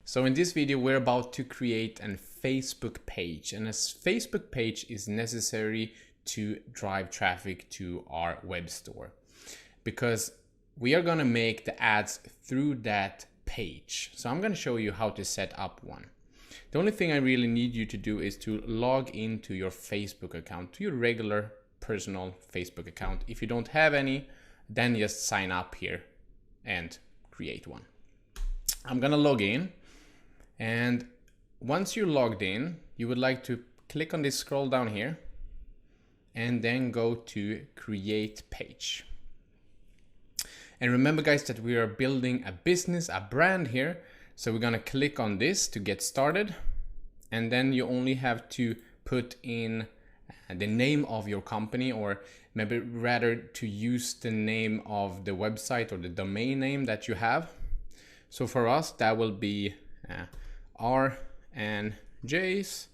So in this video, we're about to create a Facebook page, and a Facebook page is necessary to drive traffic to our web store because we are going to make the ads through that page. So I'm going to show you how to set up one. The only thing I really need you to do is to log into your Facebook account, to your regular personal Facebook account. If you don't have any, then just sign up here and create one. I'm going to log in. And once you're logged in, you would like to click on this scroll down here and then go to create page. And remember guys that we are building a business, a brand here. So we're gonna click on this to get started. And then you only have to put in the name of your company, or maybe rather to use the name of the website or the domain name that you have. So for us, that will be R&J's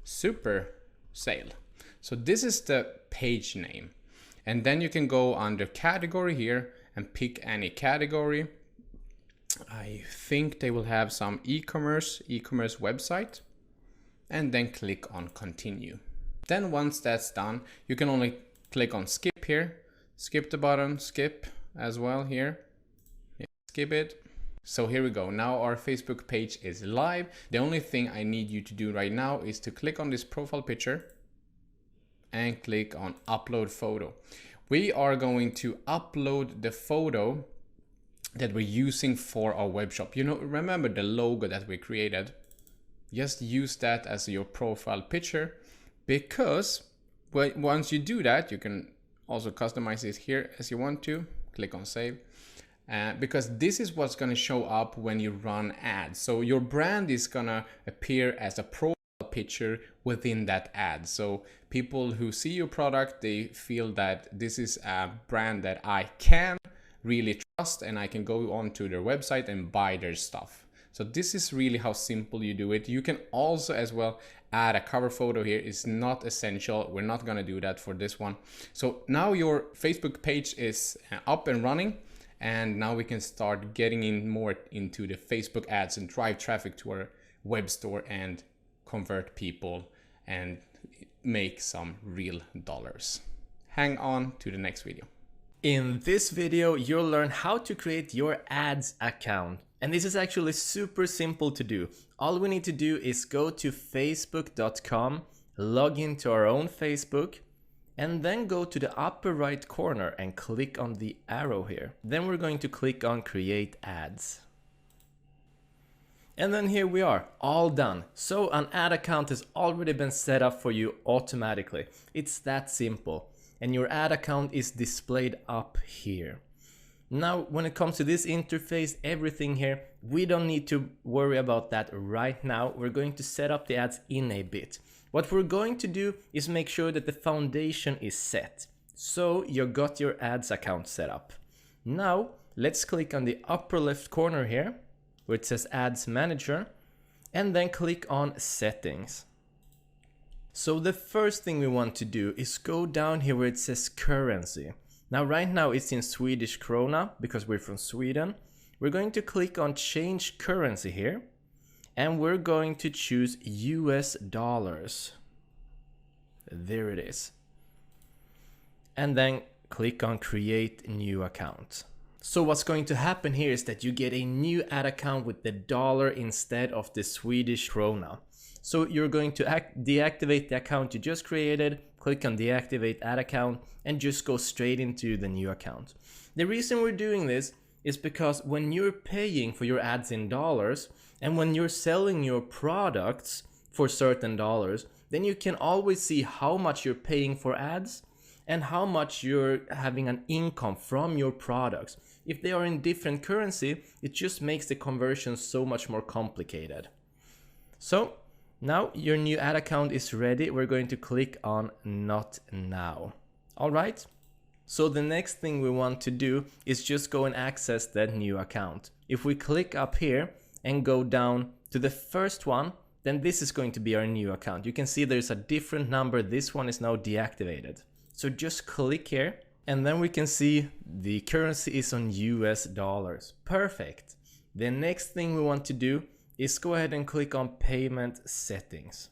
Super Sale. So this is the page name. And then you can go under category here and pick any category. I think they will have some e-commerce website, and then click on continue. Then once that's done, you can only click on skip here, skip the button, skip as well here, skip it. So here we go. Now our Facebook page is live. The only thing I need you to do right now is to click on this profile picture and click on upload photo. We are going to upload the photo that we're using for our web shop. You know, remember the logo that we created? Just use that as your profile picture, because once you do that, you can also customize it here as you want to. Click on save. Because this is what's going to show up when you run ads. So your brand is going to appear as a profile picture within that ad. So people who see your product, they feel that this is a brand that I can really trust, and I can go onto their website and buy their stuff. So this is really how simple you do it. You can also as well add a cover photo here. It's not essential. We're not going to do that for this one. So now your Facebook page is up and running. And now we can start getting in more into the Facebook ads and drive traffic to our web store and convert people and make some real dollars. Hang on to the next video. In this video, you'll learn how to create your ads account. And this is actually super simple to do. All we need to do is go to facebook.com, log into our own Facebook, and then go to the upper right corner and click on the arrow here. Then we're going to click on create ads. And then here we are, all done. So an ad account has already been set up for you automatically. It's that simple. And your ad account is displayed up here. Now, when it comes to this interface, everything here, we don't need to worry about that right now. We're going to set up the ads in a bit. What we're going to do is make sure that the foundation is set. So you got your ads account set up. Now let's click on the upper left corner here where it says Ads Manager, and then click on Settings. So the first thing we want to do is go down here where it says Currency. Now right now it's in Swedish krona because we're from Sweden. We're going to click on Change Currency here. And we're going to choose US dollars. There it is. And then click on create new account. So what's going to happen here is that you get a new ad account with the dollar instead of the Swedish krona. So you're going to deactivate the account you just created, click on deactivate ad account, and just go straight into the new account. The reason we're doing this is because when you're paying for your ads in dollars, and when you're selling your products for certain dollars, then you can always see how much you're paying for ads and how much you're having an income from your products. If they are in different currency, it just makes the conversion so much more complicated. So now your new ad account is ready. We're going to click on Not Now. All right. So the next thing we want to do is just go and access that new account. If we click up here and go down to the first one, then this is going to be our new account. You can see there's a different number. This one is now deactivated. So just click here and then we can see the currency is on US dollars. Perfect. The next thing we want to do is go ahead and click on payment settings.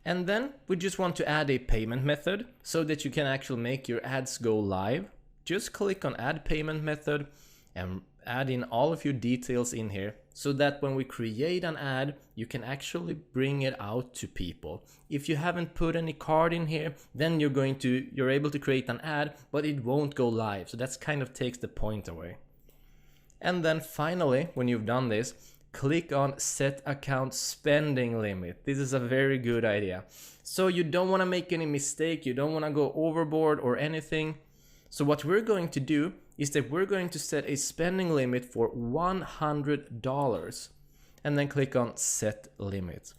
And then we just want to add a payment method so that you can actually make your ads go live. Just click on add payment method and add in all of your details in here so that when we create an ad, you can actually bring it out to people. If you haven't put any card in here, then you're able to create an ad, but it won't go live. So that's kind of takes the point away. And then finally, when you've done this, click on set account spending limit. This is a very good idea. So you don't want to make any mistake, you don't want to go overboard or anything. So what we're going to do is that we're going to set a spending limit for $100 and then click on set limit.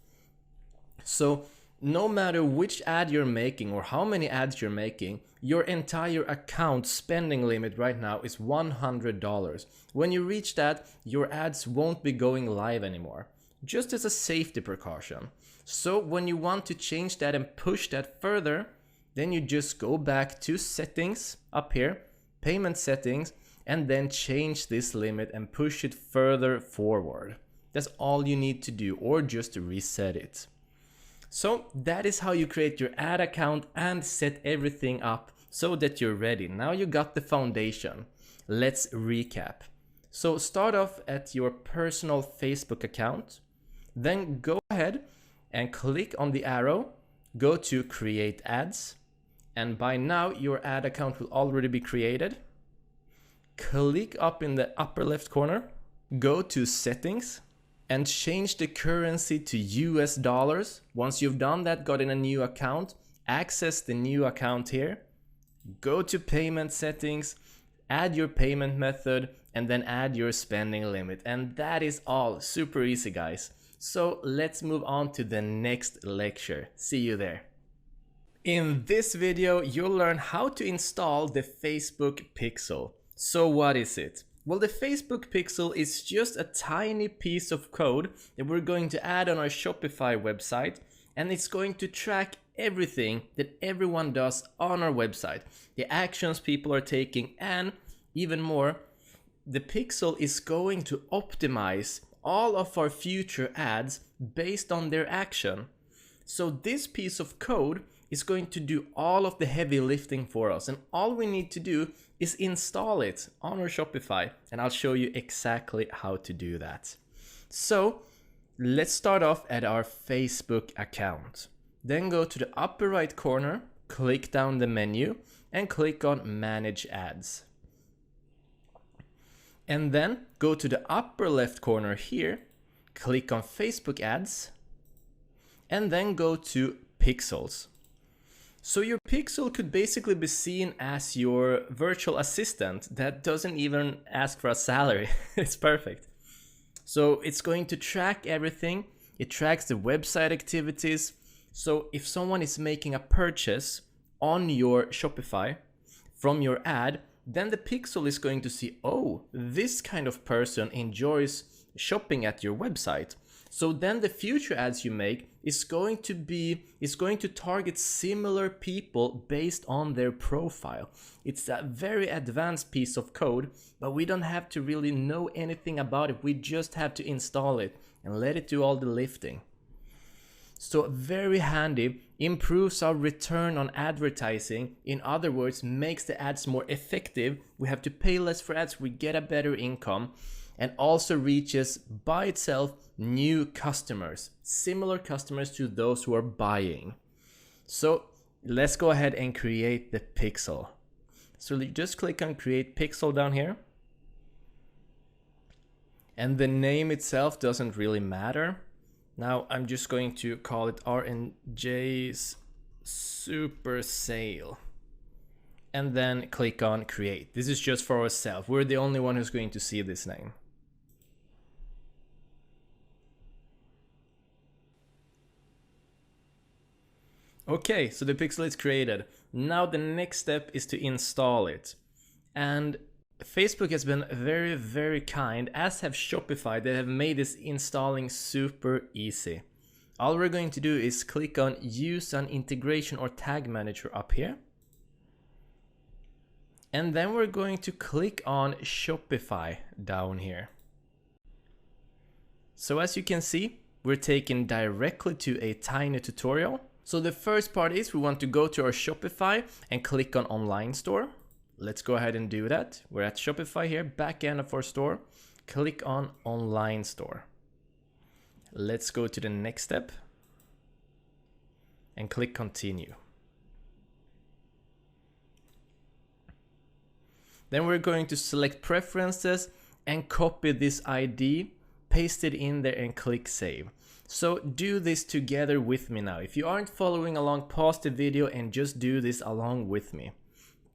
So no matter which ad you're making or how many ads you're making, your entire account spending limit right now is $100. When you reach that, your ads won't be going live anymore, just as a safety precaution. So when you want to change that and push that further, then you just go back to settings up here, payment settings, and then change this limit and push it further forward. That's all you need to do, or just reset it. So that is how you create your ad account and set everything up so that you're ready. Now you got the foundation. Let's recap. So start off at your personal Facebook account, then go ahead and click on the arrow, go to create ads, and by now your ad account will already be created. Click up in the upper left corner, go to settings, and change the currency to US dollars. Once you've done that, got in a new account, access the new account here, go to payment settings, add your payment method, and then add your spending limit. And that is all. Super easy, guys. So let's move on to the next lecture. See you there. In this video, you'll learn how to install the Facebook Pixel. So what is it? Well, the Facebook Pixel is just a tiny piece of code that we're going to add on our Shopify website, and it's going to track everything that everyone does on our website, the actions people are taking, and even more, the Pixel is going to optimize all of our future ads based on their action. So this piece of code is going to do all of the heavy lifting for us, and all we need to do is install it on our Shopify, and I'll show you exactly how to do that. So let's start off at our Facebook account. Then go to the upper right corner, click down the menu, and click on Manage Ads. And then go to the upper left corner here, click on Facebook Ads, and then go to Pixels. So your Pixel could basically be seen as your virtual assistant that doesn't even ask for a salary. It's perfect. So it's going to track everything. It tracks the website activities. So if someone is making a purchase on your Shopify from your ad, then the Pixel is going to see, oh, this kind of person enjoys shopping at your website. So then the future ads you make is going to target similar people based on their profile. It's a very advanced piece of code, but we don't have to really know anything about it. We just have to install it and let it do all the lifting. So very handy, improves our return on advertising. In other words, makes the ads more effective. We have to pay less for ads, we get a better income. And also reaches by itself new customers, similar customers to those who are buying. So let's go ahead and create the Pixel. So you just click on Create Pixel down here. And the name itself doesn't really matter. Now I'm just going to call it R&J's Super Sale. And then click on Create. This is just for ourselves. We're the only one who's going to see this name. Okay, so the Pixel is created. Now the next step is to install it. And Facebook has been very, very kind, as have Shopify. They have made this installing super easy. All we're going to do is click on Use an Integration or Tag Manager up here. And then we're going to click on Shopify down here. So as you can see, we're taken directly to a tiny tutorial. So the first part is we want to go to our Shopify and click on Online Store. Let's go ahead and do that. We're at Shopify here, back end of our store. Click on Online Store. Let's go to the next step and click Continue. Then we're going to select Preferences and copy this ID, paste it in there and click Save. So do this together with me now. If you aren't following along, pause the video and just do this along with me.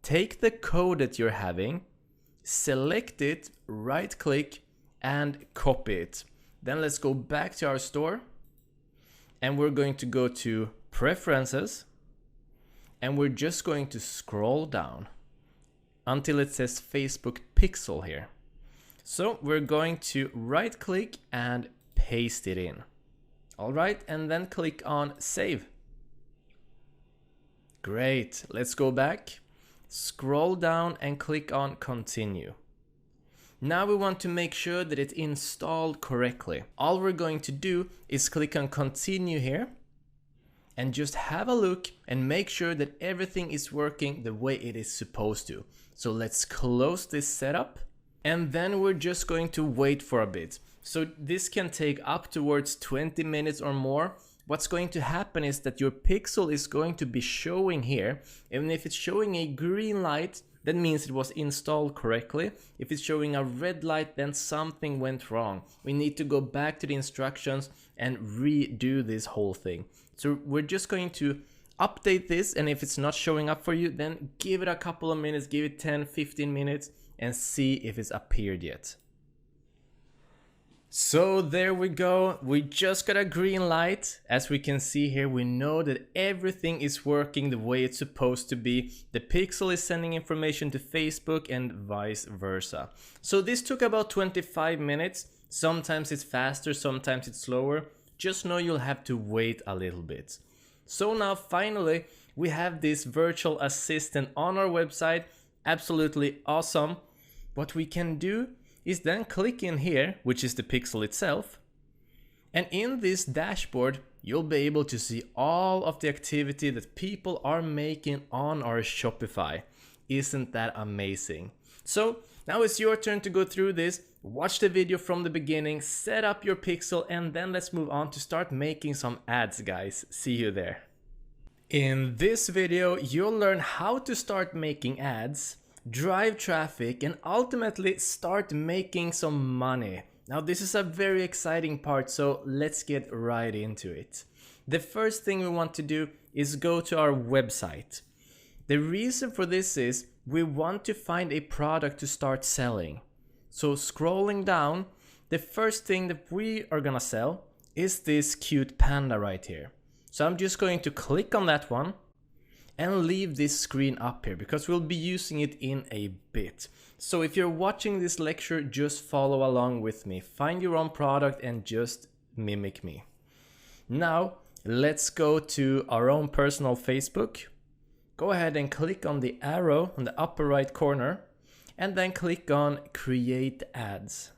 Take the code that you're having, select it, right click and copy it. Then let's go back to our store and we're going to go to Preferences and we're just going to scroll down until it says Facebook Pixel here. So we're going to right click and paste it in. All right, and then click on Save. Great, let's go back, scroll down and click on Continue. Now we want to make sure that it's installed correctly. All we're going to do is click on Continue here and just have a look and make sure that everything is working the way it is supposed to. So let's close this setup and then we're just going to wait for a bit. So this can take up towards 20 minutes or more. What's going to happen is that your pixel is going to be showing here, and if it's showing a green light, that means it was installed correctly. If it's showing a red light, then something went wrong. We need to go back to the instructions and redo this whole thing. So we're just going to update this, and if it's not showing up for you, then give it a couple of minutes, give it 10-15 minutes and see if it's appeared yet. So there we go, we just got a green light. As we can see here, we know that everything is working the way it's supposed to be. The pixel is sending information to Facebook and vice versa. So this took about 25 minutes. Sometimes it's faster, sometimes it's slower. Just know you'll have to wait a little bit. So now finally, we have this virtual assistant on our website. Absolutely awesome. What we can do is then click in here, which is the pixel itself. And in this dashboard, you'll be able to see all of the activity that people are making on our Shopify. Isn't that amazing? So now it's your turn to go through this. Watch the video from the beginning, set up your pixel, and then let's move on to start making some ads, guys. See you there. In this video, you'll learn how to start making ads, drive traffic, and ultimately start making some money. Now this is a very exciting part, so let's get right into it. The first thing we want to do is go to our website. The reason for this is we want to find a product to start selling. So scrolling down, the first thing that we are gonna sell is this cute panda right here. So I'm just going to click on that one and leave this screen up here because we'll be using it in a bit. So if you're watching this lecture, just follow along with me. Find your own product and just mimic me. Now, let's go to our own personal Facebook. Go ahead and click on the arrow on the upper right corner and then click on Create Ads.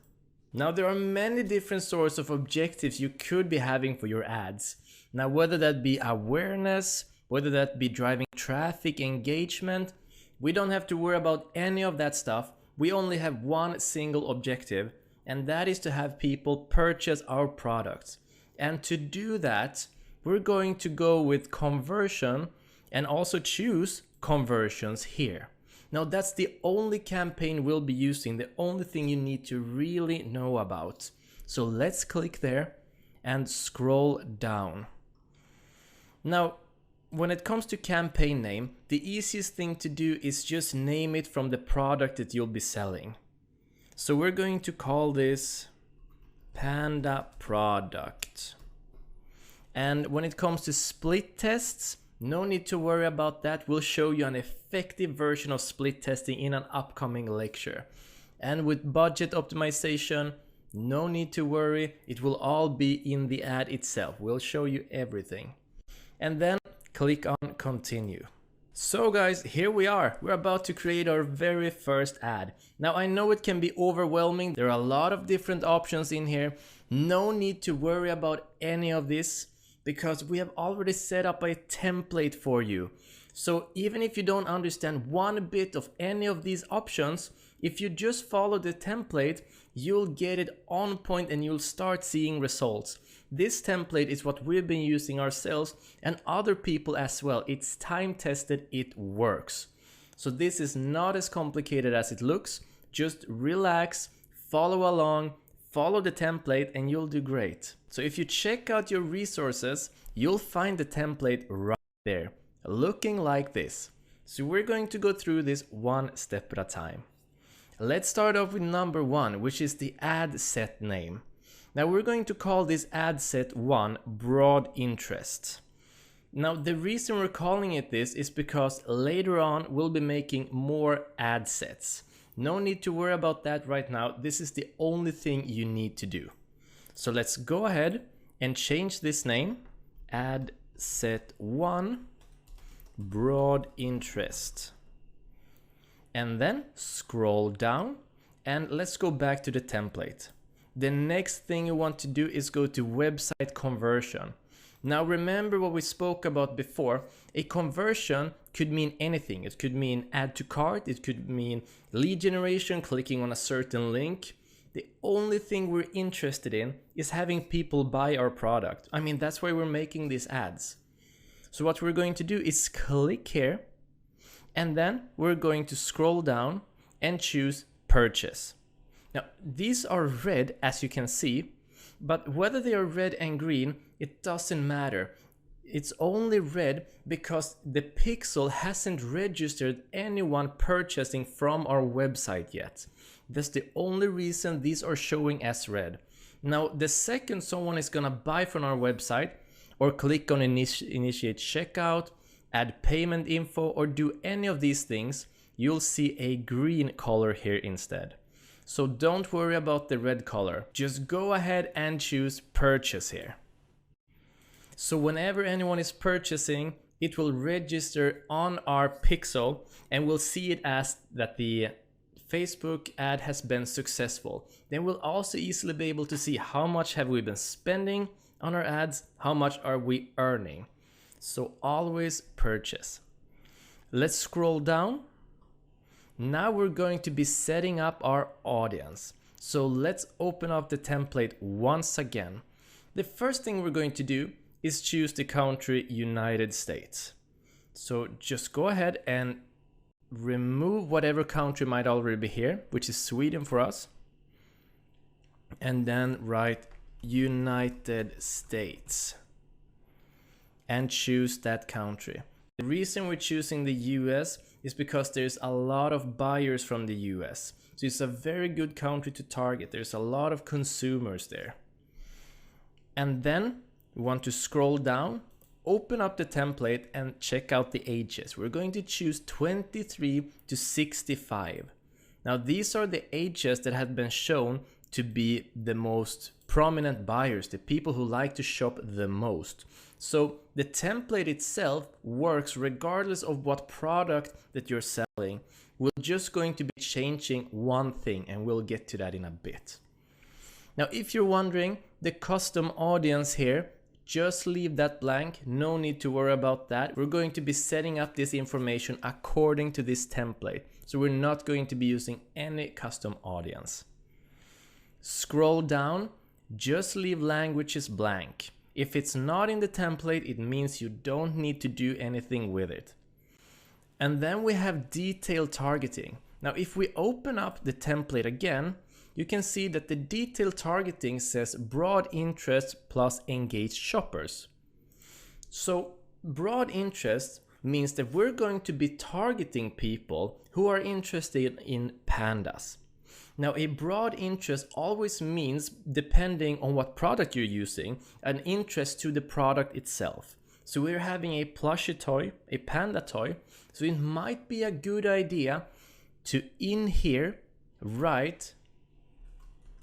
Now there are many different sorts of objectives you could be having for your ads. Now whether that be awareness, whether that be driving traffic, engagement, we don't have to worry about any of that stuff. We only have one single objective, and that is to have people purchase our products. And to do that, we're going to go with conversion and also choose conversions here. Now that's the only campaign we'll be using, the only thing you need to really know about. So let's click there and scroll down. Now, when it comes to campaign name, the easiest thing to do is just name it from the product that you'll be selling. So we're going to call this Panda Product. And when it comes to split tests, no need to worry about that. We'll show you an effective version of split testing in an upcoming lecture. And with budget optimization, no need to worry. It will all be in the ad itself. We'll show you everything. And then click on Continue. So guys, here we are. We're about to create our very first ad. Now I know it can be overwhelming. There are a lot of different options in here. No need to worry about any of this because we have already set up a template for you. So even if you don't understand one bit of any of these options, if you just follow the template, you'll get it on point and you'll start seeing results. This template is what we've been using ourselves and other people as well. It's time tested, it works. So this is not as complicated as it looks. Just relax, follow along, follow the template and you'll do great. So if you check out your resources, you'll find the template right there, looking like this. So we're going to go through this one step at a time. Let's start off with number 1, which is the ad set name. Now we're going to call this ad set 1 broad interest. Now the reason we're calling it this is because later on we'll be making more ad sets. No need to worry about that right now. This is the only thing you need to do. So let's go ahead and change this name, ad set 1 broad interest. And then scroll down and let's go back to the template. The next thing you want to do is go to website conversion. Now remember what we spoke about before. A conversion could mean anything. It could mean add to cart. It could mean lead generation, clicking on a certain link. The only thing we're interested in is having people buy our product. I mean, that's why we're making these ads. So what we're going to do is click here and then we're going to scroll down and choose purchase. Now, these are red as you can see, but whether they are red and green, it doesn't matter. It's only red because the pixel hasn't registered anyone purchasing from our website yet. That's the only reason these are showing as red. Now, the second someone is gonna buy from our website or click on initiate checkout, add payment info, or do any of these things, you'll see a green color here instead. So don't worry about the red color. Just go ahead and choose purchase here. So whenever anyone is purchasing, it will register on our pixel and we'll see it as that the Facebook ad has been successful. Then we'll also easily be able to see how much have we been spending on our ads, how much are we earning. So always purchase. Let's scroll down. Now we're going to be setting up our audience. So let's open up the template once again. The first thing we're going to do is choose the country United States. So just go ahead and remove whatever country might already be here, which is Sweden for us. And then write United States and choose that country. The reason we're choosing the US is because there's a lot of buyers from the US. So it's a very good country to target. There's a lot of consumers there. And then we want to scroll down, open up the template and check out the ages. We're going to choose 23 to 65. Now these are the ages that have been shown to be the most prominent buyers, the people who like to shop the most. So the template itself works regardless of what product that you're selling. We're just going to be changing one thing and we'll get to that in a bit. Now, if you're wondering, the custom audience here, just leave that blank. No need to worry about that. We're going to be setting up this information according to this template. So we're not going to be using any custom audience. Scroll down, just leave languages blank. If it's not in the template, it means you don't need to do anything with it. And then we have detailed targeting. Now, if we open up the template again, you can see that the detailed targeting says broad interest plus engaged shoppers. So broad interest means that we're going to be targeting people who are interested in pandas. Now, a broad interest always means, depending on what product you're using, an interest to the product itself. So we're having a plushie toy, a panda toy. So it might be a good idea to in here write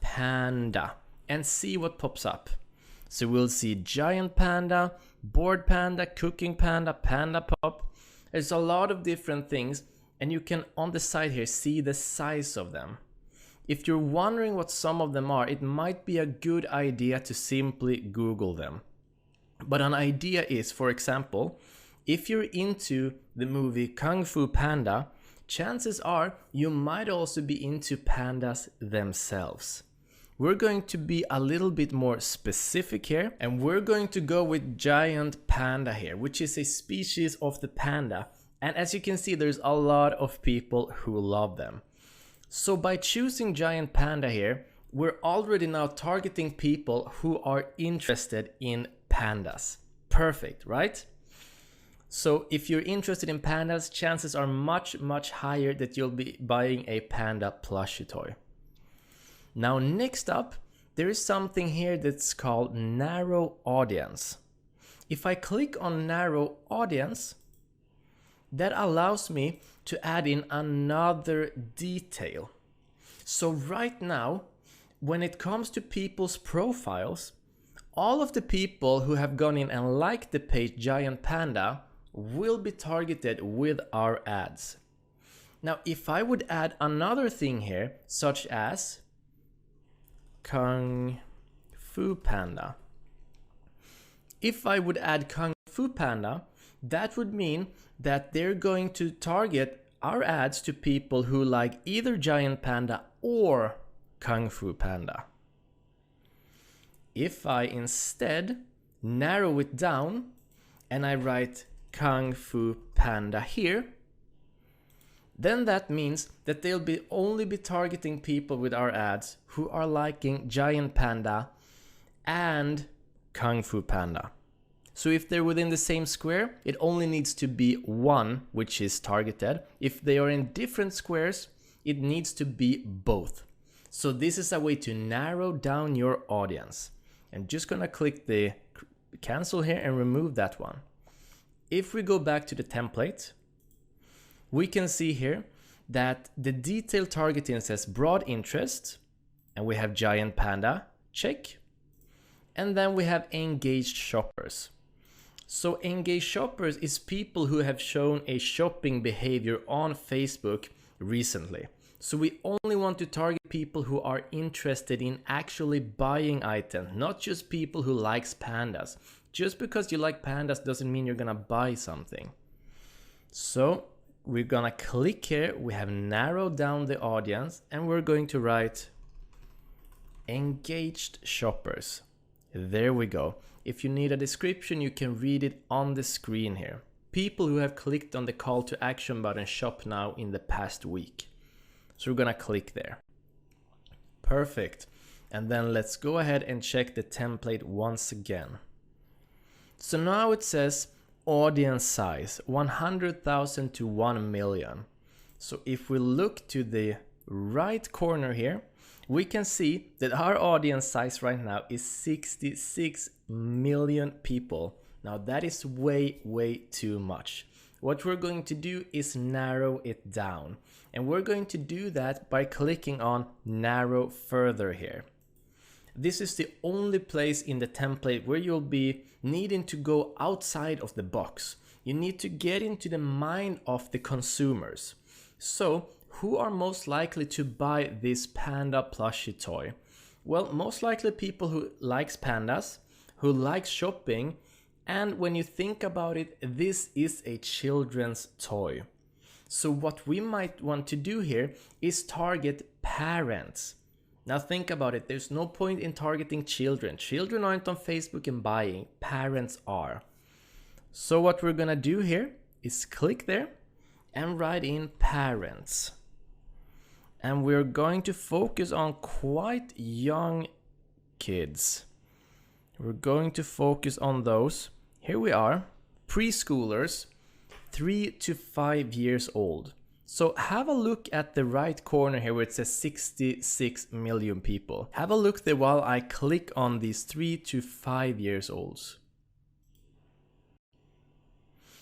panda and see what pops up. So we'll see giant panda, board panda, cooking panda, panda pop. There's a lot of different things, and you can on the side here see the size of them. If you're wondering what some of them are, it might be a good idea to simply Google them. But an idea is, for example, if you're into the movie Kung Fu Panda, chances are you might also be into pandas themselves. We're going to be a little bit more specific here, and we're going to go with giant panda here, which is a species of the panda. And as you can see, there's a lot of people who love them. So by choosing giant panda here, we're already now targeting people who are interested in pandas. Perfect, right? So if you're interested in pandas, chances are much, much higher that you'll be buying a panda plushie toy. Now next up, there is something here that's called narrow audience. If I click on narrow audience, that allows me to add in another detail. So right now, when it comes to people's profiles, all of the people who have gone in and liked the page Giant Panda will be targeted with our ads. Now, if I would add another thing here, such as Kung Fu Panda. If I would add Kung Fu Panda, that would mean that they're going to target our ads to people who like either Giant Panda or Kung Fu Panda. If I instead narrow it down and I write Kung Fu Panda here, then that means that they'll only be targeting people with our ads who are liking Giant Panda and Kung Fu Panda. So if they're within the same square, it only needs to be one which is targeted. If they are in different squares, it needs to be both. So this is a way to narrow down your audience. I'm just gonna click the cancel here and remove that one. If we go back to the template, we can see here that the detailed targeting says broad interest, and we have Giant Panda, check. And then we have engaged shoppers. So engaged shoppers is people who have shown a shopping behavior on Facebook recently. So we only want to target people who are interested in actually buying items, not just people who likes pandas. Just because you like pandas doesn't mean you're gonna buy something. So we're gonna click here, we have narrowed down the audience, and we're going to write engaged shoppers. There we go. If you need a description, you can read it on the screen here. People who have clicked on the call to action button shop now in the past week. So we're gonna click there. Perfect. And then let's go ahead and check the template once again. So now it says audience size 100,000 to 1 million. So if we look to the right corner here, we can see that our audience size right now is 66 million people. Now that is way too much. What we're going to do is narrow it down. And we're going to do that by clicking on narrow further here. This is the only place in the template where you'll be needing to go outside of the box. You need to get into the mind of the consumers. So, who are most likely to buy this panda plushie toy? Well, most likely people who likes pandas, who likes shopping, and when you think about it, this is a children's toy. So what we might want to do here is target parents. Now think about it, there's no point in targeting children. Children aren't on Facebook and buying, parents are. So what we're gonna do here is click there and write in parents. And we're going to focus on quite young kids. We're going to focus on those. Here we are, preschoolers, 3 to 5 years old. So have a look at the right corner here where it says 66 million people. Have a look there while I click on these 3 to 5 years olds.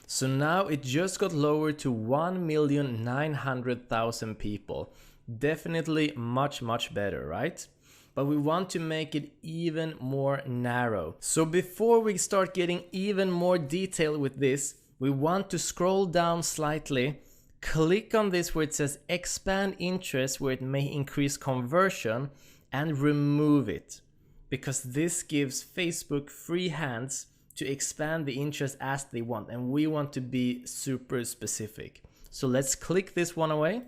So now it just got lowered to 1,900,000 people. Definitely much better, right? But we want to make it even more narrow. So before we start getting even more detail with this, we want to scroll down slightly, click on this where it says expand interest, where it may increase conversion, and remove it, because this gives Facebook free hands to expand the interest as they want, and we want to be super specific. So let's click this one away.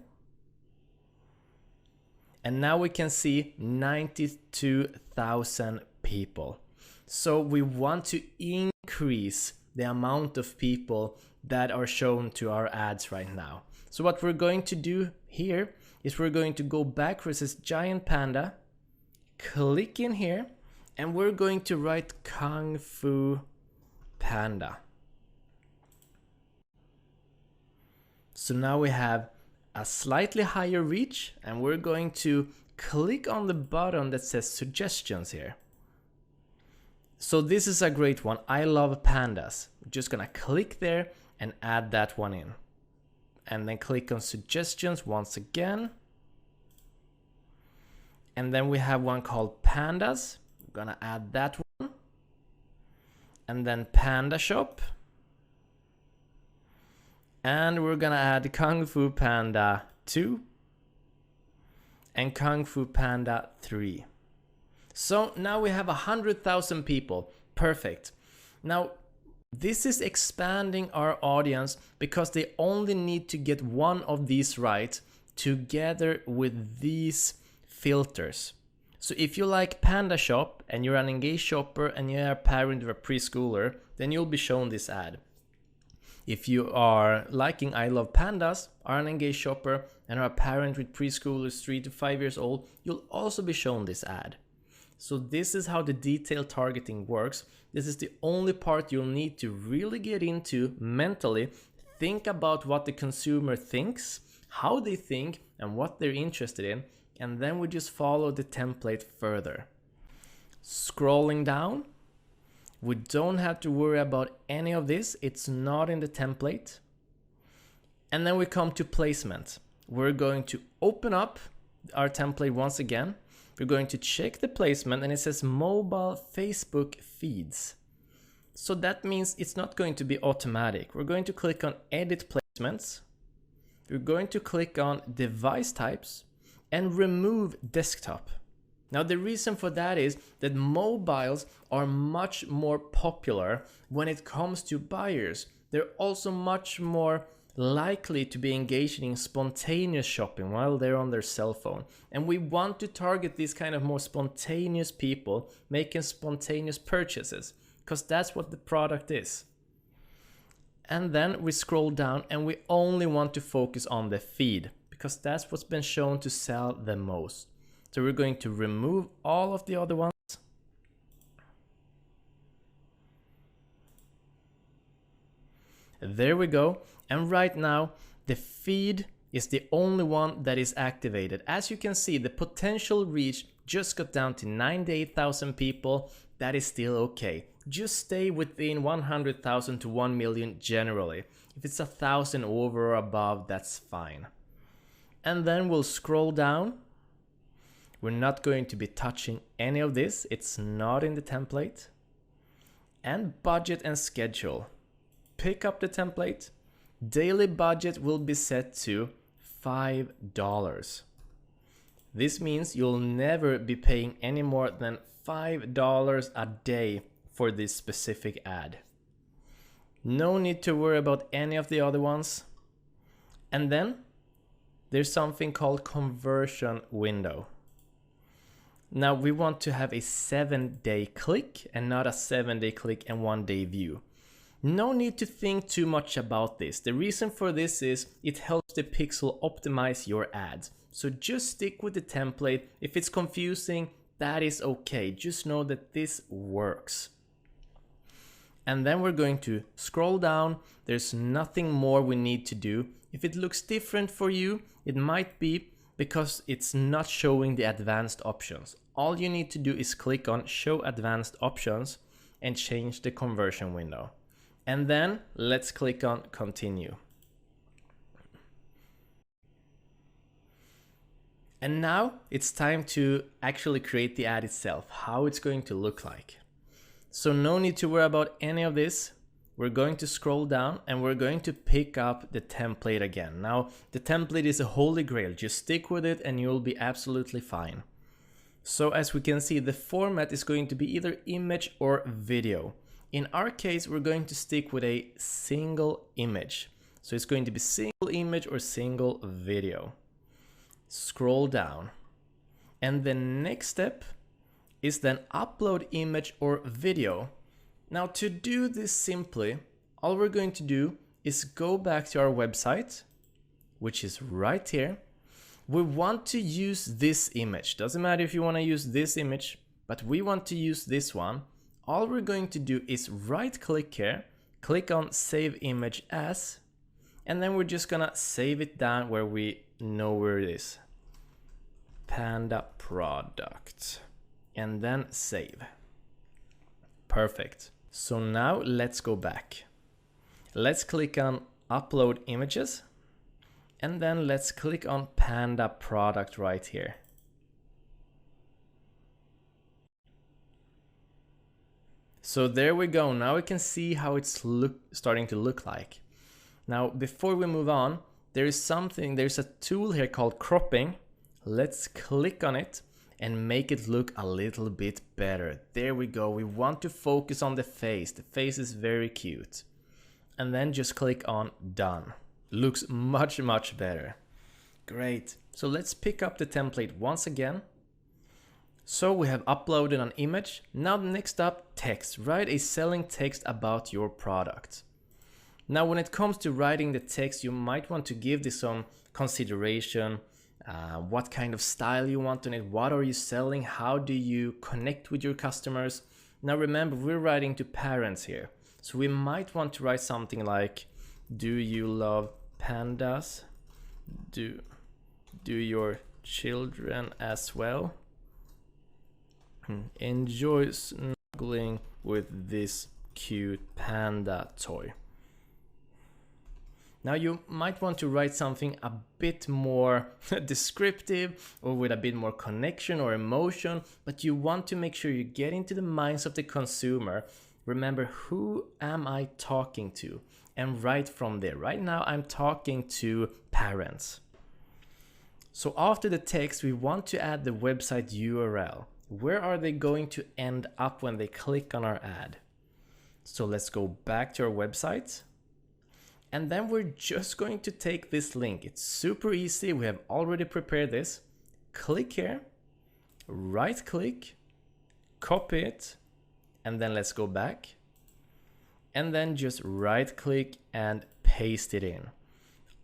And now we can see 92,000 people. So we want to increase the amount of people that are shown to our ads right now. So what we're going to do here is we're going to go back where it says Giant Panda, click in here, and we're going to write Kung Fu Panda. So now we have a slightly higher reach, and we're going to click on the button that says suggestions here. So this is a great one. I love pandas. We're just gonna click there and add that one in. And then click on suggestions once again. And then we have one called pandas. We're gonna add that one. And then Panda Shop. And we're gonna add Kung Fu Panda 2 and Kung Fu Panda 3. So now we have 100,000 people. Perfect. Now this is expanding our audience because they only need to get one of these right together with these filters. So if you like Panda Shop and you're an engaged shopper and you're a parent of a preschooler, then you'll be shown this ad. If you are liking I Love Pandas, are an engaged shopper, and are a parent with preschoolers 3 to 5 years old, you'll also be shown this ad. So this is how the detailed targeting works. This is the only part you'll need to really get into mentally. Think about what the consumer thinks, how they think, and what they're interested in, and then we just follow the template further. Scrolling down. We don't have to worry about any of this. It's not in the template. And then we come to placement. We're going to open up our template once again. We're going to check the placement, and it says mobile Facebook feeds. So that means it's not going to be automatic. We're going to click on edit placements. We're going to click on device types and remove desktop. Now the reason for that is that mobiles are much more popular when it comes to buyers. They're also much more likely to be engaged in spontaneous shopping while they're on their cell phone. And we want to target these kind of more spontaneous people making spontaneous purchases, because that's what the product is. And then we scroll down and we only want to focus on the feed, because that's what's been shown to sell the most. So we're going to remove all of the other ones. There we go. And right now, the feed is the only one that is activated. As you can see, the potential reach just got down to 98,000 people. That is still okay. Just stay within 100,000 to 1 million generally. If it's 1,000 over or above, that's fine. And then we'll scroll down. We're not going to be touching any of this. It's not in the template. And budget and schedule. Pick up the template. Daily budget will be set to $5. This means you'll never be paying any more than $5 a day for this specific ad. No need to worry about any of the other ones. And then there's something called conversion window. Now we want to have a 7-day click and not a 7-day click and 1-day view. No need to think too much about this. The reason for this is it helps the pixel optimize your ads. So just stick with the template. If it's confusing, that is okay. Just know that this works. And then we're going to scroll down. There's nothing more we need to do. If it looks different for you, it might be because it's not showing the advanced options. All you need to do is click on show advanced options and change the conversion window. And then let's click on continue. And now it's time to actually create the ad itself, how it's going to look like. So no need to worry about any of this. we're going to scroll down and we're going to pick up the template again. Now, the template is a holy grail. Just stick with it and you'll be absolutely fine. So as we can see, the format is going to be either image or video. In our case, we're going to stick with a single image. So it's going to be single image or single video. Scroll down. And the next step is then upload image or video. Now to do this simply, all we're going to do is go back to our website, which is right here. We want to use this image. Doesn't matter if you want to use this image, but we want to use this one. All we're going to do is right click here, click on save image as, and then we're just gonna save it down where we know where it is. Panda product, and then save. Perfect. So now let's go back. Let's click on upload images, and then let's click on Panda product right here. So there we go. Now we can see how it's starting to look like. Now, before we move on, there's a tool here called cropping. Let's click on it and make it look a little bit better. There we go. We want to focus on the face. The face is very cute. And then just click on done. Looks much, much better. Great. So let's pick up the template once again. So we have uploaded an image. Now next up, text. Write a selling text about your product. Now when it comes to writing the text, you might want to give this some consideration. What kind of style you want on it, what are you selling, how do you connect with your customers. Now remember, we're writing to parents here, so we might want to write something like, do you love pandas? Do your children as well? Enjoy snuggling with this cute panda toy. Now you might want to write something a bit more descriptive or with a bit more connection or emotion, but you want to make sure you get into the minds of the consumer. Remember, who am I talking to? And write from there. Right now I'm talking to parents. So after the text, we want to add the website URL. Where are they going to end up when they click on our ad? So let's go back to our website. And then we're just going to take this link. It's super easy. We have already prepared this. Click here, right click, copy it, and then let's go back. And then just right click and paste it in.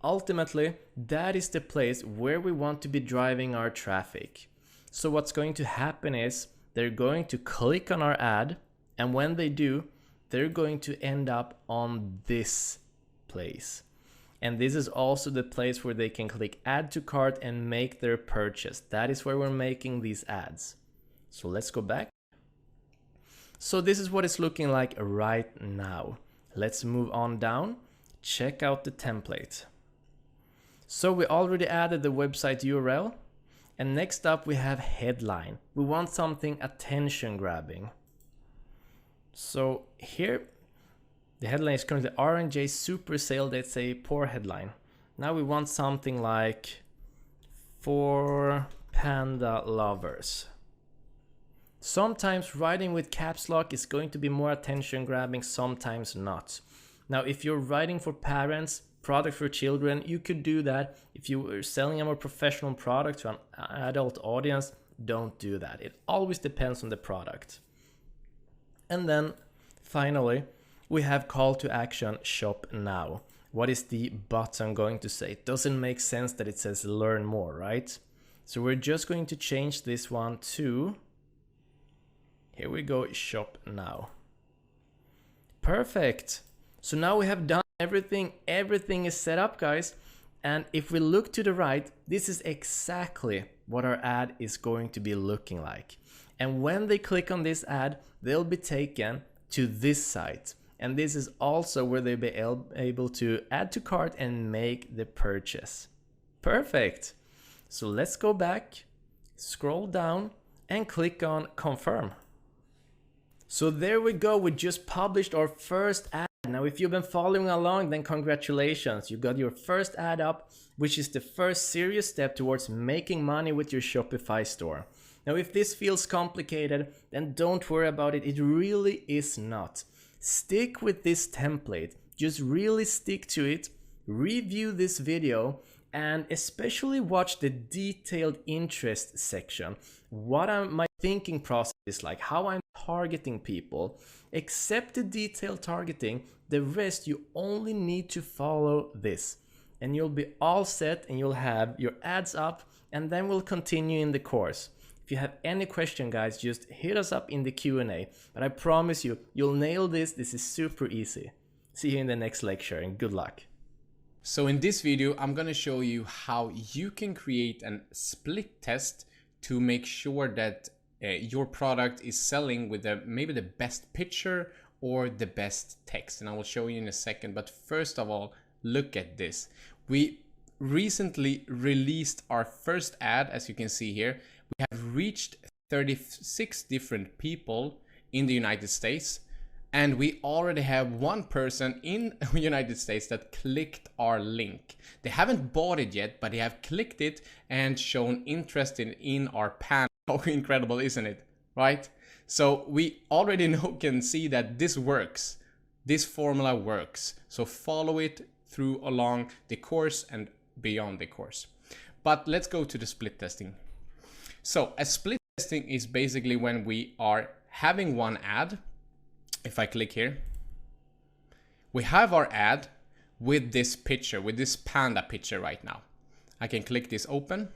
Ultimately, that is the place where we want to be driving our traffic. So what's going to happen is they're going to click on our ad, and when they do, they're going to end up on this place. And this is also the place where they can click add to cart and make their purchase. That is where we're making these ads. So let's go back. So this is what it's looking like right now. Let's move on down. Check out the template. So we already added the website URL. And next up we have headline. We want something attention grabbing. So here, the headline is currently R&J super sale. That's a poor headline. Now we want something like for panda lovers. Sometimes writing with caps lock is going to be more attention grabbing, sometimes not. Now if you're writing for parents, product for children, you could do that. If you were selling a more professional product to an adult audience, don't do that. It always depends on the product. And then finally, we have call to action, shop now. What is the button going to say? It doesn't make sense that it says learn more, right? So we're just going to change this one to, here we go, shop now. Perfect. So now we have done everything. Everything is set up, guys. And if we look to the right, this is exactly what our ad is going to be looking like. And when they click on this ad, they'll be taken to this site. And this is also where they'll be able to add to cart and make the purchase. Perfect. So let's go back, scroll down, and click on confirm. So there we go. We just published our first ad. Now, if you've been following along, then congratulations, you got your first ad up, which is the first serious step towards making money with your Shopify store. Now, if this feels complicated, then don't worry about it. It really is not. Stick with this template. Just really stick to it. Review this video and especially watch the detailed interest section. What my thinking process is like, how I'm targeting people. Accept the detailed targeting. The rest you only need to follow this. And you'll be all set and you'll have your ads up, and then we'll continue in the course. If you have any question, guys, just hit us up in the Q&A. But I promise you, you'll nail this. This is super easy. See you in the next lecture and good luck. So in this video, I'm going to show you how you can create a split test to make sure that your product is selling with maybe the best picture or the best text. And I will show you in a second. But first of all, look at this. We recently released our first ad, as you can see here. We have reached 36 different people in the United States. And we already have one person in the United States that clicked our link. They haven't bought it yet, but they have clicked it and shown interest in our panel. How incredible, isn't it? Right? So we already can see that this works. This formula works. So follow it through along the course and beyond the course. But let's go to the split testing. So a split testing is basically when we are having one ad. If I click here, we have our ad with this picture, with this panda picture right now. I can click this open,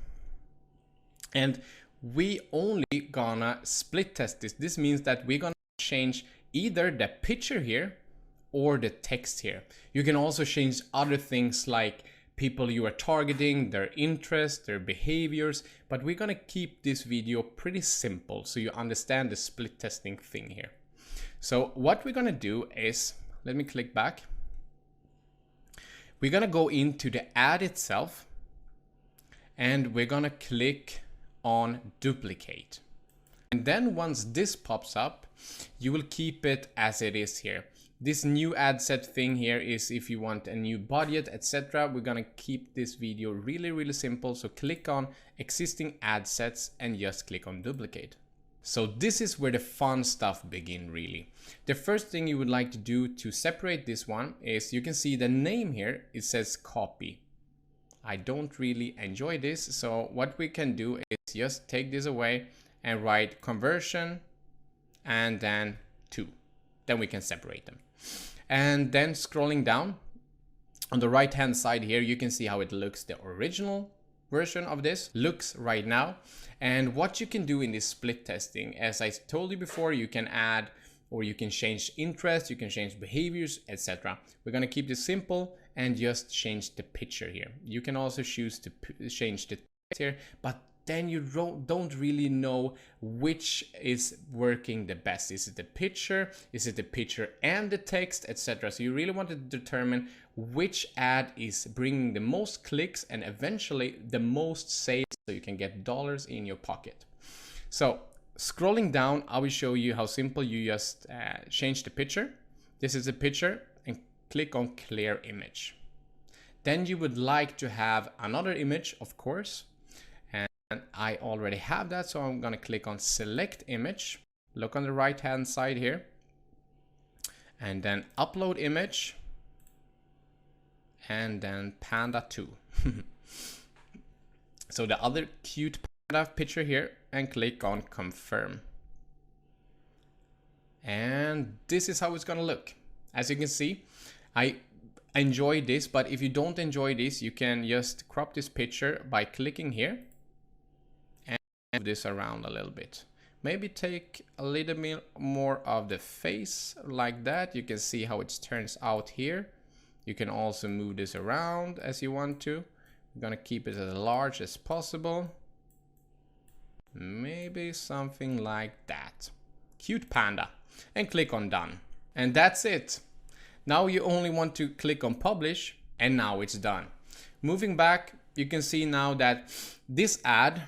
and we only gonna split test this. This means that we're gonna change either the picture here or the text here. You can also change other things like people you are targeting, their interests, their behaviors, but we're gonna keep this video pretty simple so you understand the split testing thing here. So what we're gonna do is, let me click back. We're gonna go into the ad itself and we're gonna click on duplicate. And then once this pops up, you will keep it as it is here. This new ad set thing here is if you want a new budget, etc. We're gonna keep this video really simple. So click on existing ad sets and just click on duplicate. So this is where the fun stuff begins really. The first thing you would like to do to separate this one is you can see the name here, it says copy. I don't really enjoy this, so what we can do is just take this away and write conversion and then 2. Then we can separate them. And then scrolling down on the right hand side here, you can see how it looks, the original version of this looks right now. And what you can do in this split testing, as I told you before, you can add or you can change interest, you can change behaviors, etc. We're going to keep this simple and just change the picture here. You can also choose to change the text here, but then you don't really know which is working the best. Is it the picture? Is it the picture and the text, etc.? So you really want to determine which ad is bringing the most clicks and eventually the most sales so you can get dollars in your pocket. So scrolling down, I will show you how simple you just change the picture. This is the picture and click on clear image. Then you would like to have another image, of course. And I already have that, so I'm gonna click on select image. Look on the right hand side here. And then upload image. And then panda 2. So the other cute panda picture here, and click on confirm. And this is how it's gonna look. As you can see, I enjoy this, but if you don't enjoy this, you can just crop this picture by clicking here and move this around a little bit. Maybe take a little bit more of the face like that. You can see how it turns out here. You can also move this around as you want to. I'm gonna keep it as large as possible. Maybe something like that. Cute panda. And click on done. And that's it. Now you only want to click on publish and now it's done. Moving back, you can see now that this ad,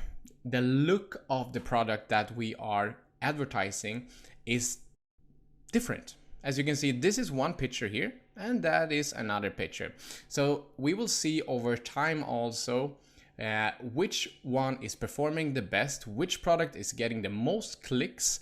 the look of the product that we are advertising is different. As you can see, this is one picture here, and that is another picture. So we will see over time also which one is performing the best, which product is getting the most clicks,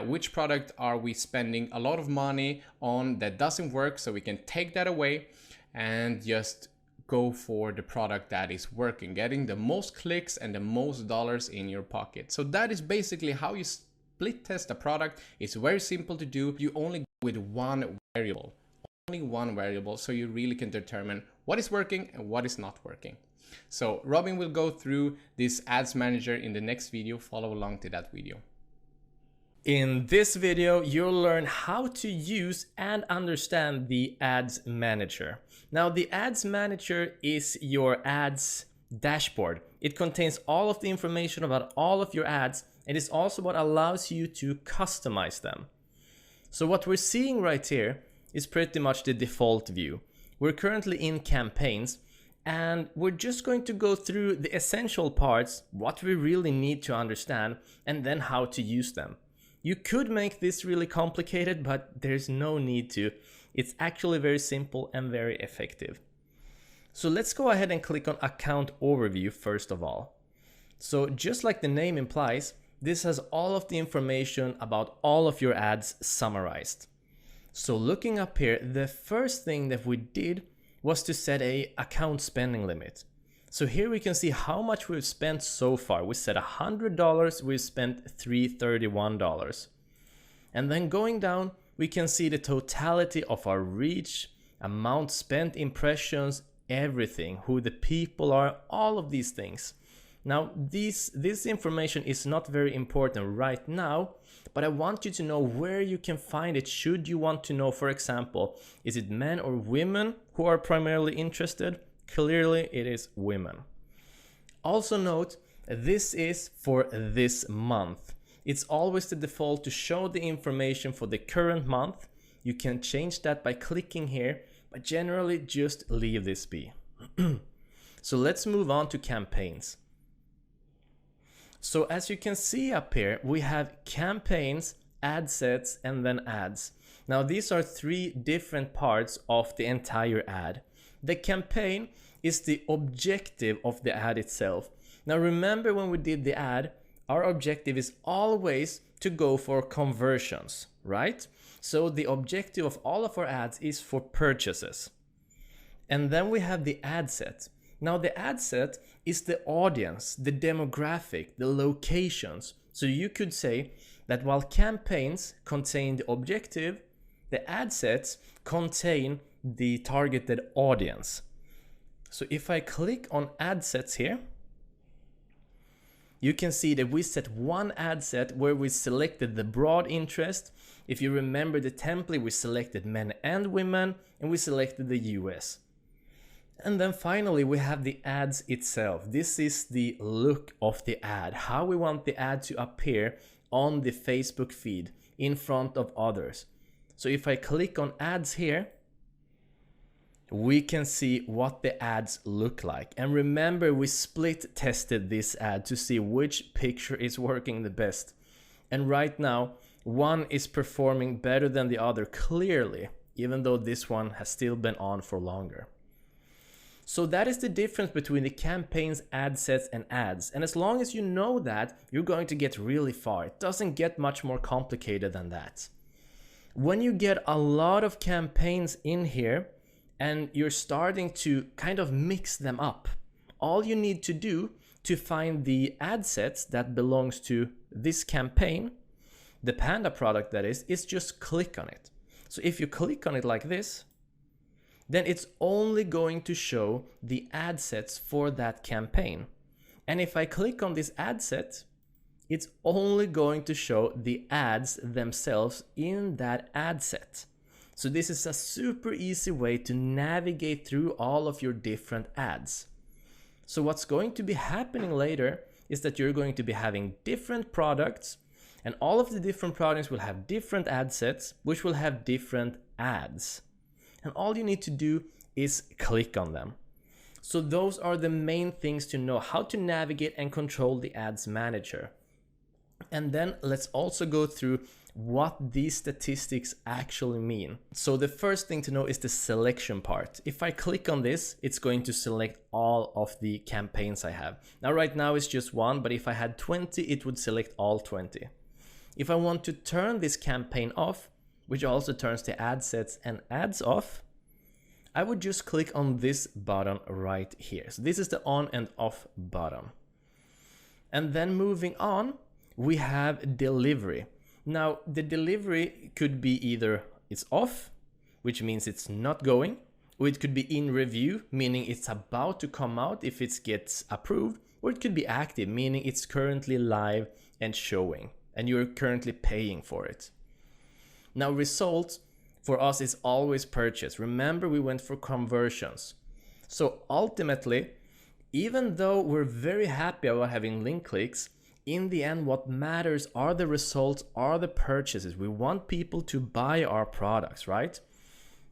which product are we spending a lot of money on that doesn't work, so we can take that away and just go for the product that is working, getting the most clicks and the most dollars in your pocket. So that is basically how you split test a product. It's very simple to do. You only go with one variable, so you really can determine what is working and what is not working. So Robin will go through this ads manager in the next video. Follow along to that video. In this video, you'll learn how to use and understand the ads manager. Now, the ads manager is your ads dashboard. It contains all of the information about all of your ads, and it's also what allows you to customize them. So what we're seeing right here is pretty much the default view. We're currently in campaigns, and we're just going to go through the essential parts, what we really need to understand, and then how to use them. You could make this really complicated, but there's no need to. It's actually very simple and very effective. So let's go ahead and click on Account Overview first of all. So just like the name implies, this has all of the information about all of your ads summarized. So looking up here, the first thing that we did was to set a account spending limit. So here we can see how much we've spent so far. We set $100, we've spent $331. And then going down, we can see the totality of our reach, amount spent, impressions, everything, who the people are, all of these things. Now, this information is not very important right now, but I want you to know where you can find it should you want to know, for example, is it men or women who are primarily interested? Clearly, it is women. Also note, this is for this month. It's always the default to show the information for the current month. You can change that by clicking here, but generally just leave this be. So let's move on to campaigns. So as you can see up here, we have campaigns, ad sets, and then ads. Now these are three different parts of the entire ad. The campaign is the objective of the ad itself. Now remember when we did the ad, our objective is always to go for conversions, right? So the objective of all of our ads is for purchases. And then we have the ad set. Now the ad set is the audience, the demographic, the locations. So you could say that while campaigns contain the objective, the ad sets contain the targeted audience. So if I click on ad sets here, you can see that we set one ad set where we selected the broad interest. If you remember the template, we selected men and women, and we selected the US. And then finally, we have the ads itself. This is the look of the ad, how we want the ad to appear on the Facebook feed in front of others. So if I click on ads here, we can see what the ads look like. And remember, we split tested this ad to see which picture is working the best. And right now, one is performing better than the other clearly, even though this one has still been on for longer. So that is the difference between the campaigns, ad sets, and ads. And as long as you know that, you're going to get really far. It doesn't get much more complicated than that. When you get a lot of campaigns in here and you're starting to kind of mix them up, all you need to do to find the ad sets that belongs to this campaign, the Panda product that is just click on it. So if you click on it like this, then it's only going to show the ad sets for that campaign. And if I click on this ad set, it's only going to show the ads themselves in that ad set. So this is a super easy way to navigate through all of your different ads. So what's going to be happening later is that you're going to be having different products, and all of the different products will have different ad sets, which will have different ads. And all you need to do is click on them. So those are the main things to know how to navigate and control the ads manager. And then let's also go through what these statistics actually mean. So the first thing to know is the selection part. If I click on this, it's going to select all of the campaigns I have. Now right now it's just one, but if I had 20, it would select all 20. If I want to turn this campaign off, which also turns the ad sets and ads off, I would just click on this button right here. So this is the on and off button. And then moving on, we have delivery. Now the delivery could be either it's off, which means it's not going, or it could be in review, meaning it's about to come out if it gets approved, or it could be active, meaning it's currently live and showing, and you're currently paying for it. Now results for us is always purchase. Remember, we went for conversions. So ultimately, even though we're very happy about having link clicks, in the end, what matters are the results, are the purchases. We want people to buy our products, right?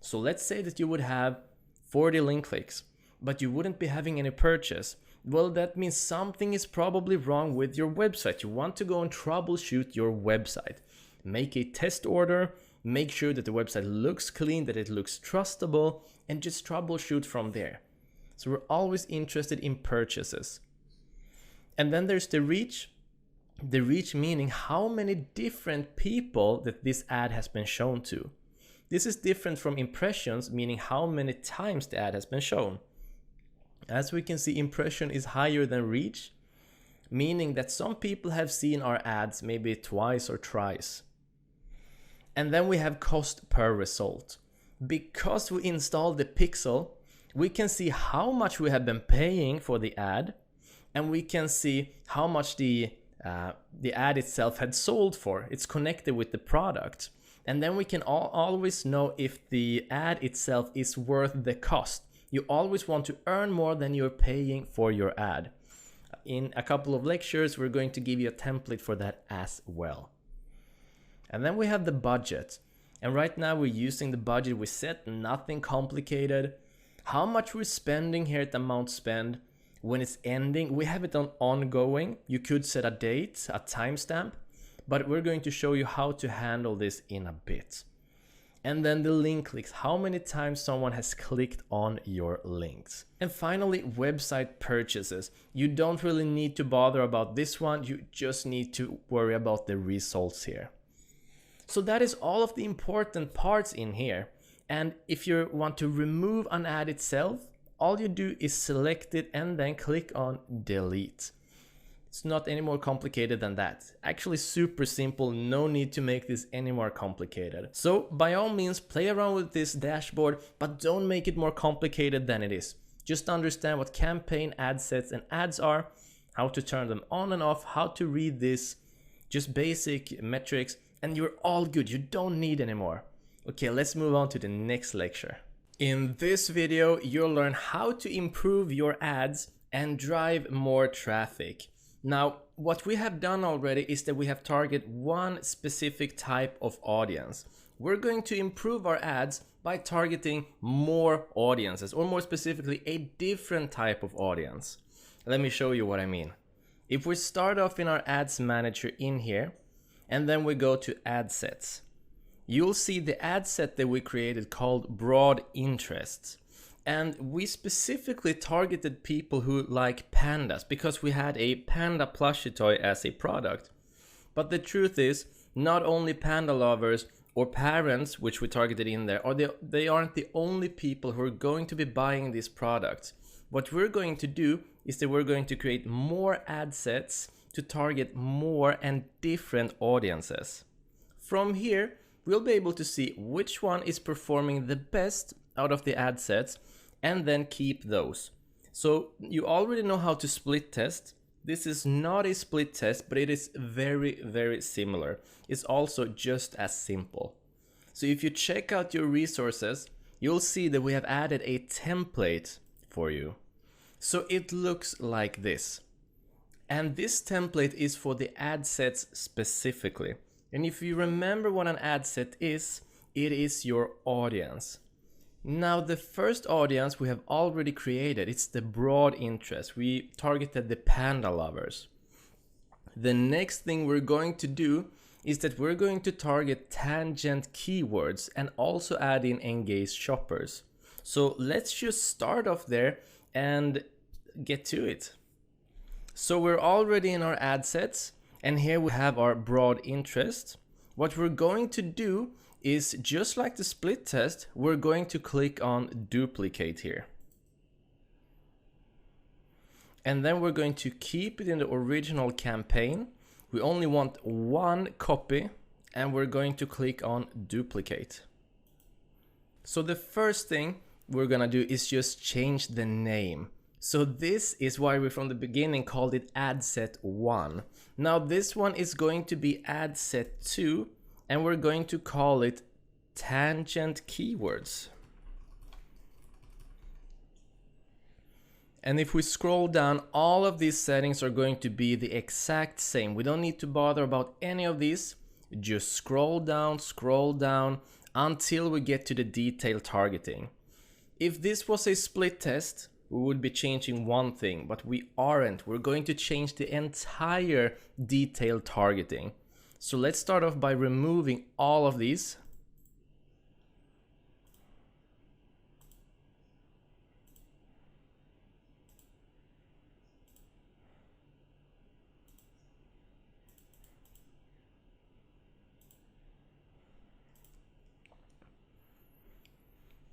So let's say that you would have 40 link clicks, but you wouldn't be having any purchase. Well, that means something is probably wrong with your website. You want to go and troubleshoot your website. Make a test order, make sure that the website looks clean, that it looks trustable, and just troubleshoot from there. So we're always interested in purchases. And then there's the reach. The reach meaning how many different people that this ad has been shown to. This is different from impressions, meaning how many times the ad has been shown. As we can see, impression is higher than reach, meaning that some people have seen our ads maybe twice or thrice. And then we have cost per result. Because we installed the pixel, we can see how much we have been paying for the ad, and we can see how much the ad itself had sold for. It's connected with the product. And then we can always know if the ad itself is worth the cost. You always want to earn more than you're paying for your ad. In a couple of lectures, we're going to give you a template for that as well. And then we have the budget. And right now we're using the budget we set, nothing complicated. How much we're spending here at the amount spent. When it's ending, we have it on ongoing. You could set a date, a timestamp, but we're going to show you how to handle this in a bit. And then the link clicks, how many times someone has clicked on your links. And finally, website purchases. You don't really need to bother about this one. You just need to worry about the results here. So that is all of the important parts in here. And if you want to remove an ad itself, all you do is select it and then click on delete. It's not any more complicated than that. Actually super simple, no need to make this any more complicated. So by all means, play around with this dashboard, but don't make it more complicated than it is. Just understand what campaign, ad sets and ads are, how to turn them on and off, how to read this, just basic metrics, and you're all good. You don't need any more. Okay, let's move on to the next lecture. In this video, you'll learn how to improve your ads and drive more traffic. Now, what we have done already is that we have targeted one specific type of audience. We're going to improve our ads by targeting more audiences, or more specifically, a different type of audience. Let me show you what I mean. If we start off in our ads manager in here, and then we go to ad sets, you'll see the ad set that we created called broad interests. And we specifically targeted people who like pandas because we had a panda plushie toy as a product. But the truth is, not only panda lovers or parents, which we targeted in there, they aren't the only people who are going to be buying these products. What we're going to do is that we're going to create more ad sets to target more and different audiences. From here, we'll be able to see which one is performing the best out of the ad sets and then keep those. So you already know how to split test. This is not a split test, but it is very, very similar. It's also just as simple. So if you check out your resources, you'll see that we have added a template for you. So it looks like this. And this template is for the ad sets specifically. And if you remember what an ad set is, it is your audience. Now the first audience we have already created, it's the broad interest. We targeted the panda lovers. The next thing we're going to do is that we're going to target tangent keywords and also add in engaged shoppers. So let's just start off there and get to it. So we're already in our ad sets, and here we have our broad interest. What we're going to do is, just like the split test, we're going to click on duplicate here. And then we're going to keep it in the original campaign. We only want one copy, and we're going to click on duplicate. So the first thing we're gonna do is just change the name. So this is why we from the beginning called it ad set 1. Now this one is going to be ad set 2, and we're going to call it tangent keywords. And if we scroll down, all of these settings are going to be the exact same. We don't need to bother about any of these. Just scroll down until we get to the detailed targeting. If this was a split test, we would be changing one thing, but we aren't. We're going to change the entire detailed targeting. So let's start off by removing all of these.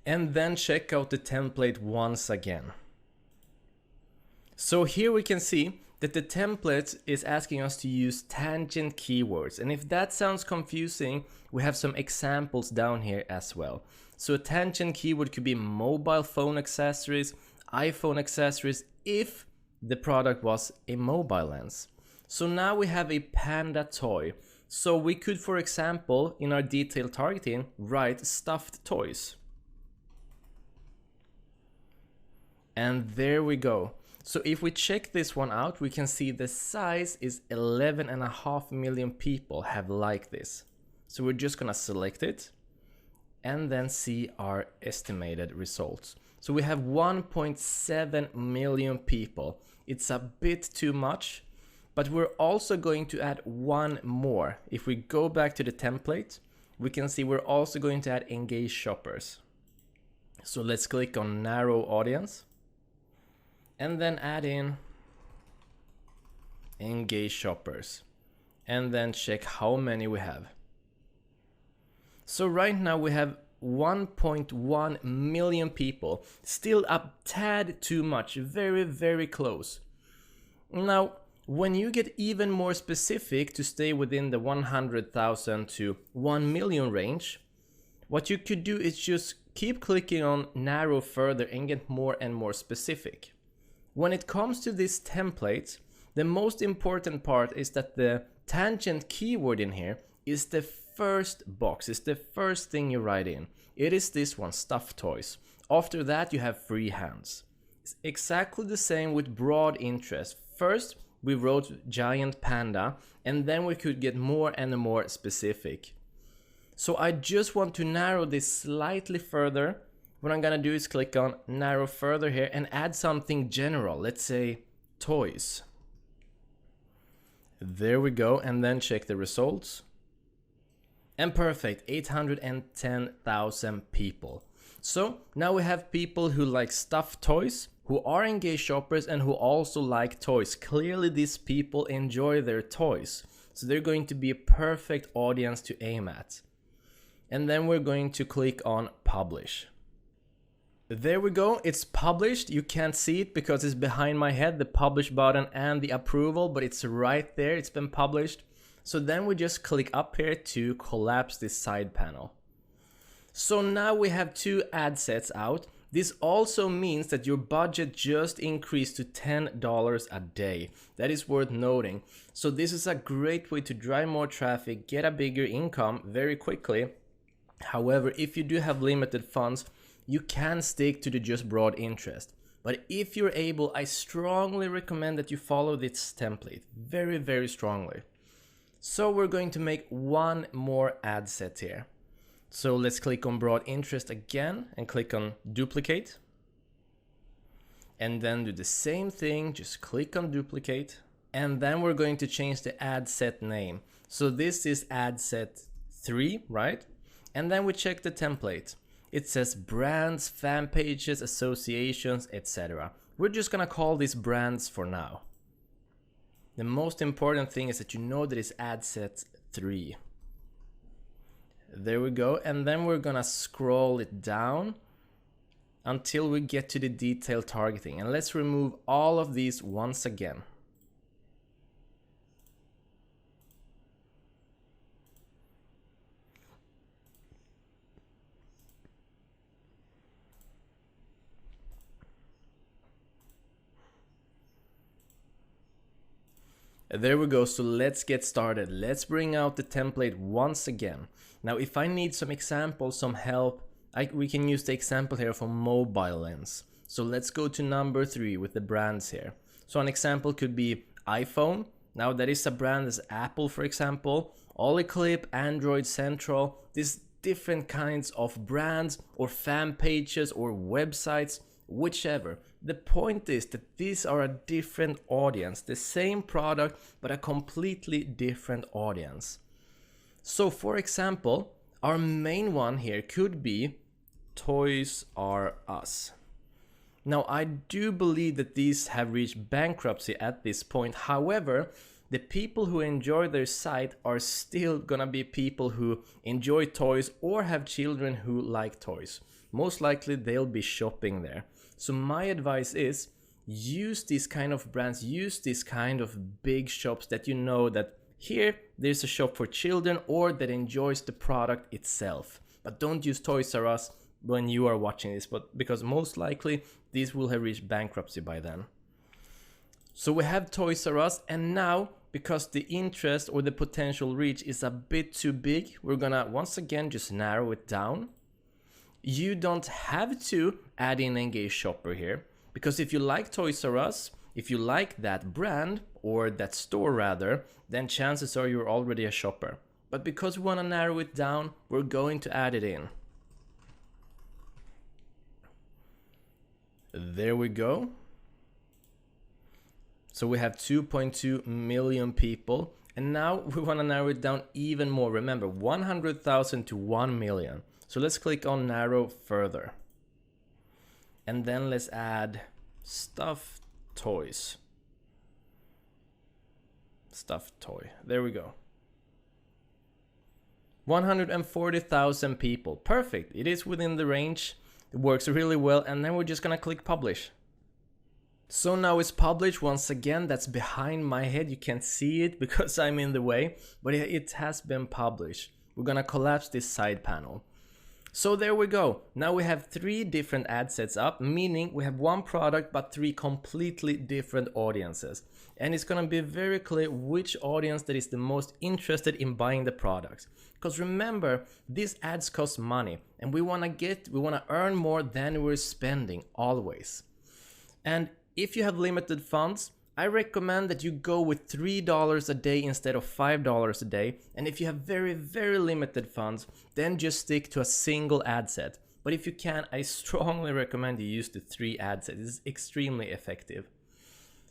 And then check out the template once again. So here we can see that the template is asking us to use tangent keywords. And if that sounds confusing, we have some examples down here as well. So a tangent keyword could be mobile phone accessories, iPhone accessories, if the product was a mobile lens. So now we have a panda toy. So we could, for example, in our detailed targeting, write stuffed toys. And there we go. So if we check this one out, we can see the size is 11.5 million people have liked this. So we're just gonna select it and then see our estimated results. So we have 1.7 million people. It's a bit too much, but we're also going to add one more. If we go back to the template, we can see we're also going to add engaged shoppers. So let's click on narrow audience. And then add in engaged shoppers. And then check how many we have. So right now we have 1.1 million people. Still a tad too much. Very, very close. Now, when you get even more specific to stay within the 100,000 to 1 million range, what you could do is just keep clicking on narrow further and get more and more specific. When it comes to this template, the most important part is that the tangent keyword in here is the first box, is the first thing you write in. It is this one, stuffed toys. After that, you have free hands. It's exactly the same with broad interest. First, we wrote giant panda, and then we could get more and more specific. So I just want to narrow this slightly further. What I'm gonna do is click on narrow further here and add something general. Let's say toys. There we go, and then check the results. And perfect, 810,000 people. So now we have people who like stuffed toys, who are engaged shoppers, and who also like toys. Clearly these people enjoy their toys. So they're going to be a perfect audience to aim at. And then we're going to click on publish. There we go, it's published. You can't see it because it's behind my head, the publish button and the approval, but it's right there, it's been published. So then we just click up here to collapse this side panel. So now we have 2 ad sets out. This also means that your budget just increased to $10 a day. That is worth noting. So this is a great way to drive more traffic, get a bigger income very quickly. However, if you do have limited funds, you can stick to the just broad interest. But if you're able, I strongly recommend that you follow this template. Very, very strongly. So we're going to make one more ad set here. So let's click on broad interest again and click on duplicate. And then do the same thing, just click on duplicate. And then we're going to change the ad set name. So this is ad set 3, right? And then we check the template. It says brands, fan pages, associations, etc. We're just gonna call these brands for now. The most important thing is that you know that it's ad set 3. There we go, and then we're gonna scroll it down until we get to the detailed targeting. And let's remove all of these once again. There we go, so let's get started. Let's bring out the template once again. Now if I need some examples, some help, we can use the example here from Mobile Lens. So let's go to number 3 with the brands here. So an example could be iPhone. Now that is a brand as Apple, for example. Aliexpress, Android Central, these different kinds of brands or fan pages or websites, whichever. The point is that these are a different audience, the same product, but a completely different audience. So for example, our main one here could be Toys R Us. Now I do believe that these have reached bankruptcy at this point. However, the people who enjoy their site are still gonna be people who enjoy toys or have children who like toys. Most likely they'll be shopping there. So my advice is use these kind of brands, use these kind of big shops that you know that here there's a shop for children or that enjoys the product itself. But don't use Toys R Us when you are watching this, because most likely these will have reached bankruptcy by then. So we have Toys R Us, and now because the interest or the potential reach is a bit too big, we're gonna once again just narrow it down. You don't have to add in Engage Shopper here, because if you like Toys R Us, if you like that brand or that store rather, then chances are you're already a shopper. But because we want to narrow it down, we're going to add it in. There we go. So we have 2.2 million people, and now we want to narrow it down even more. Remember, 100,000 to 1 million. So let's click on narrow further. And then let's add stuffed toys. Stuffed toy. There we go. 140,000 people. Perfect. It is within the range. It works really well. And then we're just gonna click publish. So now it's published. Once again, that's behind my head. You can't see it because I'm in the way, but it has been published. We're gonna collapse this side panel. So there we go. Now we have 3 different ad sets up, meaning we have one product but 3 completely different audiences. And it's gonna be very clear which audience that is the most interested in buying the products. Because remember, these ads cost money and we wanna earn more than we're spending always. And if you have limited funds, I recommend that you go with $3 a day instead of $5 a day. And if you have very, very limited funds, then just stick to a single ad set. But if you can, I strongly recommend you use the 3 ad sets. It's extremely effective.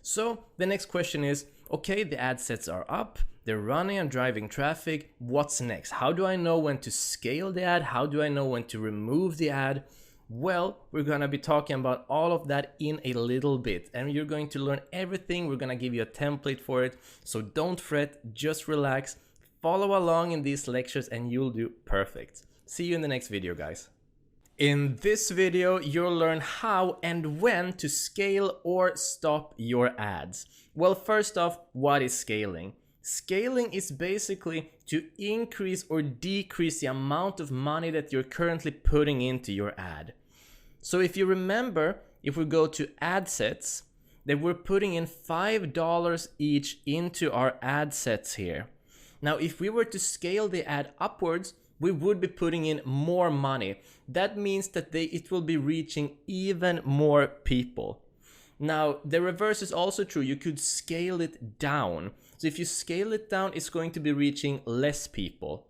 So the next question is, okay, the ad sets are up, they're running and driving traffic. What's next? How do I know when to scale the ad? How do I know when to remove the ad? Well, we're gonna be talking about all of that in a little bit, and you're going to learn everything. We're gonna give you a template for it, so don't fret, just relax, follow along in these lectures and you'll do perfect. See you in the next video, guys. In this video, you'll learn how and when to scale or stop your ads. Well, first off, what is scaling? Scaling is basically to increase or decrease the amount of money that you're currently putting into your ad. So if you remember, if we go to ad sets, then we're putting in $5 each into our ad sets here. Now, if we were to scale the ad upwards, we would be putting in more money. That means that it will be reaching even more people. Now, the reverse is also true. You could scale it down. So if you scale it down, it's going to be reaching less people.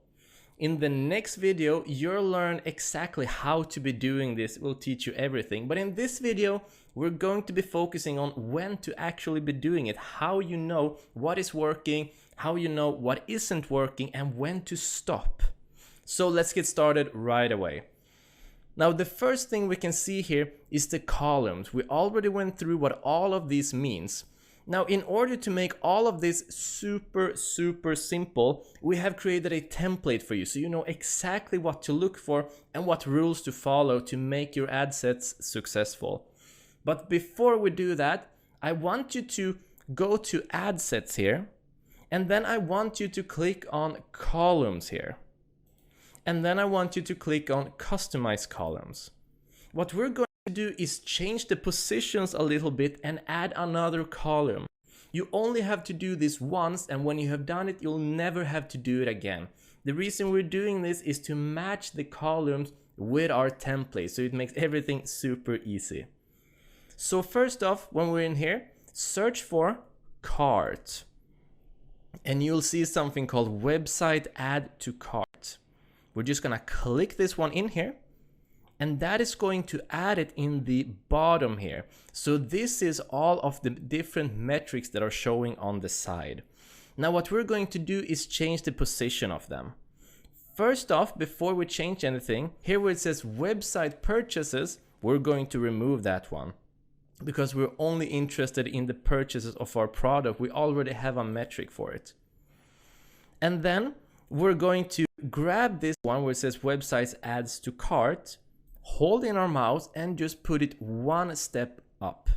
In the next video, you'll learn exactly how to be doing this. We'll teach you everything. But in this video, we're going to be focusing on when to actually be doing it, how you know what is working, how you know what isn't working, and when to stop. So let's get started right away. Now, the first thing we can see here is the columns. We already went through what all of these means. Now, in order to make all of this super simple, we have created a template for you so you know exactly what to look for and what rules to follow to make your ad sets successful. But before we do that, I want you to go to ad sets here, and then I want you to click on columns here. And then I want you to click on customize columns. What we're going to do is change the positions a little bit and add another column. You only have to do this once, and when you have done it, you'll never have to do it again. The reason we're doing this is to match the columns with our template, so it makes everything super easy. So first off, when we're in here, search for cart, and you'll see something called website add to cart. We're just gonna click this one in here, and that is going to add it in the bottom here. So this is all of the different metrics that are showing on the side. Now what we're going to do is change the position of them. First off, before we change anything, here where it says website purchases, we're going to remove that one because we're only interested in the purchases of our product. We already have a metric for it. And then we're going to grab this one where it says websites adds to cart, hold in our mouse and just put it one step up.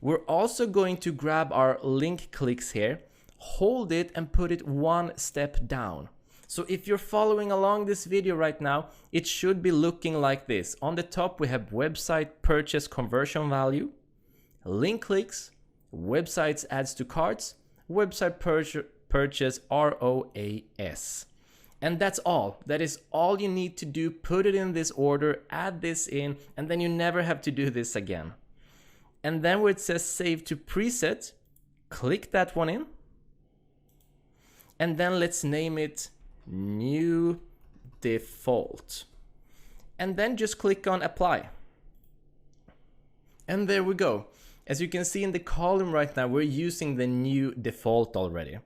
We're also going to grab our link clicks here, hold it and put it one step down. So if you're following along this video right now, it should be looking like this. On the top we have website purchase conversion value, link clicks, websites adds to carts, website purchase ROAS. And that's all. That is all you need to do. Put it in this order, add this in, and then you never have to do this again. And then where it says save to preset, click that one in. And then let's name it new default. And then just click on apply. And there we go. As you can see in the column right now, we're using the new default already.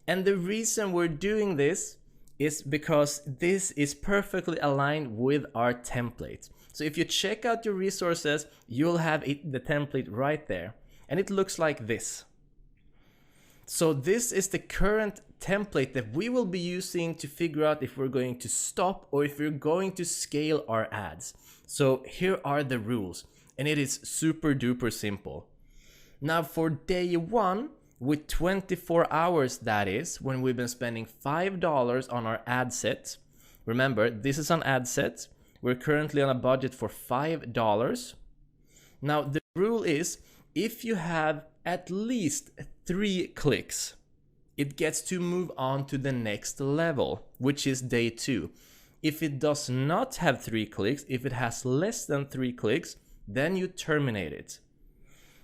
And the reason we're doing this is because this is perfectly aligned with our template. So if you check out your resources, you'll have the template right there. And it looks like this. So this is the current template that we will be using to figure out if we're going to stop or if we're going to scale our ads. So here are the rules, and it is super duper simple. Now for day one, with 24 hours, that is, when we've been spending $5 on our ad set. Remember, this is an ad set. We're currently on a budget for $5. Now, the rule is, if you have at least 3 clicks, it gets to move on to the next level, which is day 2. If it does not have 3 clicks, if it has less than 3 clicks, then you terminate it.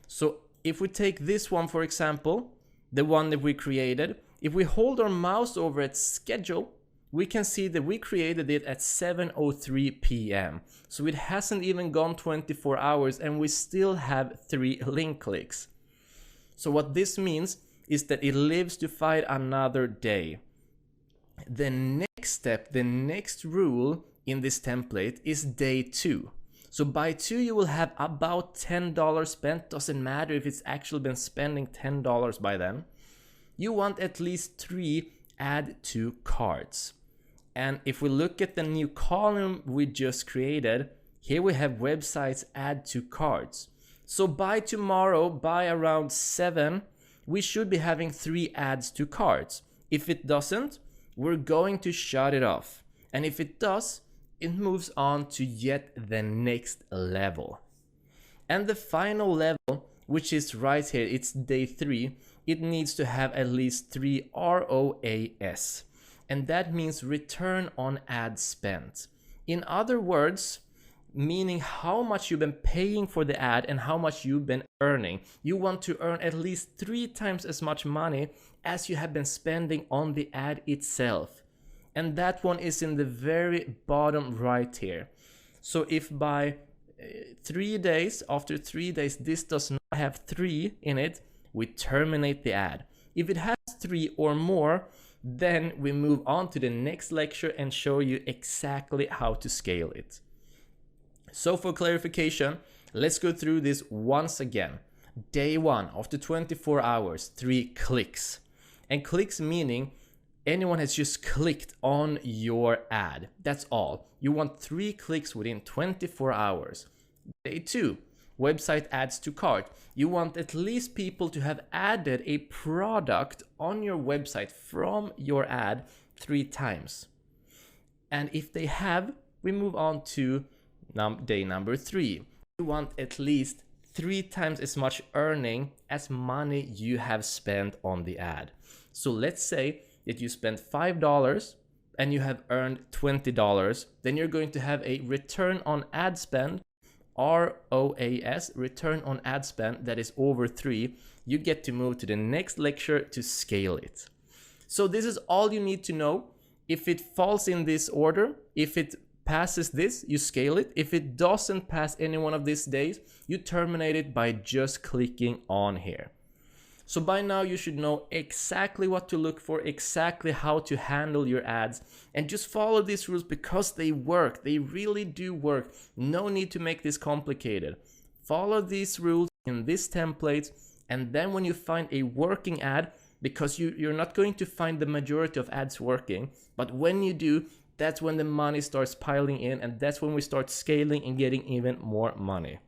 So if we take this one, for example, the one that we created, if we hold our mouse over its schedule, we can see that we created it at 7:03 p.m. So it hasn't even gone 24 hours and we still have 3 link clicks. So what this means is that it lives to fight another day. The next step, the next rule in this template is day 2. So by 2 you will have about $10 spent. Doesn't matter if it's actually been spending $10 by then. You want at least 3 add to carts. And if we look at the new column we just created, here we have websites add to carts. So by tomorrow, by around 7, we should be having 3 adds to carts. If it doesn't, we're going to shut it off. And if it does, it moves on to yet the next level. And the final level, which is right here, it's day 3, it needs to have at least 3 ROAS. And that means return on ad spent. In other words, meaning how much you've been paying for the ad and how much you've been earning. You want to earn at least 3 times as much money as you have been spending on the ad itself. and that one is in the very bottom right here. So if by 3 days, after 3 days, this does not have 3 in it, we terminate the ad. If it has 3 or more, then we move on to the next lecture and show you exactly how to scale it. So for clarification, let's go through this once again. Day 1, after 24 hours, 3 clicks. And clicks meaning anyone has just clicked on your ad. That's all. You want 3 clicks within 24 hours. Day 2, website adds to cart. You want at least people to have added a product on your website from your ad 3 times. And if they have, we move on to day number 3. You want at least 3 times as much earning as money you have spent on the ad. So let's say that you spent $5 and you have earned $20, then you're going to have a return on ad spend, ROAS, return on ad spend, that is over 3. You get to move to the next lecture to scale it. So this is all you need to know. If it falls in this order, if it passes this, you scale it. If it doesn't pass any one of these days, you terminate it by just clicking on here. So by now you should know exactly what to look for, exactly how to handle your ads, and just follow these rules because they work. They really do work. No need to make this complicated. Follow these rules in this template, and then when you find a working ad, because you're not going to find the majority of ads working, but when you do, that's when the money starts piling in, and that's when we start scaling and getting even more money.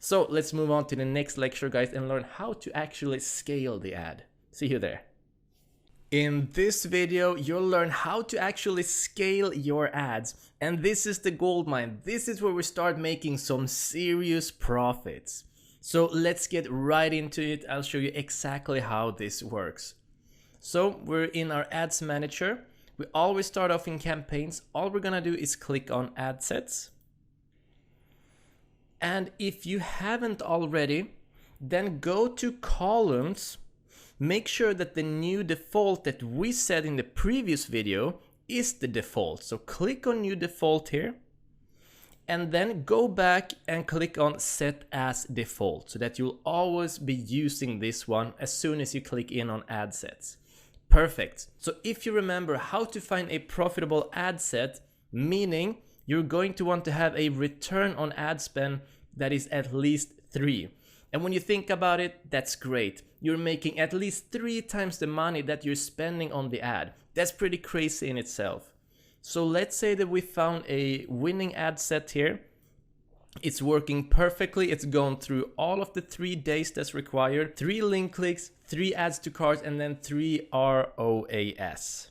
So let's move on to the next lecture, guys, and learn how to actually scale the ad. See you there. In this video, you'll learn how to actually scale your ads. And this is the gold mine. This is where we start making some serious profits. So let's get right into it. I'll show you exactly how this works. So we're in our ads manager. We always start off in campaigns. All we're gonna do is click on ad sets. And if you haven't already, then go to columns. Make sure that the new default that we set in the previous video is the default. So click on new default here, and then go back and click on set as default so that you'll always be using this one as soon as you click in on ad sets. Perfect. So if you remember how to find a profitable ad set, meaning you're going to want to have a return on ad spend that is at least 3. And when you think about it, that's great. You're making at least 3 times the money that you're spending on the ad. That's pretty crazy in itself. So let's say that we found a winning ad set here. It's working perfectly. It's gone through all of the 3 days that's required. 3 link clicks, 3 adds to cart, and then 3 ROAS.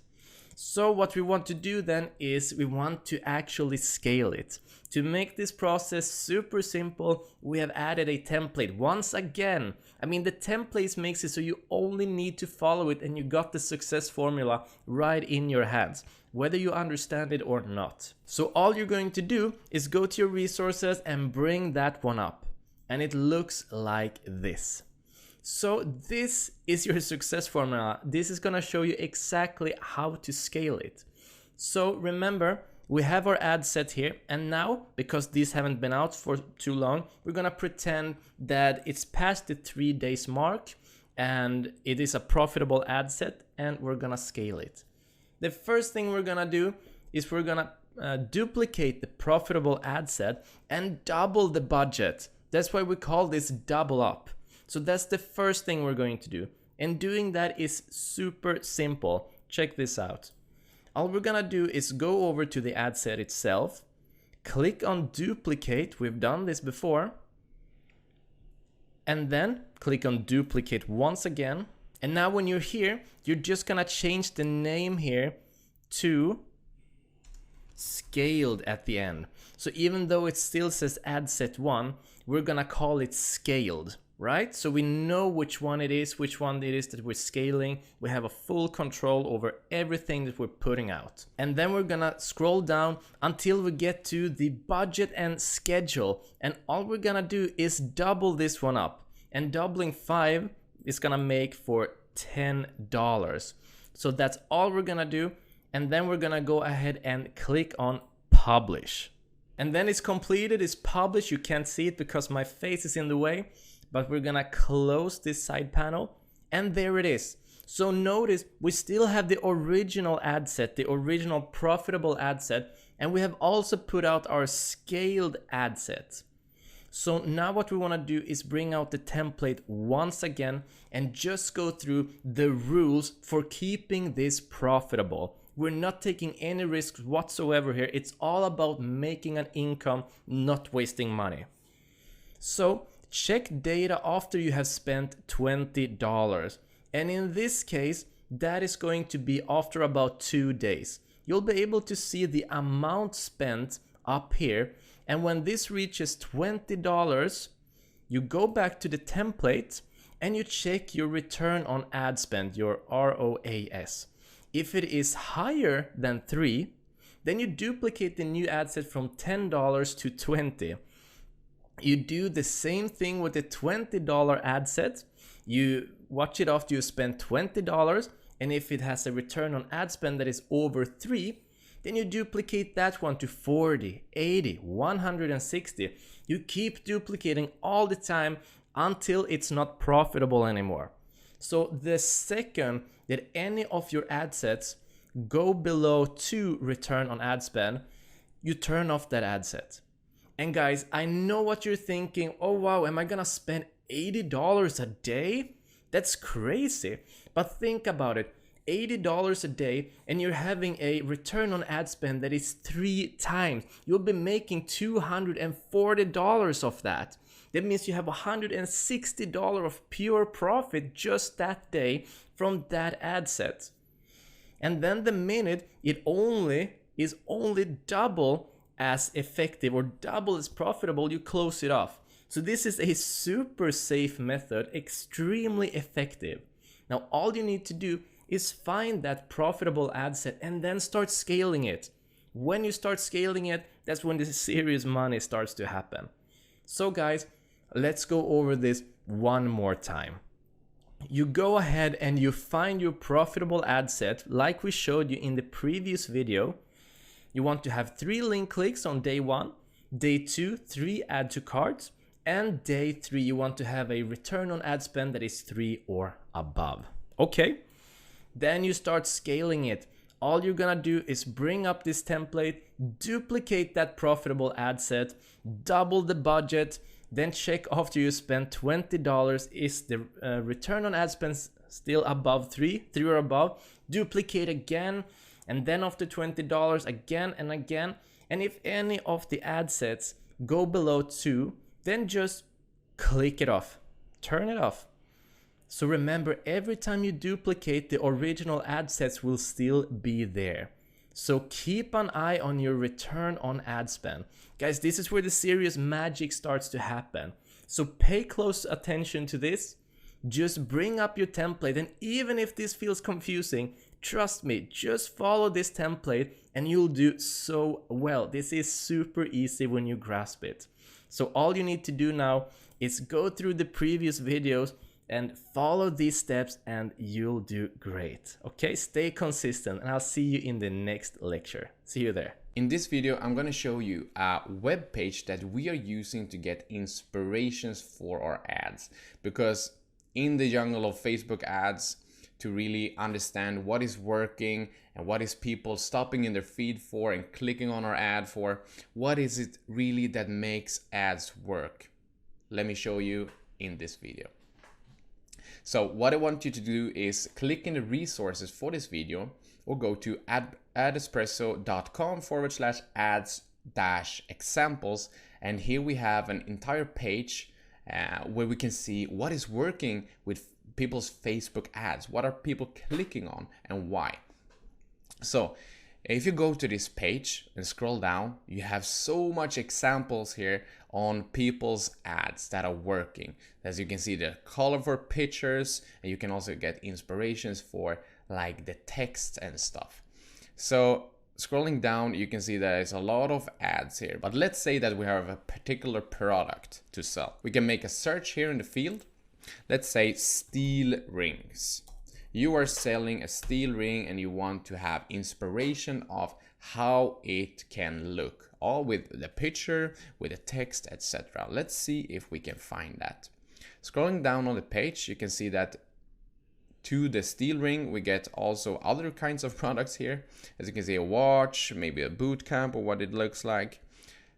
So what we want to do then is we want to actually scale it. To make this process super simple, we have added a template. Once again, I mean, the template makes it so you only need to follow it and you got the success formula right in your hands, whether you understand it or not. So all you're going to do is go to your resources and bring that one up. And it looks like this. So this is your success formula. This is gonna show you exactly how to scale it. So remember, we have our ad set here, and now, because these haven't been out for too long, we're gonna pretend that it's past the 3 days mark and it is a profitable ad set, and we're gonna scale it. The first thing we're gonna do is we're gonna duplicate the profitable ad set and double the budget. That's why we call this double up. So that's the first thing we're going to do. And doing that is super simple. Check this out. All we're gonna do is go over to the ad set itself, click on duplicate, we've done this before, and then click on duplicate once again. And now when you're here, you're just gonna change the name here to scaled at the end. So even though it still says ad set 1, we're gonna call it scaled. Right? So we know which one it is that we're scaling. We have a full control over everything that we're putting out. And then we're gonna scroll down until we get to the budget and schedule. And all we're gonna do is double this one up. And doubling 5 is gonna make for $10. So that's all we're gonna do. and then we're gonna go ahead and click on publish. And then it's completed, it's published. You can't see it because my face is in the way, but we're gonna close this side panel, and there it is. So notice we still have the original ad set, the original profitable ad set, and we have also put out our scaled ad set. So now what we want to do is bring out the template once again and just go through the rules for keeping this profitable. We're not taking any risks whatsoever here. It's all about making an income, not wasting money. So check data after you have spent $20. And in this case, that is going to be after about 2 days. You'll be able to see the amount spent up here. And when this reaches $20, you go back to the template and you check your return on ad spend, your ROAS. If it is higher than 3, then you duplicate the new ad set from $10 to $20. You do the same thing with the $20 ad set. You watch it after you spend $20, and if it has a return on ad spend that is over 3, then you duplicate that one to 40, 80, 160. You keep duplicating all the time until it's not profitable anymore. So the second that any of your ad sets go below 2 return on ad spend, you turn off that ad set. And guys, I know what you're thinking. Oh wow, am I gonna spend $80 a day? That's crazy. But think about it. $80 a day, and you're having a return on ad spend that is 3 times. You'll be making $240 of that. That means you have $160 of pure profit just that day from that ad set. And then the minute it is only double as effective or double as profitable, you close it off. So this is a super safe method, extremely effective. Now all you need to do is find that profitable ad set and then start scaling it. When you start scaling it, that's when the serious money starts to happen. So guys, let's go over this one more time. You go ahead and you find your profitable ad set like we showed you in the previous video. You want to have 3 link clicks on day 1, day 2, 3 add to carts, and day 3 you want to have a return on ad spend that is 3 or above. Okay, then you start scaling it. All you're gonna do is bring up this template, duplicate that profitable ad set, double the budget, then check after you spend $20, is the return on ad spend still above 3 or above, duplicate again, and then after $20 again and again. And if any of the ad sets go below 2, then just click it off, turn it off. So remember, every time you duplicate, the original ad sets will still be there. So keep an eye on your return on ad spend. Guys, this is where the serious magic starts to happen. So pay close attention to this. Just bring up your template, and even if this feels confusing, trust me, just follow this template and you'll do so well. This is super easy when you grasp it. So all you need to do now is go through the previous videos and follow these steps and you'll do great. Okay, stay consistent, and I'll see you in the next lecture. See you there. In this video, I'm going to show you a web page that we are using to get inspirations for our ads. Because in the jungle of Facebook ads, to really understand what is working and what is people stopping in their feed for and clicking on our ad for, what is it really that makes ads work? Let me show you in this video. So what I want you to do is click in the resources for this video or go to adespresso.com/ads-examples. And here we have an entire page where we can see what is working with people's Facebook ads. What are people clicking on and why? So if you go to this page and scroll down, you have so much examples here on people's ads that are working. As you can see, the colorful pictures, and you can also get inspirations for like the text and stuff. So scrolling down, you can see there's a lot of ads here, but let's say that we have a particular product to sell. We can make a search here in the field. Let's say steel rings. You are selling a steel ring and you want to have inspiration of how it can look, all with the picture, with the text, etc. Let's see if we can find that. Scrolling down on the page, you can see that to the steel ring we get also other kinds of products here. As you can see, a watch, maybe a boot camp, or what it looks like.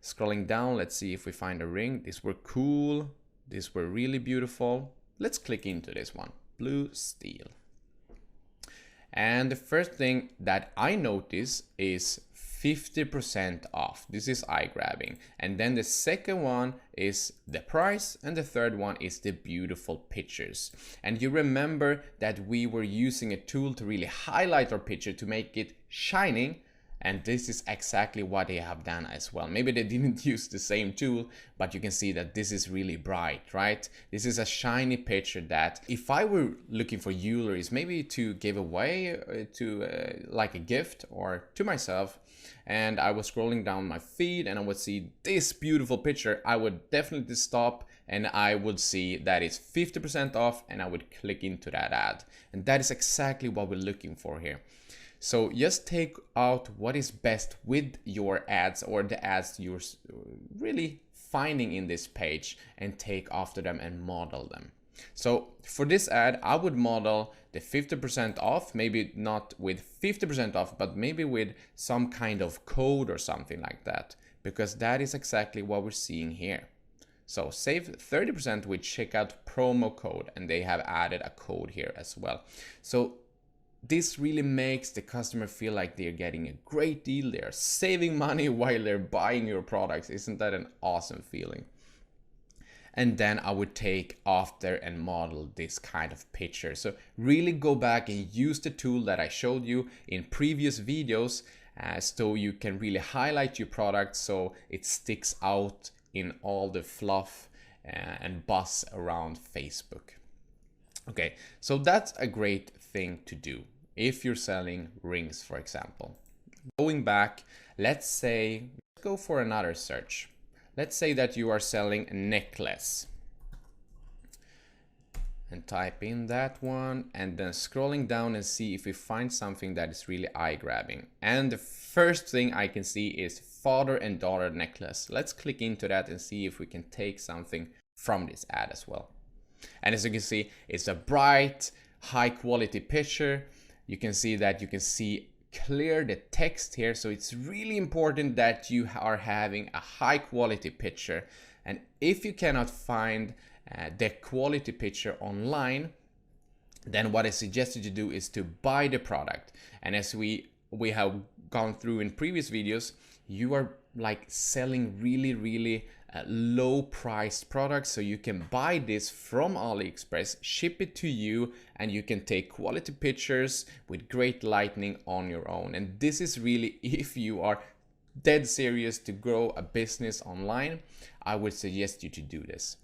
Scrolling down, let's see if we find a ring. These were cool, these were really beautiful. Let's click into this one, blue steel. And the first thing that I notice is 50% off. This is eye-grabbing. And then the second one is the price, and the third one is the beautiful pictures. And you remember that we were using a tool to really highlight our picture to make it shining, and this is exactly what they have done as well. Maybe they didn't use the same tool, but you can see that this is really bright, right? This is a shiny picture that if I were looking for jewelries, maybe to give away to like a gift or to myself, and I was scrolling down my feed and I would see this beautiful picture, I would definitely stop and I would see that it's 50% off, and I would click into that ad. And that is exactly what we're looking for here. So just take out what is best with your ads, or the ads you're really finding in this page, and take after them and model them. So for this ad, I would model the 50% off, maybe not with 50% off, but maybe with some kind of code or something like that, because that is exactly what we're seeing here. So save 30% with checkout promo code, and they have added a code here as well. So this really makes the customer feel like they're getting a great deal, they're saving money while they're buying your products. Isn't that an awesome feeling? And then I would take after and model this kind of picture. So really go back and use the tool that I showed you in previous videos, so you can really highlight your product so it sticks out in all the fluff and buzz around Facebook. Okay, so that's a great thing to do if you're selling rings, for example. Going back, let's go for another search. Let's say that you are selling a necklace, and type in that one, and then scrolling down and see if we find something that is really eye-grabbing. And the first thing I can see is father and daughter necklace. Let's click into that and see if we can take something from this ad as well. And as you can see, it's a bright, high quality picture. You can see that you can see clear the text here. So it's really important that you are having a high quality picture. And if you cannot find the quality picture online, then what I suggest you to do is to buy the product. And as we have gone through in previous videos, you are like selling really low priced products, so you can buy this from Aliexpress, ship it to you, and you can take quality pictures with great lighting on your own. And this is really, if you are dead serious to grow a business online, I would suggest you to do this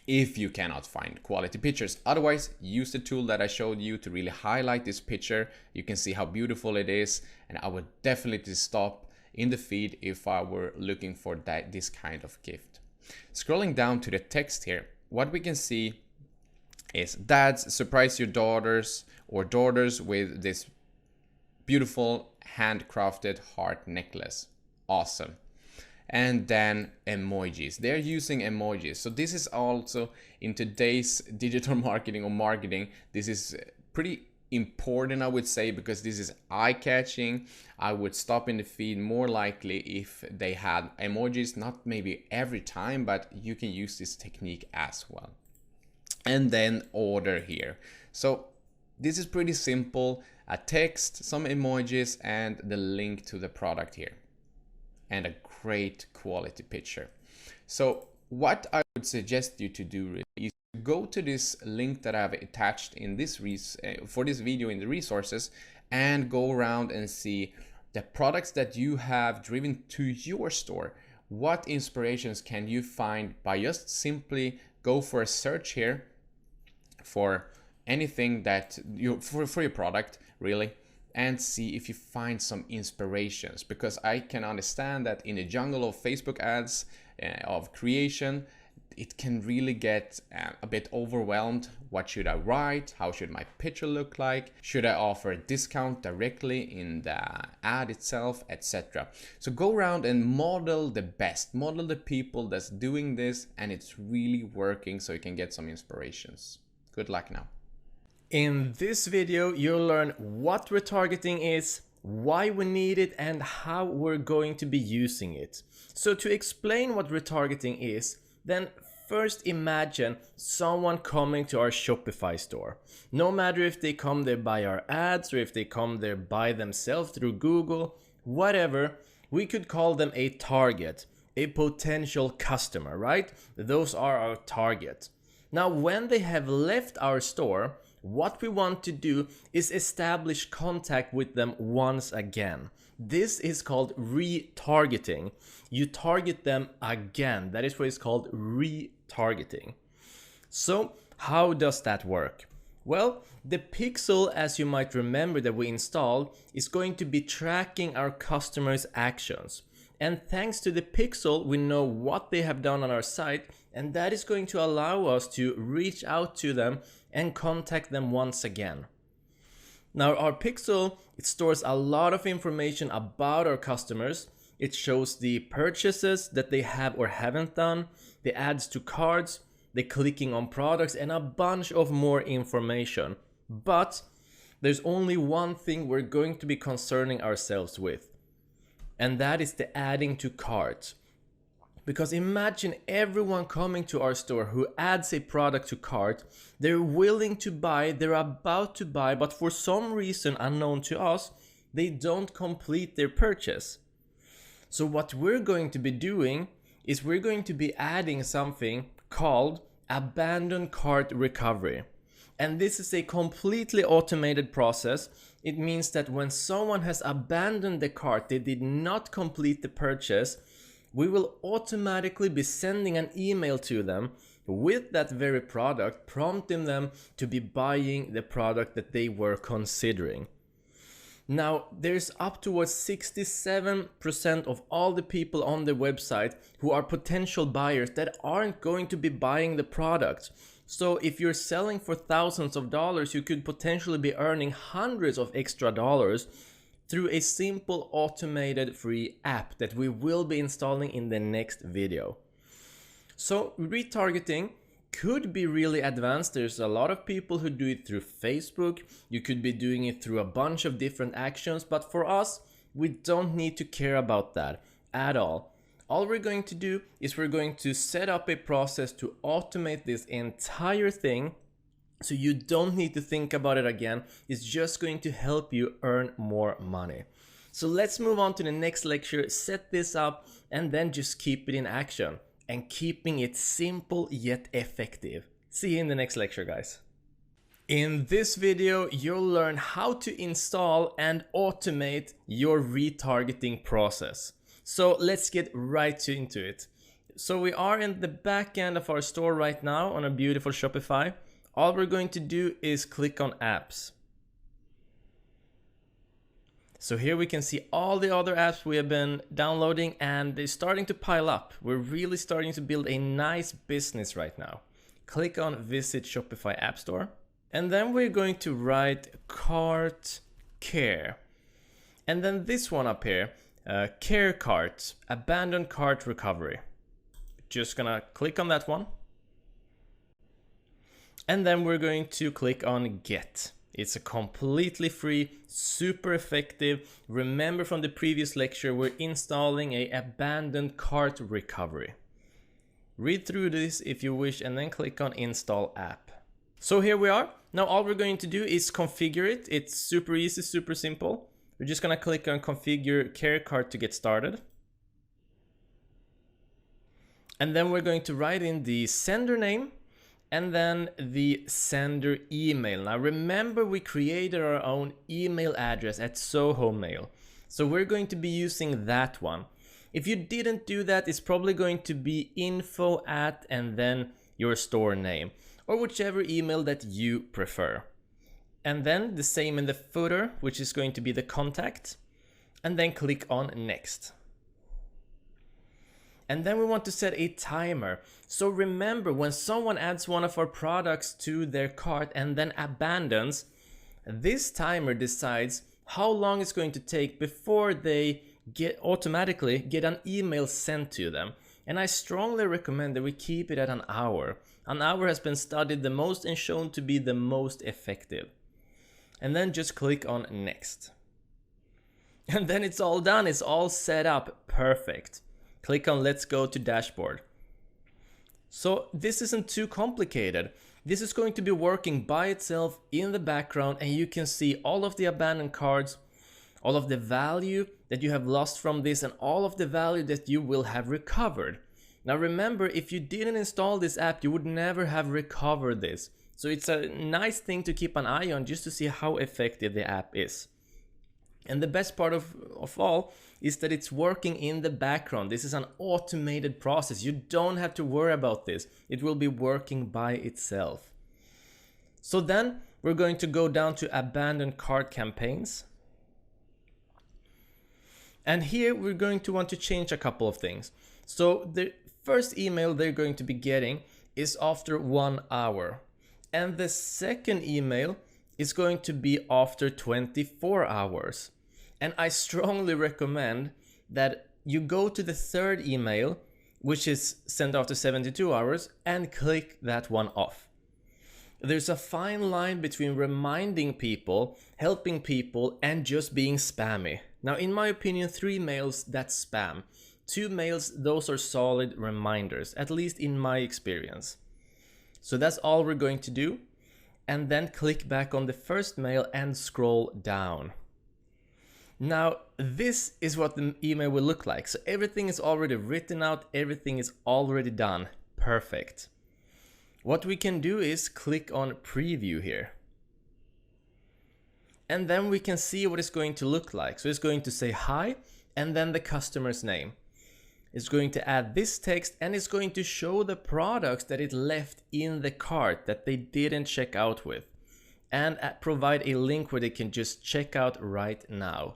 if you cannot find quality pictures. Otherwise, use the tool that I showed you to really highlight this picture. You can see how beautiful it is, and I would definitely stop in the feed if I were looking for this kind of gift. Scrolling down to the text here, what we can see is dads, surprise your daughters with this beautiful handcrafted heart necklace. Awesome. And then emojis. They're using emojis. So this is also, in today's digital marketing or marketing, this is pretty important, I would say, because this is eye-catching. I would stop in the feed more likely if they had emojis, not maybe every time, but you can use this technique as well. And then order here. So this is pretty simple. A text, some emojis, and the link to the product here, and a great quality picture. So what I would suggest you to do really is go to this link that I have attached in this for this video in the resources, and go around and see the products that you have driven to your store. What inspirations can you find by just simply go for a search here for anything that for your product really, and see if you find some inspirations, because I can understand that in the jungle of Facebook ads of creation, it can really get a bit overwhelmed. What should I write? How should my picture look like? Should I offer a discount directly in the ad itself, etc.? So go around and model the best, model the people that's doing this and it's really working, so you can get some inspirations. Good luck now. In this video, you'll learn what retargeting is, why we need it, and how we're going to be using it. So to explain what retargeting is, then first imagine someone coming to our Shopify store. No matter if they come there by our ads or if they come there by themselves through Google, whatever, we could call them a target, a potential customer, right? Those are our target. Now, when they have left our store, what we want to do is establish contact with them once again. This is called retargeting. You target them again. That is what is called retargeting. So how does that work? Well, the pixel, as you might remember, that we installed is going to be tracking our customers' actions. And thanks to the pixel, we know what they have done on our site, and that is going to allow us to reach out to them and contact them once again. Now, our pixel, it stores a lot of information about our customers. It shows the purchases that they have or haven't done, the adds to carts, the clicking on products, and a bunch of more information. But there's only one thing we're going to be concerning ourselves with, and that is the adding to cart. Because imagine everyone coming to our store who adds a product to cart, they're willing to buy, they're about to buy, but for some reason unknown to us, they don't complete their purchase. So what we're going to be doing is we're going to be adding something called abandoned cart recovery. And this is a completely automated process. It means that when someone has abandoned the cart, they did not complete the purchase, we will automatically be sending an email to them with that very product, prompting them to be buying the product that they were considering. Now, there's up towards 67% of all the people on the website who are potential buyers that aren't going to be buying the product. So if you're selling for thousands of dollars, you could potentially be earning hundreds of extra dollars through a simple automated free app that we will be installing in the next video. So retargeting could be really advanced. There's a lot of people who do it through Facebook. You could be doing it through a bunch of different actions, but for us, we don't need to care about that at all. All we're going to do is we're going to set up a process to automate this entire thing, so you don't need to think about it again. It's just going to help you earn more money. So let's move on to the next lecture, set this up, and then just keep it in action and keeping it simple yet effective. See you in the next lecture, guys. In this video, you'll learn how to install and automate your retargeting process. So let's get right into it. So we are in the back end of our store right now on a beautiful Shopify. All we're going to do is click on apps. So here we can see all the other apps we have been downloading, and they're starting to pile up. We're really starting to build a nice business right now. Click on Visit Shopify App Store. And then we're going to write Cart Care. And then this one up here, Care Cart, Abandoned Cart Recovery. Just gonna click on that one. And then we're going to click on Get. It's a completely free, super effective. Remember from the previous lecture, we're installing a abandoned cart recovery. Read through this if you wish, and then click on Install App. So here we are. Now all we're going to do is configure it. It's super easy, super simple. We're just gonna click on Configure Care Cart to get started. And then we're going to write in the sender name and then the sender email. Now remember, we created our own email address at Soho Mail. So we're going to be using that one. If you didn't do that, it's probably going to be info@ and then your store name, or whichever email that you prefer. And then the same in the footer, which is going to be the contact, and then click on Next. And then we want to set a timer. So remember, when someone adds one of our products to their cart and then abandons, this timer decides how long it's going to take before they automatically get an email sent to them. And I strongly recommend that we keep it at an hour. An hour has been studied the most and shown to be the most effective. And then just click on next. And then it's all done, it's all set up, perfect. Click on let's go to dashboard. So this isn't too complicated. This is going to be working by itself in the background, and you can see all of the abandoned cards, all of the value that you have lost from this, and all of the value that you will have recovered. Now remember, if you didn't install this app, you would never have recovered this. So it's a nice thing to keep an eye on just to see how effective the app is. And the best part of all is that it's working in the background. This is an automated process. You don't have to worry about this. It will be working by itself. So then we're going to go down to abandoned cart campaigns. And here we're going to want to change a couple of things. So the first email they're going to be getting is after 1 hour. And the second email is going to be after 24 hours. And I strongly recommend that you go to the third email, which is sent after 72 hours, and click that one off. There's a fine line between reminding people, helping people, and just being spammy. Now, in my opinion, 3 mails, that's spam. 2 mails, those are solid reminders, at least in my experience. So that's all we're going to do. And then click back on the first mail and scroll down. Now, this is what the email will look like. So everything is already written out, everything is already done. Perfect. What we can do is click on preview here. And then we can see what it's going to look like. So it's going to say hi and then the customer's name. It's going to add this text and it's going to show the products that it left in the cart that they didn't check out with, and provide a link where they can just check out right now.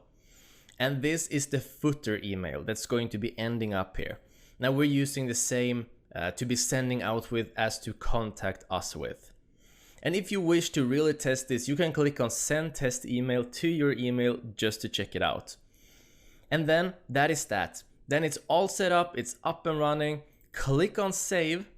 And this is the footer email that's going to be ending up here. Now we're using the same to be sending out with as to contact us with. And if you wish to really test this, you can click on send test email to your email just to check it out. And then that is that. Then it's all set up, it's up and running. Click on save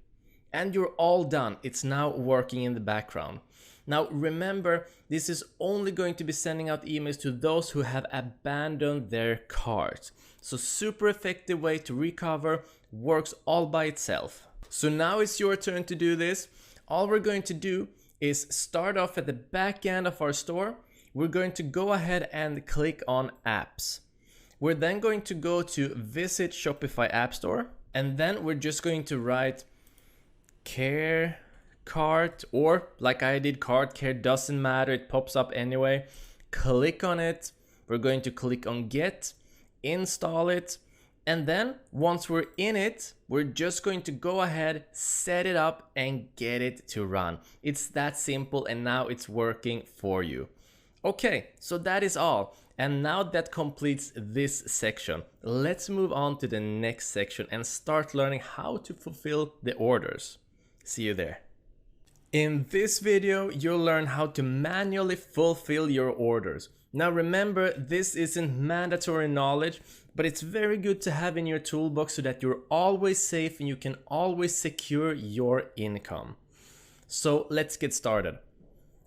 and you're all done. It's now working in the background. Now remember, this is only going to be sending out emails to those who have abandoned their cart. So super effective way to recover, works all by itself. So now it's your turn to do this. All we're going to do is start off at the back end of our store. We're going to go ahead and click on apps. We're then going to go to visit Shopify App Store, and then we're just going to write care cart, or like I did, cart care, doesn't matter, it pops up anyway. Click on it. We're going to click on get, install it, and then once we're in it, we're just going to go ahead, set it up and get it to run. It's that simple, and now it's working for you. Okay, so that is all. And now that completes this section. Let's move on to the next section and start learning how to fulfill the orders. See you there. In this video, you'll learn how to manually fulfill your orders. Now remember, this isn't mandatory knowledge, but it's very good to have in your toolbox so that you're always safe and you can always secure your income. So let's get started.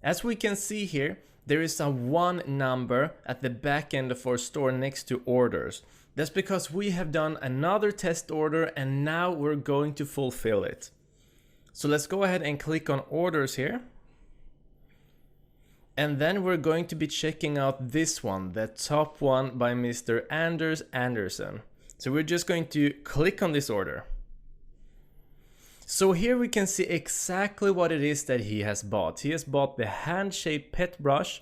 As we can see here, there is a 1 number at the back end of our store next to orders. That's because we have done another test order and now we're going to fulfill it. So let's go ahead and click on orders here. And then we're going to be checking out this one, the top one by Mr. Anders Anderson. So we're just going to click on this order. So here we can see exactly what it is that he has bought. He has bought the hand-shaped pet brush.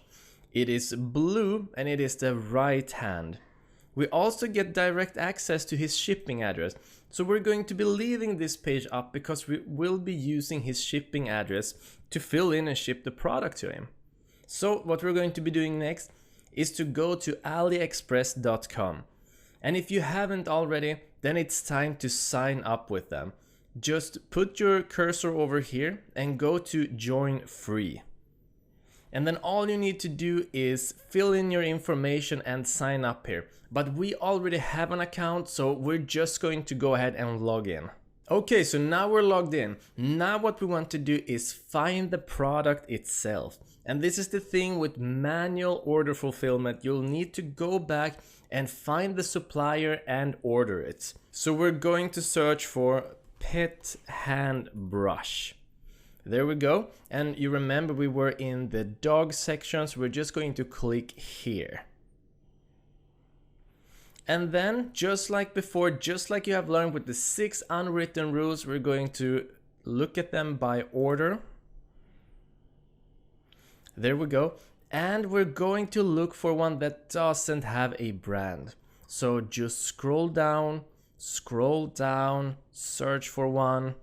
It is blue and it is the right hand. We also get direct access to his shipping address. So we're going to be leaving this page up because we will be using his shipping address to fill in and ship the product to him. So what we're going to be doing next is to go to Aliexpress.com. And if you haven't already, then it's time to sign up with them. Just put your cursor over here and go to join free. And then all you need to do is fill in your information and sign up here. But we already have an account, so we're just going to go ahead and log in. Okay, so now we're logged in. Now what we want to do is find the product itself. And this is the thing with manual order fulfillment. You'll need to go back and find the supplier and order it. So we're going to search for pet hand brush. There we go. And you remember we were in the dog section, so we're just going to click here. And then, just like before, just like you have learned with the 6 unwritten rules, we're going to look at them by order. There we go. And we're going to look for one that doesn't have a brand. So just scroll down, search for one.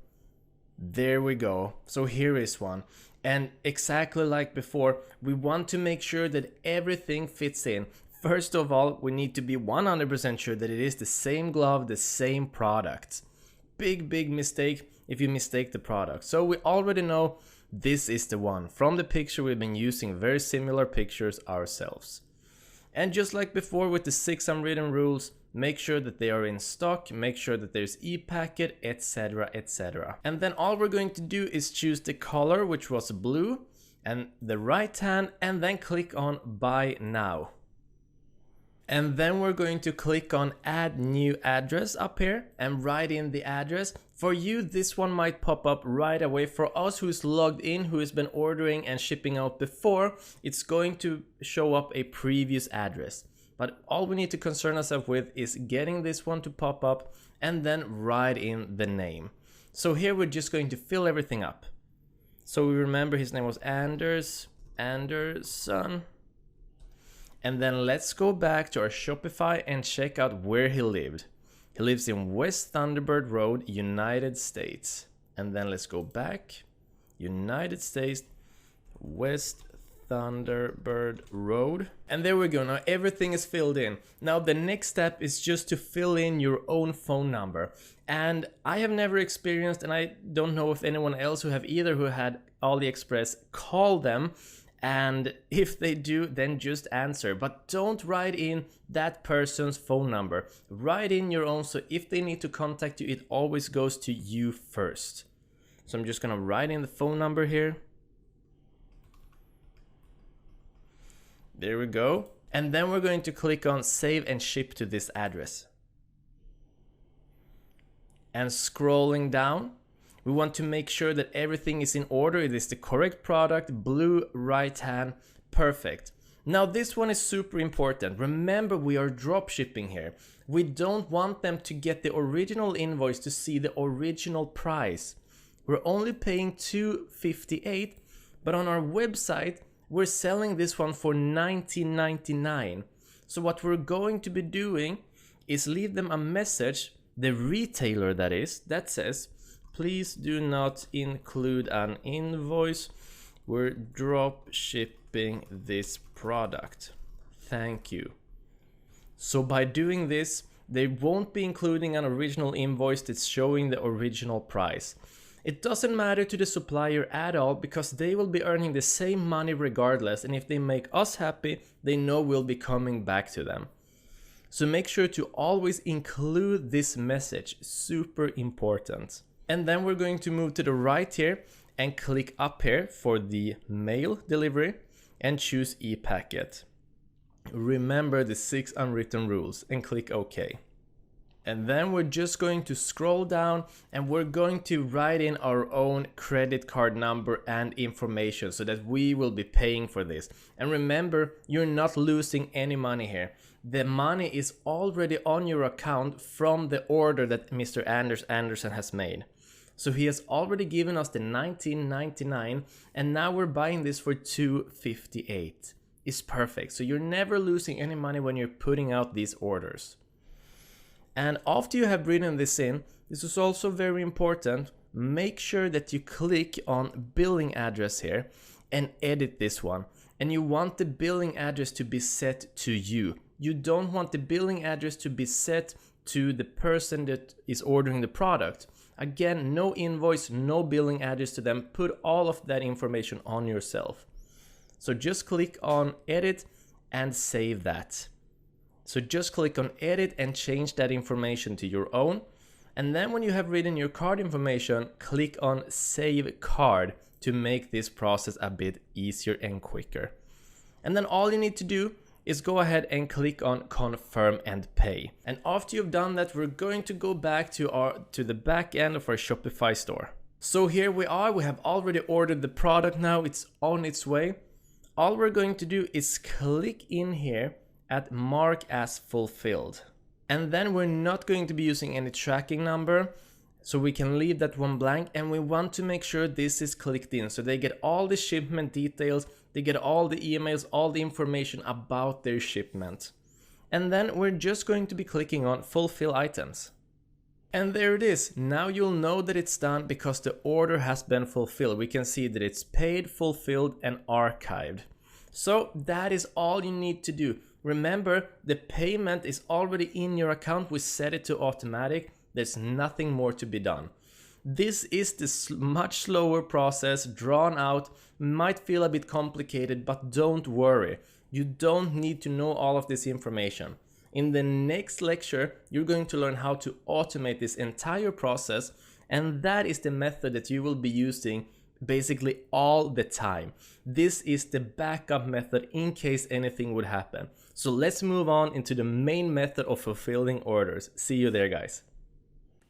There we go. So here is one. And exactly like before, we want to make sure that everything fits in. First of all, we need to be 100% sure that it is the same glove, the same product. Big mistake if you mistake the product. So we already know this is the one. From the picture, we've been using very similar pictures ourselves. And just like before with the 6 unwritten rules, make sure that they are in stock, make sure that there's e-packet, etc, etc. And then all we're going to do is choose the color, which was blue, and the right hand, and then click on buy now. And then we're going to click on add new address up here and write in the address. For you, this one might pop up right away. For us who's logged in, who has been ordering and shipping out before, it's going to show up a previous address. But all we need to concern ourselves with is getting this one to pop up and then write in the name. So here we're just going to fill everything up. So we remember his name was Anderson. And then let's go back to our Shopify and check out where he lived. He lives in West Thunderbird Road, United States. And then let's go back. United States, West Thunderbird Road. And there we go. Now everything is filled in. Now the next step is just to fill in your own phone number. And I have never experienced, and I don't know if anyone else who have either who had Aliexpress call them. And if they do, then just answer. But don't write in that person's phone number. Write in your own, so if they need to contact you, it always goes to you first. So I'm just gonna write in the phone number here. There we go. And then we're going to click on save and ship to this address. And scrolling down, we want to make sure that everything is in order. It is the correct product, blue, right hand, perfect. Now this one is super important. Remember, we are drop shipping here. We don't want them to get the original invoice to see the original price. We're only paying $258, but on our website, we're selling this one for $19.99. So what we're going to be doing is leave them a message, the retailer that is, that says, please do not include an invoice. We're drop shipping this product. Thank you. So by doing this, they won't be including an original invoice that's showing the original price. It doesn't matter to the supplier at all because they will be earning the same money regardless. And if they make us happy, they know we'll be coming back to them. So make sure to always include this message. Super important. And then we're going to move to the right here and click up here for the mail delivery and choose e-packet. Remember the 6 unwritten rules and click OK. And then we're just going to scroll down and we're going to write in our own credit card number and information so that we will be paying for this. And remember, you're not losing any money here. The money is already on your account from the order that Mr. Anderson has made. So he has already given us the $19.99 and now we're buying this for $258. It's perfect. So you're never losing any money when you're putting out these orders. And after you have written this in, this is also very important. Make sure that you click on billing address here and edit this one. And you want the billing address to be set to you. You don't want the billing address to be set to the person that is ordering the product. Again, no invoice, no billing address to them. Put all of that information on yourself. So just click on edit and save that. So just click on edit and change that information to your own. And then when you have written your card information, click on save card to make this process a bit easier and quicker. And then all you need to do is go ahead and click on confirm and pay. And after you've done that, we're going to go back to the back end of our Shopify store. So here we are, we have already ordered the product now, it's on its way. All we're going to do is click in here at mark as fulfilled. And then we're not going to be using any tracking number, so we can leave that one blank, and we want to make sure this is clicked in so they get all the shipment details, they get all the emails, all the information about their shipment. And then we're just going to be clicking on fulfill items. And there it is. Now you'll know that it's done because the order has been fulfilled. We can see that it's paid, fulfilled, and archived. So that is all you need to do. Remember, the payment is already in your account. We set it to automatic. There's nothing more to be done. This is the much slower process, drawn out, might feel a bit complicated, but don't worry. You don't need to know all of this information. In the next lecture, you're going to learn how to automate this entire process, and that is the method that you will be using basically all the time. This is the backup method in case anything would happen. So let's move on into the main method of fulfilling orders. See you there, guys.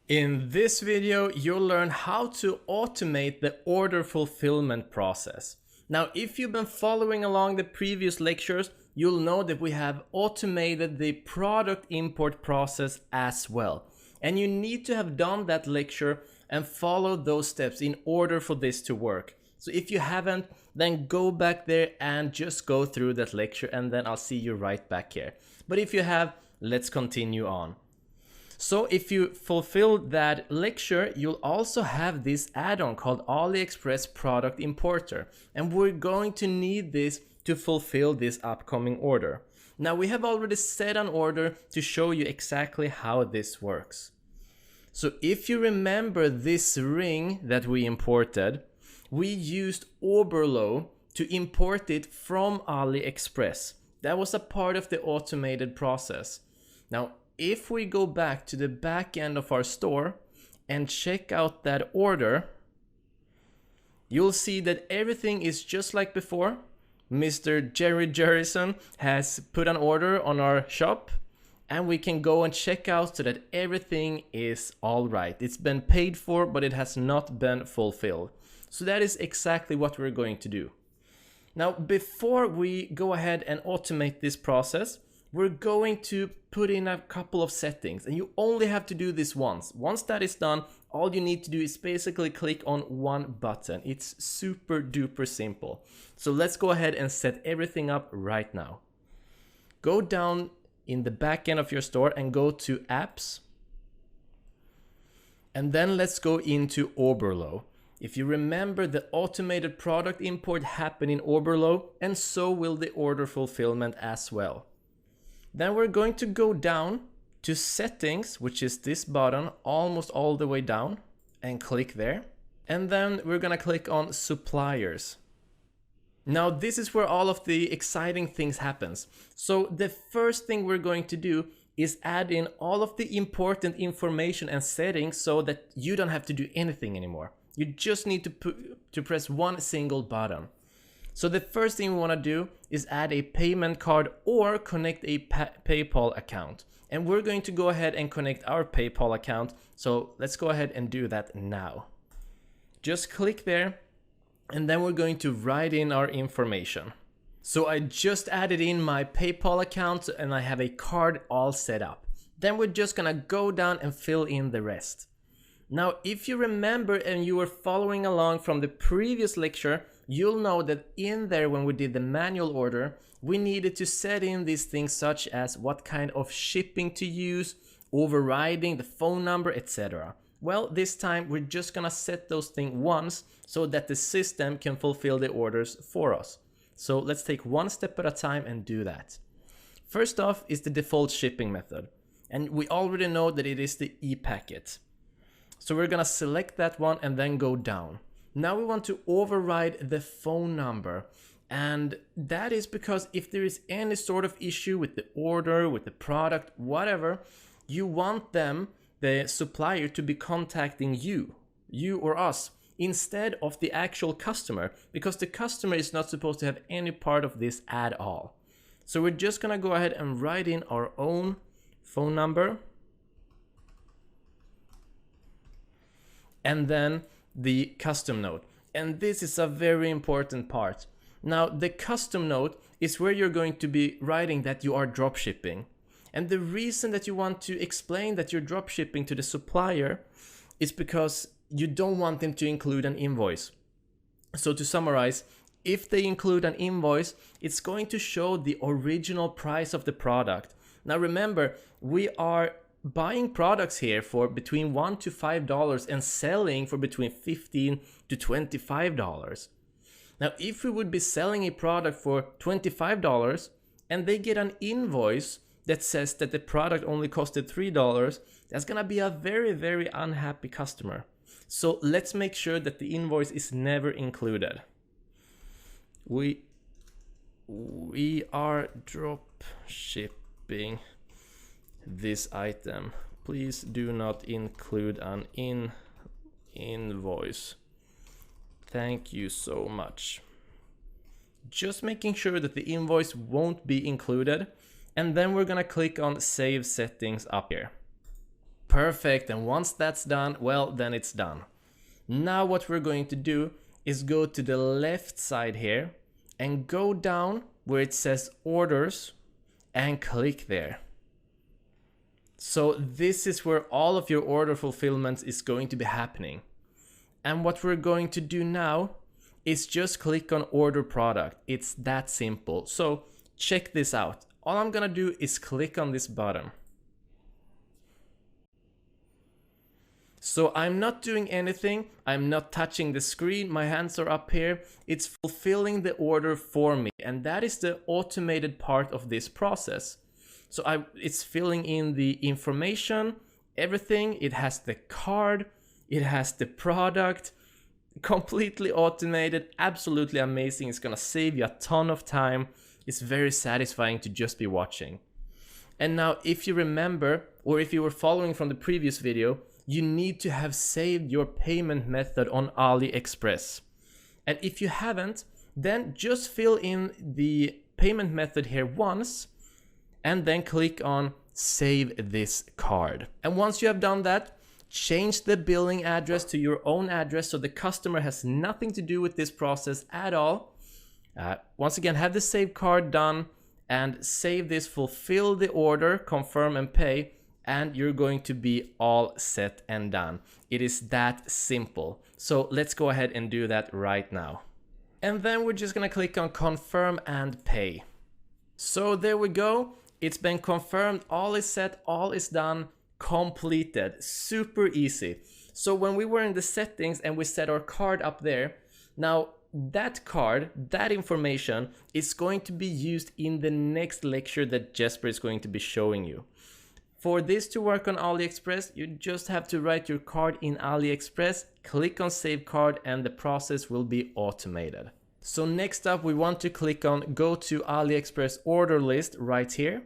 In this video, you'll learn how to automate the order fulfillment process. Now, if you've been following along the previous lectures, you'll know that we have automated the product import process as well. And you need to have done that lecture and follow those steps in order for this to work. So if you haven't, then go back there and just go through that lecture, and then I'll see you right back here. But if you have, let's continue on. So if you fulfill that lecture, you'll also have this add-on called Aliexpress Product Importer. And we're going to need this to fulfill this upcoming order. Now we have already set an order to show you exactly how this works. So if you remember this ring that we imported, we used Oberlo to import it from Aliexpress. That was a part of the automated process. Now, if we go back to the back end of our store and check out that order, you'll see that everything is just like before. Mr. Jerry Jerrison has put an order on our shop, and we can go and check out so that everything is all right. It's been paid for, but it has not been fulfilled. So that is exactly what we're going to do. Now, before we go ahead and automate this process, we're going to put in a couple of settings, and you only have to do this once. Once that is done, all you need to do is basically click on one button. It's super duper simple. So let's go ahead and set everything up right now. Go down in the back end of your store and go to apps. And then let's go into Oberlo. If you remember, the automated product import happened in Oberlo, and so will the order fulfillment as well. Then we're going to go down to settings, which is this button almost all the way down, and click there. And then we're gonna click on suppliers. Now this is where all of the exciting things happens. So the first thing we're going to do is add in all of the important information and settings so that you don't have to do anything anymore. You just need to press one single button. So the first thing we want to do is add a payment card or connect a PayPal account. And we're going to go ahead and connect our PayPal account. So let's go ahead and do that now. Just click there, and then we're going to write in our information. So I just added in my PayPal account and I have a card all set up. Then we're just gonna go down and fill in the rest. Now, if you remember and you were following along from the previous lecture, you'll know that in there when we did the manual order, we needed to set in these things such as what kind of shipping to use, overriding the phone number, etc. Well, this time we're just gonna set those things once so that the system can fulfill the orders for us. So let's take one step at a time and do that. First off is the default shipping method. And we already know that it is the e-packet. So we're gonna select that one and then go down. Now we want to override the phone number. And that is because if there is any sort of issue with the order, with the product, whatever, you want them, the supplier, to be contacting you or us, instead of the actual customer, because the customer is not supposed to have any part of this at all. So we're just gonna go ahead and write in our own phone number, and then the custom note. And this is a very important part. Now, the custom note is where you're going to be writing that you are dropshipping. And the reason that you want to explain that you're dropshipping to the supplier is because you don't want them to include an invoice. So to summarize, if they include an invoice, it's going to show the original price of the product. Now remember, we are buying products here for between $1 to $5 and selling for between $15 to $25. Now, if we would be selling a product for $25 and they get an invoice that says that the product only costed $3, that's gonna be a very, very unhappy customer. So let's make sure that the invoice is never included. We are drop shipping this item. Please do not include an invoice. Thank you so much. Just making sure that the invoice won't be included. And then we're gonna click on Save Settings up here. Perfect, and once that's done, well, then it's done. Now what we're going to do is go to the left side here and go down where it says Orders and click there. So this is where all of your order fulfillment is going to be happening. And what we're going to do now is just click on Order Product. It's that simple. So check this out. All I'm gonna do is click on this button. So I'm not doing anything. I'm not touching the screen. My hands are up here. It's fulfilling the order for me. And that is the automated part of this process. So it's filling in the information, everything. It has the card. It has the product, completely automated, absolutely amazing. It's gonna save you a ton of time. It's very satisfying to just be watching. And now if you remember, or if you were following from the previous video, you need to have saved your payment method on Aliexpress. And if you haven't, then just fill in the payment method here once, and then click on Save this card. And once you have done that, change the billing address to your own address so the customer has nothing to do with this process at all. Once again, have the save card done and save this, fulfill the order, confirm and pay, and you're going to be all set and done. It is that simple. So let's go ahead and do that right now. And then we're just gonna click on confirm and pay. So there we go. It's been confirmed, all is set, all is done. Completed. Super easy. So when we were in the settings and we set our card up there, now that card, that information is going to be used in the next lecture that Jesper is going to be showing you. For this to work on Aliexpress, you just have to write your card in Aliexpress, click on Save Card, and the process will be automated. So next up, we want to click on Go to Aliexpress Order List right here.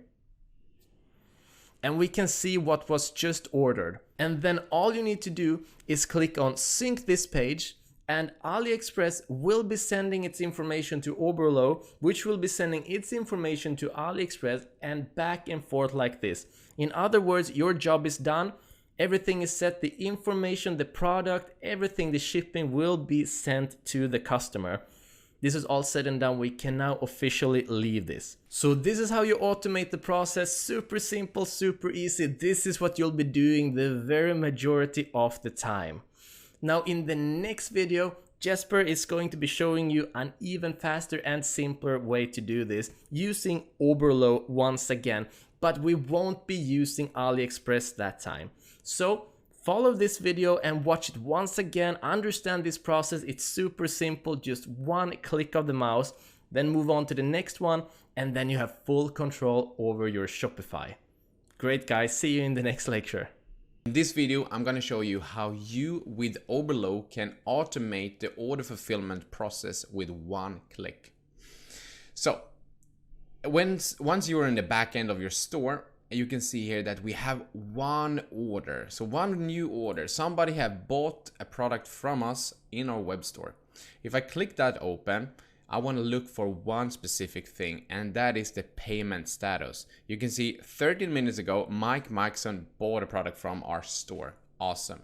And we can see what was just ordered. And then all you need to do is click on Sync this page, and Aliexpress will be sending its information to Oberlo, which will be sending its information to Aliexpress, and back and forth like this. In other words, your job is done. Everything is set, the information, the product, everything, the shipping will be sent to the customer. This is all said and done. We can now officially leave this. So this is how you automate the process. Super simple, super easy. This is what you'll be doing the very majority of the time. Now in the next video, Jesper is going to be showing you an even faster and simpler way to do this using Oberlo once again, but we won't be using Aliexpress that time. So follow this video and watch it once again, understand this process. It's super simple, just one click of the mouse, then move on to the next one, and then you have full control over your Shopify. Great guys, see you in the next lecture. In this video, I'm going to show you how you with Oberlo can automate the order fulfillment process with one click. So once you're in the back end of your store, you can see here that we have one order. So one new order. Somebody have bought a product from us in our web store. If I click that open, I want to look for one specific thing, and that is the payment status. You can see 13 minutes ago, Mike Mikeson bought a product from our store. Awesome.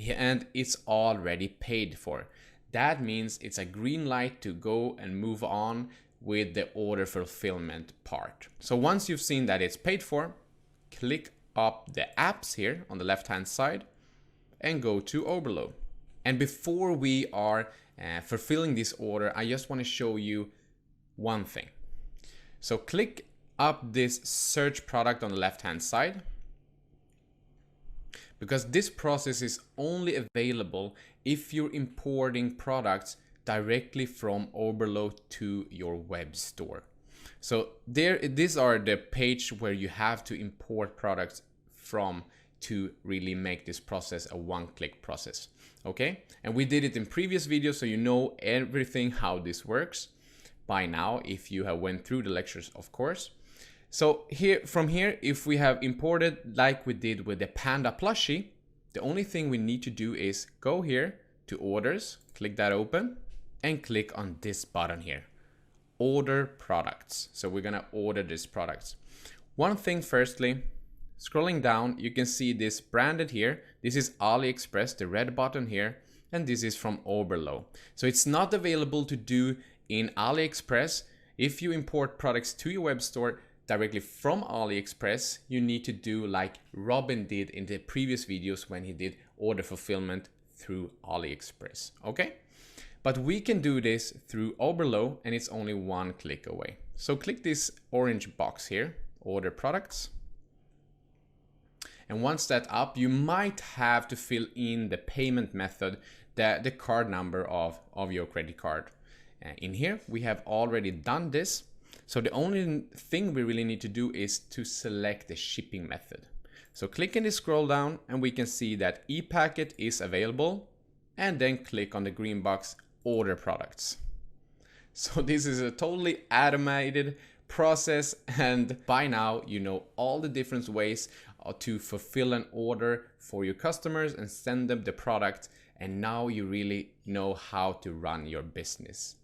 And it's already paid for. That means it's a green light to go and move on with the order fulfillment part. So once you've seen that it's paid for, click up the apps here on the left hand side and go to Oberlo. And before we are fulfilling this order, I just want to show you one thing. So click up this search product on the left hand side, because this process is only available if you're importing products directly from Oberlo to your web store. So these are the page where you have to import products from to really make this process a one-click process. Okay, and we did it in previous videos, so you know everything how this works by now if you have went through the lectures, of course. So from here, if we have imported like we did with the Panda plushie, the only thing we need to do is go here to orders, click that open, and click on this button here, order products. So we're gonna order these products. One thing firstly, scrolling down, you can see this branded here. This is Aliexpress, the red button here, and this is from Oberlo. So it's not available to do in Aliexpress. If you import products to your web store directly from Aliexpress, you need to do like Robin did in the previous videos when he did order fulfillment through Aliexpress, okay? But we can do this through Oberlo, and it's only one click away. So click this orange box here, order products. And once that's up, you might have to fill in the payment method, the card number of your credit card. In here, we have already done this. So the only thing we really need to do is to select the shipping method. So click in the scroll down, and we can see that ePacket is available, and then click on the green box, order products. So this is a totally automated process, and by now you know all the different ways to fulfill an order for your customers and send them the product, and now you really know how to run your business.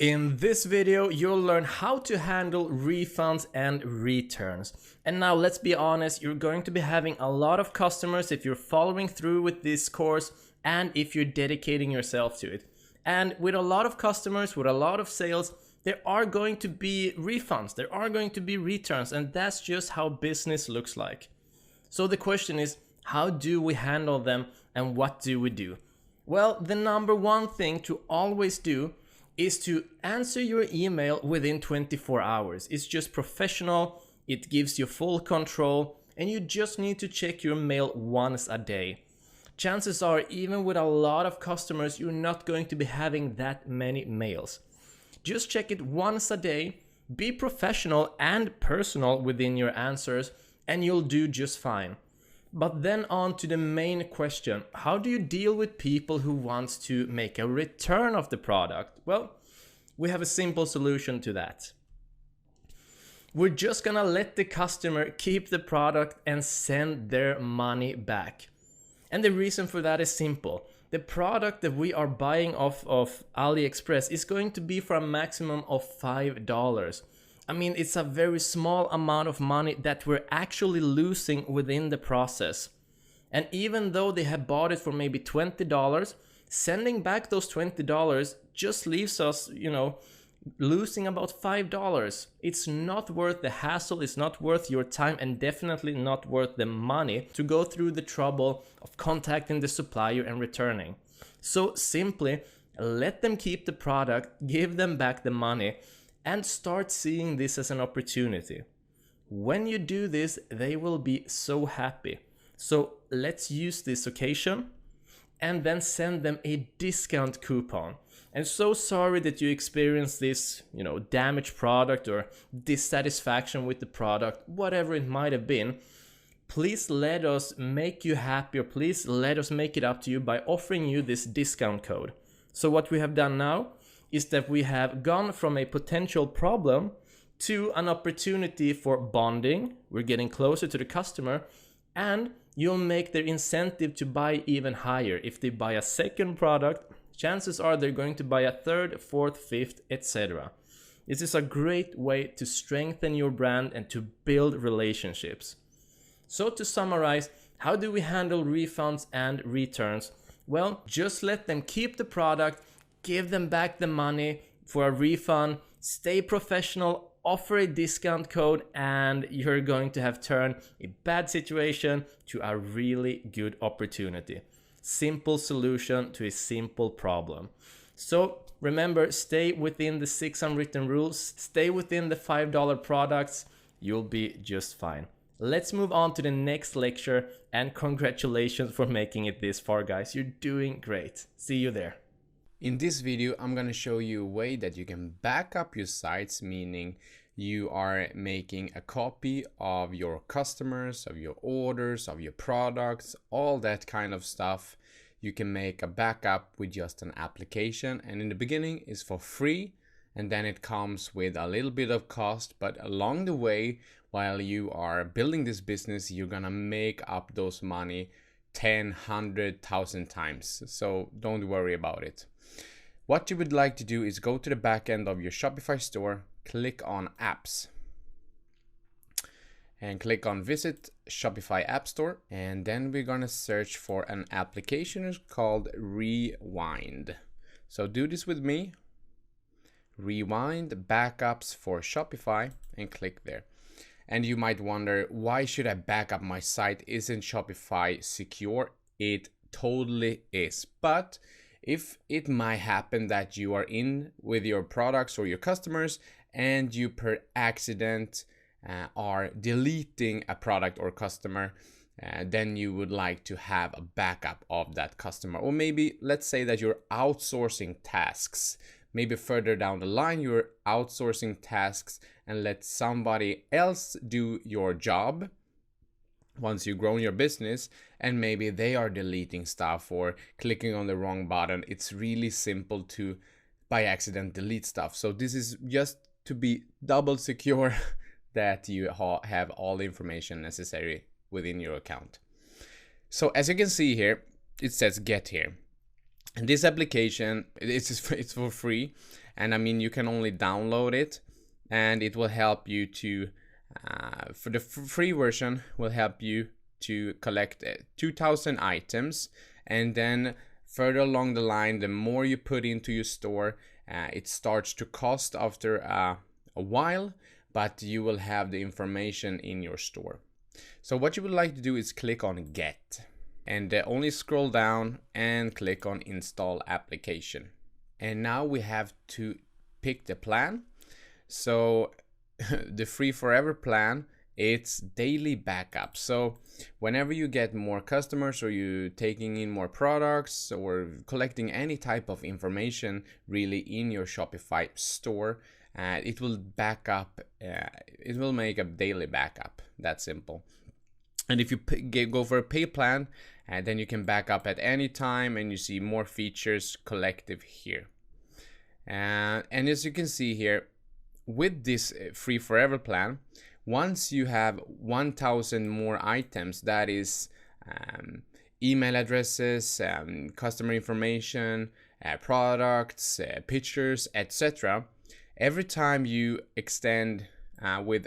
In this video, you'll learn how to handle refunds and returns. And now let's be honest, you're going to be having a lot of customers if you're following through with this course and if you're dedicating yourself to it. And with a lot of customers, with a lot of sales, there are going to be refunds, there are going to be returns, and that's just how business looks like. So the question is, how do we handle them and what do we do? Well, the number one thing to always do is to answer your email within 24 hours. It's just professional, it gives you full control, and you just need to check your mail once a day. Chances are, even with a lot of customers, you're not going to be having that many mails. Just check it once a day, be professional and personal within your answers, and you'll do just fine. But then on to the main question, how do you deal with people who want to make a return of the product? Well, we have a simple solution to that. We're just gonna let the customer keep the product and send their money back. And the reason for that is simple. The product that we are buying off of Aliexpress is going to be for a maximum of $5. I mean, it's a very small amount of money that we're actually losing within the process. And even though they have bought it for maybe $20, sending back those $20 just leaves us, losing about $5. It's not worth the hassle, it's not worth your time, and definitely not worth the money to go through the trouble of contacting the supplier and returning. So simply let them keep the product, give them back the money, and start seeing this as an opportunity. When you do this, they will be so happy. So let's use this occasion and then send them a discount coupon. And so sorry that you experienced this, damaged product or dissatisfaction with the product, whatever it might have been. please let us make you happier. Please let us make it up to you by offering you this discount code. So what we have done now is that we have gone from a potential problem to an opportunity for bonding. We're getting closer to the customer, and you'll make their incentive to buy even higher. If they buy a second product, chances are they're going to buy a third, fourth, fifth, etc. This is a great way to strengthen your brand and to build relationships. So to summarize, how do we handle refunds and returns? Well, just let them keep the product, give them back the money for a refund, stay professional, offer a discount code, and you're going to have turned a bad situation to a really good opportunity. Simple solution to a simple problem. So remember, stay within the 6 unwritten rules, stay within the $5 products, you'll be just fine. Let's move on to the next lecture, and congratulations for making it this far, guys. You're doing great. See you there. In this video, I'm going to show you a way that you can back up your sites, meaning you are making a copy of your customers, of your orders, of your products, all that kind of stuff. You can make a backup with just an application, and in the beginning it's for free, and then it comes with a little bit of cost, but along the way, while you are building this business, you're gonna make up those money 10, 100,000 times. So don't worry about it. What you would like to do is go to the back end of your Shopify store, click on apps, and click on visit Shopify App Store, and then we're gonna search for an application called Rewind. So do this with me. Rewind backups for Shopify, and click there. And you might wonder, why should I back up my site? Isn't Shopify secure? It totally is. But if it might happen that you are in with your products or your customers and you per accident are deleting a product or customer, then you would like to have a backup of that customer. Or maybe let's say that you're outsourcing tasks. Maybe further down the line, you're outsourcing tasks and let somebody else do your job once you've grown your business, and maybe they are deleting stuff or clicking on the wrong button. It's really simple to by accident delete stuff. So this is just to be double secure that you have all the information necessary within your account. So as you can see here, it says get here. And this application, it's for free, and I mean you can only download it, and it will help you to for the free version will help you to collect 2,000 items, and then further along the line, the more you put into your store, it starts to cost after a while, but you will have the information in your store. So what you would like to do is click on get, and only scroll down and click on install application. And now we have to pick the plan. So the free forever plan, it's daily backup. So whenever you get more customers, or you taking in more products, or collecting any type of information really in your Shopify store, it will back up, it will make a daily backup. That simple. And if you go for a pay plan, then you can back up at any time, and you see more features collective here. And as you can see here, with this free forever plan, once you have 1,000 more items, that is email addresses, customer information, products, pictures, etc. Every time you extend with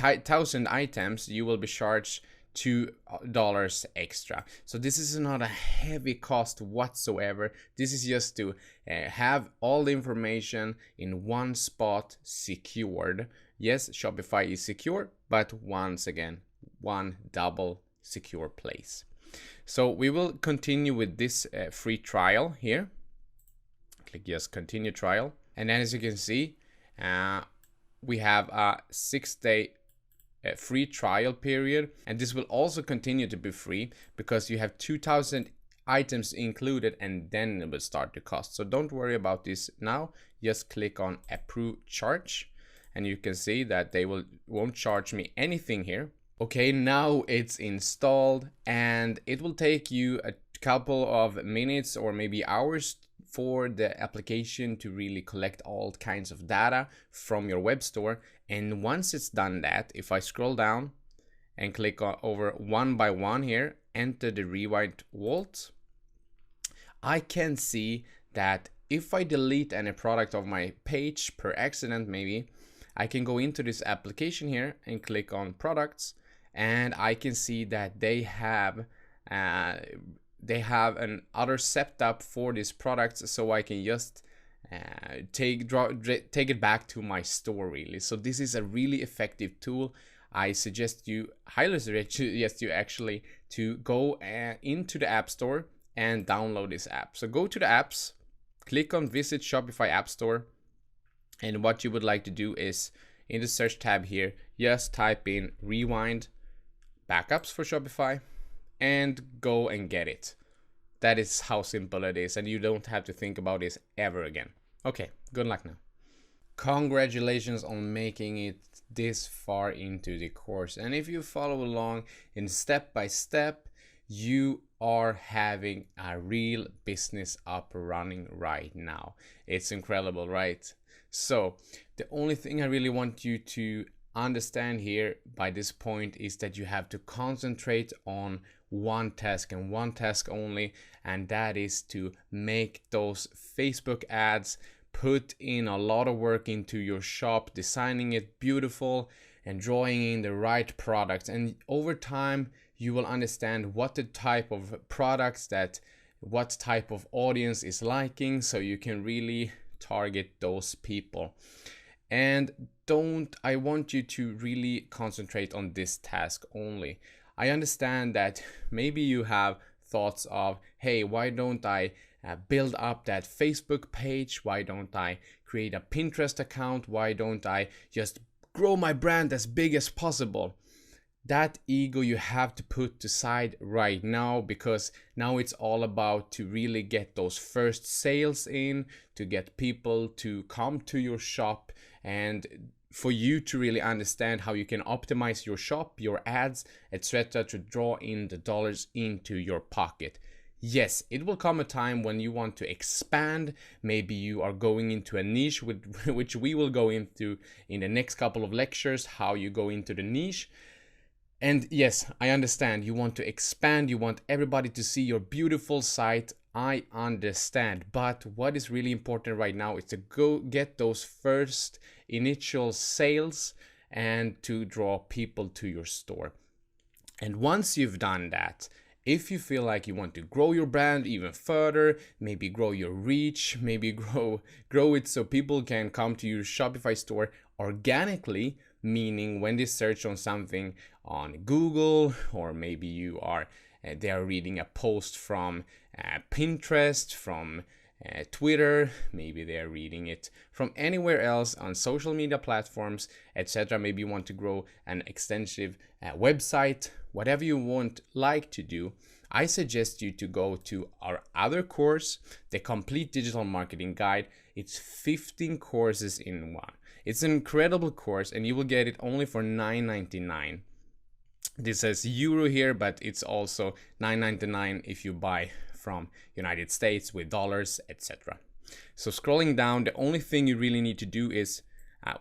1,000 items, you will be charged $2 extra. So this is not a heavy cost whatsoever. This is just to have all the information in one spot, secured. Yes, Shopify is secure, but once again, one double secure place. So we will continue with this free trial here. Click just continue trial, and then as you can see, we have a 6-day free trial period, and this will also continue to be free because you have 2,000 items included, and then it will start to cost. So don't worry about this now. Just click on approve charge, and you can see that they won't charge me anything here. Okay, now it's installed, and it will take you a couple of minutes or maybe hours for the application to really collect all kinds of data from your web store. And once it's done that, if I scroll down and click over one by one here, enter the rewind vault, I can see that if I delete any product of my page per accident, maybe I can go into this application here and click on products, and I can see that they have an other setup for these products, so I can just take it back to my store really. So this is a really effective tool. I highly suggest you actually to go into the App Store and download this app. So go to the apps, click on Visit Shopify App Store, and what you would like to do is in the search tab here, just type in Rewind Backups for Shopify and go and get it. That is how simple it is, and you don't have to think about this ever again. Okay, good luck now. Congratulations on making it this far into the course. And if you follow along in step by step, you are having a real business up running right now. It's incredible, right? So the only thing I really want you to understand here by this point is that you have to concentrate on one task and one task only, and that is to make those Facebook ads, put in a lot of work into your shop, designing it beautiful and drawing in the right products. And over time you will understand what the type of products what type of audience is liking, so you can really target those people. And I want you to really concentrate on this task only. I understand that maybe you have thoughts of, hey, why don't I build up that Facebook page? Why don't I create a Pinterest account? Why don't I just grow my brand as big as possible? That ego you have to put aside right now, because now it's all about to really get those first sales in, to get people to come to your shop, and for you to really understand how you can optimize your shop, your ads, etc., to draw in the dollars into your pocket. Yes, it will come a time when you want to expand. Maybe you are going into a niche, which we will go into in the next couple of lectures, how you go into the niche. And yes, I understand you want to expand, you want everybody to see your beautiful site. I understand, but what is really important right now is to go get those first initial sales and to draw people to your store. And once you've done that, if you feel like you want to grow your brand even further, maybe grow your reach, maybe grow it so people can come to your Shopify store organically, meaning when they search on something on Google, or maybe they are reading a post from Pinterest, from Twitter, maybe they are reading it from anywhere else on social media platforms, etc. Maybe you want to grow an extensive website, whatever you like to do. I suggest you to go to our other course, the Complete Digital Marketing Guide. It's 15 courses in one. It's an incredible course, and you will get it only for $9.99. This says euro here, but it's also $9.99 if you buy from United States with dollars, etc. So scrolling down, the only thing you really need to do is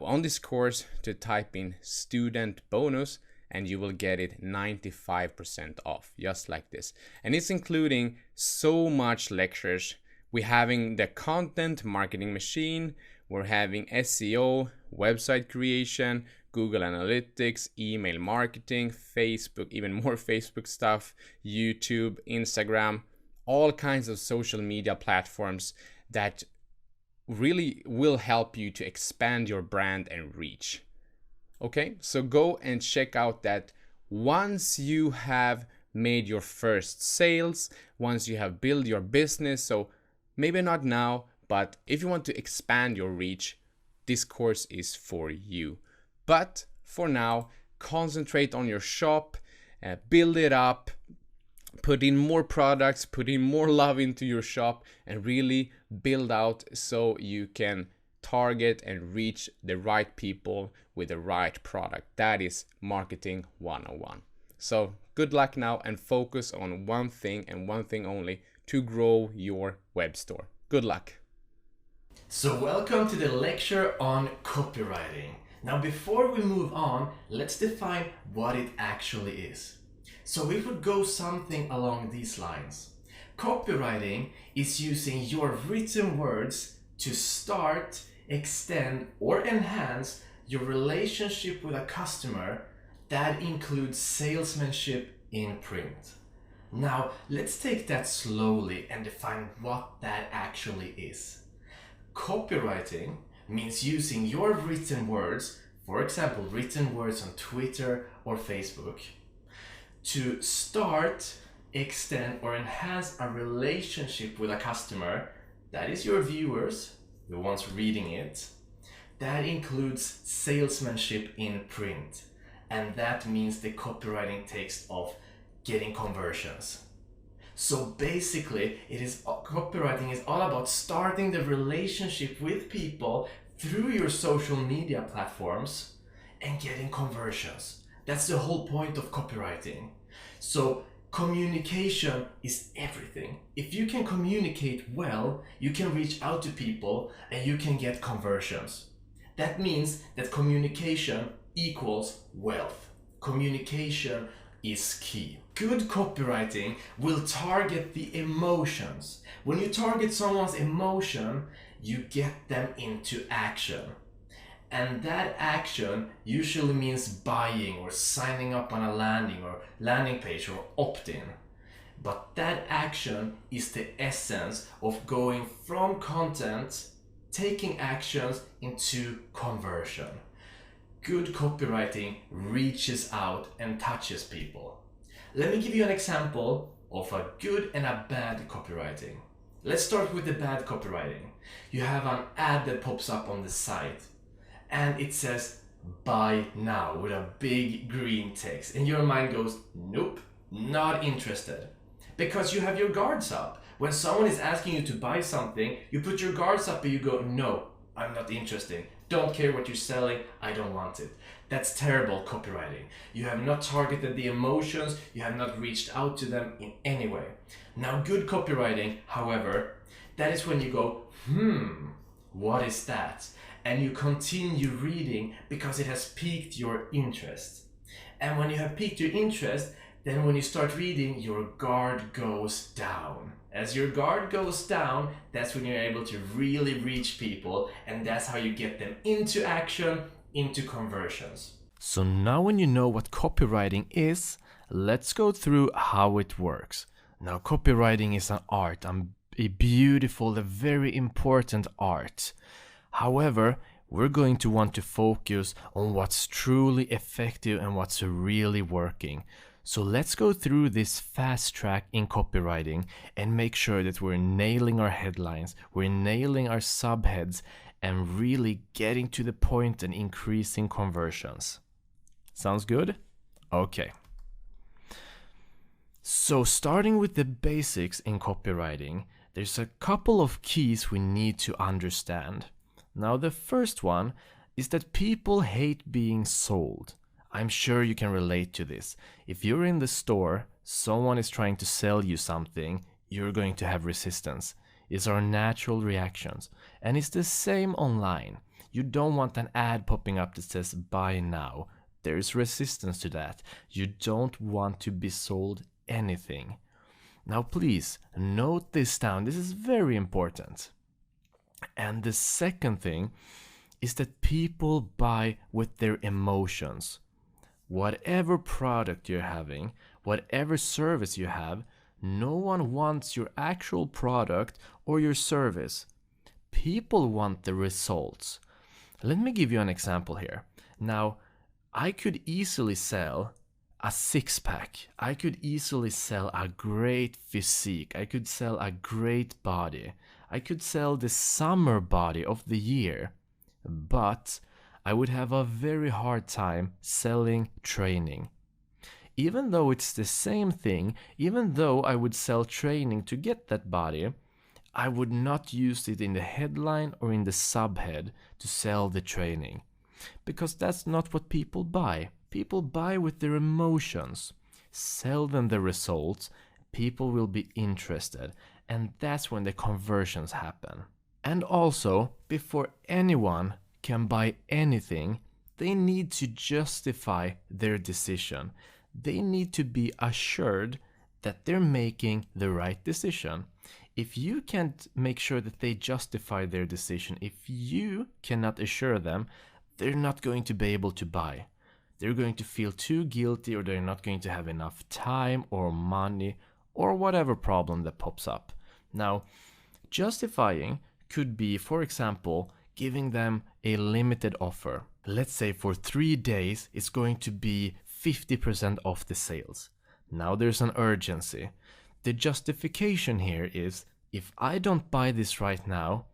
on this course to type in student bonus, and you will get it 95% off, just like this. And it's including so much lectures. We're having the content marketing machine, we're having SEO, website creation, Google Analytics, email marketing, Facebook, even more Facebook stuff, YouTube, Instagram, all kinds of social media platforms that really will help you to expand your brand and reach. Okay, so go and check out that. Once you have made your first sales, once you have built your business, so maybe not now, but if you want to expand your reach, this course is for you. But for now, concentrate on your shop, build it up, put in more products, put in more love into your shop, and really build out so you can target and reach the right people with the right product. That is marketing 101. So good luck now, and focus on one thing and one thing only to grow your web store. Good luck. So welcome to the lecture on copywriting. Now before we move on, let's define what it actually is. So it would go something along these lines. Copywriting is using your written words to start, extend, or enhance your relationship with a customer. That includes salesmanship in print. Now let's take that slowly and define what that actually is. Copywriting means using your written words, for example, written words on Twitter or Facebook, to start, extend, or enhance a relationship with a customer. That is your viewers, the ones reading it. That includes salesmanship in print. And that means the copywriting takes of getting conversions. So basically, copywriting is all about starting the relationship with people through your social media platforms and getting conversions. That's the whole point of copywriting. So communication is everything. If you can communicate well, you can reach out to people and you can get conversions. That means that communication equals wealth. Communication is key. Good copywriting will target the emotions. When you target someone's emotion, you get them into action. And that action usually means buying or signing up on a landing page or opt-in. But that action is the essence of going from content, taking actions into conversion. Good copywriting reaches out and touches people. Let me give you an example of a good and a bad copywriting. Let's start with the bad copywriting. You have an ad that pops up on the site and it says buy now with a big green text, and your mind goes, nope, not interested. Because you have your guards up. When someone is asking you to buy something, you put your guards up and you go, no, I'm not interested. Don't care what you're selling, I don't want it. That's terrible copywriting. You have not targeted the emotions, you have not reached out to them in any way. Now, good copywriting, however, that is when you go, what is that? And you continue reading because it has piqued your interest. And when you have piqued your interest, then when you start reading, your guard goes down. As your guard goes down, that's when you're able to really reach people, and that's how you get them into action, into conversions. So now when you know what copywriting is, let's go through how it works. Now, copywriting is an art, a beautiful, a very important art. However, we're going to want to focus on what's truly effective and what's really working. So let's go through this fast track in copywriting and make sure that we're nailing our headlines, we're nailing our subheads, and really getting to the point and increasing conversions. Sounds good? Okay. So starting with the basics in copywriting, there's a couple of keys we need to understand. Now, the first one is that people hate being sold. I'm sure you can relate to this. If you're in the store, someone is trying to sell you something, you're going to have resistance. It's our natural reactions. And it's the same online. You don't want an ad popping up that says buy now. There's resistance to that. You don't want to be sold anything. Now please note this down. This is very important. And the second thing is that people buy with their emotions. Whatever product you're having, whatever service you have, no one wants your actual product or your service. People want the results. Let me give you an example here. Now, I could easily sell a six-pack. I could easily sell a great physique. I could sell a great body. I could sell the summer body of the year. But I would have a very hard time selling training. Even though it's the same thing, even though I would sell training to get that body, I would not use it in the headline or in the subhead to sell the training. Because that's not what people buy. People buy with their emotions. Sell them the results, people will be interested, and that's when the conversions happen. And also, before anyone can buy anything, they need to justify their decision. They need to be assured that they're making the right decision. If you can't make sure that they justify their decision, if you cannot assure them, they're not going to be able to buy. They're going to feel too guilty, or they're not going to have enough time or money or whatever problem that pops up. Now, justifying could be, for example, giving them a limited offer. Let's say for 3 days it's going to be 50% off the sales. Now there's an urgency. The justification here is, if I don't buy this right now,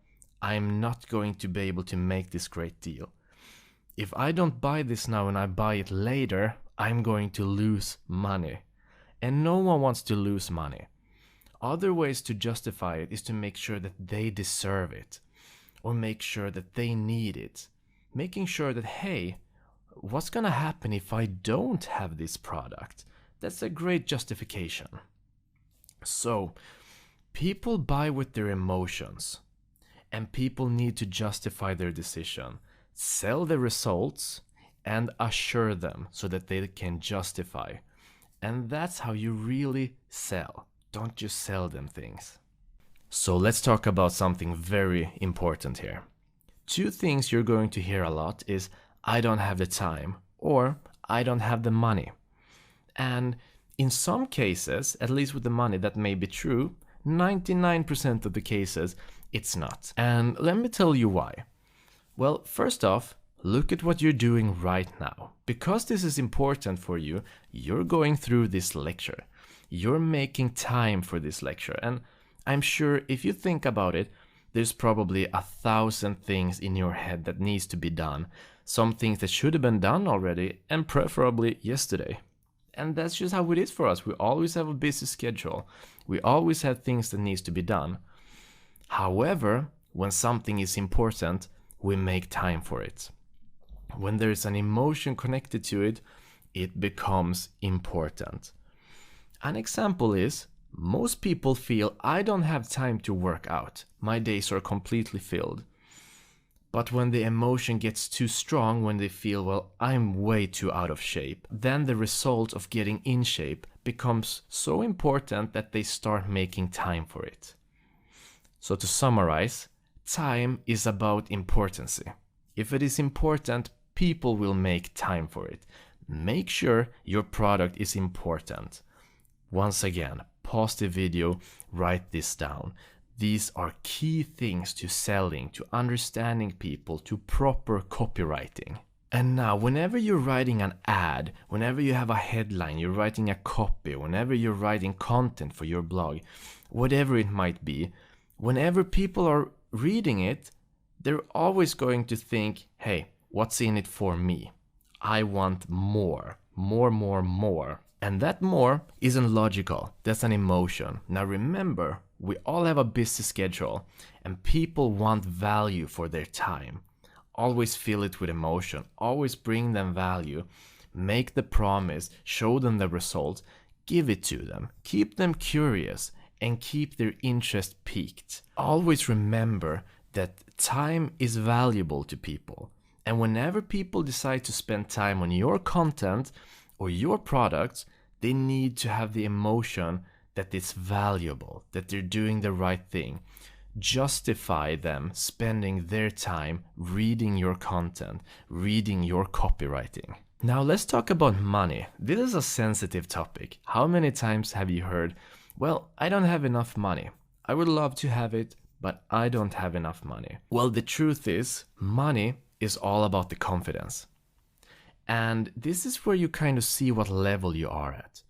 I'm not going to be able to make this great deal. If I don't buy this now and I buy it later, I'm going to lose money. And no one wants to lose money. Other ways to justify it is to make sure that they deserve it, or make sure that they need it. Making sure that, hey, what's gonna happen if I don't have this product? That's a great justification. So, people buy with their emotions, and people need to justify their decision. Sell the results and assure them so that they can justify. And that's how you really sell. Don't just sell them things. So let's talk about something very important here. 2 things you're going to hear a lot is, I don't have the time, or I don't have the money. And in some cases, at least with the money, that may be true. 99% of the cases, it's not. And let me tell you why. Well, first off, look at what you're doing right now. Because this is important for you, you're going through this lecture. You're making time for this lecture. And I'm sure if you think about it, there's probably 1,000 things in your head that needs to be done. Some things that should have been done already, and preferably yesterday. And that's just how it is for us. We always have a busy schedule. We always have things that needs to be done. However, when something is important, we make time for it. When there is an emotion connected to it, it becomes important. An example is, most people feel, I don't have time to work out. My days are completely filled. But when the emotion gets too strong, when they feel, well, I'm way too out of shape, then the result of getting in shape becomes so important that they start making time for it. So to summarize, time is about importancy. If it is important, people will make time for it. Make sure your product is important. Once again, pause the video, write this down. These are key things to selling, to understanding people, to proper copywriting. And now, whenever you're writing an ad, whenever you have a headline, you're writing a copy, whenever you're writing content for your blog, whatever it might be, whenever people are reading it, they're always going to think, hey, what's in it for me? I want more. And that more isn't logical, that's an emotion. Now remember, we all have a busy schedule, and people want value for their time. Always fill it with emotion, always bring them value. Make the promise, show them the results, give it to them, keep them curious, and keep their interest piqued. Always remember that time is valuable to people. And whenever people decide to spend time on your content or your products, they need to have the emotion that it's valuable, that they're doing the right thing. Justify them spending their time reading your content, reading your copywriting. Now let's talk about money. This is a sensitive topic. How many times have you heard, well, I don't have enough money. I would love to have it, but I don't have enough money. Well, the truth is, money is all about the confidence. And this is where you kind of see what level you are at.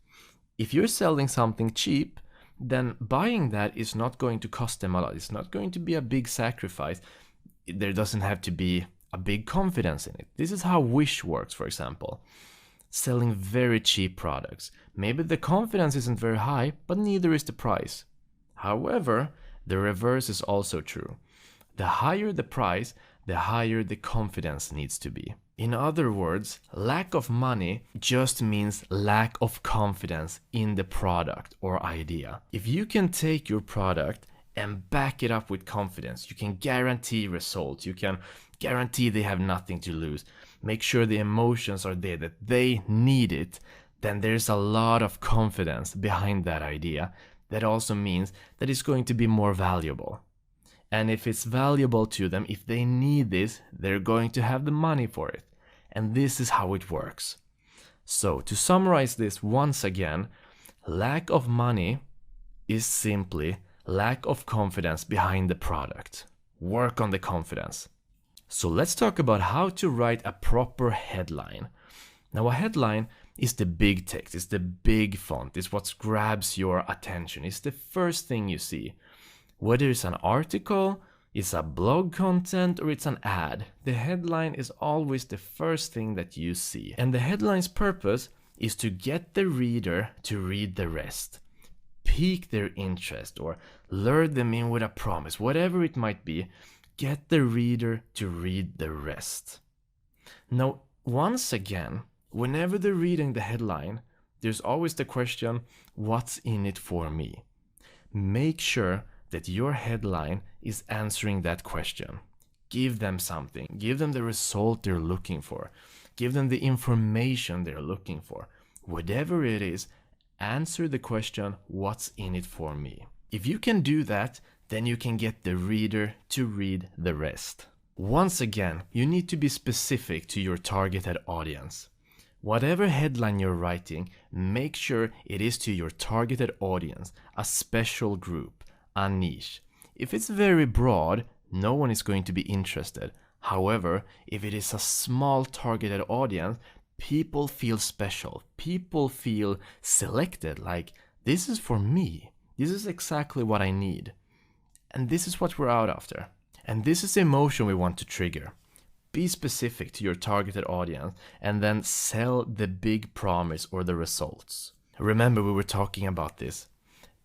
If you're selling something cheap, then buying that is not going to cost them a lot. It's not going to be a big sacrifice. There doesn't have to be a big confidence in it. This is how Wish works, for example. Selling very cheap products. Maybe the confidence isn't very high, but neither is the price. However, the reverse is also true. The higher the price, the higher the confidence needs to be. In other words, lack of money just means lack of confidence in the product or idea. If you can take your product and back it up with confidence, you can guarantee results, you can guarantee they have nothing to lose, make sure the emotions are there, that they need it, then there's a lot of confidence behind that idea. That also means that it's going to be more valuable. And if it's valuable to them, if they need this, they're going to have the money for it. And this is how it works. So to summarize this once again, lack of money is simply lack of confidence behind the product. Work on the confidence. So let's talk about how to write a proper headline. Now, a headline is the big text, it's the big font, it's what grabs your attention, it's the first thing you see. Whether it's an article, it's a blog content, or it's an ad, the headline is always the first thing that you see. And the headline's purpose is to get the reader to read the rest, pique their interest, or lure them in with a promise, whatever it might be. Get the reader to read the rest. Now, once again, whenever they're reading the headline, there's always the question, what's in it for me? Make sure that your headline is answering that question. Give them something. Give them the result they're looking for. Give them the information they're looking for. Whatever it is, answer the question, what's in it for me? If you can do that, then you can get the reader to read the rest. Once again, you need to be specific to your targeted audience. Whatever headline you're writing, make sure it is to your targeted audience, a special group, a niche. If it's very broad, no one is going to be interested. However, if it is a small targeted audience, people feel special. People feel selected, like, this is for me. This is exactly what I need. And this is what we're out after. And this is the emotion we want to trigger. Be specific to your targeted audience and then sell the big promise or the results. Remember, we were talking about this.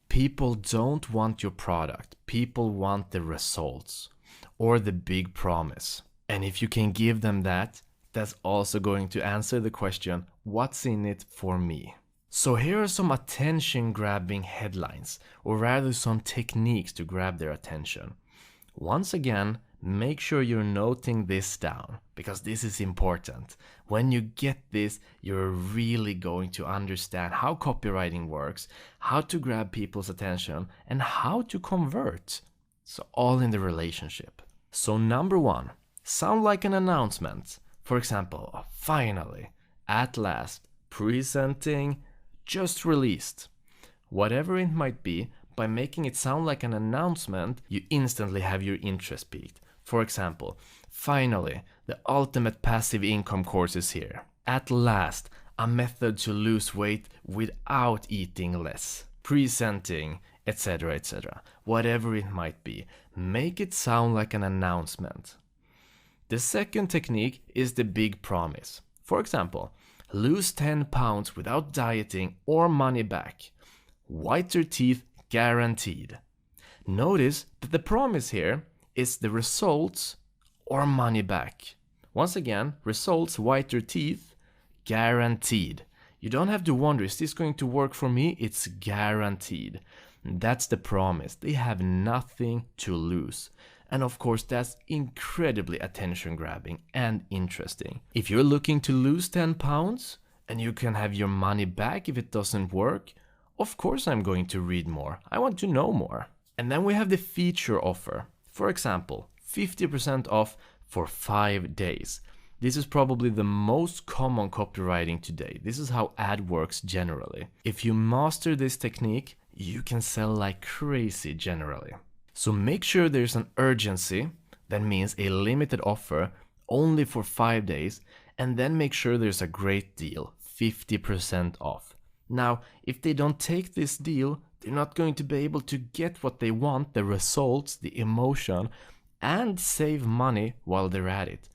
People don't want your product. People want the results or the big promise. And if you can give them that, that's also going to answer the question, what's in it for me? So here are some attention-grabbing headlines, or rather some techniques to grab their attention. Once again, make sure you're noting this down, because this is important. When you get this, you're really going to understand how copywriting works, how to grab people's attention, and how to convert. So all in the relationship. So number one, sound like an announcement. For example, finally, at last, presenting, just released. Whatever it might be, by making it sound like an announcement, you instantly have your interest piqued. For example, finally, the ultimate passive income course is here. At last, a method to lose weight without eating less. Presenting, etc., etc. Whatever it might be, make it sound like an announcement. The second technique is the big promise. For example, lose 10 pounds without dieting or money back. Whiter teeth guaranteed. Notice that the promise here is the results or money back. Once again, results, whiter teeth, guaranteed. You don't have to wonder, is this going to work for me? It's guaranteed. That's the promise. They have nothing to lose. And of course, that's incredibly attention grabbing and interesting. If you're looking to lose 10 pounds and you can have your money back if it doesn't work, of course I'm going to read more. I want to know more. And then we have the feature offer. For example, 50% off for 5 days. This is probably the most common copywriting today. This is how ad works generally. If you master this technique, you can sell like crazy generally. So make sure there's an urgency, that means a limited offer only for 5 days, and then make sure there's a great deal, 50% off. Now, if they don't take this deal, they're not going to be able to get what they want, the results, the emotion, and save money while they're at it.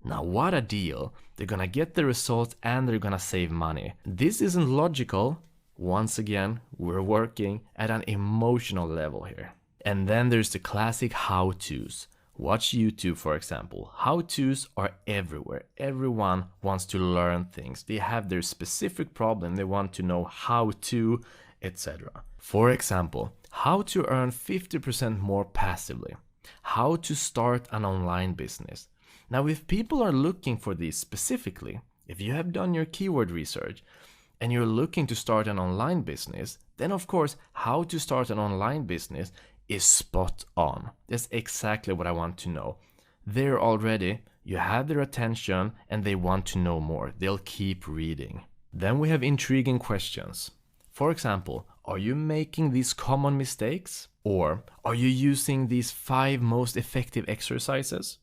Now, what a deal. They're gonna get the results and they're gonna save money. This isn't logical. Once again, we're working at an emotional level here. And then there's the classic how-tos. Watch YouTube, for example. How-tos are everywhere. Everyone wants to learn things. They have their specific problem. They want to know how to, etc. For example, how to earn 50% more passively. How to start an online business. Now, if people are looking for these specifically, if you have done your keyword research and you're looking to start an online business, then of course, how to start an online business is spot on. That's exactly what I want to know. There already, you have their attention and they want to know more. They'll keep reading. Then we have intriguing questions. For example, are you making these common mistakes? Or are you using these 5 most effective exercises?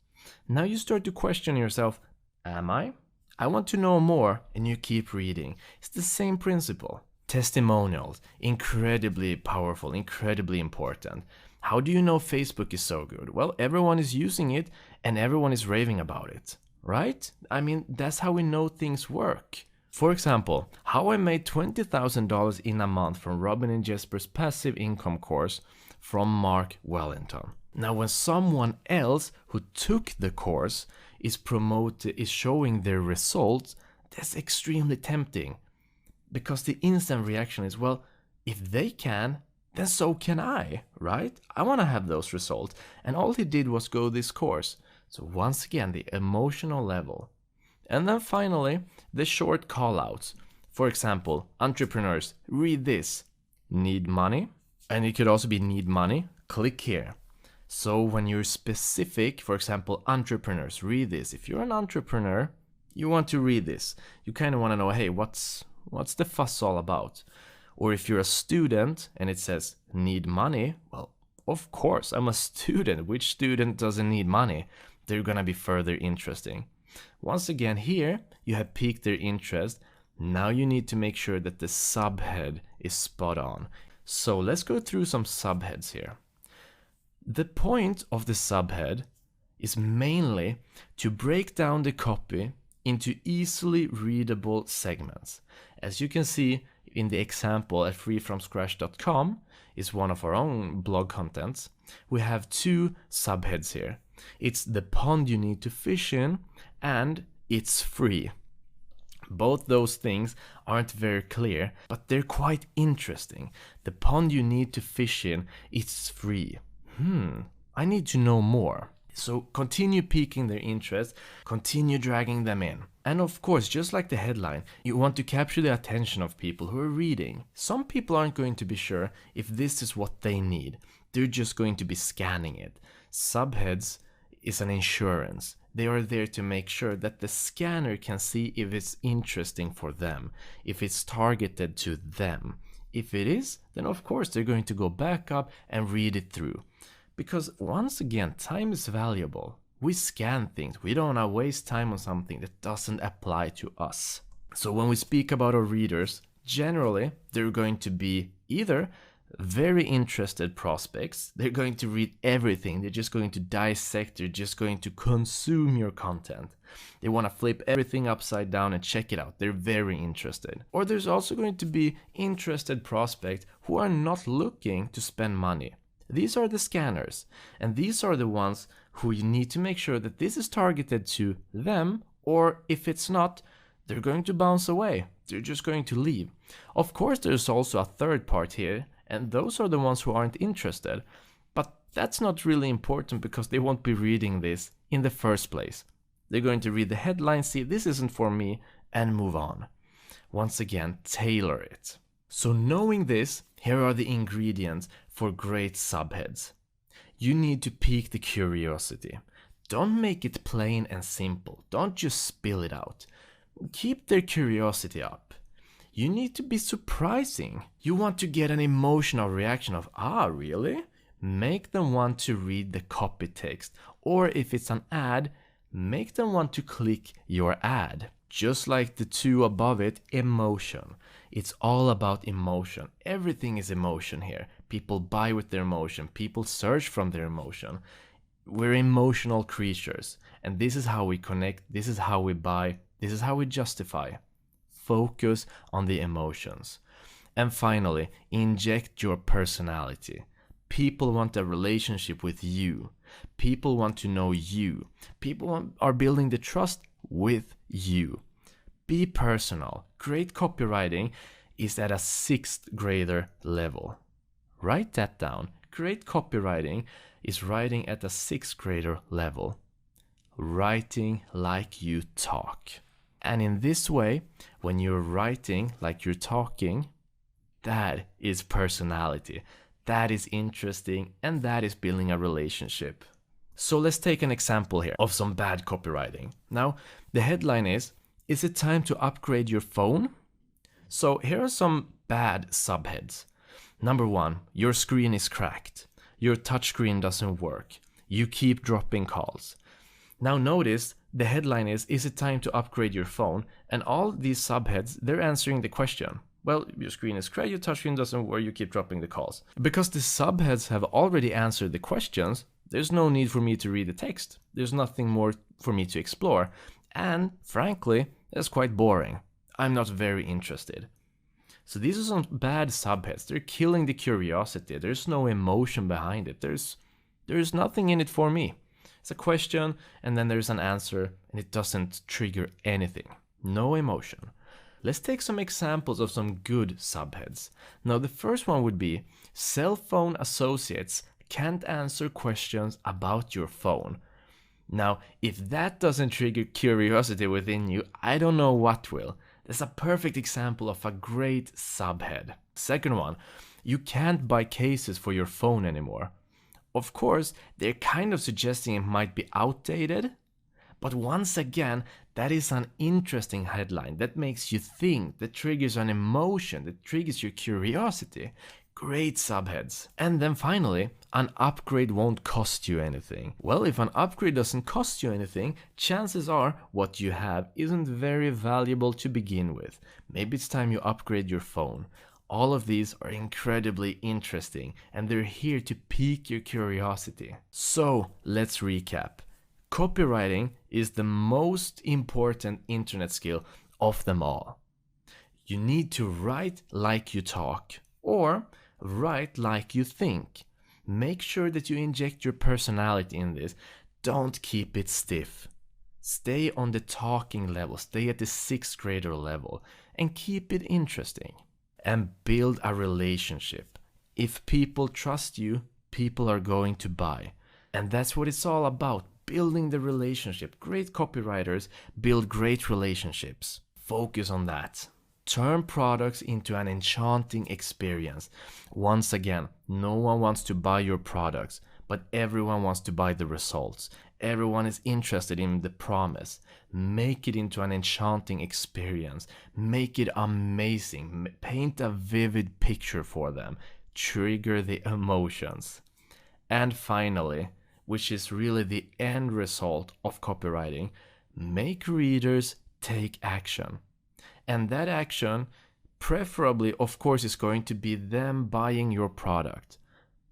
Now you start to question yourself, am I? I want to know more, and you keep reading. It's the same principle. Testimonials, incredibly powerful, incredibly important. How do you know Facebook is so good? Well, everyone is using it and everyone is raving about it, right? I mean, that's how we know things work. For example, how I made $20,000 in a month from Robin and Jesper's passive income course from Mark Wellington. Now, when someone else who took the course is showing their results, that's extremely tempting. Because the instant reaction is, well, if they can, then so can I, right? I want to have those results. And all he did was go this course. So once again, the emotional level. And then finally, the short call-outs. For example, entrepreneurs, read this. Need money? And it could also be need money. Click here. So when you're specific, for example, entrepreneurs, read this. If you're an entrepreneur, you want to read this. You kind of want to know, hey, what's the fuss all about? Or if you're a student and it says need money, well, of course, I'm a student. Which student doesn't need money? They're gonna be further interesting. Once again, here you have piqued their interest. Now you need to make sure that the subhead is spot on. So let's go through some subheads here. The point of the subhead is mainly to break down the copy into easily readable segments. As you can see in the example at freefromscratch.com is one of our own blog contents. We have 2 subheads here. It's the pond you need to fish in and it's free. Both those things aren't very clear, but they're quite interesting. The pond you need to fish in, it's free. I need to know more. So continue piquing their interest, continue dragging them in. And of course, just like the headline, you want to capture the attention of people who are reading. Some people aren't going to be sure if this is what they need. They're just going to be scanning it. Subheads is an insurance. They are there to make sure that the scanner can see if it's interesting for them, if it's targeted to them. If it is, then of course they're going to go back up and read it through. Because once again, time is valuable. We scan things. We don't want to waste time on something that doesn't apply to us. So when we speak about our readers, generally they're going to be either very interested prospects, they're going to read everything, they're just going to dissect, they're just going to consume your content. They want to flip everything upside down and check it out. They're very interested. Or there's also going to be interested prospects who are not looking to spend money. These are the scanners, and these are the ones who you need to make sure that this is targeted to them, or if it's not, they're going to bounce away. They're just going to leave. Of course, there's also a third part here, and those are the ones who aren't interested. But that's not really important because they won't be reading this in the first place. They're going to read the headline, see this isn't for me, and move on. Once again, tailor it. So knowing this, here are the ingredients for great subheads. You need to pique the curiosity. Don't make it plain and simple. Don't just spill it out. Keep their curiosity up. You need to be surprising. You want to get an emotional reaction of, really? Make them want to read the copy text. Or if it's an ad, make them want to click your ad. Just like the 2 above it, emotion. It's all about emotion. Everything is emotion here. People buy with their emotion. People search from their emotion. We're emotional creatures. And this is how we connect. This is how we buy. This is how we justify. Focus on the emotions. And finally, inject your personality. People want a relationship with you. People want to know you. Are building the trust with you. Be personal. Great copywriting is at a 6th grader level. Write that down. Great copywriting is writing at a 6th grader level. Writing like you talk. And in this way, when you're writing like you're talking, that is personality. That is interesting, and that is building a relationship. So let's take an example here of some bad copywriting. Now, the headline is it time to upgrade your phone? So here are some bad subheads. Number 1, your screen is cracked. Your touchscreen doesn't work. You keep dropping calls. Now notice the headline is it time to upgrade your phone? And all these subheads, they're answering the question. Well, your screen is cracked, your touchscreen doesn't work, you keep dropping the calls. Because the subheads have already answered the questions, there's no need for me to read the text. There's nothing more for me to explore. And frankly, that's quite boring. I'm not very interested. So these are some bad subheads. They're killing the curiosity. There's no emotion behind it. There's nothing in it for me. It's a question and then there's an answer and it doesn't trigger anything. No emotion. Let's take some examples of some good subheads. Now the first one would be cell phone associates can't answer questions about your phone. Now, if that doesn't trigger curiosity within you, I don't know what will. That's a perfect example of a great subhead. Second one, you can't buy cases for your phone anymore. Of course, they're kind of suggesting it might be outdated, but once again, that is an interesting headline that makes you think, that triggers an emotion, that triggers your curiosity. Great subheads. And then finally, an upgrade won't cost you anything. Well, if an upgrade doesn't cost you anything, chances are what you have isn't very valuable to begin with. Maybe it's time you upgrade your phone. All of these are incredibly interesting and they're here to pique your curiosity. So let's recap. Copywriting is the most important internet skill of them all. You need to write like you talk, or write like you think. Make sure that you inject your personality in this. Don't keep it stiff. Stay on the talking level, stay at the 6th grader level, and keep it interesting. And build a relationship. If people trust you, people are going to buy. And that's what it's all about, building the relationship. Great copywriters build great relationships. Focus on that. Turn products into an enchanting experience. Once again, no one wants to buy your products, but everyone wants to buy the results. Everyone is interested in the promise. Make it into an enchanting experience. Make it amazing. Paint a vivid picture for them. Trigger the emotions. And finally, which is really the end result of copywriting, make readers take action. And that action, preferably, of course, is going to be them buying your product.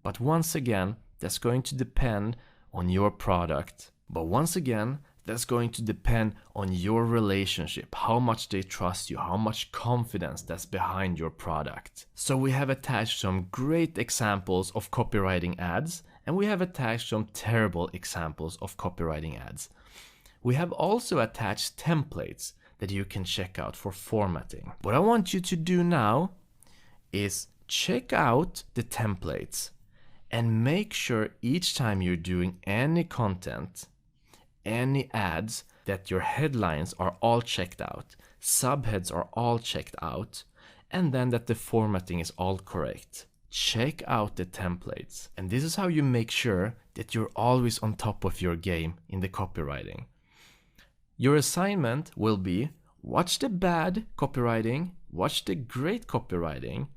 But once again, that's going to depend on your product. But once again, that's going to depend on your relationship, how much they trust you, how much confidence that's behind your product. So we have attached some great examples of copywriting ads, and we have attached some terrible examples of copywriting ads. We have also attached templates that you can check out for formatting. What I want you to do now is check out the templates and make sure each time you're doing any content, any ads, that your headlines are all checked out, subheads are all checked out, and then that the formatting is all correct. Check out the templates. And this is how you make sure that you're always on top of your game in the copywriting. Your assignment will be watch the bad copywriting, watch the great copywriting,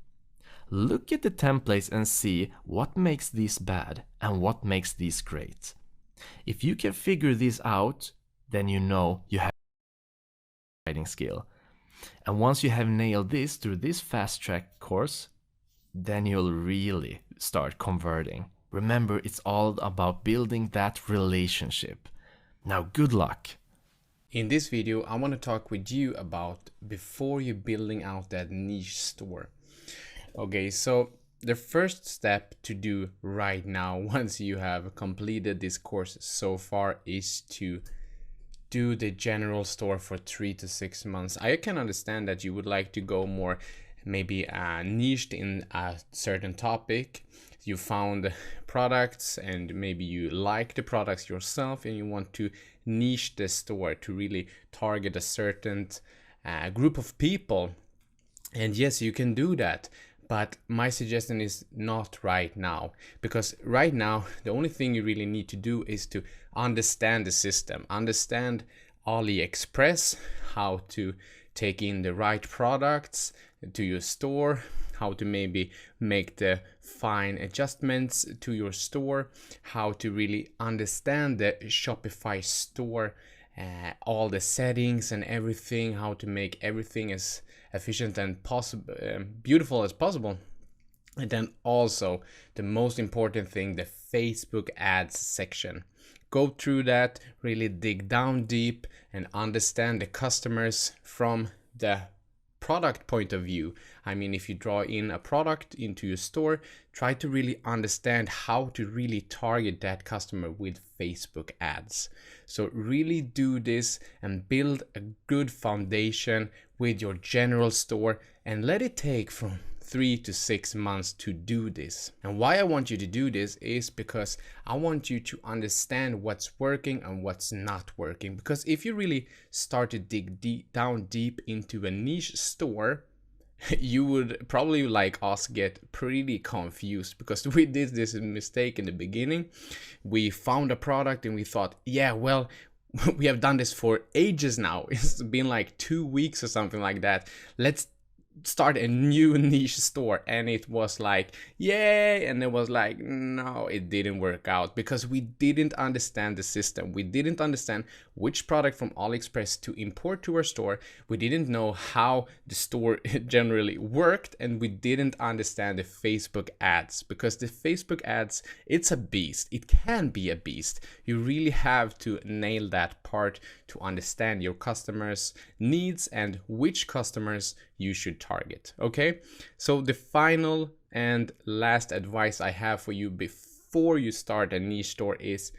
look at the templates and see what makes these bad and what makes these great. If you can figure these out, then you know you have a writing skill. And once you have nailed this through this fast track course, then you'll really start converting. Remember, it's all about building that relationship. Now, good luck. In this video, I want to talk with you about before you're building out that niche store. Okay, so the first step to do right now, once you have completed this course so far, is to do the general store for 3 to 6 months. I can understand that you would like to go more maybe niched in a certain topic. You found products and maybe you like the products yourself and you want to niche the store to really target a certain group of people. And yes, you can do that. But my suggestion is not right now, because right now the only thing you really need to do is to understand the system, understand Aliexpress, how to take in the right products to your store, how to maybe make the fine adjustments to your store, how to really understand the Shopify store, all the settings and everything, how to make everything as efficient and possible, beautiful as possible. And then also the most important thing, the Facebook ads section. Go through that, really dig down deep and understand the customers from the product point of view. I mean, if you draw in a product into your store, try to really understand how to really target that customer with Facebook ads. So really do this and build a good foundation with your general store and let it take from 3 to 6 months to do this. And why I want you to do this is because I want you to understand what's working and what's not working. Because if you really start to dig down deep into a niche store, you would probably, like us, get pretty confused, because we did this mistake in the beginning. We found a product and we thought, yeah, well, we have done this for ages now. It's been like 2 weeks or something like that. Let's start a new niche store. And it was like, yay, and it was like, no, it didn't work out, because we didn't understand the system. We didn't understand which product from Aliexpress to import to our store. We didn't know how the store generally worked, and we didn't understand the Facebook ads, because the Facebook ads, it's a beast. It can be a beast. You really have to nail that part to understand your customers' needs and which customers you should target. Okay, so the final and last advice I have for you before you start a niche store is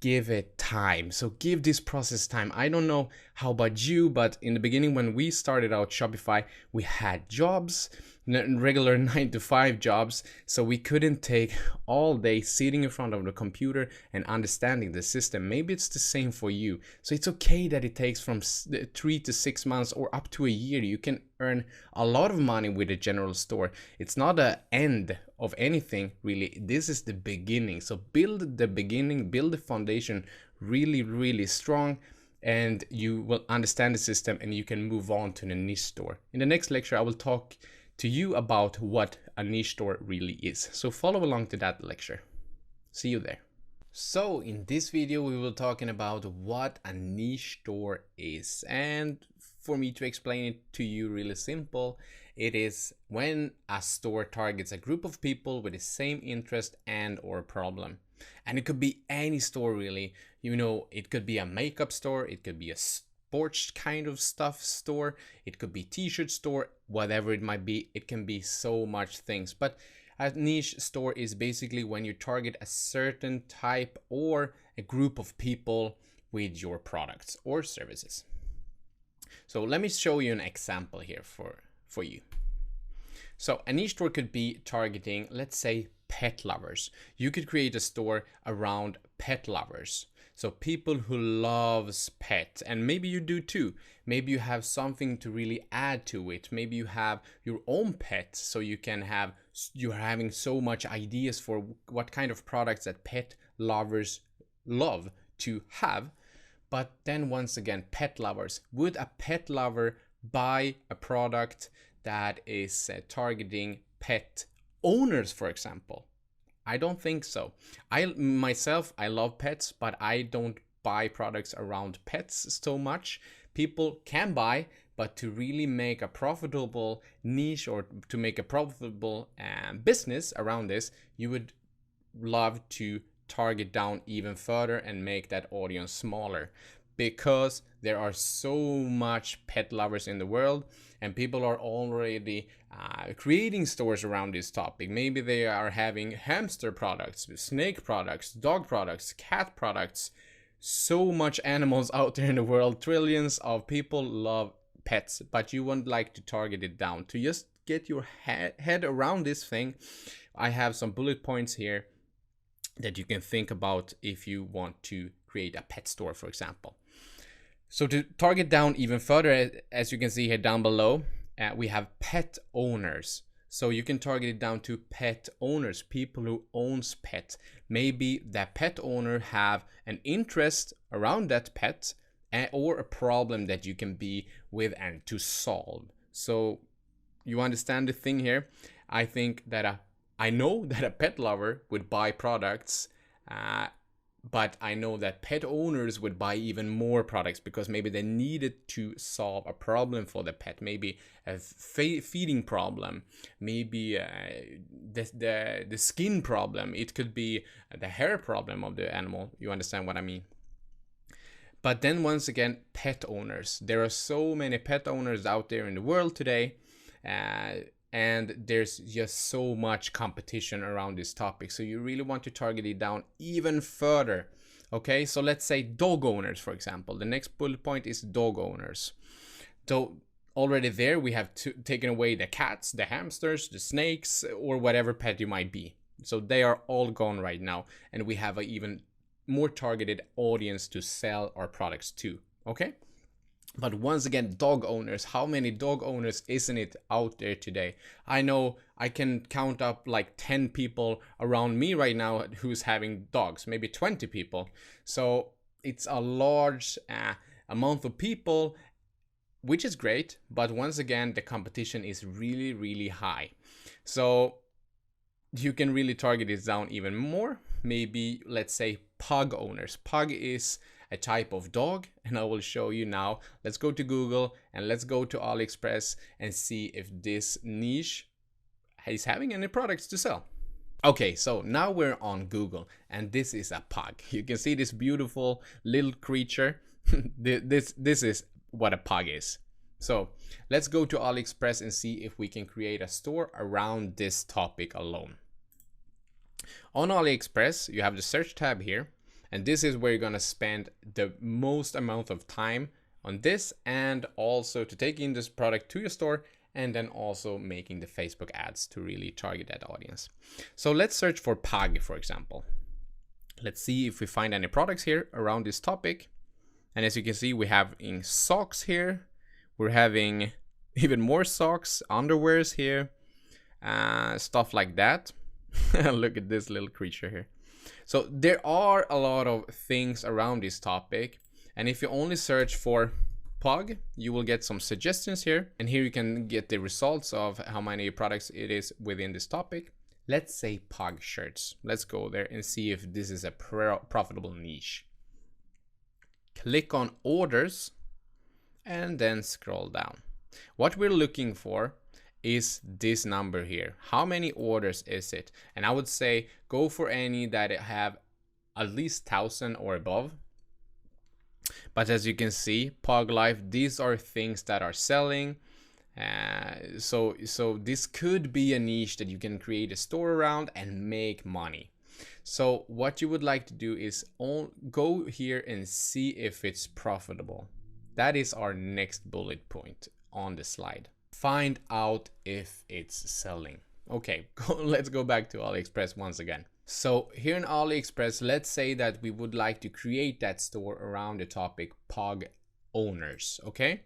give it time. So give this process time. I don't know how about you, but in the beginning when we started out Shopify, we had jobs, regular 9-to-5 jobs, so we couldn't take all day sitting in front of the computer and understanding the system. Maybe it's the same for you. So it's okay that it takes from 3 to 6 months or up to a year. You can earn a lot of money with a general store. It's not the end of anything, really. This is the beginning. So build the beginning, build the foundation really, really strong, and you will understand the system and you can move on to the niche store. In the next lecture, I will talk to you about what a niche store really is. So follow along to that lecture. See you there. So in this video, we will talking about what a niche store is. And for me to explain it to you really simple, it is when a store targets a group of people with the same interest and or problem. And it could be any store really. You know, it could be a makeup store, it could be a sports kind of stuff store, it could be t-shirt store, whatever it might be. It can be so much things. But a niche store is basically when you target a certain type or a group of people with your products or services. So let me show you an example here for you. So a niche store could be targeting, let's say, pet lovers. You could create a store around pet lovers. So people who loves pets, and maybe you do too. Maybe you have something to really add to it. Maybe you have your own pet, so you're having so much ideas for what kind of products that pet lovers love to have. But then once again, pet lovers. Would a pet lover buy a product that is targeting pet owners, for example? I don't think so. I love pets, but I don't buy products around pets so much. People can buy, but to really make a profitable niche or to make a profitable business around this, you would love to target down even further and make that audience smaller. because there are so much pet lovers in the world, and people are already creating stores around this topic. Maybe they are having hamster products, snake products, dog products, cat products. So much animals out there in the world. Trillions of people love pets, but you wouldn't like to target it down. To just get your head around this thing, I have some bullet points here that you can think about if you want to create a pet store, for example. So to target down even further, as you can see here down below, we have pet owners. So you can target it down to pet owners, people who owns pet. Maybe that pet owner have an interest around that pet, or a problem that you can be with and to solve. So you understand the thing here? I think that I know that a pet lover would buy products, but I know that pet owners would buy even more products because maybe they needed to solve a problem for the pet, maybe a feeding problem, maybe the skin problem. It could be the hair problem of the animal. You understand what I mean? But then once again, pet owners. There are so many pet owners out there in the world today, and there's just so much competition around this topic. So you really want to target it down even further. Okay, so let's say dog owners, for example. The next bullet point is dog owners. So already there we have taken away the cats, the hamsters, the snakes, or whatever pet you might be. So they are all gone right now, and we have an even more targeted audience to sell our products to. Okay? But once again, dog owners, how many dog owners isn't it out there today? I know I can count up like 10 people around me right now who's having dogs, maybe 20 people. So it's a large amount of people, which is great. But once again, the competition is really, really high. So you can really target it down even more. Maybe let's say pug owners. Pug is a type of dog, and I will show you now. Let's go to Google and let's go to Aliexpress and see if this niche is having any products to sell. Okay, so now we're on Google, and this is a pug. You can see this beautiful little creature. this is what a pug is. So let's go to Aliexpress and see if we can create a store around this topic alone. On Aliexpress, you have the search tab here. And this is where you're going to spend the most amount of time on this, and also to take in this product to your store, and then also making the Facebook ads to really target that audience. So let's search for pug, for example. Let's see if we find any products here around this topic. And as you can see, we have in socks here. We're having even more socks, underwears here, stuff like that. Look at this little creature here. So there are a lot of things around this topic, and if you only search for pug, you will get some suggestions here, and here you can get the results of how many products it is within this topic. Let's say pug shirts. Let's go there and see if this is a profitable niche. Click on orders and then scroll down. What we're looking for is this number here. How many orders is it? And I would say go for any that have at least 1,000 or above. But as you can see, Pug Life, these are things that are selling. So this could be a niche that you can create a store around and make money. So what you would like to do is go here and see if it's profitable. That is our next bullet point on the slide. Find out if it's selling. Okay, let's go back to Aliexpress once again. So here in Aliexpress, let's say that we would like to create that store around the topic pug owners, okay?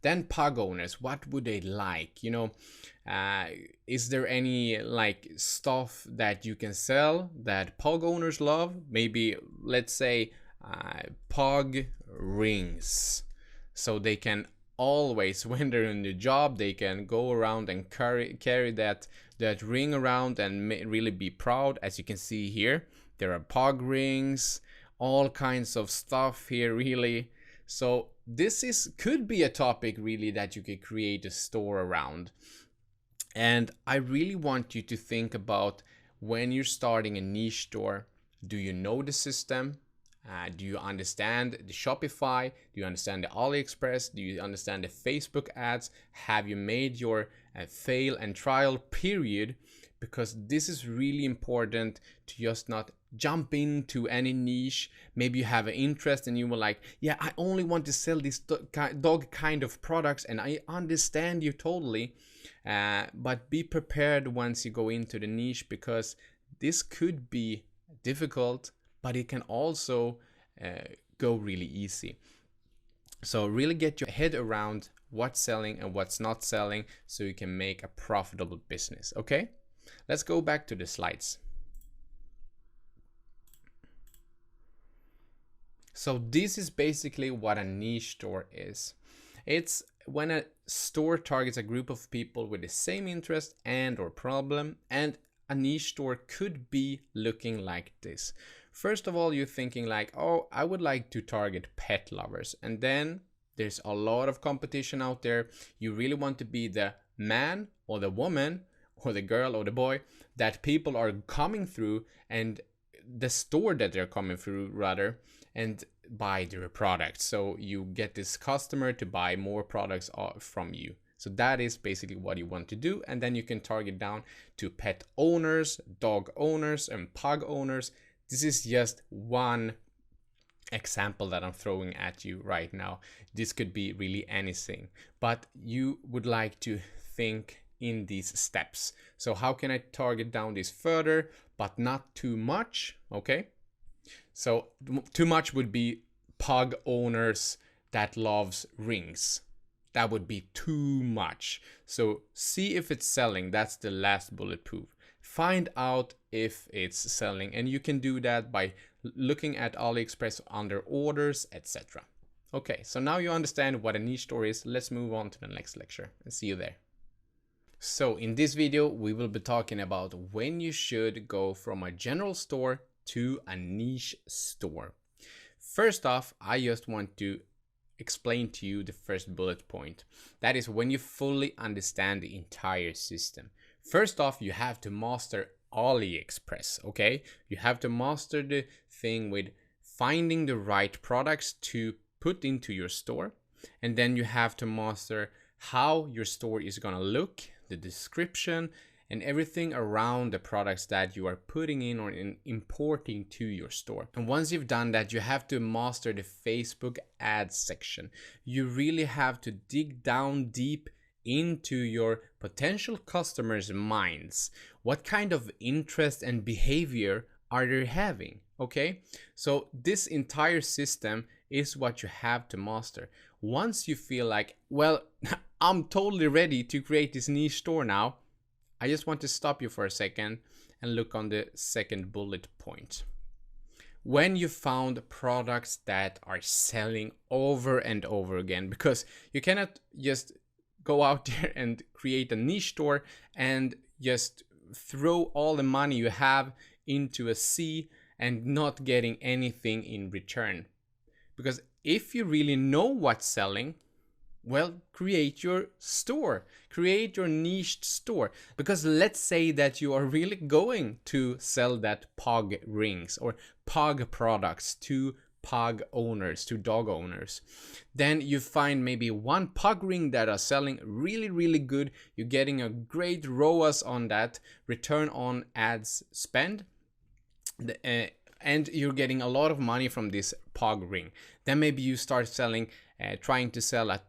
Then pug owners, what would they like? You know, is there any like stuff that you can sell that pug owners love? Maybe let's say pug rings, so they can always, when they're in the job, they can go around and carry that ring around and really be proud. As you can see here, there are pug rings, all kinds of stuff here really. So this could be a topic really that you could create a store around. And I really want you to think about when you're starting a niche store, do you know the system? Do you understand the Shopify? Do you understand the Aliexpress? Do you understand the Facebook ads? Have you made your fail and trial period? Because this is really important to just not jump into any niche. Maybe you have an interest and you were like, yeah, I only want to sell this dog kind of products, and I understand you totally. But be prepared once you go into the niche, because this could be difficult, but it can also go really easy. So really get your head around what's selling and what's not selling, so you can make a profitable business. Okay, let's go back to the slides. So this is basically what a niche store is. It's when a store targets a group of people with the same interest and or problem, and a niche store could be looking like this. First of all, you're thinking like, oh, I would like to target pet lovers. And then there's a lot of competition out there. You really want to be the man or the woman or the girl or the boy that people are coming through, and the store that they're coming through rather, and buy their products. So you get this customer to buy more products from you. So that is basically what you want to do. And then you can target down to pet owners, dog owners, and pug owners. This is just one example that I'm throwing at you right now. This could be really anything, but you would like to think in these steps. So how can I target down this further, but not too much? Okay. So too much would be pug owners that loves rings. That would be too much. So see if it's selling. That's the last bulletproof. Find out if it's selling, and you can do that by looking at Aliexpress under orders, etc. Okay, so now you understand what a niche store is. Let's move on to the next lecture and see you there. So in this video, we will be talking about when you should go from a general store to a niche store. First off, I just want to explain to you the first bullet point. That is when you fully understand the entire system. First off, you have to master Aliexpress, okay? You have to master the thing with finding the right products to put into your store. And then you have to master how your store is gonna look, the description, and everything around the products that you are putting in or importing to your store. And once you've done that, you have to master the Facebook ads section. You really have to dig down deep into your potential customers' minds. What kind of interest and behavior are they having? Okay, so this entire system is what you have to master. Once you feel like, well, I'm totally ready to create this niche store now, I just want to stop you for a second and look on the second bullet point. When you found products that are selling over and over again, because you cannot just go out there and create a niche store and just throw all the money you have into a sea and not getting anything in return. Because if you really know what's selling, well, create your store, create your niched store. Because let's say that you are really going to sell that pug rings or pug products to pug owners, to dog owners. Then you find maybe one pug ring that are selling really good. You're getting a great ROAS on that, return on ads spend. And you're getting a lot of money from this pug ring. Then maybe you start selling, trying to sell a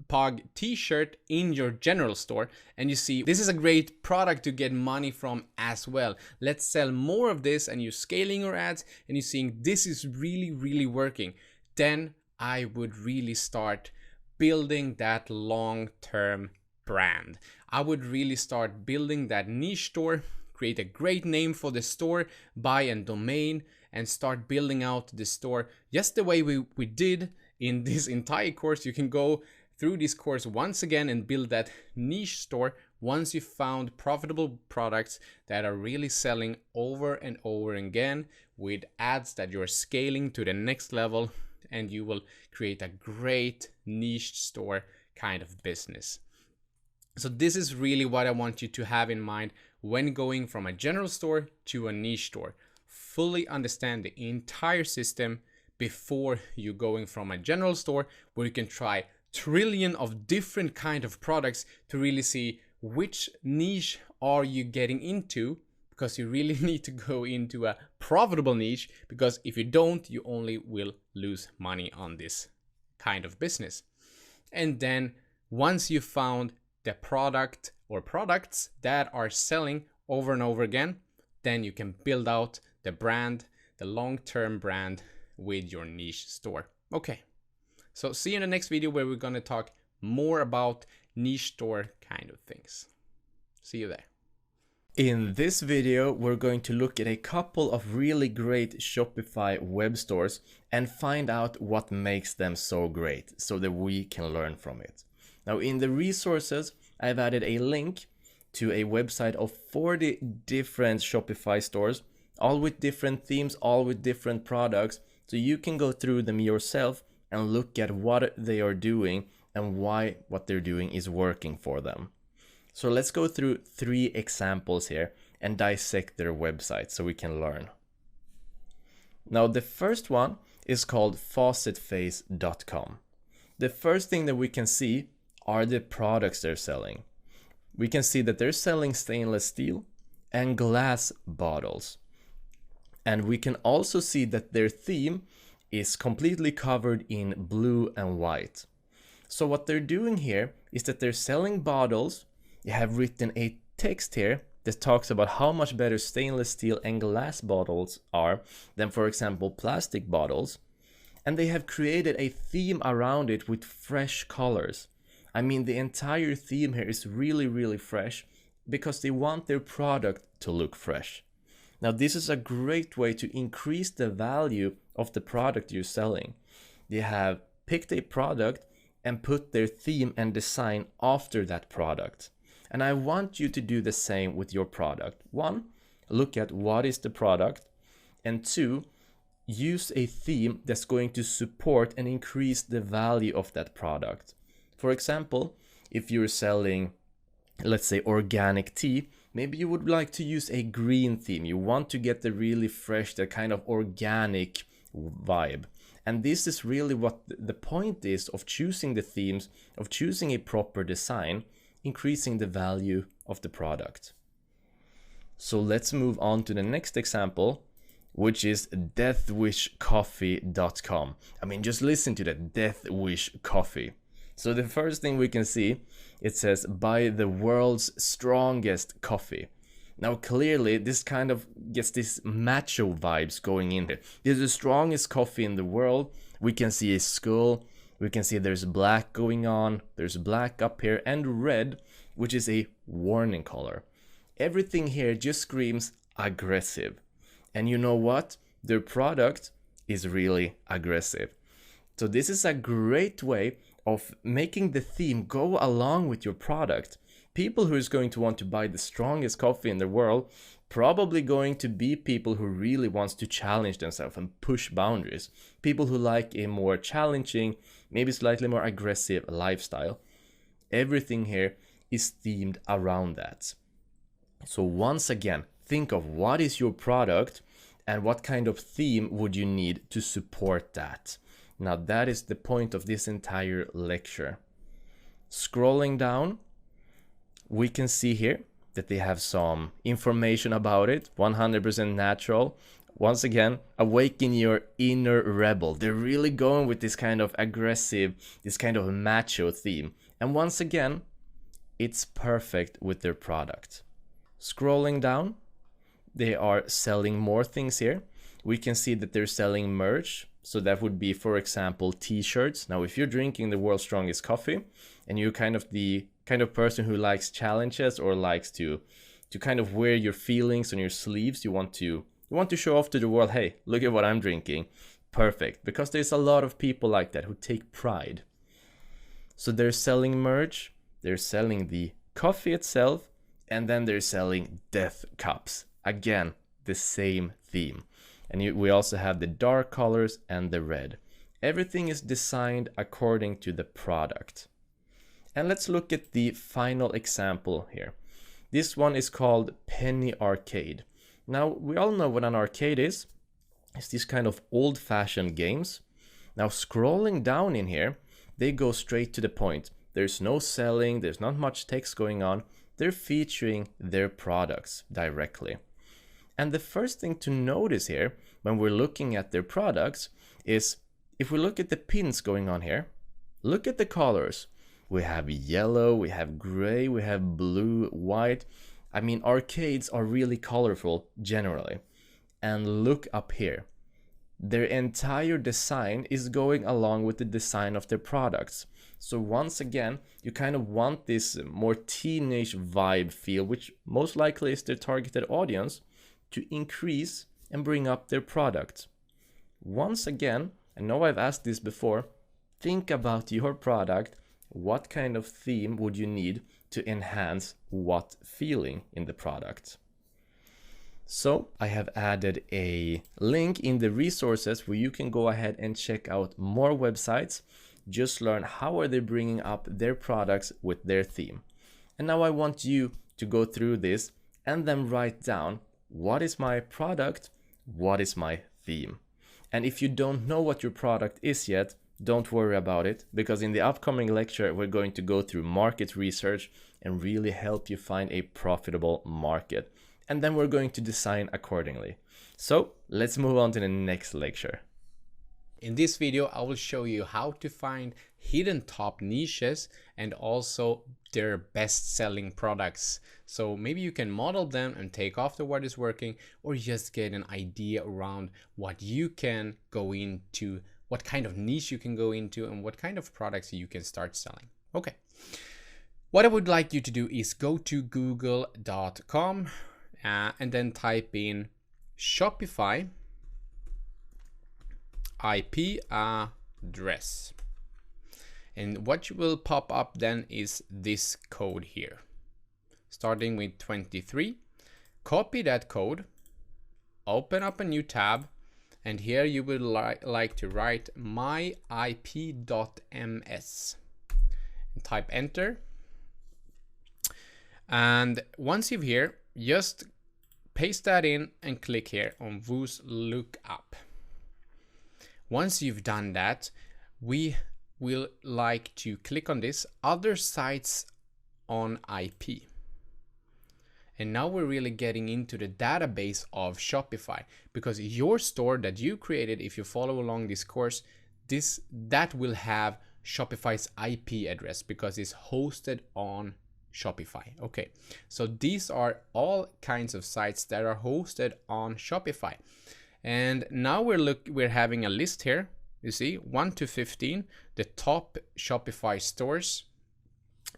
pug t-shirt in your general store, and you see this is a great product to get money from as well. Let's sell more of this, and you're scaling your ads and you're seeing this is really working. Then I would really start building that long-term brand. I would really start building that niche store, create a great name for the store, buy a domain, and start building out the store just the way we did in this entire course. You can go through this course once again and build that niche store once you found profitable products that are really selling over and over again with ads that you're scaling to the next level, and you will create a great niche store kind of business. So this is really what I want you to have in mind when going from a general store to a niche store. fully understand the entire system before you going from a general store where you can try trillion of different kind of products to really see which niche are you getting into, because you really need to go into a profitable niche, because if you don't, you only will lose money on this kind of business. And then once you found the product or products that are selling over and over again, then you can build out the brand, the long-term brand with your niche store. Okay, so see you in the next video where we're going to talk more about niche store kind of things. See you there. In this video, we're going to look at a couple of really great Shopify web stores and find out what makes them so great so that we can learn from it. Now, in the resources, I've added a link to a website of 40 different Shopify stores, all with different themes, all with different products, so you can go through them yourself and look at what they are doing and why what they're doing is working for them. So let's go through 3 examples here and dissect their website so we can learn. Now, the first one is called faucetface.com. The first thing that we can see are the products they're selling. We can see that they're selling stainless steel and glass bottles. And we can also see that their theme is completely covered in blue and white. So what they're doing here is that they're selling bottles. They have written a text here that talks about how much better stainless steel and glass bottles are than, for example, plastic bottles. And they have created a theme around it with fresh colors. I mean, the entire theme here is really, really fresh because they want their product to look fresh. Now, this is a great way to increase the value of the product you're selling. They have picked a product and put their theme and design after that product. And I want you to do the same with your product. 1, look at what is the product. And 2, use a theme that's going to support and increase the value of that product. For example, if you're selling, let's say, organic tea, maybe you would like to use a green theme. You want to get the really fresh, the kind of organic vibe. And this is really what the point is of choosing the themes, of choosing a proper design, increasing the value of the product. So let's move on to the next example, which is deathwishcoffee.com. I mean, just listen to that, Death Wish Coffee. So the first thing we can see, it says, buy the world's strongest coffee. Now, clearly, this kind of gets this macho vibes going in there. This is the strongest coffee in the world. We can see a skull. We can see there's black going on. There's black up here and red, which is a warning color. Everything here just screams aggressive. And you know what? Their product is really aggressive. So this is a great way of making the theme go along with your product. People who is going to want to buy the strongest coffee in the world probably going to be people who really wants to challenge themselves and push boundaries. People who like a more challenging, maybe slightly more aggressive lifestyle. Everything here is themed around that. So once again, think of what is your product and what kind of theme would you need to support that. Now that is the point of this entire lecture. Scrolling down, we can see here that they have some information about it, 100% natural. Once again, awaken your inner rebel. They're really going with this kind of aggressive, this kind of macho theme. And once again, it's perfect with their product. Scrolling down, they are selling more things here. We can see that they're selling merch. So that would be, for example, t-shirts. Now, if you're drinking the world's strongest coffee and you're kind of the kind of person who likes challenges or likes to kind of wear your feelings on your sleeves, you want to show off to the world, hey, look at what I'm drinking. Perfect, because there's a lot of people like that who take pride. So they're selling merch, they're selling the coffee itself, and then they're selling death cups. Again, the same theme. And we also have the dark colors and the red. Everything is designed according to the product. And let's look at the final example here. This one is called Penny Arcade. Now, we all know what an arcade is. It's these kind of old-fashioned games. Now, scrolling down in here, they go straight to the point. There's no selling, there's not much text going on. They're featuring their products directly. And the first thing to notice here when we're looking at their products is if we look at the pins going on here, look at the colors. We have yellow, we have gray, we have blue, white. I mean, arcades are really colorful generally. And look up here. Their entire design is going along with the design of their products. So once again, you kind of want this more teenage vibe feel, which most likely is their targeted audience, to increase and bring up their product. Once again, I know I've asked this before, think about your product. What kind of theme would you need to enhance what feeling in the product? So I have added a link in the resources where you can go ahead and check out more websites, just learn how are they bringing up their products with their theme. And now I want you to go through this and then write down, what is my product? What is my theme? And if you don't know what your product is yet, don't worry about it, because in the upcoming lecture, we're going to go through market research and really help you find a profitable market. And then we're going to design accordingly. So let's move on to the next lecture. In this video, I will show you how to find hidden top niches and also their best selling products. So maybe you can model them and take off what is working, or just get an idea around what you can go into, what kind of niche you can go into, and what kind of products you can start selling. Okay. What I would like you to do is go to google.com and then type in Shopify IP address. And what will pop up then is this code here, starting with 23. Copy that code, open up a new tab, and here you would like to write myip.ms and type enter. And once you're here, just paste that in and click here on Who's Lookup. Once you've done that, we will like to click on this other sites on IP. And now we're really getting into the database of Shopify, because your store that you created, if you follow along this course, that will have Shopify's IP address because it's hosted on Shopify. Okay, so these are all kinds of sites that are hosted on Shopify. And now we're having a list here. You see 1 to 15, the top Shopify stores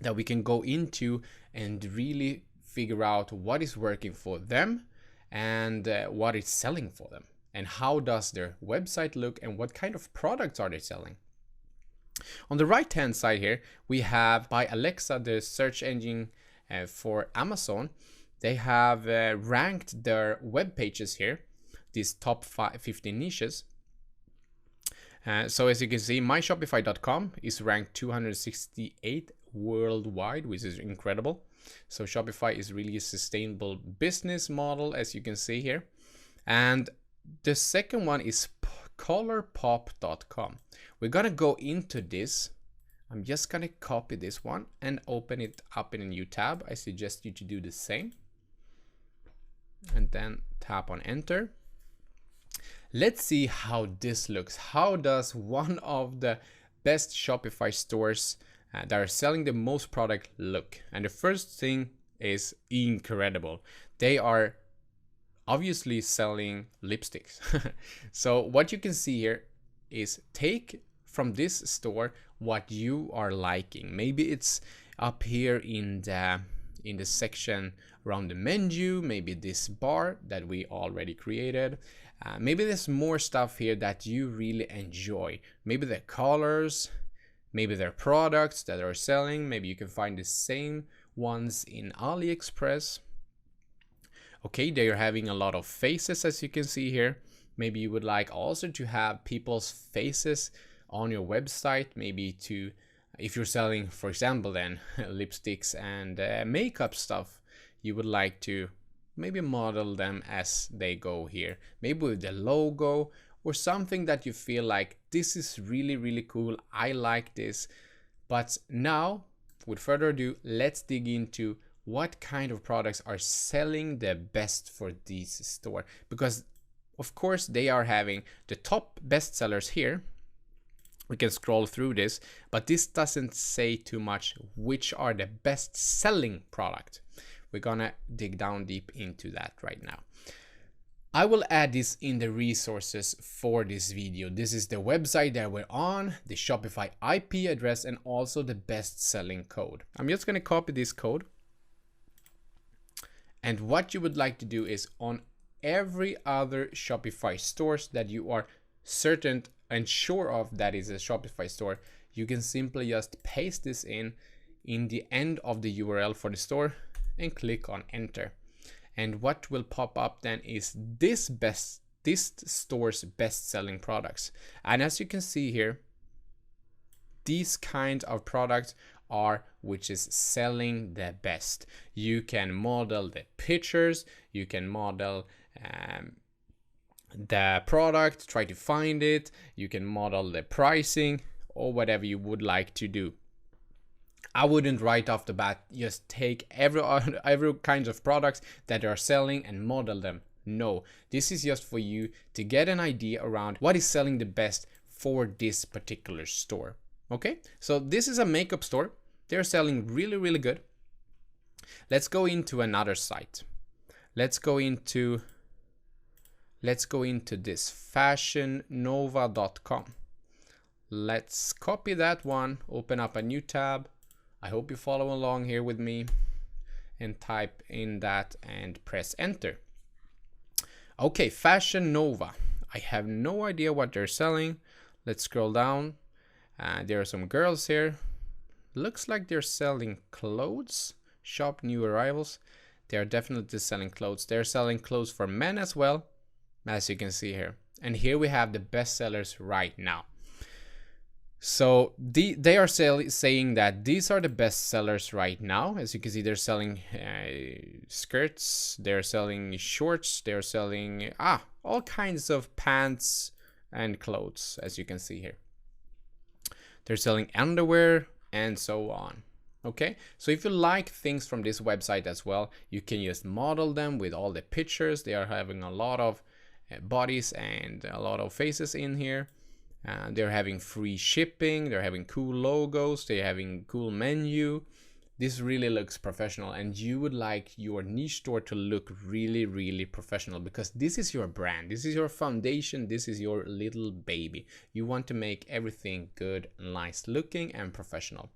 that we can go into and really figure out what is working for them and what is selling for them, and how does their website look and what kind of products are they selling. On the right hand side here, we have by Alexa, the search engine for Amazon. They have ranked their web pages here, these top 15 niches. So as you can see, myshopify.com is ranked 268 worldwide, which is incredible. So Shopify is really a sustainable business model, as you can see here. And the second one is colorpop.com. We're gonna go into this. I'm just gonna copy this one and open it up in a new tab. I suggest you to do the same. And then tap on enter. Let's see how this looks. How does one of the best Shopify stores that are selling the most product look? And the first thing is incredible. They are obviously selling lipsticks. So what you can see here is take from this store what you are liking. Maybe it's up here in the section around the menu, maybe this bar that we already created. Maybe there's more stuff here that you really enjoy. Maybe the colors, maybe their products that are selling. Maybe you can find the same ones in Aliexpress. Okay, they are having a lot of faces, as you can see here. Maybe you would like also to have people's faces on your website. Maybe to, if you're selling, for example, then lipsticks and makeup stuff, you would like to maybe model them as they go here, maybe with the logo or something that you feel like this is really, really cool. I like this. But now, with further ado, let's dig into what kind of products are selling the best for this store. Because of course they are having the top best sellers here. We can scroll through this, but this doesn't say too much which are the best selling product. We're gonna dig down deep into that right now. I will add this in the resources for this video. This is the website that we're on, the Shopify IP address, and also the best selling code. I'm just gonna copy this code. And what you would like to do is on every other Shopify stores that you are certain and sure of that is a Shopify store, you can simply just paste this in the end of the URL for the store and click on enter. And what will pop up then is this store's best selling products. And as you can see here, these kinds of products are which is selling the best. You can model the pictures, you can model the product, try to find it, you can model the pricing or whatever you would like to do. I wouldn't right off the bat just take every kind of products that are selling and model them. No, this is just for you to get an idea around what is selling the best for this particular store. Okay, so this is a makeup store. They're selling really, really good. Let's go into another site. Let's go into this fashionnova.com. Let's copy that one, open up a new tab. I hope you follow along here with me and type in that and press enter. Okay, Fashion Nova. I have no idea what they're selling. Let's scroll down. There are some girls here. Looks like they're selling clothes. Shop new arrivals. They're definitely selling clothes. They're selling clothes for men as well, as you can see here. And here we have the best sellers right now. So they are saying that these are the best sellers right now. As you can see, they're selling skirts, they're selling shorts, they're selling all kinds of pants and clothes, as you can see here. They're selling underwear and so on. Okay, so if you like things from this website as well, you can just model them with all the pictures. They are having a lot of bodies and a lot of faces in here. They're having free shipping, they're having cool logos, they're having cool menu. This really looks professional, and you would like your niche store to look really, really professional because this is your brand, this is your foundation, this is your little baby. You want to make everything good, nice looking and professional.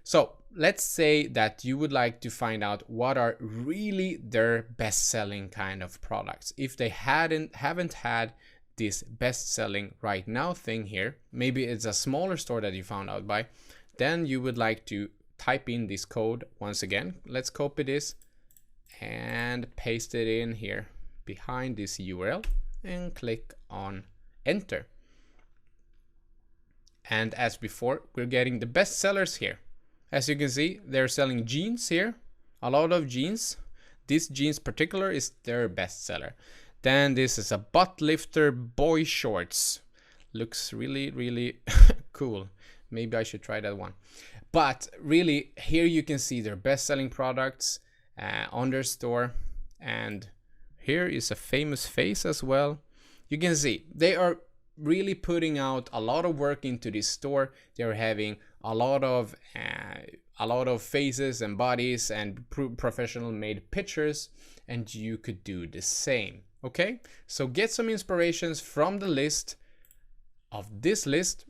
So let's say that you would like to find out what are really their best selling kind of products. If they haven't had this best selling right now thing here, maybe it's a smaller store that you found out by, then you would like to type in this code once again. Let's copy this and paste it in here behind this URL and click on enter. And as before, we're getting the best sellers here. As you can see, they're selling jeans here, a lot of jeans. This jeans particular is their best seller. Then this is a butt lifter boy shorts. Looks really, really cool. Maybe I should try that one. But really, here you can see their best-selling products on their store. And here is a famous face as well. You can see they are really putting out a lot of work into this store. They're having a lot of faces and bodies and professional made pictures, and you could do the same. Okay, so get some inspirations from the list of this list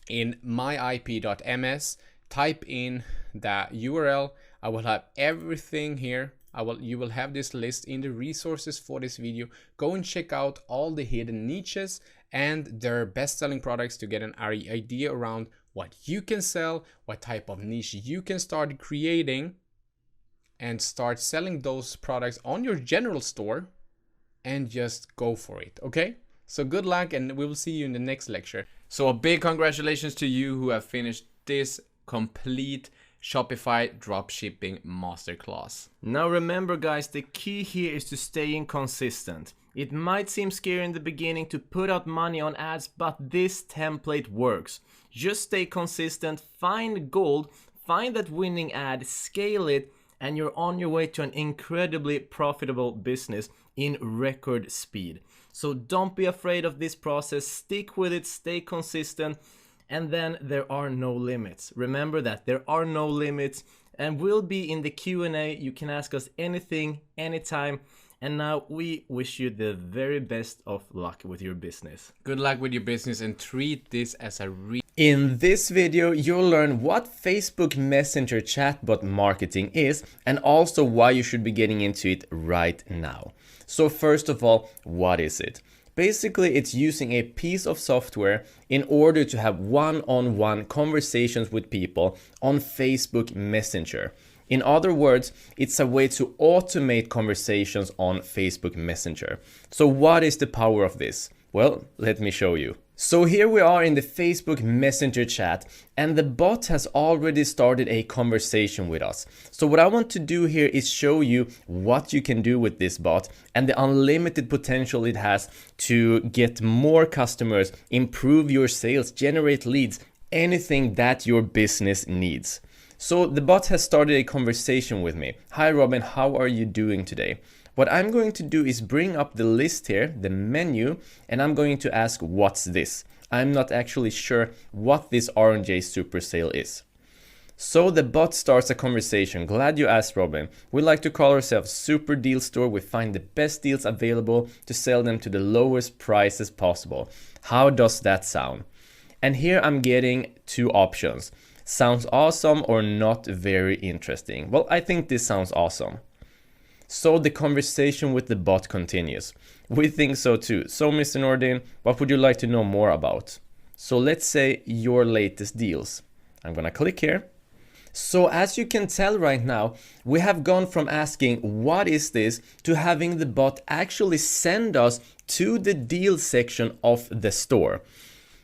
in myip.ms. Type in the URL. I will have everything here. You will have this list in the resources for this video. Go and check out all the hidden niches and their best-selling products to get an idea around what you can sell, what type of niche you can start creating, and start selling those products on your general store. And just go for it, okay? So good luck, and we will see you in the next lecture. So a big congratulations to you who have finished this complete Shopify DropShipping Masterclass. Now remember guys, the key here is to staying consistent. It might seem scary in the beginning to put out money on ads, but this template works. Just stay consistent, find gold, find that winning ad, scale it, and you're on your way to an incredibly profitable business in record speed. So don't be afraid of this process, stick with it, stay consistent, and then there are no limits. Remember that there are no limits, and we'll be in the Q&A. You can ask us anything, anytime. And now we wish you the very best of luck with your business. Good luck with your business and treat this as a In this video, you'll learn what Facebook Messenger chatbot marketing is and also why you should be getting into it right now. So first of all, what is it? Basically, it's using a piece of software in order to have one-on-one conversations with people on Facebook Messenger. In other words, it's a way to automate conversations on Facebook Messenger. So what is the power of this? Well, let me show you. So here we are in the Facebook Messenger chat, and the bot has already started a conversation with us. So what I want to do here is show you what you can do with this bot and the unlimited potential it has to get more customers, improve your sales, generate leads, anything that your business needs. So the bot has started a conversation with me. Hi Robin, how are you doing today? What I'm going to do is bring up the list here, the menu, and I'm going to ask, what's this? I'm not actually sure what this R&J super sale is. So the bot starts a conversation. Glad you asked, Robin. We like to call ourselves Super Deal Store. We find the best deals available to sell them to the lowest prices possible. How does that sound? And here I'm getting two options. Sounds awesome or not very interesting. Well, I think this sounds awesome. So the conversation with the bot continues. We think so too. So Mr. Nordin, what would you like to know more about? So let's say your latest deals. I'm gonna click here. So as you can tell right now, we have gone from asking what is this to having the bot actually send us to the deal section of the store.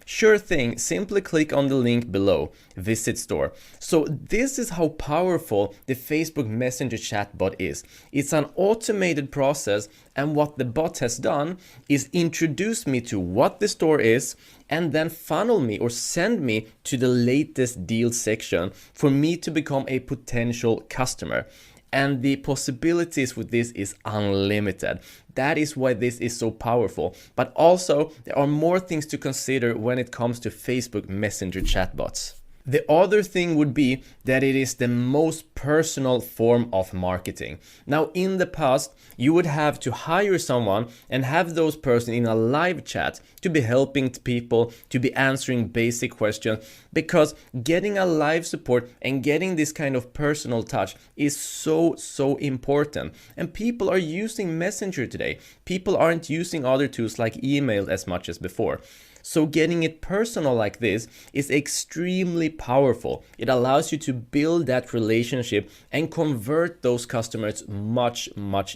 Sure thing, simply click on the link below, visit store. So this is how powerful the Facebook Messenger chatbot is. It's an automated process, and what the bot has done is introduce me to what the store is and then funnel me or send me to the latest deal section for me to become a potential customer. And the possibilities with this is unlimited. That is why this is so powerful. But also, there are more things to consider when it comes to Facebook Messenger chatbots. The other thing would be that it is the most personal form of marketing. Now, in the past, you would have to hire someone and have those person in a live chat to be helping people, to be answering basic questions, because getting a live support and getting this kind of personal touch is so important. And people are using Messenger today. People aren't using other tools like email as much as before. So getting it personal like this is extremely powerful. It allows you to build that relationship and convert those customers much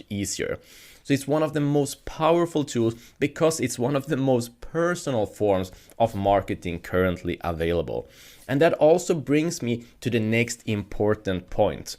easier. So it's one of the most powerful tools because it's one of the most personal forms of marketing currently available. And that also brings me to the next important point.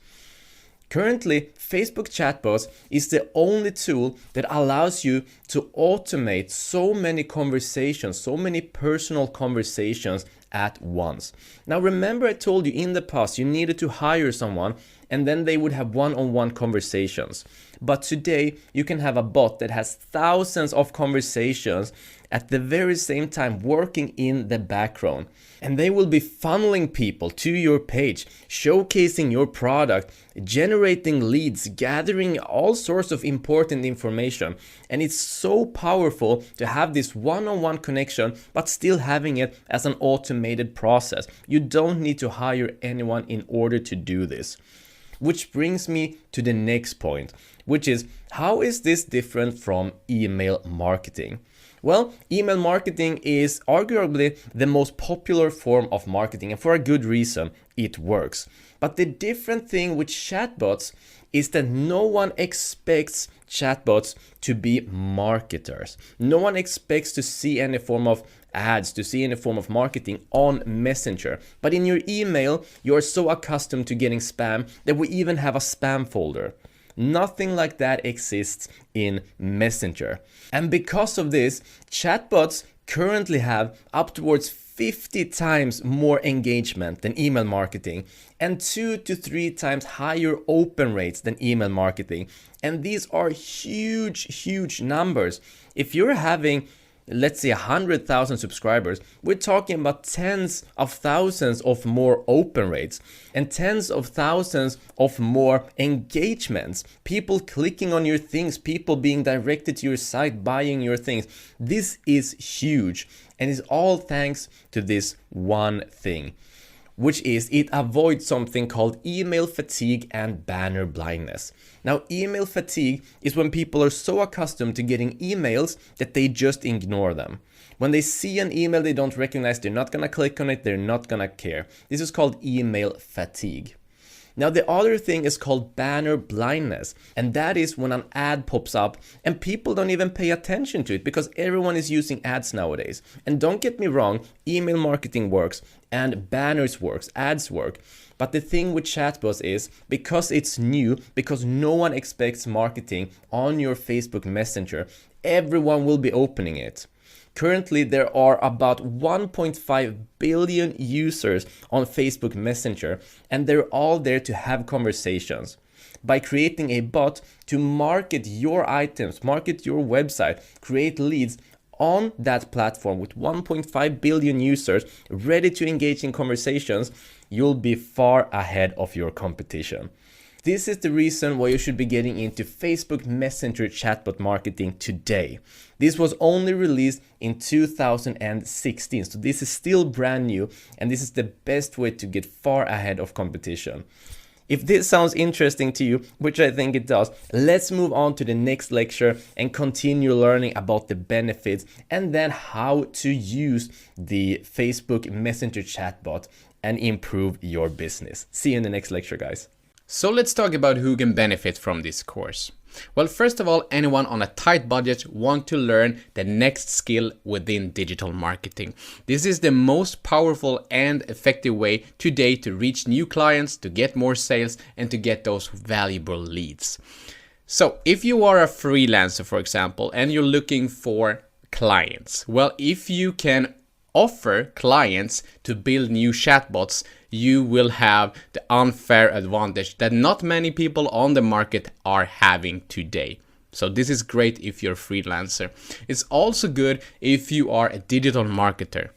Currently, Facebook chatbots is the only tool that allows you to automate so many conversations, so many personal conversations at once. Now remember, I told you in the past you needed to hire someone and then they would have one-on-one conversations. But today you can have a bot that has thousands of conversations at the very same time working in the background. And they will be funneling people to your page, showcasing your product, generating leads, gathering all sorts of important information. And it's so powerful to have this one-on-one connection, but still having it as an automated process. You don't need to hire anyone in order to do this. Which brings me to the next point, which is, how is this different from email marketing? Well, email marketing is arguably the most popular form of marketing, and for a good reason, it works. But the different thing with chatbots is that no one expects chatbots to be marketers. No one expects to see any form of ads, to see any form of marketing on Messenger. But in your email, you're so accustomed to getting spam that we even have a spam folder. Nothing like that exists in Messenger. And because of this, chatbots currently have up towards 50 times more engagement than email marketing and 2 to 3 times higher open rates than email marketing. And these are huge numbers. If you're having, let's say, 100,000 subscribers, we're talking about tens of thousands of more open rates and tens of thousands of more engagements. People clicking on your things, people being directed to your site, buying your things. This is huge, and it's all thanks to this one thing, which is it avoids something called email fatigue and banner blindness. Now, email fatigue is when people are so accustomed to getting emails that they just ignore them. When they see an email they don't recognize, they're not gonna click on it, they're not gonna care. This is called email fatigue. Now, the other thing is called banner blindness, and that is when an ad pops up and people don't even pay attention to it because everyone is using ads nowadays. And don't get me wrong, email marketing works and banners works, ads work. But the thing with chatbots is, because it's new, because no one expects marketing on your Facebook Messenger, everyone will be opening it. Currently, there are about 1.5 billion users on Facebook Messenger, and they're all there to have conversations. By creating a bot to market your items, market your website, create leads on that platform with 1.5 billion users ready to engage in conversations, you'll be far ahead of your competition. This is the reason why you should be getting into Facebook Messenger chatbot marketing today. This was only released in 2016, so this is still brand new, and this is the best way to get far ahead of competition. If this sounds interesting to you, which I think it does, let's move on to the next lecture and continue learning about the benefits and then how to use the Facebook Messenger chatbot and improve your business. See you in the next lecture, guys. So let's talk about who can benefit from this course. Well, first of all, anyone on a tight budget want to learn the next skill within digital marketing. This is the most powerful and effective way today to reach new clients, to get more sales, and to get those valuable leads. So if you are a freelancer, for example, and you're looking for clients, well, if you can offer clients to build new chatbots, you will have the unfair advantage that not many people on the market are having today. So this is great if you're a freelancer. It's also good if you are a digital marketer.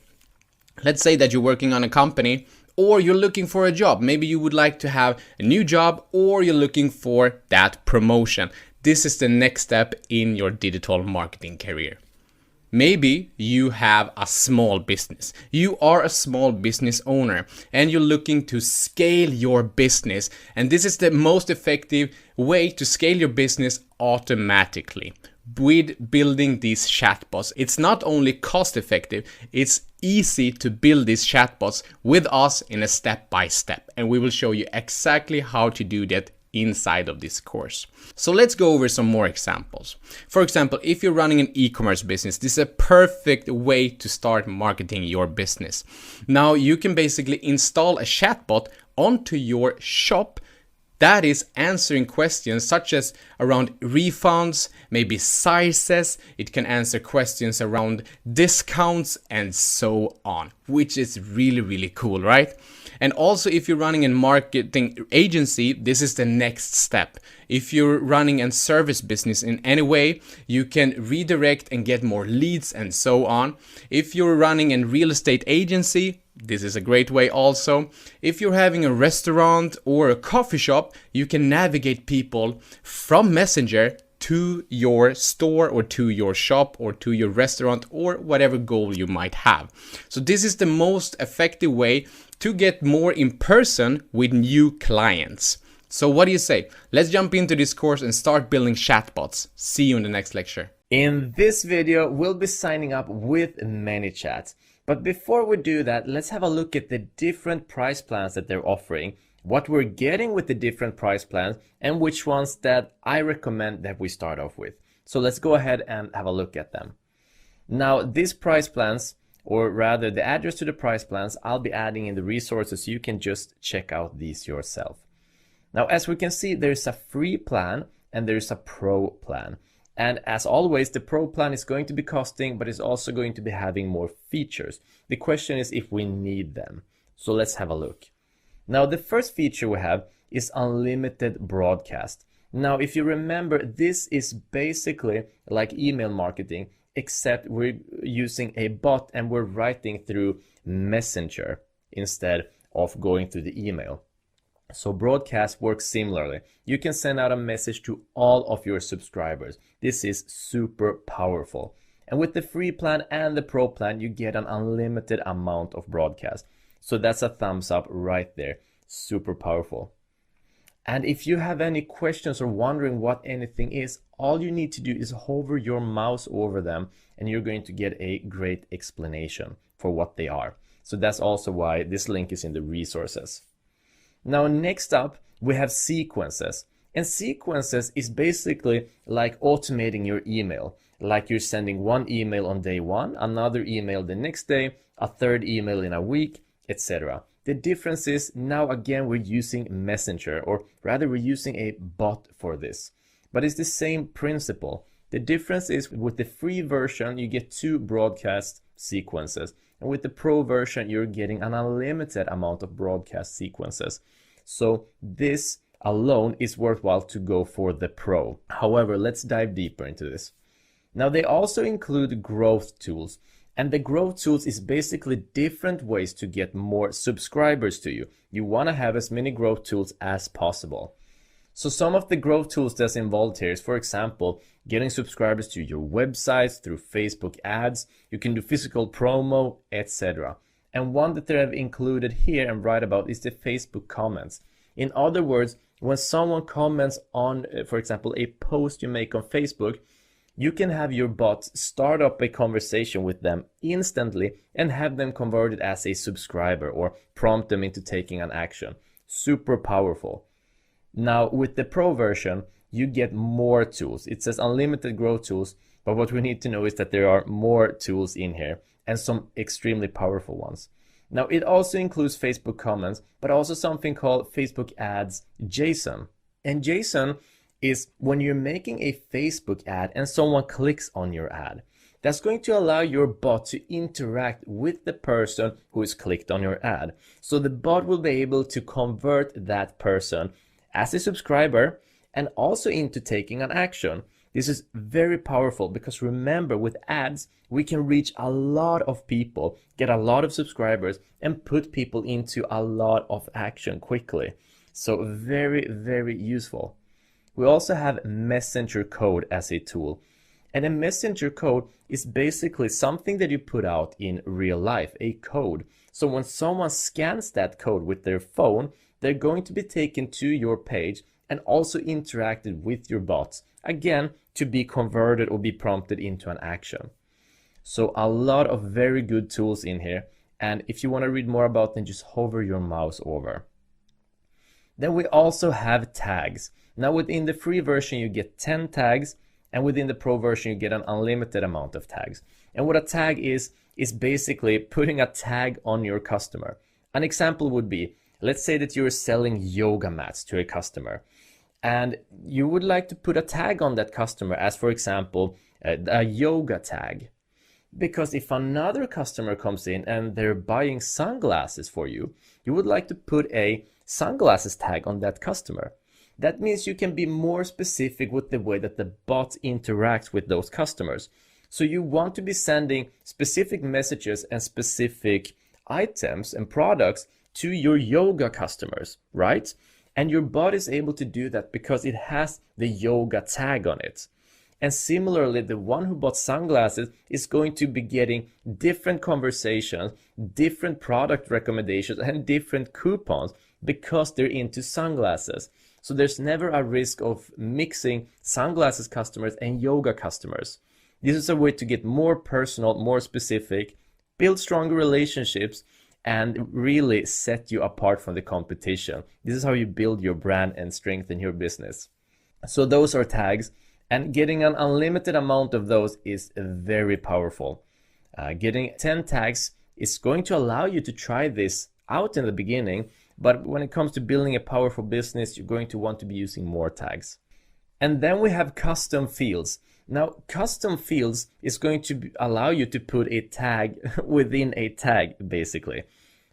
Let's say that you're working on a company or you're looking for a job. Maybe you would like to have a new job or you're looking for that promotion. This is the next step in your digital marketing career. Maybe you have a small business. You are a small business owner and you're looking to scale your business. And this is the most effective way to scale your business automatically with building these chatbots. It's not only cost effective, it's easy to build these chatbots with us in a step by step. And we will show you exactly how to do that inside of this course. So let's go over some more examples. For example, if you're running an e-commerce business, this is a perfect way to start marketing your business. Now you can basically install a chatbot onto your shop that is answering questions such as around refunds, maybe sizes. It can answer questions around discounts and so on, which is really cool, right? And also, if you're running a marketing agency, this is the next step. If you're running a service business in any way, you can redirect and get more leads and so on. If you're running a real estate agency, this is a great way also. If you're having a restaurant or a coffee shop, you can navigate people from Messenger to your store or to your shop or to your restaurant or whatever goal you might have. So this is the most effective way to get more in person with new clients. So what do you say? Let's jump into this course and start building chatbots. See you in the next lecture. In this video, we'll be signing up with ManyChat. But before we do that, let's have a look at the different price plans that they're offering what we're getting with the different price plans, and which ones that I recommend that we start off with. So let's go ahead and have a look at them. Now, these price plans, or rather the address to the price plans, I'll be adding in the resources so you can just check out these yourself. Now, as we can see, there's a free plan and there's a pro plan. And as always, the pro plan is going to be costing, but it's also going to be having more features. The question is if we need them. So let's have a look. Now, the first feature we have is unlimited broadcast. Now, if you remember, this is basically like email marketing, except we're using a bot and we're writing through Messenger instead of going through the email. So broadcast works similarly. You can send out a message to all of your subscribers. This is super powerful. And with the free plan and the pro plan, you get an unlimited amount of broadcast. So that's a thumbs up right there. Super powerful. And if you have any questions or wondering what anything is, all you need to do is hover your mouse over them and you're going to get a great explanation for what they are. So that's also why this link is in the resources. Now, next up, we have sequences. And sequences is basically like automating your email. Like you're sending one email on day one, another email the next day, a third email in a week, etc. The difference is now again we're using Messenger, or rather we're using a bot for this. But it's the same principle. The difference is with the free version you get 2 broadcast sequences. And with the pro version you're getting an unlimited amount of broadcast sequences. So this alone is worthwhile to go for the pro. However, let's dive deeper into this. Now they also include growth tools. And the growth tools is basically different ways to get more subscribers to you. You want to have as many growth tools as possible. So some of the growth tools that's involved here is, for example, getting subscribers to your websites through Facebook ads. You can do physical promo, etc. And one that they have included here and write about is the Facebook comments. In other words, when someone comments on, for example, a post you make on Facebook, you can have your bot start up a conversation with them instantly and have them converted as a subscriber or prompt them into taking an action. Super powerful. Now, with the pro version, you get more tools. It says unlimited growth tools, but what we need to know is that there are more tools in here and some extremely powerful ones. Now, it also includes Facebook comments, but also something called Facebook ads JSON. And JSON is when you're making a Facebook ad and someone clicks on your ad. That's going to allow your bot to interact with the person who has clicked on your ad. So the bot will be able to convert that person as a subscriber and also into taking an action. This is very powerful because remember, with ads, we can reach a lot of people, get a lot of subscribers, and put people into a lot of action quickly. So very, very useful. We also have Messenger code as a tool. And a Messenger code is basically something that you put out in real life, a code. So when someone scans that code with their phone, they're going to be taken to your page and also interacted with your bots, again, to be converted or be prompted into an action. So a lot of very good tools in here. And if you want to read more about them, just hover your mouse over. Then we also have tags. Now within the free version you get 10 tags, and within the pro version you get an unlimited amount of tags. And what a tag is basically putting a tag on your customer. An example would be, let's say that you're selling yoga mats to a customer and you would like to put a tag on that customer as, for example, a yoga tag. Because if another customer comes in and they're buying sunglasses for you, you would like to put a sunglasses tag on that customer. That means you can be more specific with the way that the bot interacts with those customers. So you want to be sending specific messages and specific items and products to your yoga customers, right? And your bot is able to do that because it has the yoga tag on it. And similarly, the one who bought sunglasses is going to be getting different conversations, different product recommendations, and different coupons because they're into sunglasses. So there's never a risk of mixing sunglasses customers and yoga customers. This is a way to get more personal, more specific, build stronger relationships, and really set you apart from the competition. This is how you build your brand and strengthen your business. So those are tags, and getting an unlimited amount of those is very powerful. Getting 10 tags is going to allow you to try this out in the beginning, but when it comes to building a powerful business, you're going to want to be using more tags. And then we have custom fields. Now, custom fields is going to allow you to put a tag within a tag, basically.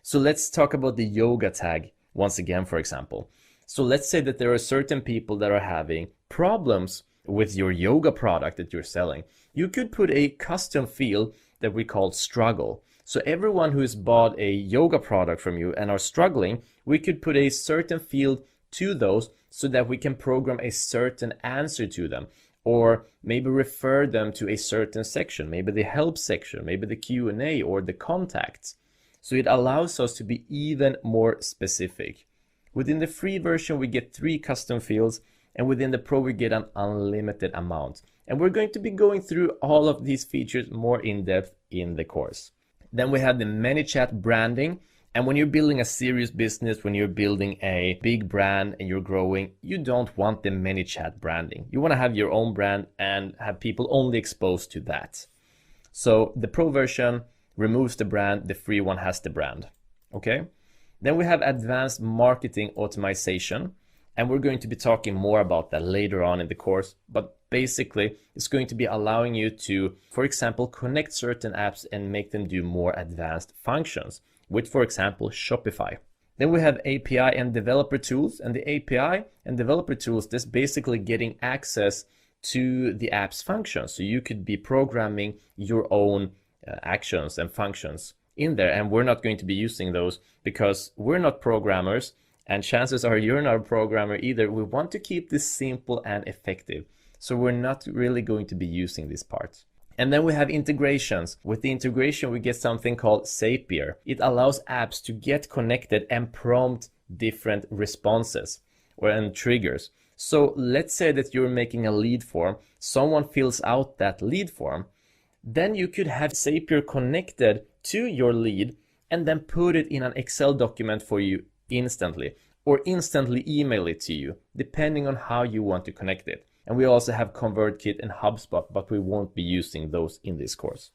So let's talk about the yoga tag once again, for example. So let's say that there are certain people that are having problems with your yoga product that you're selling. You could put a custom field that we call struggle. So everyone who has bought a yoga product from you and are struggling, we could put a certain field to those so that we can program a certain answer to them, or maybe refer them to a certain section, maybe the help section, maybe the Q&A or the contacts. So it allows us to be even more specific. Within the free version, we get 3 custom fields, and within the pro, we get an unlimited amount. And we're going to be going through all of these features more in depth in the course. Then we have the ManyChat branding. And when you're building a serious business, when you're building a big brand and you're growing, you don't want the ManyChat branding. You want to have your own brand and have people only exposed to that. So the pro version removes the brand, the free one has the brand. Okay? Then we have advanced marketing automation. And we're going to be talking more about that later on in the course. But basically, it's going to be allowing you to, for example, connect certain apps and make them do more advanced functions with, for example, Shopify. Then we have API and developer tools. And the API and developer tools, that's basically getting access to the app's functions. So you could be programming your own actions and functions in there. And we're not going to be using those because we're not programmers. And chances are you're not a programmer either. We want to keep this simple and effective. So we're not really going to be using this part. And then we have integrations. With the integration, we get something called Zapier. It allows apps to get connected and prompt different responses and triggers. So let's say that you're making a lead form. Someone fills out that lead form. Then you could have Zapier connected to your lead and then put it in an Excel document for you instantly, or instantly email it to you, depending on how you want to connect it. And we also have ConvertKit and HubSpot, but we won't be using those in this course.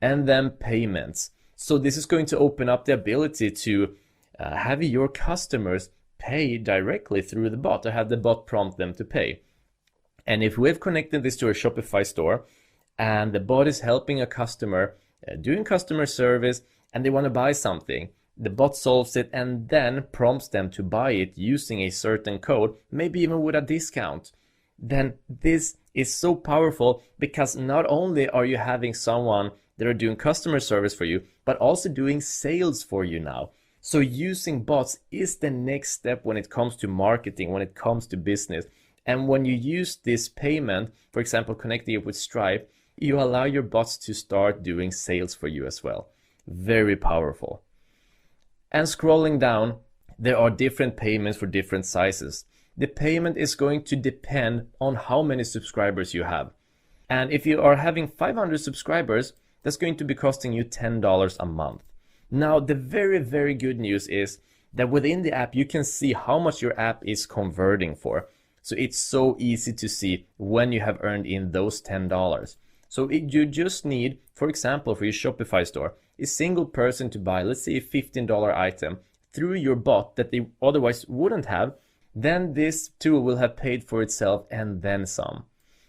And then payments. So this is going to open up the ability to have your customers pay directly through the bot, or have the bot prompt them to pay. And if we've connected this to a Shopify store and the bot is helping a customer doing customer service and they want to buy something, the bot solves it and then prompts them to buy it using a certain code, maybe even with a discount. Then this is so powerful because not only are you having someone that are doing customer service for you, but also doing sales for you now. So using bots is the next step when it comes to marketing, when it comes to business. And when you use this payment, for example, connecting it with Stripe, you allow your bots to start doing sales for you as well. Very powerful. And scrolling down, there are different payments for different sizes. The payment is going to depend on how many subscribers you have. And if you are having 500 subscribers, that's going to be costing you $10 a month. Now, the very, very good news is that within the app, you can see how much your app is converting for. So it's so easy to see when you have earned in those $10. So you just need, for example, for your Shopify store, a single person to buy, let's say a $15 item through your bot that they otherwise wouldn't have, then this tool will have paid for itself and then some.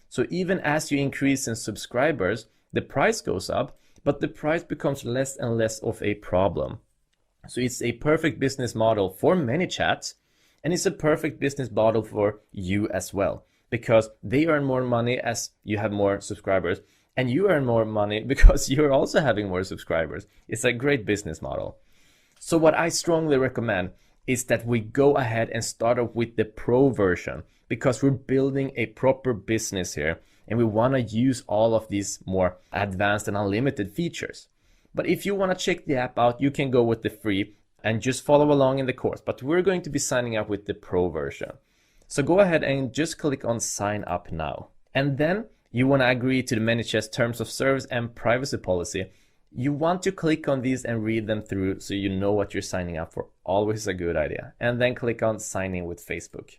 So even as you increase in subscribers, the price goes up, but the price becomes less and less of a problem. So it's a perfect business model for ManyChat, and it's a perfect business model for you as well, because they earn more money as you have more subscribers, and you earn more money because you're also having more subscribers. It's a great business model. So what I strongly recommend is that we go ahead and start off with the pro version, because we're building a proper business here and we want to use all of these more advanced and unlimited features. But if you want to check the app out, you can go with the free and just follow along in the course. But we're going to be signing up with the pro version. So go ahead and just click on sign up now. And then you want to agree to the ManyChat's terms of service and privacy policy. You want to click on these and read them through so you know what you're signing up for. Always a good idea. And then click on sign in with Facebook.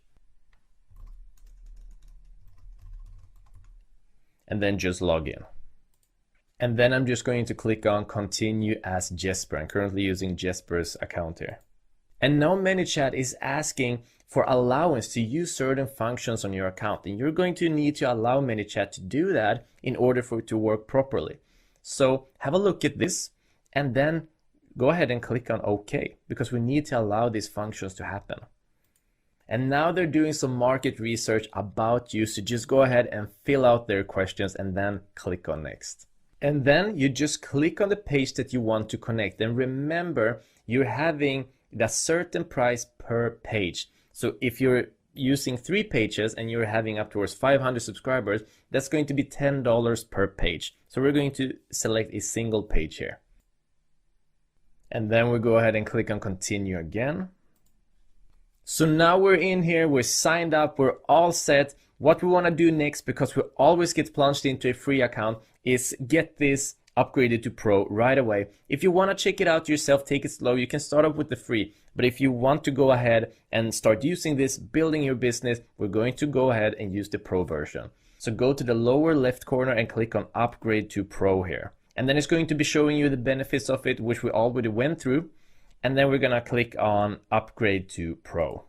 And then just log in. And then I'm just going to click on continue as Jesper. I'm currently using Jesper's account here. And now ManyChat is asking for allowance to use certain functions on your account. And you're going to need to allow ManyChat to do that in order for it to work properly. So have a look at this and then go ahead and click on OK, because we need to allow these functions to happen. And now they're doing some market research about you. So just go ahead and fill out their questions and then click on next. And then you just click on the page that you want to connect. And remember, you're having a certain price per page. So if you're using 3 pages and you're having up towards 500 subscribers, that's going to be $10 per page. So we're going to select a single page here. And then we go ahead and click on continue again. So now we're in here, we're signed up, we're all set. What we want to do next, because we always get plunged into a free account, is get this upgraded to Pro right away. If you want to check it out yourself, take it slow, you can start off with the free. But if you want to go ahead and start using this, building your business, we're going to go ahead and use the Pro version. So go to the lower left corner and click on upgrade to Pro here. And then it's going to be showing you the benefits of it, which we already went through. And then we're going to click on upgrade to Pro.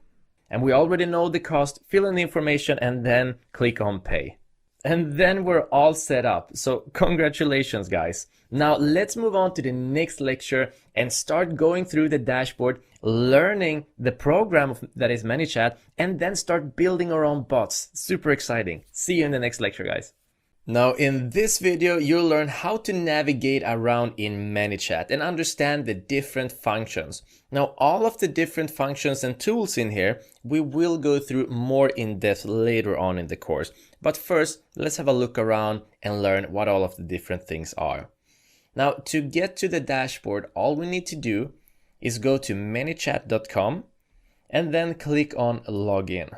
And we already know the cost, fill in the information and then click on pay. And then we're all set up. So congratulations, guys. Now let's move on to the next lecture and start going through the dashboard, learning the program that is ManyChat, and then start building our own bots. Super exciting. See you in the next lecture, guys. Now in this video, you'll learn how to navigate around in ManyChat and understand the different functions. Now all of the different functions and tools in here, we will go through more in depth later on in the course. But first, let's have a look around and learn what all of the different things are. Now to get to the dashboard, all we need to do is go to manychat.com and then click on login.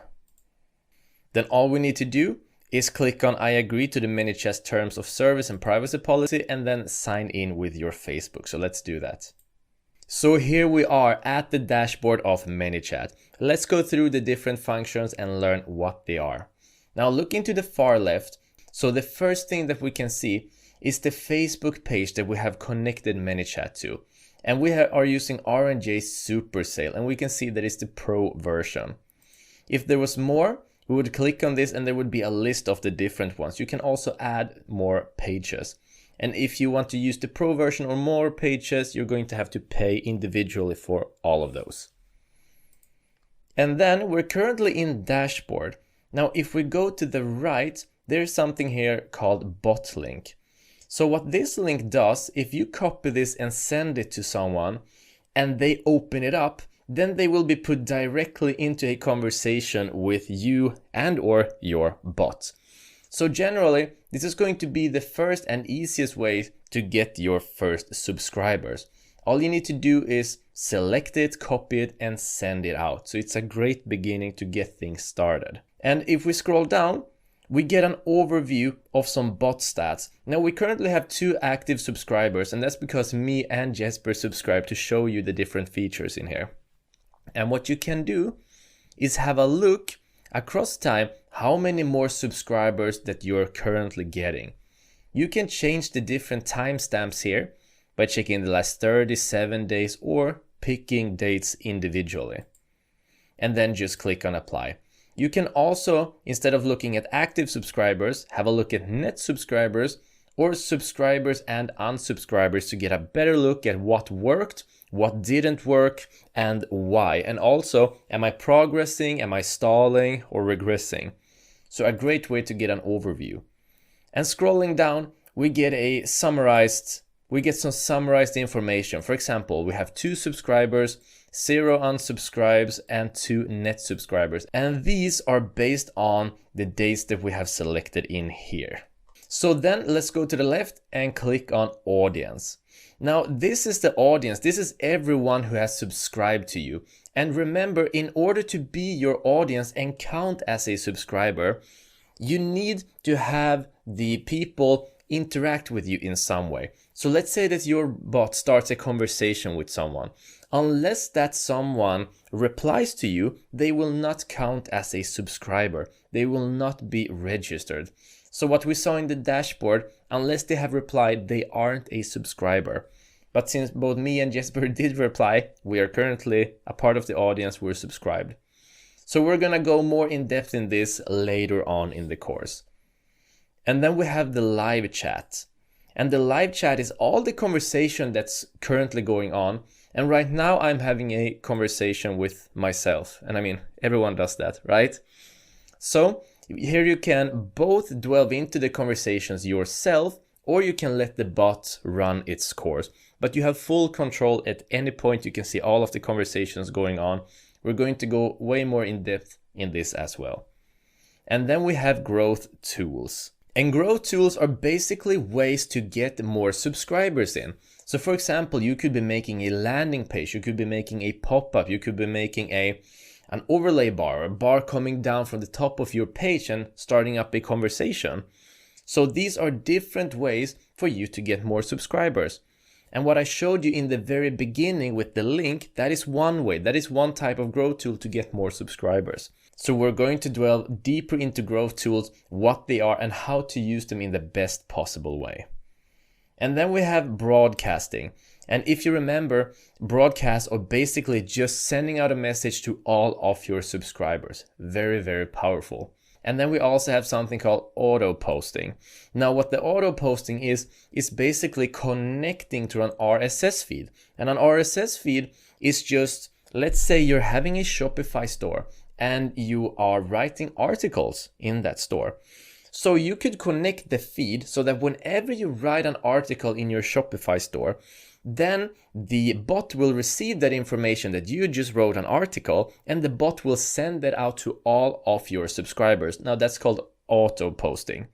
Then all we need to do is click on I agree to the ManyChat terms of service and privacy policy and then sign in with your Facebook. So let's do that. So here we are at the dashboard of ManyChat. Let's go through the different functions and learn what they are. Now looking to the far left, so the first thing that we can see is the Facebook page that we have connected ManyChat to. And we are using R&J Super Sale, and we can see that it's the Pro version. If there was more, we would click on this and there would be a list of the different ones. You can also add more pages. And if you want to use the Pro version or more pages, you're going to have to pay individually for all of those. And then we're currently in dashboard. Now, if we go to the right, there's something here called bot link. So what this link does, if you copy this and send it to someone and they open it up, then they will be put directly into a conversation with you and or your bot. So generally, this is going to be the first and easiest way to get your first subscribers. All you need to do is select it, copy it, and send it out. So it's a great beginning to get things started. And if we scroll down, we get an overview of some bot stats. Now we currently have 2 active subscribers, and that's because me and Jesper subscribe to show you the different features in here. And what you can do is have a look across time how many more subscribers that you're currently getting. You can change the different timestamps here by checking the last 37 days or picking dates individually. And then just click on apply. You can also, instead of looking at active subscribers, have a look at net subscribers or subscribers and unsubscribers to get a better look at what worked, what didn't work, and why. And also, am I progressing, am I stalling, or regressing? So a great way to get an overview. And scrolling down, we get some summarized information. For example, we have 2 subscribers, 0 unsubscribes, and 2 net subscribers. And these are based on the dates that we have selected in here. So then let's go to the left and click on audience. Now this is the audience. This is everyone who has subscribed to you. And remember, in order to be your audience and count as a subscriber, you need to have the people interact with you in some way. So let's say that your bot starts a conversation with someone. Unless that someone replies to you, they will not count as a subscriber. They will not be registered. So what we saw in the dashboard, unless they have replied, they aren't a subscriber. But since both me and Jesper did reply, we are currently a part of the audience, we're subscribed. So we're gonna go more in depth in this later on in the course. And then we have the live chat. And the live chat is all the conversation that's currently going on. And right now I'm having a conversation with myself. And I mean, everyone does that, right? So here you can both delve into the conversations yourself, or you can let the bot run its course. But you have full control at any point. You can see all of the conversations going on. We're going to go way more in depth in this as well. And then we have growth tools. And growth tools are basically ways to get more subscribers in. So for example, you could be making a landing page, you could be making a pop-up, you could be making an overlay bar, a bar coming down from the top of your page and starting up a conversation. So these are different ways for you to get more subscribers. And what I showed you in the very beginning with the link, that is one way, that is one type of growth tool to get more subscribers. So we're going to delve deeper into growth tools, what they are and how to use them in the best possible way. And then we have broadcasting. And if you remember, broadcasts are basically just sending out a message to all of your subscribers. Very, very powerful. And then we also have something called auto posting. Now what the auto posting is basically connecting to an RSS feed. And an RSS feed is just, let's say you're having a Shopify store and you are writing articles in that store. So you could connect the feed so that whenever you write an article in your Shopify store, then the bot will receive that information that you just wrote an article, and the bot will send that out to all of your subscribers. Now that's called auto posting.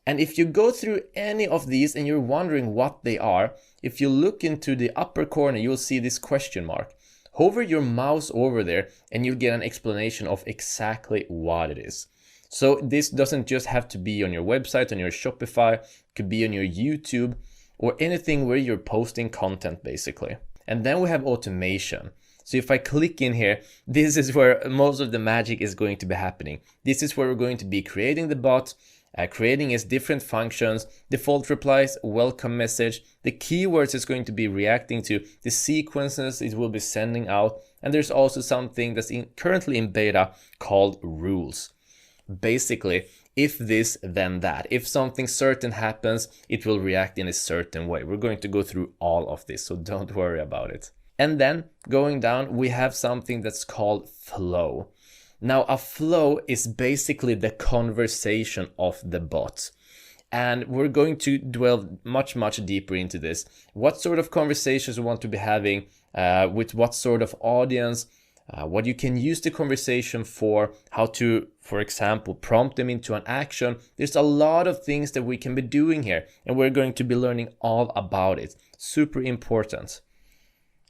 And if you go through any of these and you're wondering what they are, if you look into the upper corner, you'll see this question mark. Hover your mouse over there and you'll get an explanation of exactly what it is. So this doesn't just have to be on your website, on your Shopify, it could be on your YouTube or anything where you're posting content basically. And then we have automation. So if I click in here, this is where most of the magic is going to be happening. This is where we're going to be creating the bot, creating its different functions, default replies, welcome message, the keywords it's going to be reacting to, the sequences it will be sending out, and there's also something that's currently in beta called rules. Basically, if this, then that. If something certain happens, it will react in a certain way. We're going to go through all of this, so don't worry about it. And then going down, we have something that's called flow. Now, a flow is basically the conversation of the bot. And we're going to dwell much deeper into this. What sort of conversations we want to be having, with what sort of audience, what you can use the conversation for, how to, for example, prompt them into an action. There's a lot of things that we can be doing here, and we're going to be learning all about it. Super important.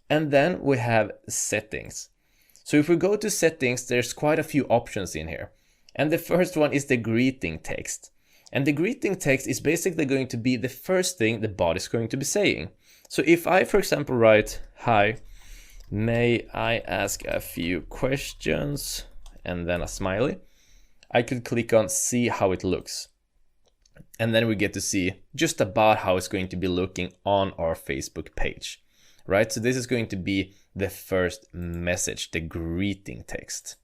And then we have settings. So if we go to settings, there's quite a few options in here. And the first one is the greeting text. And the greeting text is basically going to be the first thing the bot is going to be saying. So if I, for example, write, "Hi, may I ask a few questions?" and then a smiley, I could click on see how it looks. And then we get to see just about how it's going to be looking on our Facebook page, right? So this is going to be the first message, the greeting text.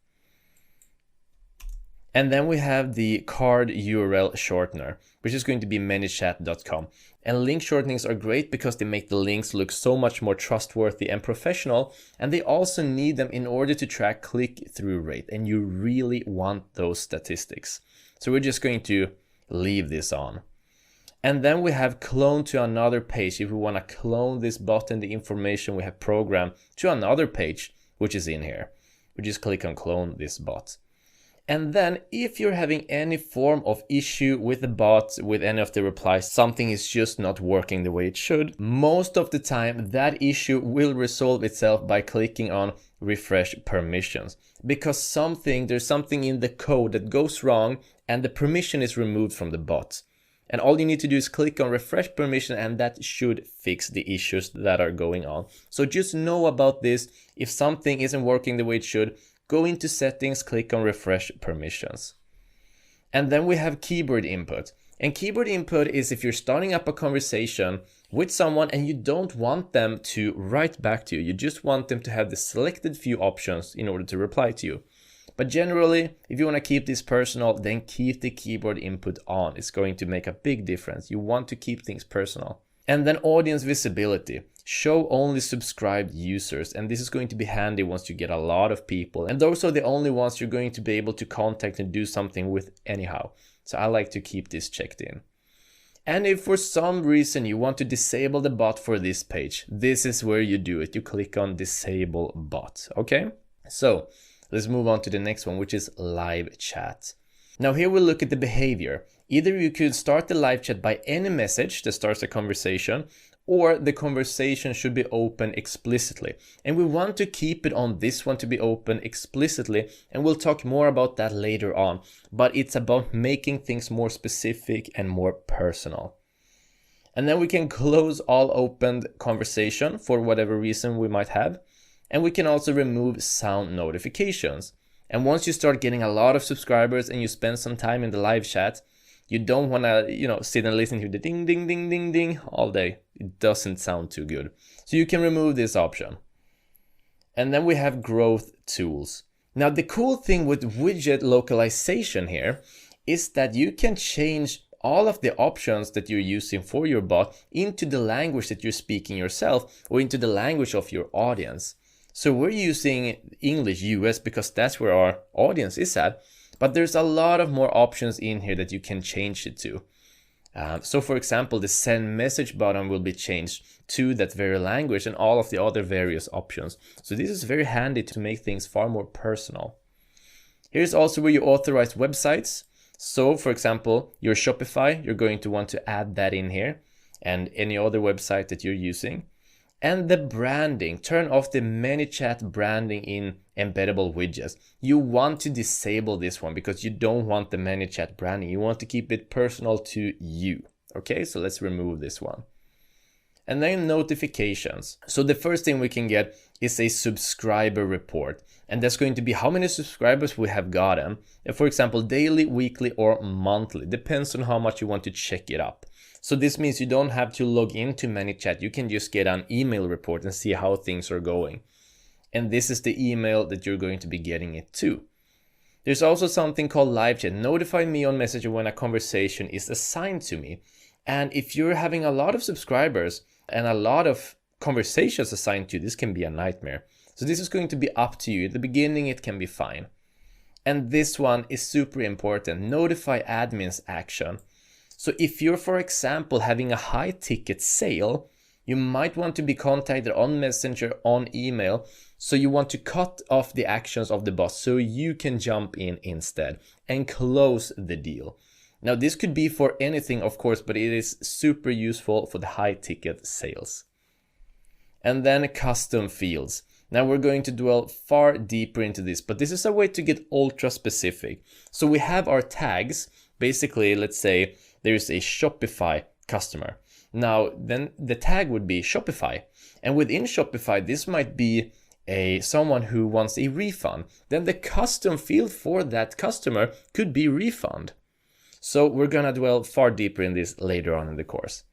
And then we have the card URL shortener, which is going to be manychat.com. And link shortenings are great because they make the links look so much more trustworthy and professional. And they also need them in order to track click-through rate. And you really want those statistics. So we're just going to leave this on. And then we have clone to another page. If we want to clone this bot and the information we have programmed to another page, which is in here, we just click on clone this bot. And then if you're having any form of issue with the bot, with any of the replies, something is just not working the way it should, most of the time that issue will resolve itself by clicking on refresh permissions. Because there's something in the code that goes wrong and the permission is removed from the bot. And all you need to do is click on refresh permission, and that should fix the issues that are going on. So just know about this. If something isn't working the way it should, go into settings, click on refresh permissions. And then we have keyboard input. And keyboard input is if you're starting up a conversation with someone and you don't want them to write back to you. You just want them to have the selected few options in order to reply to you. But generally, if you want to keep this personal, then keep the keyboard input on. It's going to make a big difference. You want to keep things personal. And then audience visibility. Show only subscribed users. And this is going to be handy once you get a lot of people. And those are the only ones you're going to be able to contact and do something with anyhow. So I like to keep this checked in. And if for some reason you want to disable the bot for this page, this is where you do it. You click on disable bot, okay? So let's move on to the next one, which is live chat. Now here we'll look at the behavior. Either you could start the live chat by any message that starts a conversation, or the conversation should be open explicitly. And we want to keep it on this one to be open explicitly, and we'll talk more about that later on. But it's about making things more specific and more personal. And then we can close all opened conversation for whatever reason we might have. And we can also remove sound notifications. And once you start getting a lot of subscribers and you spend some time in the live chat, you don't want to, sit and listen to the ding, ding, ding, ding, ding all day. It doesn't sound too good. So you can remove this option. And then we have growth tools. Now, the cool thing with widget localization here is that you can change all of the options that you're using for your bot into the language that you're speaking yourself or into the language of your audience. So we're using English US because that's where our audience is at. But there's a lot of more options in here that you can change it to. So for example, the send message button will be changed to that very language and all of the other various options. So this is very handy to make things far more personal. Here's also where you authorize websites. So for example, your Shopify, you're going to want to add that in here, and any other website that you're using. And the branding, turn off the ManyChat branding in embeddable widgets. You want to disable this one because you don't want the ManyChat branding. You want to keep it personal to you. Okay, so let's remove this one. And then notifications. So the first thing we can get is a subscriber report. And that's going to be how many subscribers we have gotten. And for example, daily, weekly, or monthly. Depends on how much you want to check it up. So this means you don't have to log into ManyChat. You can just get an email report and see how things are going. And this is the email that you're going to be getting it to. There's also something called live chat. Notify me on Messenger when a conversation is assigned to me. And if you're having a lot of subscribers and a lot of conversations assigned to you, this can be a nightmare. So this is going to be up to you. At the beginning, it can be fine. And this one is super important. Notify admins action. So if you're, for example, having a high ticket sale, you might want to be contacted on Messenger, on email. So you want to cut off the actions of the boss so you can jump in instead and close the deal. Now this could be for anything, of course, but it is super useful for the high ticket sales. And then custom fields. Now we're going to dwell far deeper into this, but this is a way to get ultra specific. So we have our tags. Basically, let's say there's a Shopify customer. Now, then the tag would be Shopify. And within Shopify, this might be someone who wants a refund. Then the custom field for that customer could be refund. So we're gonna dwell far deeper in this later on in the course.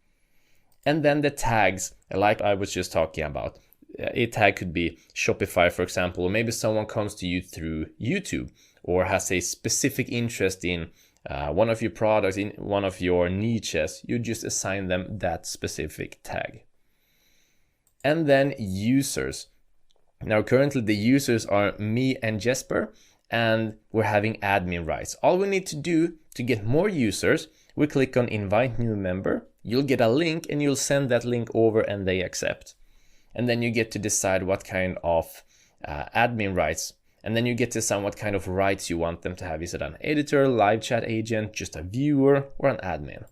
And then the tags, like I was just talking about. A tag could be Shopify, for example, or maybe someone comes to you through YouTube or has a specific interest in one of your products, in one of your niches. You just assign them that specific tag. And then users. Now currently the users are me and Jesper, and we're having admin rights. All we need to do to get more users, we click on invite new member. You'll get a link and you'll send that link over and they accept. And then you get to decide what kind of admin rights. And then you get to decide what kind of rights you want them to have. Is it an editor, live chat agent, just a viewer, or an admin?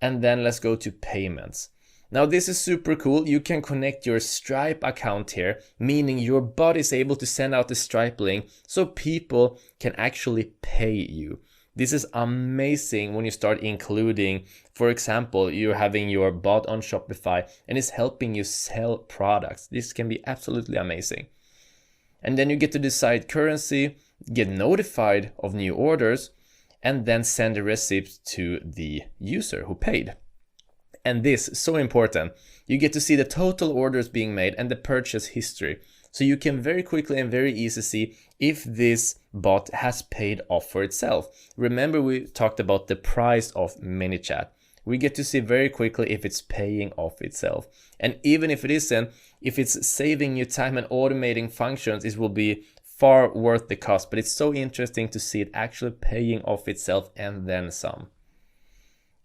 And then let's go to payments. Now this is super cool. You can connect your Stripe account here, meaning your bot is able to send out the Stripe link so people can actually pay you. This is amazing when you start including, for example, you're having your bot on Shopify and it's helping you sell products. This can be absolutely amazing. And then you get to decide currency, get notified of new orders, and then send a receipt to the user who paid. And this is so important. You get to see the total orders being made and the purchase history. So you can very quickly and very easily see if this bot has paid off for itself. Remember, we talked about the price of ManyChat. We get to see very quickly if it's paying off itself. And even if it isn't, if it's saving you time and automating functions, it will be far worth the cost. But it's so interesting to see it actually paying off itself and then some.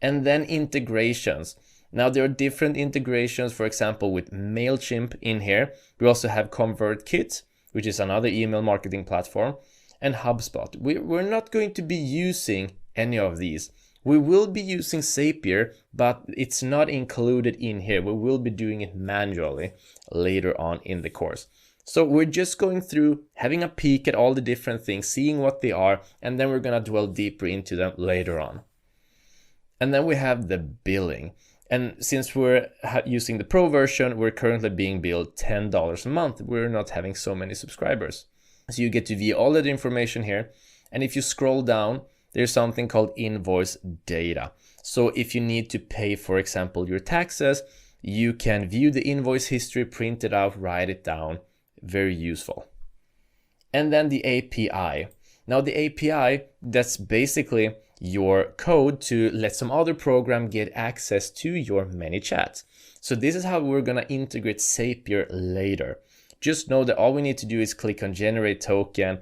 And then integrations. Now there are different integrations, for example, with MailChimp in here. We also have ConvertKit, which is another email marketing platform, and HubSpot. We're not going to be using any of these. We will be using Zapier, but it's not included in here. We will be doing it manually later on in the course. So we're just going through, having a peek at all the different things, seeing what they are, and then we're going to dwell deeper into them later on. And then we have the billing. And since we're using the pro version, we're currently being billed $10 a month. We're not having so many subscribers. So you get to view all that information here. And if you scroll down, there's something called invoice data. So if you need to pay, for example, your taxes, you can view the invoice history, print it out, write it down. Very useful. And then the API. Now the API, that's basically your code to let some other program get access to your ManyChat. So this is how we're going to integrate Zapier later. Just know that all we need to do is click on generate token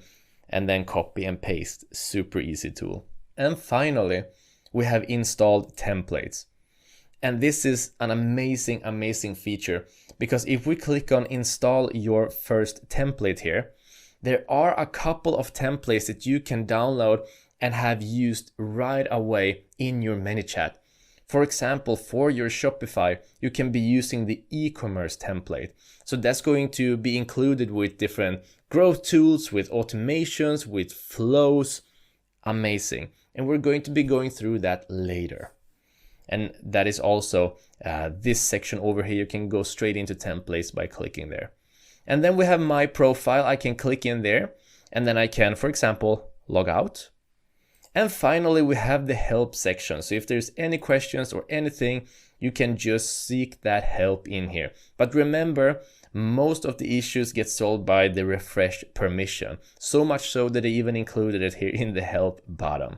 and then copy and paste. Super easy tool. And finally, we have installed templates. And this is an amazing feature, because if we click on install your first template here, there are a couple of templates that you can download and have used right away in your ManyChat. For example, for your Shopify, you can be using the eCommerce template. So that's going to be included with different growth tools, with automations, with flows. Amazing. And we're going to be going through that later. And that is also this section over here. You can go straight into templates by clicking there. And then we have my profile. I can click in there and then I can, for example, log out. And finally, we have the help section. So if there's any questions or anything, you can just seek that help in here. But remember, most of the issues get solved by the refresh permission. So much so that they even included it here in the help bottom.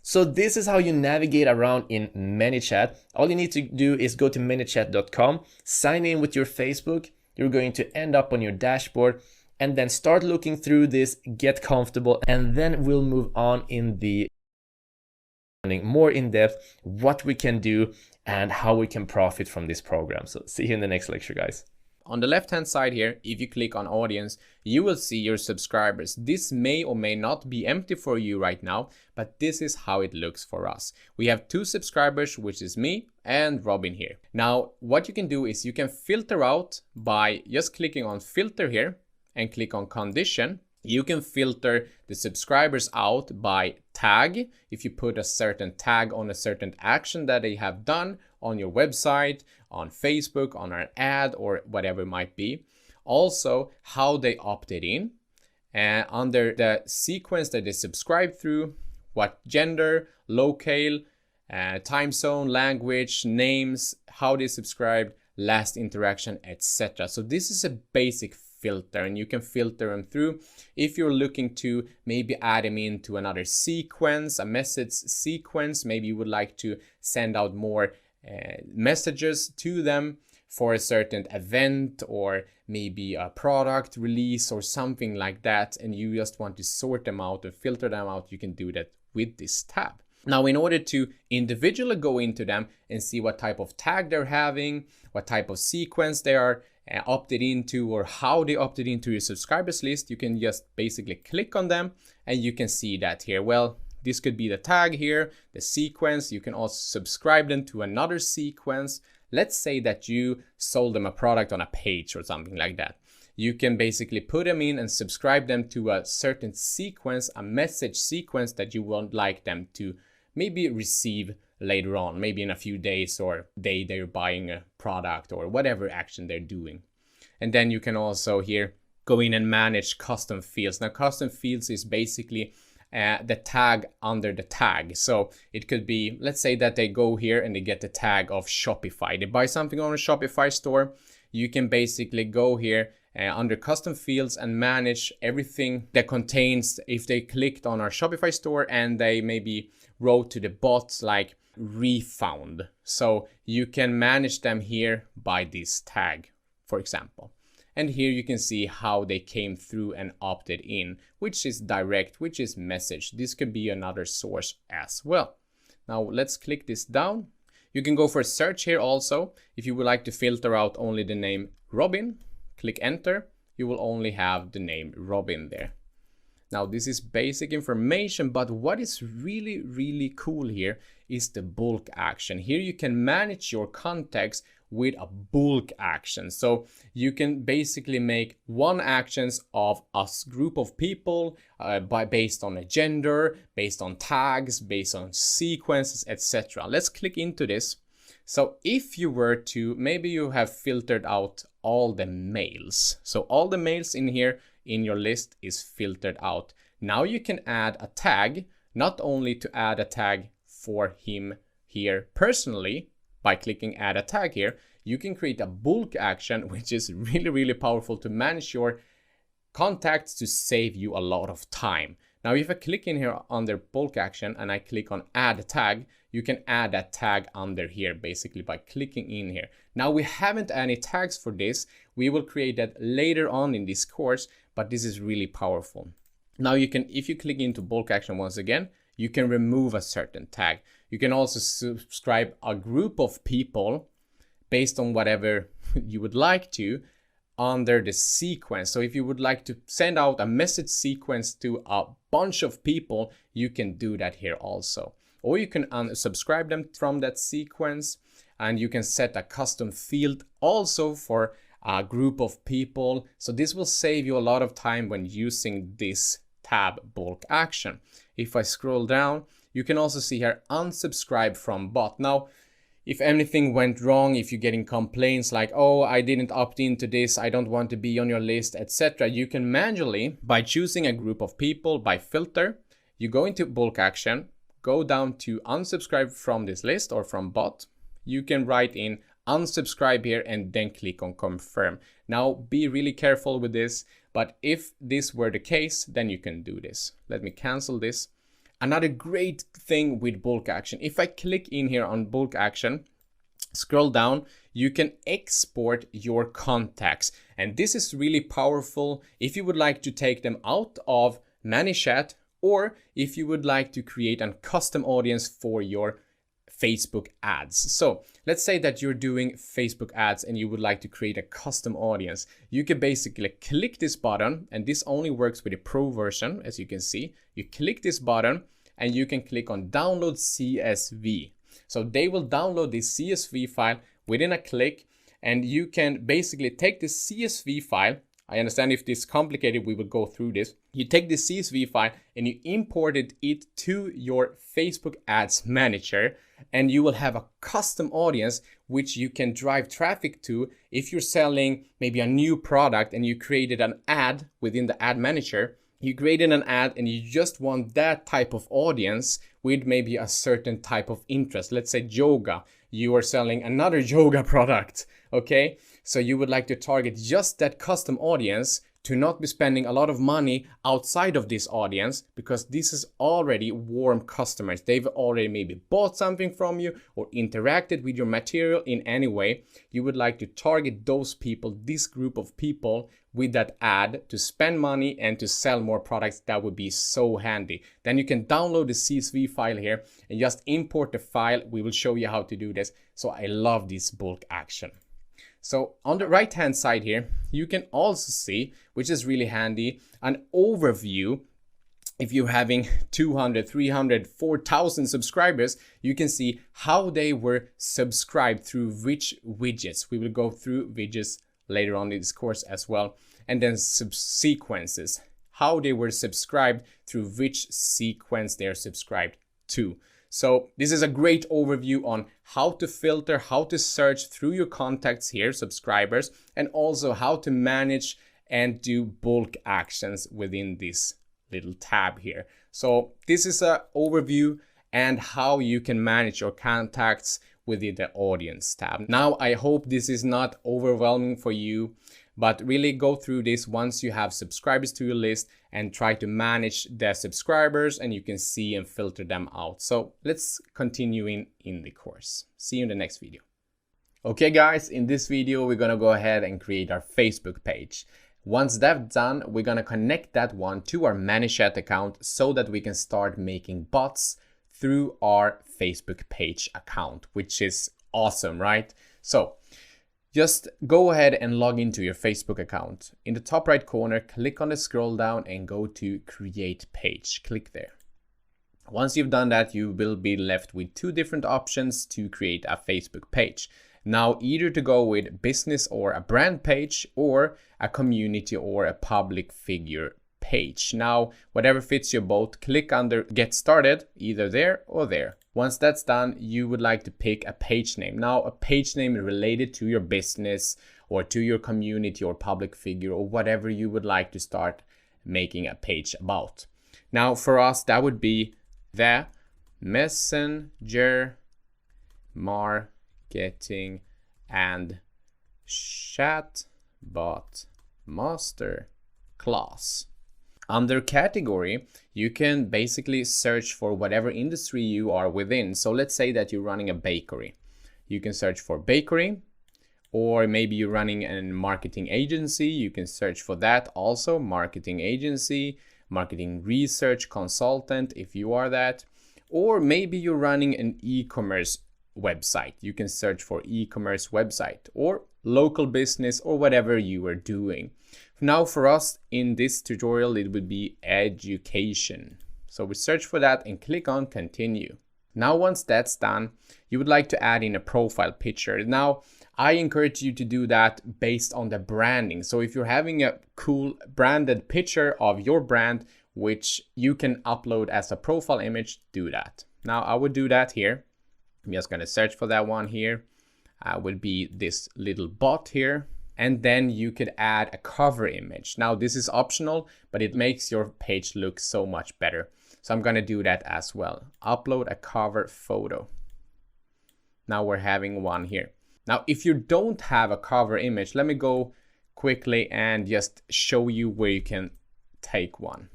So this is how you navigate around in ManyChat. All you need to do is go to manychat.com, sign in with your Facebook. You're going to end up on your dashboard, and then start looking through this, get comfortable, and then we'll move on in the more in depth what we can do and how we can profit from this program. So see you in the next lecture, guys. On the left hand side here, if you click on audience, you will see your subscribers. This may or may not be empty for you right now, but this is how it looks for us. We have 2 subscribers, which is me and Robin here. Now, what you can do is you can filter out by just clicking on filter here and click on condition. You can filter the subscribers out by tag. If you put a certain tag on a certain action that they have done on your website, on Facebook, on an ad, or whatever it might be. Also, how they opted in, and under the sequence that they subscribe through, what gender, locale, time zone, language, names, how they subscribed, last interaction, etc. So this is a basic filter, and you can filter them through. If you're looking to maybe add them into another sequence, a message sequence, maybe you would like to send out more messages to them for a certain event, or maybe a product release or something like that, and you just want to sort them out and filter them out, you can do that with this tab. Now, in order to individually go into them and see what type of tag they're having, what type of sequence they are opted into, or how they opted into your subscribers list, you can just basically click on them and you can see that here. Well, this could be the tag here, the sequence. You can also subscribe them to another sequence. Let's say that you sold them a product on a page or something like that. you can basically put them in and subscribe them to a certain sequence, a message sequence that you would like them to maybe receive later on, maybe in a few days or day they're buying a product or whatever action they're doing. And then you can also here go in and manage custom fields. Now, custom fields is basically the tag under the tag. So it could be, let's say that they go here and they get the tag of Shopify. They buy something on a Shopify store. You can basically go here under custom fields and manage everything that contains, if they clicked on our Shopify store and they maybe wrote to the bots like refound. So you can manage them here by this tag, for example. And here you can see how they came through and opted in, which is direct, which is message. This could be another source as well. Now let's click this down. You can go for a search here also. If you would like to filter out only the name Robin, click enter. You will only have the name Robin there. Now this is basic information, but what is really, really cool here is the bulk action. Here you can manage your contacts with a bulk action. So you can basically make one actions of a group of people based on a gender, based on tags, based on sequences, etc. Let's click into this. So if you were to, maybe you have filtered out all the males. So all the males in here in your list is filtered out. Now you can add a tag, not only to add a tag for him here personally, by clicking add a tag here, you can create a bulk action, which is really, really powerful to manage your contacts to save you a lot of time. Now, if I click in here under bulk action and I click on add a tag, you can add that tag under here basically by clicking in here. Now we haven't any tags for this. We will create that later on in this course, but this is really powerful. Now you can, if you click into bulk action once again, you can remove a certain tag. You can also subscribe a group of people based on whatever you would like to under the sequence. So if you would like to send out a message sequence to a bunch of people, you can do that here also. Or you can unsubscribe them from that sequence, and you can set a custom field also for a group of people. So this will save you a lot of time when using this tab bulk action. If I scroll down, you can also see here unsubscribe from bot. Now, if anything went wrong, if you're getting complaints like, oh, I didn't opt into this, I don't want to be on your list, etc., you can manually, by choosing a group of people by filter, you go into bulk action, go down to unsubscribe from this list or from bot. You can write in unsubscribe here and then click on confirm. Now be really careful with this, but if this were the case, then you can do this. Let me cancel this. Another great thing with bulk action, if I click in here on bulk action, scroll down, you can export your contacts. And this is really powerful if you would like to take them out of ManyChat, or if you would like to create a custom audience for your Facebook ads. So let's say that you're doing Facebook ads and you would like to create a custom audience. You can basically click this button, and this only works with the pro version, as you can see. You click this button and you can click on download CSV. So they will download this CSV file within a click, and you can basically take this CSV file. I understand if this is complicated, we will go through this. You take this CSV file and you imported it to your Facebook ads manager, and you will have a custom audience which you can drive traffic to. If you're selling maybe a new product and you created an ad within the ad manager, you created an ad and you just want that type of audience with maybe a certain type of interest. Let's say yoga. You are selling another yoga product, okay? So you would like to target just that custom audience to not be spending a lot of money outside of this audience, because this is already warm customers. They've already maybe bought something from you or interacted with your material in any way. You would like to target those people, this group of people, with that ad to spend money and to sell more products. That would be so handy. Then you can download the CSV file here and just import the file. We will show you how to do this. So I love this bulk action. So on the right hand side here, you can also see, which is really handy, an overview. If you're having 200, 300, 4,000 subscribers, you can see how they were subscribed through which widgets. We will go through widgets later on in this course as well. And then sequences, how they were subscribed, through which sequence they're subscribed to. So this is a great overview on how to filter, how to search through your contacts here, subscribers, and also how to manage and do bulk actions within this little tab here. So this is an overview and how you can manage your contacts within the audience tab. Now, I hope this is not overwhelming for you, but really go through this once you have subscribers to your list and try to manage the subscribers, and you can see and filter them out. So let's continue in the course. See you in the next video. Okay guys, in this video, we're gonna go ahead and create our Facebook page. Once that's done, we're gonna connect that one to our ManyChat account so that we can start making bots through our Facebook page account, which is awesome, right? So just go ahead and log into your Facebook account. In the top right corner, click on the scroll down and go to Create Page. Click there. Once you've done that, you will be left with two different options to create a Facebook page. Now, either to go with business or a brand page, or a community or a public figure page. Now, whatever fits your boat, click under Get Started, either there or there. Once that's done, you would like to pick a page name. Now, a page name related to your business or to your community or public figure or whatever you would like to start making a page about. Now, for us, that would be the Messenger Marketing and Chatbot Masterclass. Under category, you can basically search for whatever industry you are within. So let's say that you're running a bakery. You can search for bakery, or maybe you're running a marketing agency. You can search for that also, marketing agency, marketing research consultant, if you are that. Or maybe you're running an e-commerce website. You can search for e-commerce website or local business or whatever you are doing. Now for us in this tutorial, it would be education. So we search for that and click on continue. Now once that's done, you would like to add in a profile picture. Now I encourage you to do that based on the branding. So if you're having a cool branded picture of your brand, which you can upload as a profile image, do that. Now I would do that here. I'm just going to search for that one here. Would be this little bot here. And then you could add a cover image. Now this is optional, but it makes your page look so much better. So I'm going to do that as well. Upload a cover photo. Now we're having one here. Now, if you don't have a cover image, let me go quickly and just show you where you can take one.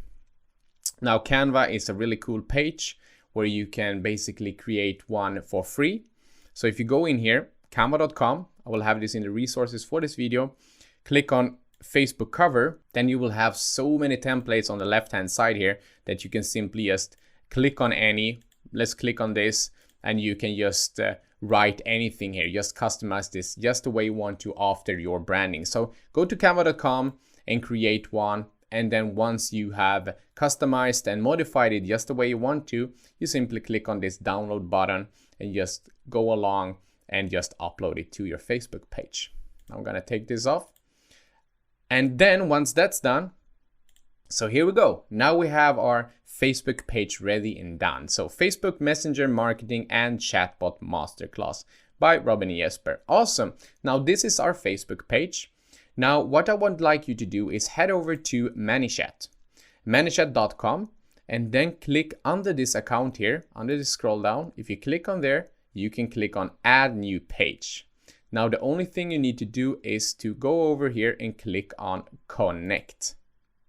Now, Canva is a really cool page where you can basically create one for free. So if you go in here, canva.com, I will have this in the resources for this video, click on Facebook cover, then you will have so many templates on the left-hand side here that you can simply just click on any. Let's click on this, and you can just write anything here. Just customize this just the way you want to after your branding. So go to canva.com and create one. And then once you have customized and modified it just the way you want to, you simply click on this download button and just go along and just upload it to your Facebook page. I'm gonna take this off. And then once that's done, so here we go. Now we have our Facebook page ready and done. So Facebook Messenger Marketing and Chatbot Masterclass by Robin and Jesper. Awesome. Now this is our Facebook page. Now what I would like you to do is head over to ManyChat, ManyChat.com, and then click under this account here, under the scroll down. If you click on there, you can click on Add New Page. Now the only thing you need to do is to go over here and click on Connect.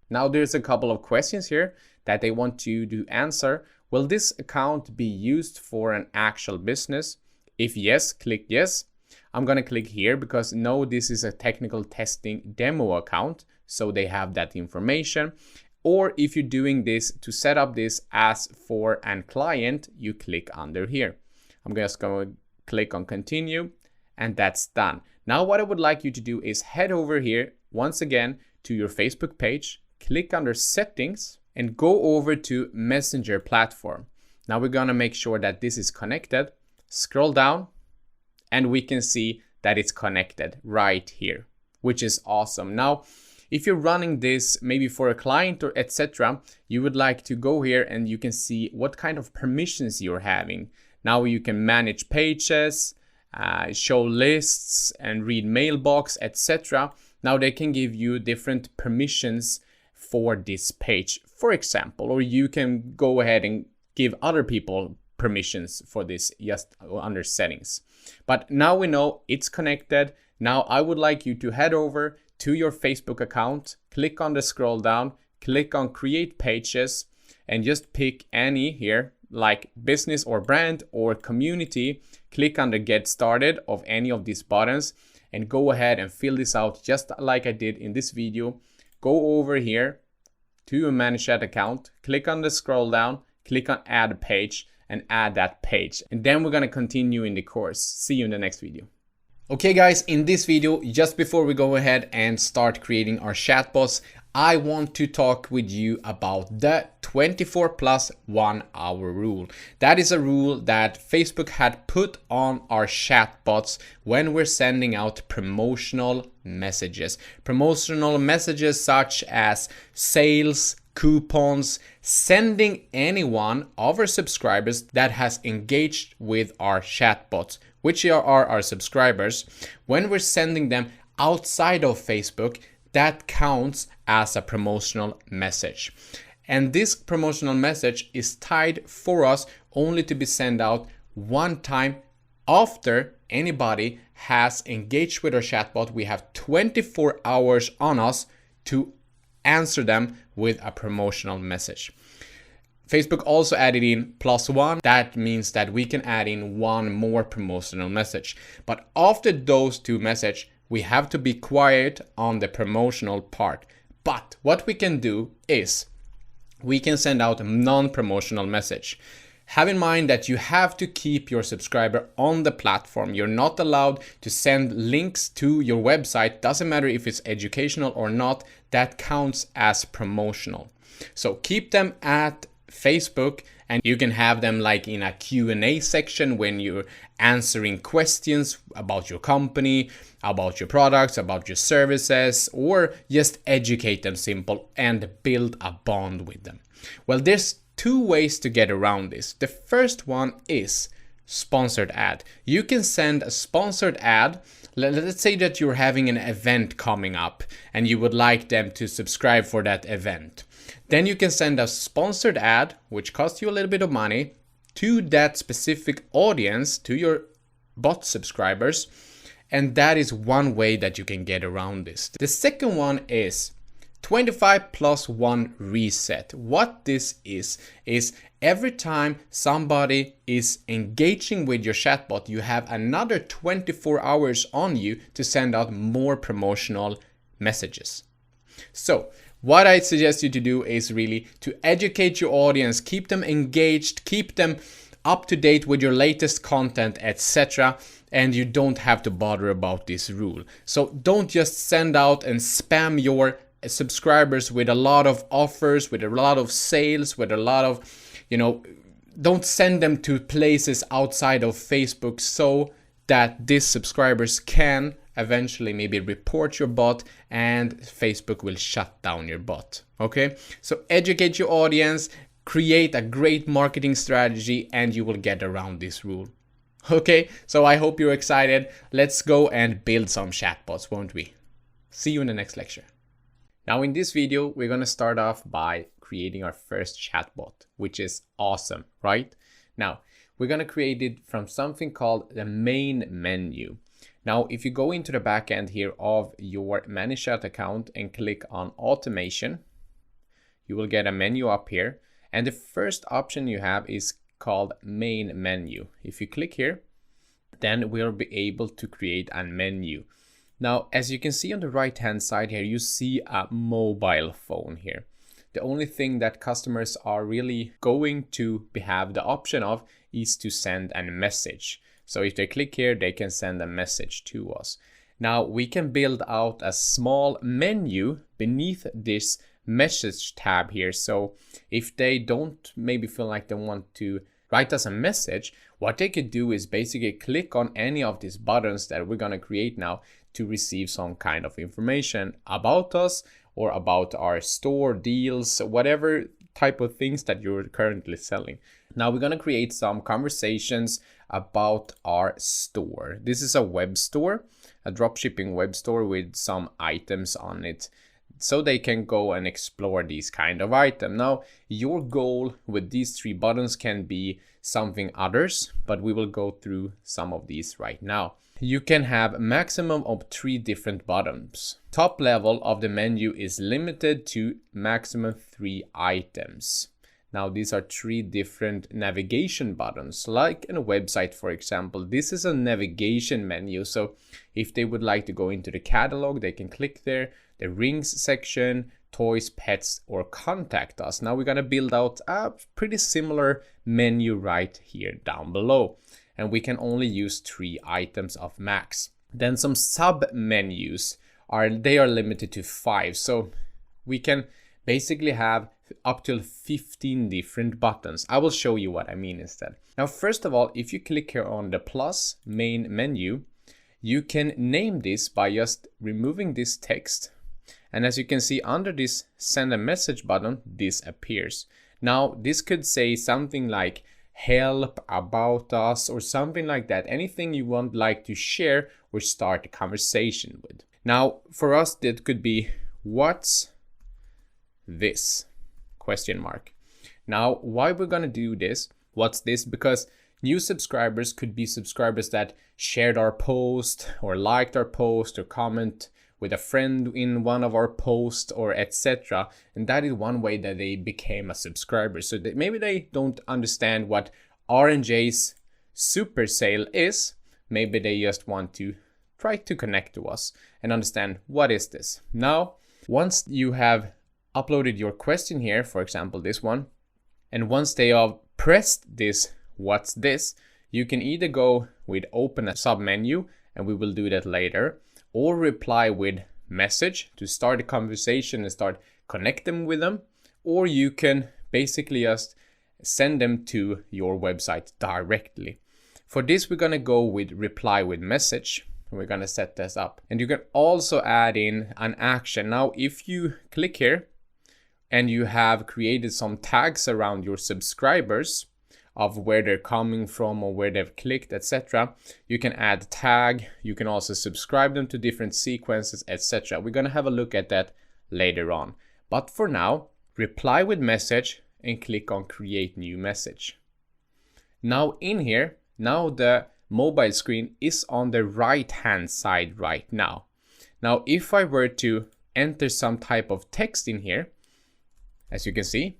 Now there's a couple of questions here that they want you to answer. Will this account be used for an actual business? If yes, click yes. I'm gonna click here because no, this is a technical testing demo account, so they have that information. Or if you're doing this to set up this as for an client, you click under here. I'm just gonna click on continue, and that's done. Now what I would like you to do is head over here once again to your Facebook page, click under settings, and go over to Messenger platform. Now we're gonna make sure that this is connected. Scroll down, and we can see that it's connected right here. which is awesome. Now, if you're running this maybe for a client or etc., you would like to go here and you can see what kind of permissions you're having. Now you can manage pages, show lists and read mailbox, etc. Now they can give you different permissions for this page, for example, or you can go ahead and give other people permissions for this just under settings. But now we know it's connected. Now I would like you to head over to your Facebook account, click on the scroll down, click on create pages, and just pick any here, like business or brand or community. Click on the get started of any of these buttons and go ahead and fill this out just like I did in this video. Go over here to your manage that account, click on the scroll down, click on add a page and add that page. And then we're going to continue in the course. See you in the next video. Okay guys, in this video, just before we go ahead and start creating our chatbots, I want to talk with you about the 24 plus 1 hour rule. That is a rule that Facebook had put on our chatbots when we're sending out promotional messages. Promotional messages such as sales, coupons, sending anyone of our subscribers that has engaged with our chatbots, which are our subscribers. When we're sending them outside of Facebook, that counts as a promotional message. And this promotional message is tied for us only to be sent out one time after anybody has engaged with our chatbot. We have 24 hours on us to answer them with a promotional message. Facebook also added in +1. That means that we can add in one more promotional message. But after those two messages, we have to be quiet on the promotional part. But what we can do is we can send out a non-promotional message. Have in mind that you have to keep your subscriber on the platform. You're not allowed to send links to your website. Doesn't matter if it's educational or not. That counts as promotional. So keep them at Facebook, and you can have them like in a Q&A section when you're answering questions about your company, about your products, about your services, or just educate them simple and build a bond with them. Well, there's two ways to get around this. The first one is sponsored ad. You can send a sponsored ad. Let's say that you're having an event coming up and you would like them to subscribe for that event. Then you can send a sponsored ad, which costs you a little bit of money, to that specific audience, to your bot subscribers. And that is one way that you can get around this. The second one is 25 plus 1 reset. What this is every time somebody is engaging with your chatbot, you have another 24 hours on you to send out more promotional messages. So what I suggest you to do is really to educate your audience, keep them engaged, keep them up to date with your latest content, etc. And you don't have to bother about this rule. So don't just send out and spam your subscribers with a lot of offers, with a lot of sales, with a lot of, don't send them to places outside of Facebook so that these subscribers can eventually maybe report your bot and Facebook will shut down your bot. Okay, so educate your audience, create a great marketing strategy, and you will get around this rule. Okay, so I hope you're excited. Let's go and build some chatbots, won't we? See you in the next lecture. Now in this video, we're going to start off by creating our first chatbot, which is awesome, right? Now, we're going to create it from something called the main menu. Now, if you go into the back end here of your ManyChat account and click on automation, you will get a menu up here. And the first option you have is called main menu. If you click here, then we'll be able to create a menu. Now, as you can see on the right hand side here, you see a mobile phone here. The only thing that customers are really going to have the option of is to send a message. So if they click here, they can send a message to us. Now we can build out a small menu beneath this message tab here. So if they don't maybe feel like they want to write us a message, what they could do is basically click on any of these buttons that we're going to create now to receive some kind of information about us or about our store deals, whatever type of things that you're currently selling. Now we're going to create some conversations about our store. This is a web store, a dropshipping web store with some items on it, so they can go and explore these kind of items. Now, your goal with these 3 buttons can be something others, but we will go through some of these right now. You can have a maximum of 3 different buttons. Top level of the menu is limited to maximum 3 items. Now, these are 3 different navigation buttons, like in a website, for example. This is a navigation menu. So if they would like to go into the catalog, they can click there, the rings section, toys, pets, or contact us. Now we're going to build out a pretty similar menu right here down below. And we can only use 3 items of max. Then some sub menus are limited to 5. So we can basically have up to 15 different buttons. I will show you what I mean instead. Now, first of all, if you click here on the plus main menu, you can name this by just removing this text. And as you can see under this send a message button, this appears. Now, this could say something like help, about us, or something like that. Anything you want like to share or start a conversation with. Now, for us, that could be what's this? Question mark. Now, why we're gonna do this? What's this? Because new subscribers could be subscribers that shared our post or liked our post or comment with a friend in one of our posts or etc. And that is one way that they became a subscriber. So that maybe they don't understand what R&J's super sale is. Maybe they just want to try to connect to us and understand what is this. Now, once you have uploaded your question here, for example, this one, and once they have pressed this, what's this, you can either go with open a sub menu, and we will do that later, or reply with message to start a conversation and start connecting with them, or you can basically just send them to your website directly. For this, we're gonna go with reply with message. We're gonna set this up, and you can also add in an action. Now, if you click here, and you have created some tags around your subscribers of where they're coming from or where they've clicked, etc. You can add a tag. You can also subscribe them to different sequences, etc. We're going to have a look at that later on. But for now, reply with message and click on create new message. Now in here, now the mobile screen is on the right hand side right now. Now, if I were to enter some type of text in here, as you can see,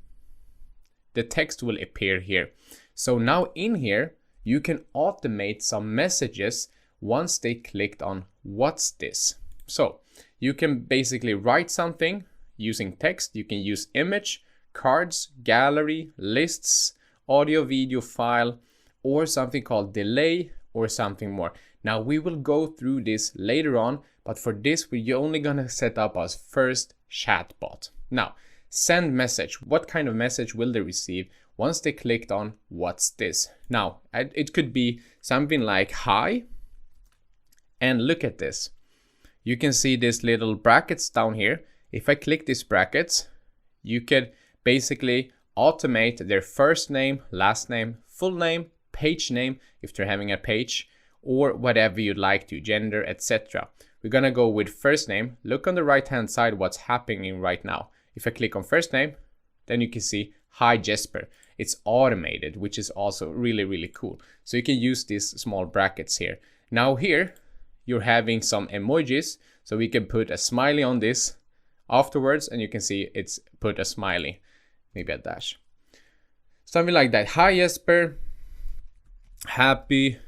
the text will appear here. So now in here, you can automate some messages once they clicked on what's this. So you can basically write something using text. You can use image, cards, gallery, lists, audio, video file, or something called delay or something more. Now we will go through this later on, but for this, we're only gonna set up as first chatbot. Now, send message. What kind of message will they receive once they clicked on what's this? Now, it could be something like hi, and look at this. You can see these little brackets down here. If I click these brackets, you could basically automate their first name, last name, full name, page name, if they're having a page, or whatever you'd like to, gender, etc. We're gonna go with first name. Look on the right hand side what's happening right now. If I click on first name, then you can see, hi Jesper. It's automated, which is also really, really cool. So you can use these small brackets here. Now here, you're having some emojis. So we can put a smiley on this afterwards, and you can see it's put a smiley, maybe a dash. Something like that. Hi Jesper, happy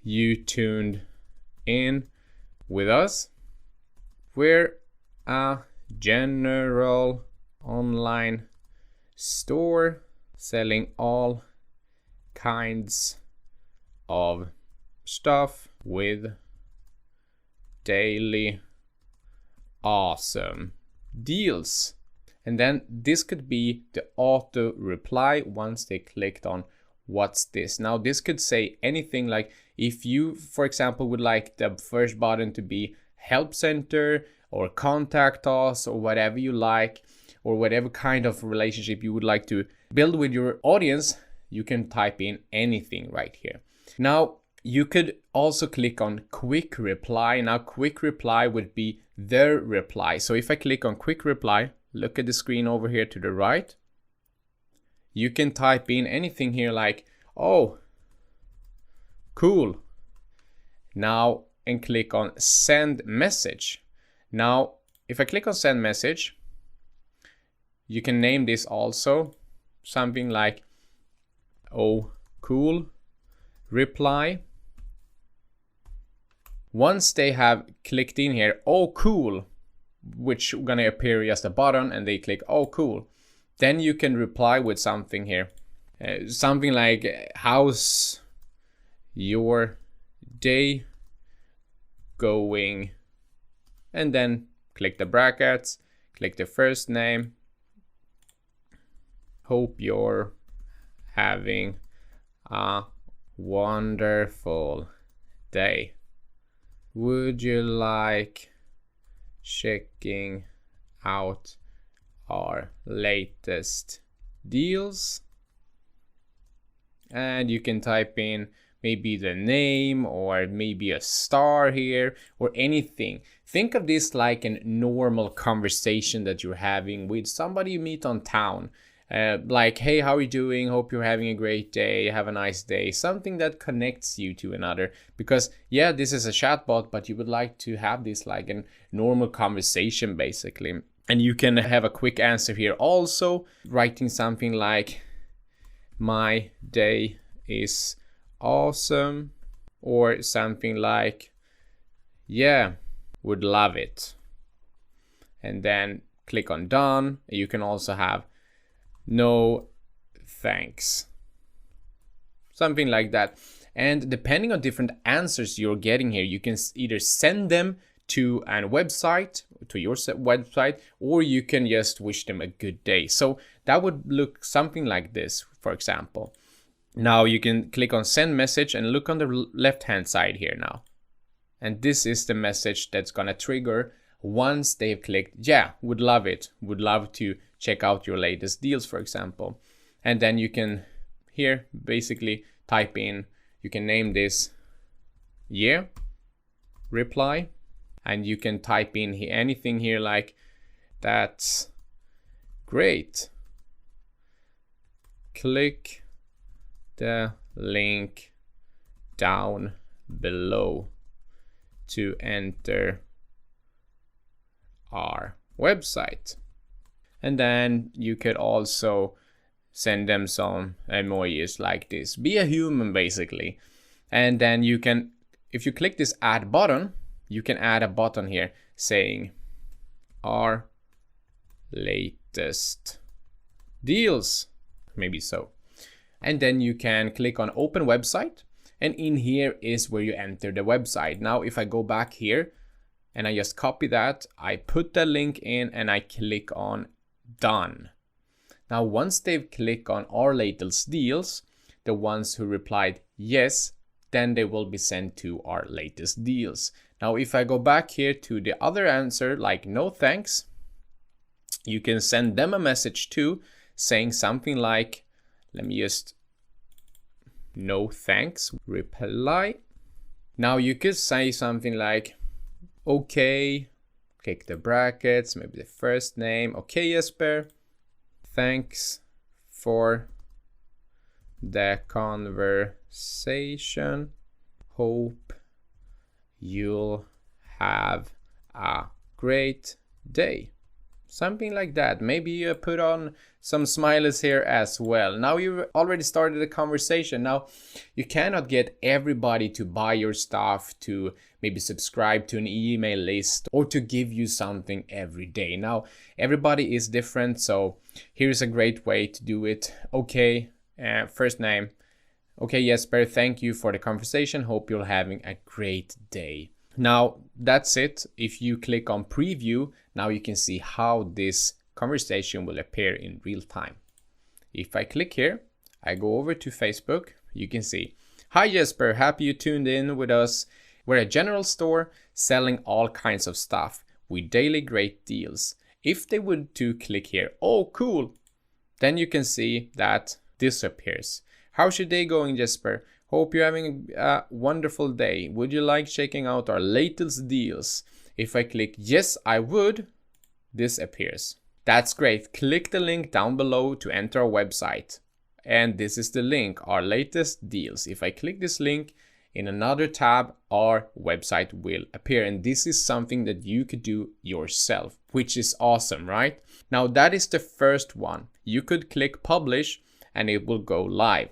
you tuned in with us. We're a general online store selling all kinds of stuff with daily awesome deals. And then this could be the auto reply once they clicked on what's this? Now this could say anything, like if you, for example, would like the first button to be help center or contact us or whatever you like, or whatever kind of relationship you would like to build with your audience, you can type in anything right here. Now you could also click on quick reply. Now quick reply would be their reply. So if I click on quick reply, look at the screen over here to the right, you can type in anything here like, oh, cool. Now, and click on send message. Now, if I click on send message, you can name this also something like, oh, cool, reply. Once they have clicked in here, oh, cool, which gonna appear just a button, and they click, oh, cool. Then you can reply with something here. Something like, how's your day going? And then click the brackets, click the first name. Hope you're having a wonderful day. Would you like checking out our latest deals? And you can type in maybe the name or maybe a star here or anything. Think of this like a normal conversation that you're having with somebody you meet on town. Like, hey, how are you doing? Hope you're having a great day. Have a nice day. Something that connects you to another. Because, yeah, this is a chatbot, but you would like to have this like a normal conversation, basically. And you can have a quick answer here also, writing something like, my day is awesome, or something like, yeah, would love it. And then click on done. You can also have no thanks, something like that. And depending on different answers you're getting here, you can either send them to a website, to your website, or you can just wish them a good day. So that would look something like this, for example. Now you can click on send message and look on the left hand side here now. And this is the message that's gonna trigger once they've clicked, yeah, would love it, would love to check out your latest deals, for example. And then you can here basically type in, you can name this yeah, reply, and you can type in anything here like, that's great. Click the link down below to enter our website. And then you could also send them some emojis like this. Be a human, basically. And then you can, if you click this add button, you can add a button here saying our latest deals, maybe so. And then you can click on open website, and in here is where you enter the website. Now if I go back here and I just copy that, I put the link in and I click on done. Now once they've clicked on our latest deals, the ones who replied yes, then they will be sent to our latest deals. Now if I go back here to the other answer, like no thanks, you can send them a message too, saying something like, let me just, no thanks, reply. Now you could say something like, okay, click the brackets, maybe the first name. Okay, Jesper, thanks for the conversation. Hope you'll have a great day. Something like that. Maybe you put on some smileys here as well. Now you've already started a conversation. Now you cannot get everybody to buy your stuff, to maybe subscribe to an email list, or to give you something every day. Now everybody is different, so here's a great way to do it. Okay, first name. Okay, Jesper, thank you for the conversation. Hope you're having a great day. Now that's it. If you click on preview, now you can see how this conversation will appear in real time. If I click here, I go over to Facebook. You can see, hi Jesper, happy you tuned in with us. We're a general store selling all kinds of stuff with daily great deals. If they would to click here, oh cool, then you can see that this appears. How's your day going, Jesper? Hope you're having a wonderful day. Would you like checking out our latest deals? If I click yes, I would, this appears. That's great. Click the link down below to enter our website. And this is the link, our latest deals. If I click this link in another tab, our website will appear. And this is something that you could do yourself, which is awesome, right? Now that is the first one. You could click publish and it will go live.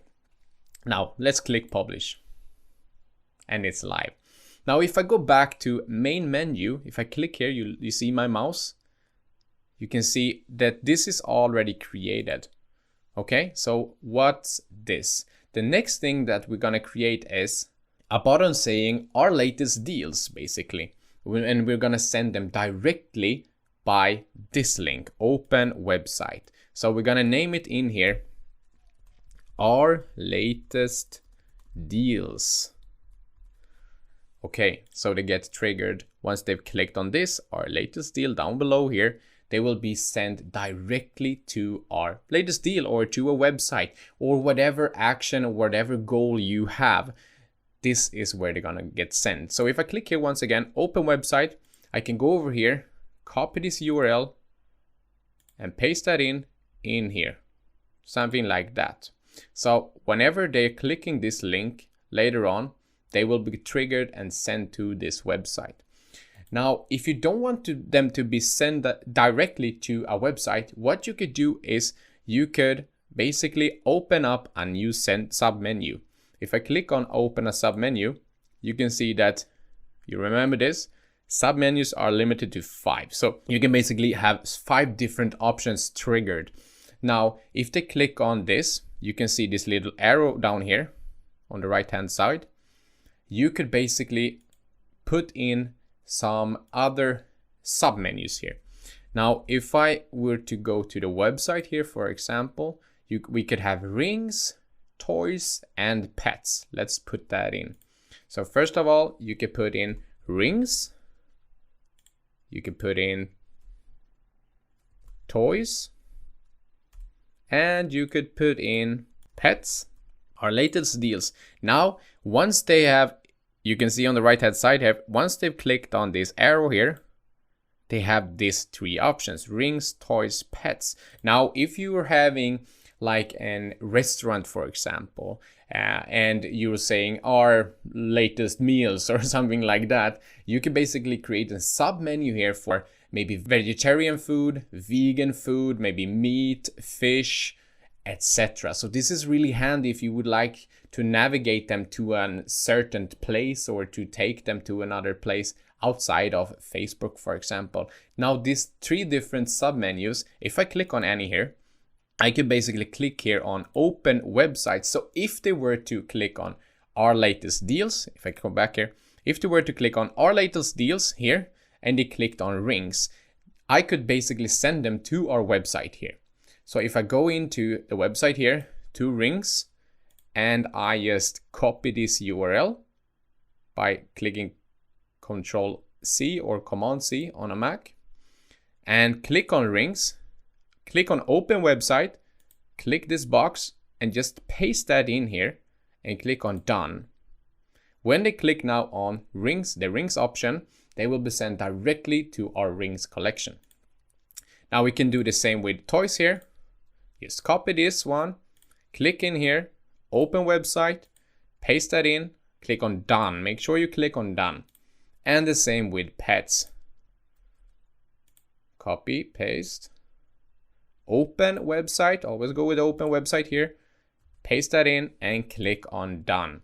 Now let's click publish and it's live. Now if I go back to main menu, if I click here, you see my mouse, you can see that this is already created. Okay, so what's this? The next thing that we're gonna create is a button saying our latest deals, basically. And we're gonna send them directly by this link, open website. So we're gonna name it in here, our latest deals. Okay, so they get triggered once they've clicked on this, our latest deal down below here. They will be sent directly to our latest deal or to a website or whatever action or whatever goal you have. This is where they're gonna get sent. So if I click here once again, open website, I can go over here, copy this URL and paste that in here, something like that. So whenever they're clicking this link later on, they will be triggered and sent to this website. Now, if you don't want them to be sent directly to a website, what you could do is you could basically open up a new submenu. If I click on open a submenu, you can see that, you remember this, submenus are limited to 5. So you can basically have 5 different options triggered. Now, if they click on this, you can see this little arrow down here on the right hand side. You could basically put in some other submenus here. Now, if I were to go to the website here, for example, we could have rings, toys, and pets. Let's put that in. So first of all, you could put in rings. You could put in toys. And you could put in pets, our latest deals. Now, once they have, you can see on the right hand side here, once they've clicked on this arrow here, they have these 3 options, rings, toys, pets. Now, if you were having like a restaurant, for example, and you were saying our latest meals or something like that, you could basically create a sub menu here for maybe vegetarian food, vegan food, maybe meat, fish, etc. So this is really handy if you would like to navigate them to a certain place or to take them to another place outside of Facebook, for example. Now these 3 different submenus, if I click on any here, I can basically click here on open website. So if they were to click on our latest deals, if I come back here, if they were to click on our latest deals here and they clicked on rings, I could basically send them to our website here. So if I go into the website here, to rings, and I just copy this URL by clicking Control C or Command C on a Mac, and click on rings, click on open website, click this box and just paste that in here and click on done. When they click now on rings, the rings option, they will be sent directly to our rings collection. Now we can do the same with toys here. Just copy this one, click in here, open website, paste that in, click on done. Make sure you click on done. And the same with pets. Copy, paste, open website, always go with open website here, paste that in and click on done.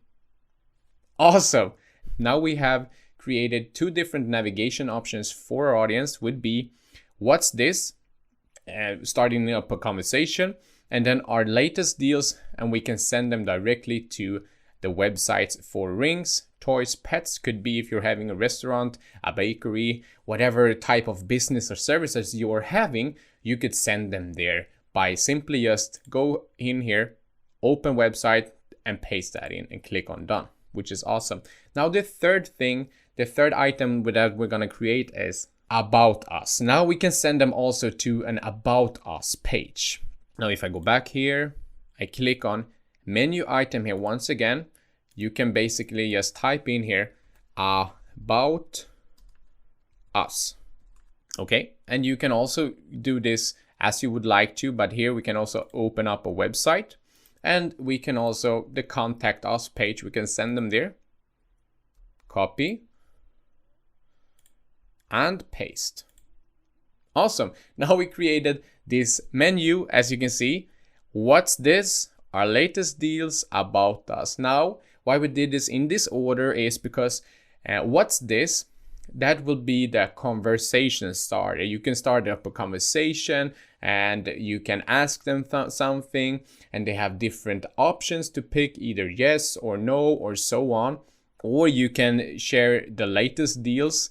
Awesome. Now we have created 2 different navigation options for our audience. Would be, what's this? Starting up a conversation, and then our latest deals, and we can send them directly to the websites for rings, toys, pets. Could be if you're having a restaurant, a bakery, whatever type of business or services you are having, you could send them there by simply just go in here open website, and paste that in and click on done, which is awesome. Now the third item that we're gonna create is about us. Now we can send them also to an about us page. Now if I go back here, I click on menu item here once again, you can basically just type in here about us. Okay, and you can also do this as you would like to, but here we can also open up a website, and we can also, the contact us page, we can send them there. Copy and paste. Awesome. Now we created this menu, as you can see. What's this? Our latest deals, about us. Now, why we did this in this order is because what's this? That will be the conversation starter. You can start up a conversation and you can ask them something, and they have different options to pick, either yes or no or so on. Or you can share the latest deals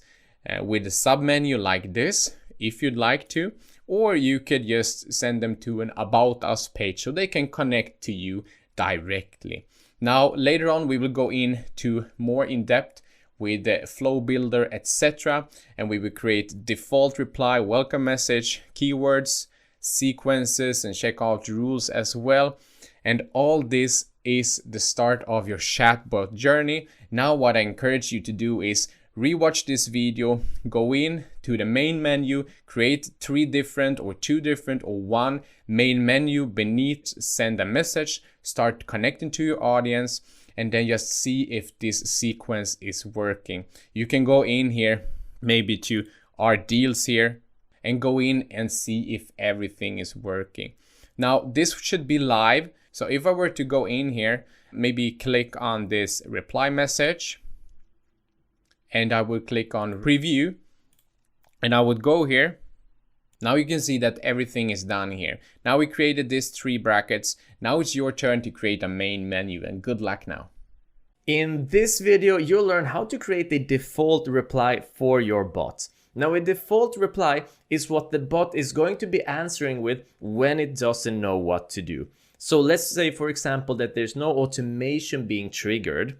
with a submenu like this if you'd like to, or you could just send them to an about us page so they can connect to you directly. Now later on we will go into more in depth with the flow builder, etc., and we will create default reply, welcome message, keywords, sequences, and checkout rules as well. And all this is the start of your chatbot journey. Now what I encourage you to do is rewatch this video, go in to the main menu, create 3 different or 2 different or 1 main menu beneath, send a message, start connecting to your audience, and then just see if this sequence is working. You can go in here, maybe to our deals here, and go in and see if everything is working. Now this should be live. So if I were to go in here, maybe click on this reply message, and I would click on preview, and I would go here. Now you can see that everything is done here. Now we created these 3 brackets. Now it's your turn to create a main menu, and good luck now. In this video, you'll learn how to create the default reply for your bot. Now a default reply is what the bot is going to be answering with when it doesn't know what to do. So let's say, for example, that there's no automation being triggered,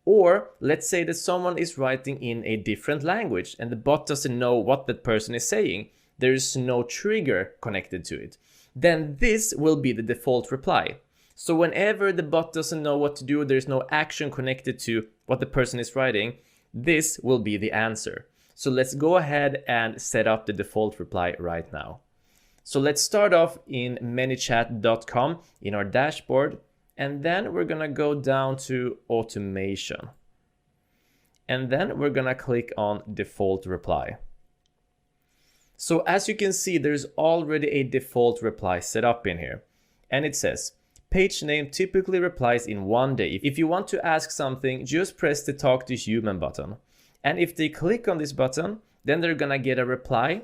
or let's say that someone is writing in a different language and the bot doesn't know what that person is saying. There is no trigger connected to it. Then this will be the default reply. So whenever the bot doesn't know what to do, there's no action connected to what the person is writing, this will be the answer. So let's go ahead and set up the default reply right now. So let's start off in manychat.com in our dashboard, and then we're gonna go down to automation. And then we're gonna click on default reply. So as you can see, there's already a default reply set up in here. And it says, page name typically replies in 1 day. If you want to ask something, just press the talk to human button. And if they click on this button, then they're gonna get a reply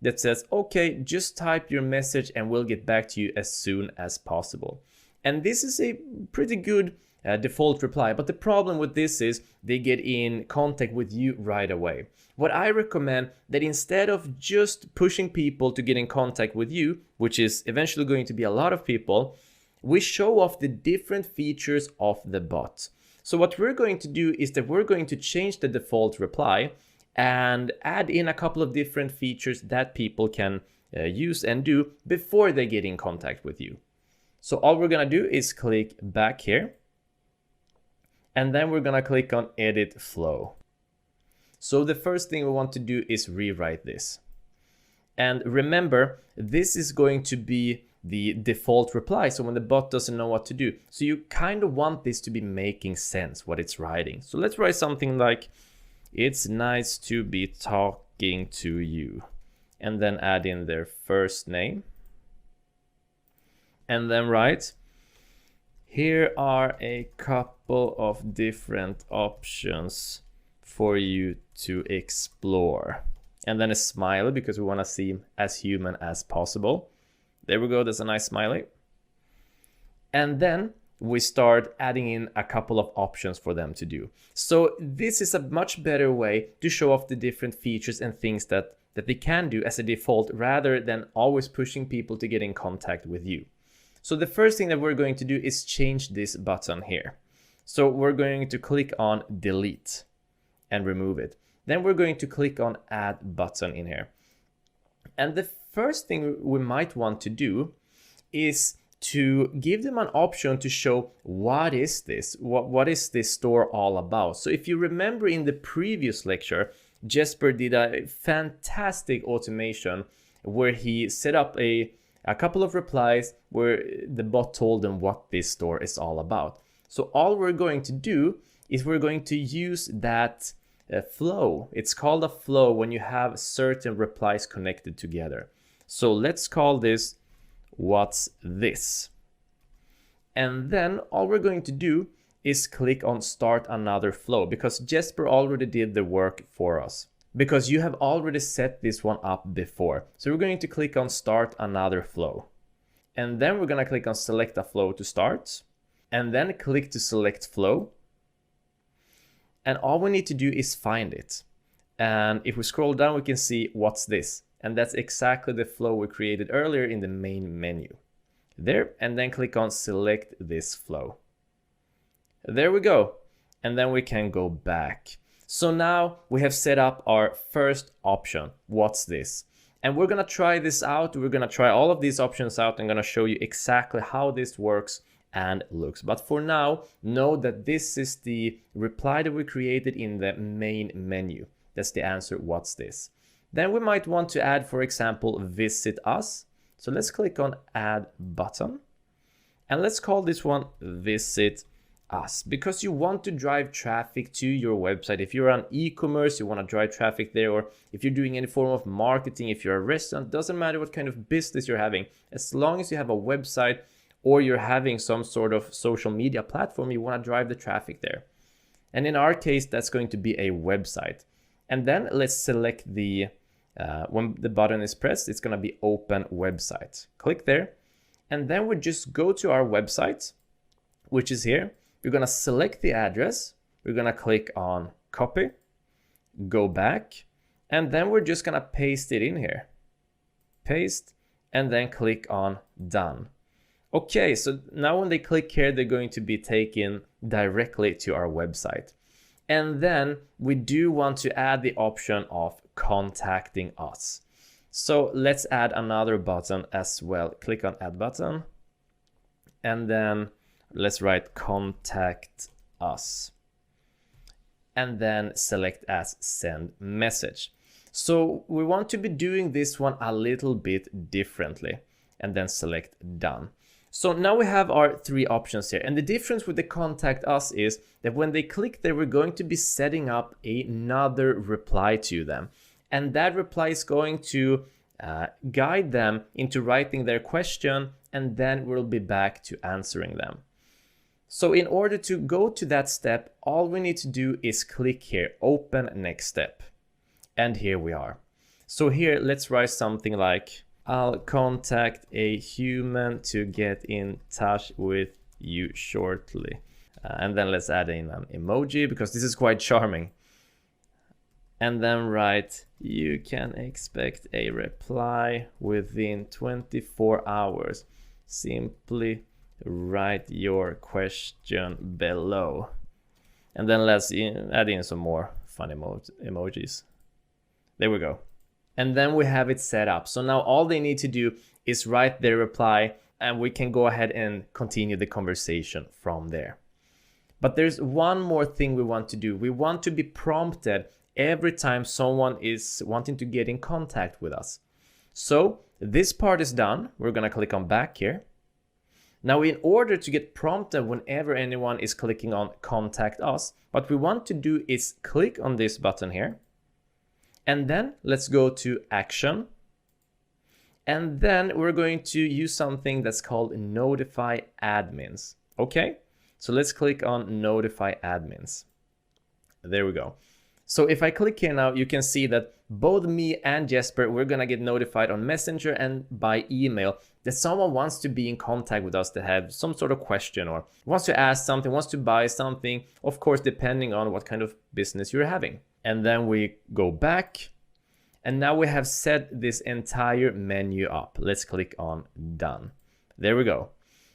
that says, okay, just type your message and we'll get back to you as soon as possible. And this is a pretty good default reply, but the problem with this is they get in contact with you right away. What I recommend that instead of just pushing people to get in contact with you, which is eventually going to be a lot of people, we show off the different features of the bot. So what we're going to do is that we're going to change the default reply and add in a couple of different features that people can use and do before they get in contact with you. So all we're gonna do is click back here, and then we're gonna click on edit flow. So the first thing we want to do is rewrite this. And remember, this is going to be the default reply, so when the bot doesn't know what to do. So you kind of want this to be making sense, what it's writing. So let's write something like, it's nice to be talking to you. And then add in their first name. And then write, here are a couple of different options for you to explore. And then a smiley because we want to seem as human as possible. There we go, that's a nice smiley. And then we start adding in a couple of options for them to do. So this is a much better way to show off the different features and things that they can do as a default rather than always pushing people to get in contact with you. So the first thing that we're going to do is change this button here. So we're going to click on delete and remove it. Then we're going to click on add button in here. And the first thing we might want to do is to give them an option to show what is this? What is this store all about? So if you remember in the previous lecture, Jesper did a fantastic automation where he set up a couple of replies where the bot told them what this store is all about. So all we're going to do is we're going to use that flow. It's called a flow when you have certain replies connected together. So let's call this what's this? And then all we're going to do is click on start another flow because Jesper already did the work for us because you have already set this one up before. So we're going to click on start another flow. And then we're going to click on select a flow to start and then click to select flow. And all we need to do is find it. And if we scroll down, we can see what's this. And that's exactly the flow we created earlier in the main menu. There, and then click on select this flow. There we go. And then we can go back. So now we have set up our first option. What's this? And we're gonna try this out. We're gonna try all of these options out. I'm gonna show you exactly how this works and looks. But for now, know that this is the reply that we created in the main menu. That's the answer, what's this? Then we might want to add, for example, visit us. So let's click on add button. And let's call this one visit us because you want to drive traffic to your website. If you're on e-commerce, you want to drive traffic there, or if you're doing any form of marketing, if you're a restaurant, doesn't matter what kind of business you're having. As long as you have a website or you're having some sort of social media platform, you want to drive the traffic there. And in our case, that's going to be a website. And then let's select the when the button is pressed, it's going to be open website. Click there. And then we just go to our website, which is here. We're going to select the address. We're going to click on copy, go back, and then we're just going to paste it in here. Paste, and then click on done. Okay, so now when they click here, they're going to be taken directly to our website. And then we do want to add the option of contacting us. So let's add another button as well. Click on add button. And then let's write contact us. And then select as send message. So we want to be doing this one a little bit differently. And then select done. So now we have our three options here. And the difference with the contact us is that when they click there, we're going to be setting up another reply to them. And that reply is going to guide them into writing their question, and then we'll be back to answering them. So in order to go to that step, all we need to do is click here, open next step. And here we are. So here, let's write something like, I'll contact a human to get in touch with you shortly. And then let's add in an emoji because this is quite charming. And then write, you can expect a reply within 24 hours. Simply write your question below. And then let's add in some more fun emojis. There we go. And then we have it set up. So now all they need to do is write their reply and we can go ahead and continue the conversation from there. But there's one more thing we want to do. We want to be prompted every time someone is wanting to get in contact with us. So this part is done. We're going to click on back here. Now, in order to get prompted whenever anyone is clicking on contact us, what we want to do is click on this button here. And then let's go to action. And then we're going to use something that's called notify admins. Okay, so let's click on notify admins. There we go. So if I click here now, you can see that both me and Jesper, we're gonna get notified on Messenger and by email that someone wants to be in contact with us that have some sort of question or wants to ask something, wants to buy something, of course, depending on what kind of business you're having. And then we go back and now we have set this entire menu up. Let's click on done. There we go.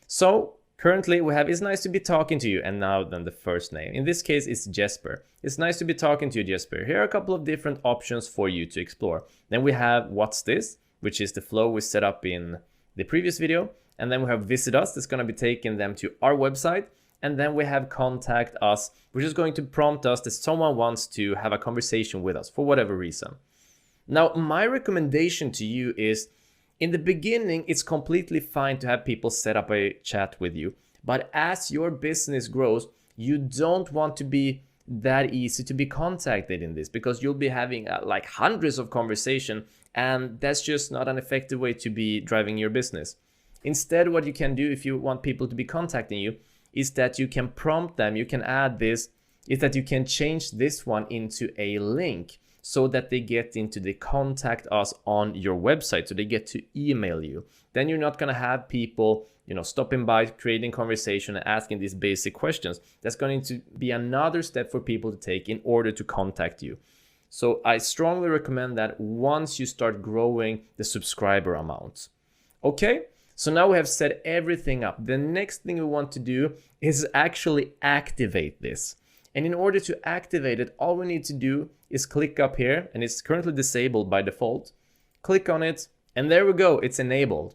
So currently we have, it's nice to be talking to you, and now then the first name. In this case, it's Jesper. It's nice to be talking to you, Jesper. Here are a couple of different options for you to explore. Then we have what's this, which is the flow we set up in the previous video. And then we have visit us, that's going to be taking them to our website. And then we have contact us, which is going to prompt us that someone wants to have a conversation with us for whatever reason. Now, my recommendation to you is, in the beginning, it's completely fine to have people set up a chat with you. But as your business grows, you don't want to be that easy to be contacted in this, because you'll be having like hundreds of conversations, and that's just not an effective way to be driving your business. Instead, what you can do if you want people to be contacting you is that you can prompt them, you can add this, is that you can change this one into a link so that they get into the contact us on your website, so they get to email you. Then you're not gonna have people, stopping by, creating conversation and asking these basic questions. That's going to be another step for people to take in order to contact you. So I strongly recommend that once you start growing the subscriber amounts. Okay, so now we have set everything up. The next thing we want to do is actually activate this. And in order to activate it, all we need to do is click up here, and it's currently disabled by default. Click on it, and there we go, it's enabled.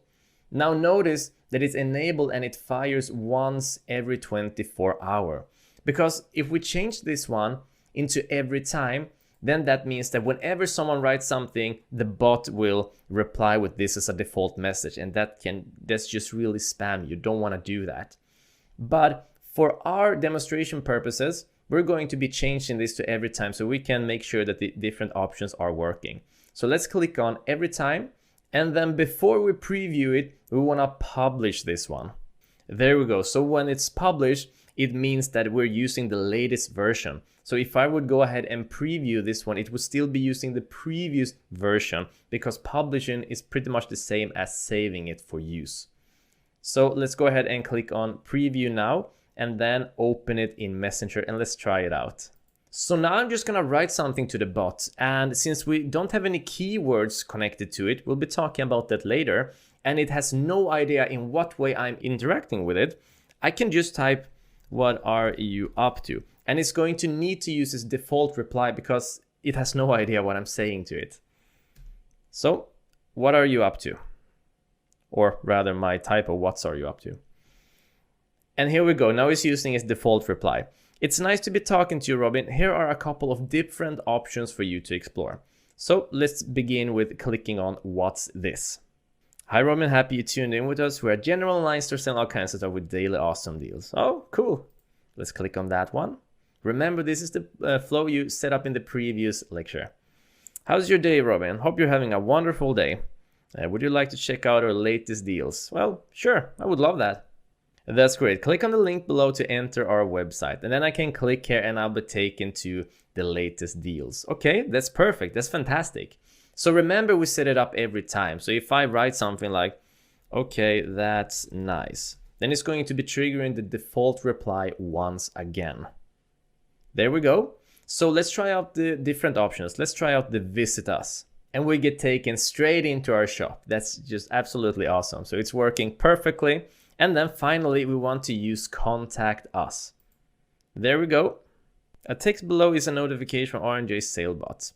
Now notice that it's enabled and it fires once every 24 hours. Because if we change this one into every time, then that means that whenever someone writes something, the bot will reply with this as a default message, and that's just really spam. You don't want to do that. But for our demonstration purposes, we're going to be changing this to every time so we can make sure that the different options are working. So let's click on every time, and then before we preview it, we want to publish this one. There we go. So when it's published, it means that we're using the latest version. So if I would go ahead and preview this one, it would still be using the previous version, because publishing is pretty much the same as saving it for use. So let's go ahead and click on preview now, and then open it in Messenger, and let's try it out. So now I'm just gonna write something to the bot, and since we don't have any keywords connected to it, we'll be talking about that later, and it has no idea in what way I'm interacting with it, I can just type, "What are you up to?" And it's going to need to use its default reply because it has no idea what I'm saying to it. So, what are you up to? Or rather, my type of "what are you up to?" And here we go, now it's using its default reply. It's nice to be talking to you, Robin. Here are a couple of different options for you to explore. So let's begin with clicking on what's this. Hi Robin, happy you tuned in with us. We're a general online store selling all kinds of stuff with daily awesome deals. Oh, cool. Let's click on that one. Remember, this is the flow you set up in the previous lecture. How's your day, Robin? Hope you're having a wonderful day. Would you like to check out our latest deals? Well, sure, I would love that. That's great. Click on the link below to enter our website, and then I can click here and I'll be taken to the latest deals. Okay, that's perfect. That's fantastic. So remember, we set it up every time. So if I write something like, "Okay, that's nice," then it's going to be triggering the default reply once again. There we go. So let's try out the different options. Let's try out the visit us, and we get taken straight into our shop. That's just absolutely awesome. So it's working perfectly. And then finally, we want to use contact us. There we go. A text below is a notification from R&J SaleBot.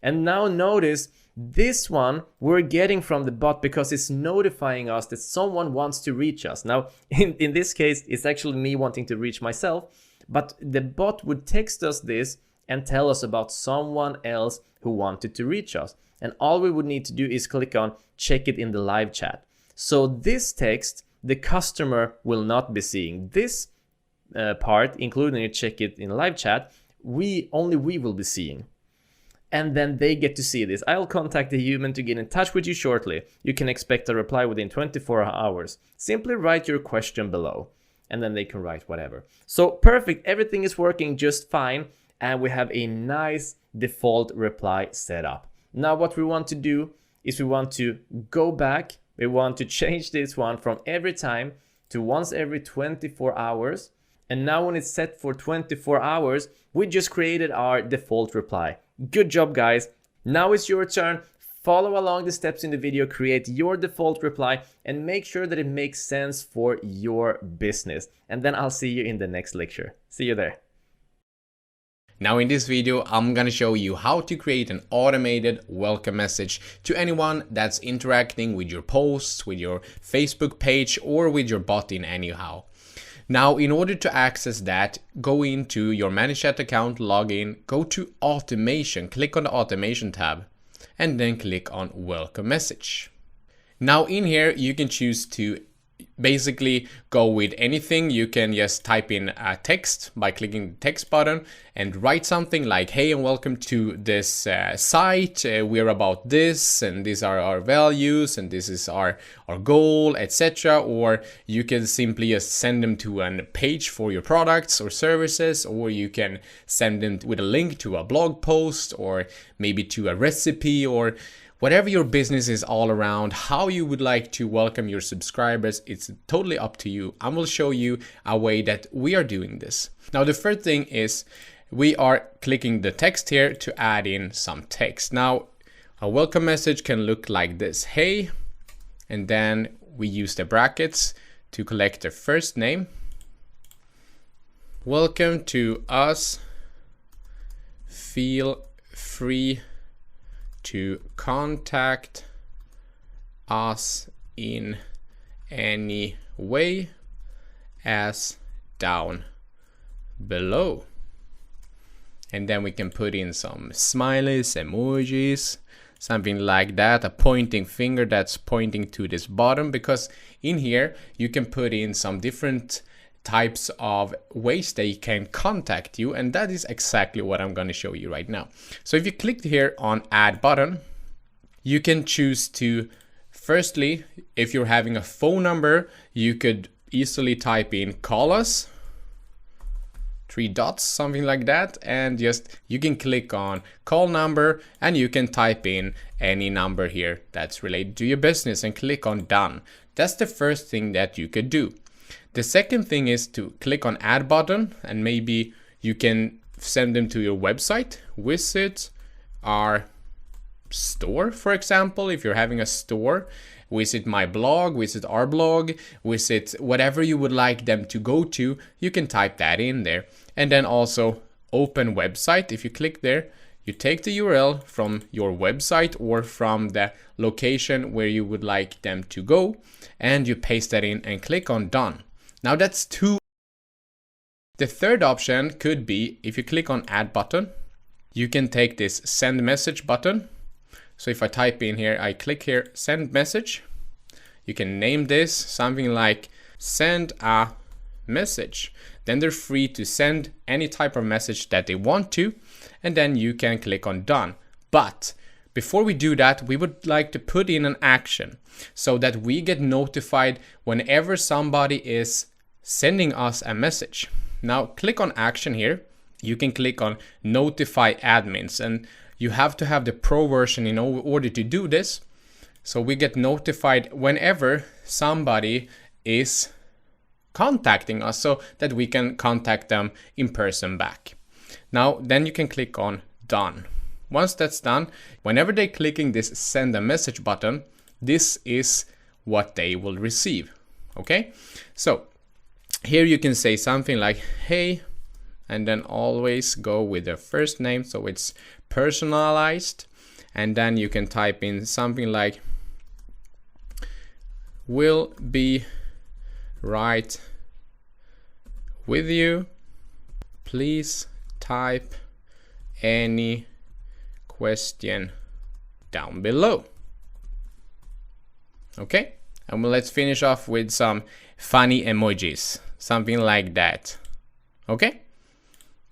And now notice this one we're getting from the bot because it's notifying us that someone wants to reach us. Now, in this case, it's actually me wanting to reach myself, but the bot would text us this and tell us about someone else who wanted to reach us. And all we would need to do is click on check it in the live chat. So this text, the customer will not be seeing. This part, including you check it in live chat, only we will be seeing. And then they get to see this. I'll contact the human to get in touch with you shortly. You can expect a reply within 24 hours. Simply write your question below, and then they can write whatever. So perfect, everything is working just fine, and we have a nice default reply set up. Now what we want to do is we want to go back. We want to change this one from every time to once every 24 hours. And now when it's set for 24 hours, we just created our default reply. Good job, guys. Now it's your turn. Follow along the steps in the video, create your default reply, and make sure that it makes sense for your business. And then I'll see you in the next lecture. See you there. Now in this video, I'm gonna show you how to create an automated welcome message to anyone that's interacting with your posts, with your Facebook page, or with your bot in anyhow. Now, in order to access that, go into your Manage Chat account, log in, go to Automation, click on the Automation tab, and then click on Welcome Message. Now in here, you can choose to basically go with anything. You can just type in a text by clicking the text button and write something like, hey and welcome to this site, we're about this and these are our values and this is our goal, etc. Or you can simply just send them to a page for your products or services, or you can send them with a link to a blog post or maybe to a recipe, or whatever your business is all around, how you would like to welcome your subscribers, it's totally up to you. I will show you a way that we are doing this. Now, the first thing is we are clicking the text here to add in some text. Now, a welcome message can look like this. Hey, and then we use the brackets to collect their first name. Welcome to us. Feel free to contact us in any way as down below. And then we can put in some smileys, emojis, something like that, a pointing finger that's pointing to this bottom, because in here you can put in some different types of ways they can contact you, and that is exactly what I'm going to show you right now. So if you click here on add button, you can choose to, firstly, if you're having a phone number, you could easily type in call us, 3 dots, something like that, and just you can click on call number and you can type in any number here that's related to your business and click on done. That's the first thing that you could do. The second thing is to click on add button, and maybe you can send them to your website. Visit our store, for example. If you're having a store, visit my blog, visit our blog, visit whatever you would like them to go to. You can type that in there. And then also open website. If you click there, you take the URL from your website or from the location where you would like them to go, and you paste that in and click on done. Now that's 2. The third option could be, if you click on add button, you can take this send message button. So if I type in here, I click here, send message, you can name this something like send a message. Then they're free to send any type of message that they want to, and then you can click on done. But before we do that, we would like to put in an action so that we get notified whenever somebody is sending us a message. Now click on action here. You can click on notify admins, and you have to have the pro version in order to do this. So we get notified whenever somebody is contacting us, so that we can contact them in person back. Now then you can click on done. Once that's done, whenever they're clicking this send a message button, this is what they will receive. Okay, so here you can say something like hey, and then always go with their first name so it's personalized, and then you can type in something like will be right with you, please type any question down below. Okay, and let's finish off with some funny emojis, something like that. Okay,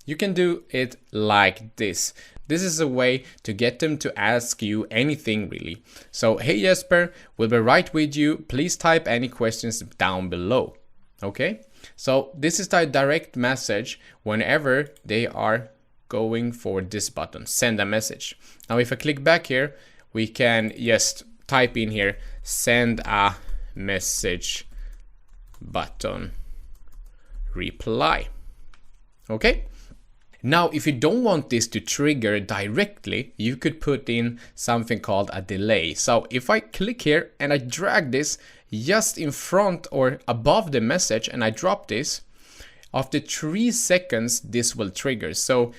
you can do it like this. This is a way to get them to ask you anything really. So, hey Jesper, we'll be right with you. Please type any questions down below. Okay, so this is the direct message whenever they are going for this button, send a message. Now, if I click back here, we can just type in here, send a message button, reply. Okay. Now, if you don't want this to trigger directly, you could put in something called a delay. So if I click here and I drag this just in front or above the message and I drop this, after 3 seconds, this will trigger. So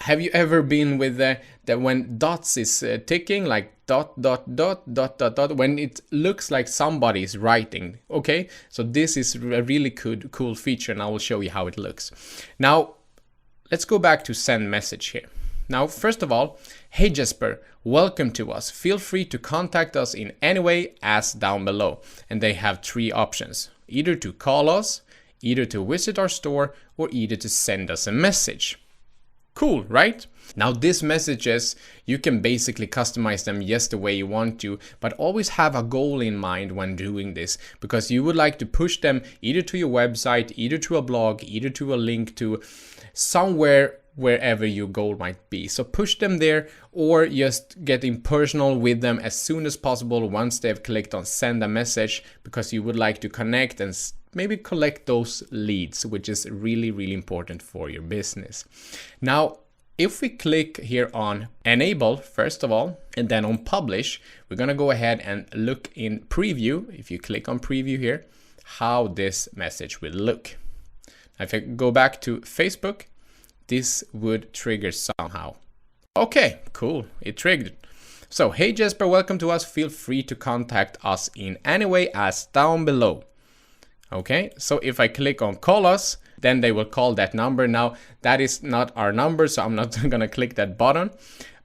have you ever been with that when dots is ticking, like dot, dot, dot, dot, dot, dot, when it looks like somebody is writing, okay? So this is a really cool feature, and I will show you how it looks. Now, let's go back to send message here. Now, first of all, hey Jesper, welcome to us. Feel free to contact us in any way as down below. And they have 3 options, either to call us, either to visit our store, or either to send us a message. Cool, right? Now these messages, you can basically customize them just the way you want to, but always have a goal in mind when doing this, because you would like to push them either to your website, either to a blog, either to a link to somewhere, wherever your goal might be. So push them there, or just getting personal with them as soon as possible once they've clicked on send a message, because you would like to connect and maybe collect those leads, which is really, really important for your business. Now, if we click here on enable, first of all, and then on publish, we're gonna go ahead and look in preview. If you click on preview here, how this message will look. Now, if I go back to Facebook, this would trigger somehow. Okay, cool, it triggered. So, hey Jesper, welcome to us. Feel free to contact us in any way as down below. Okay, so if I click on call us, then they will call that number. Now, that is not our number, so I'm not gonna click that button.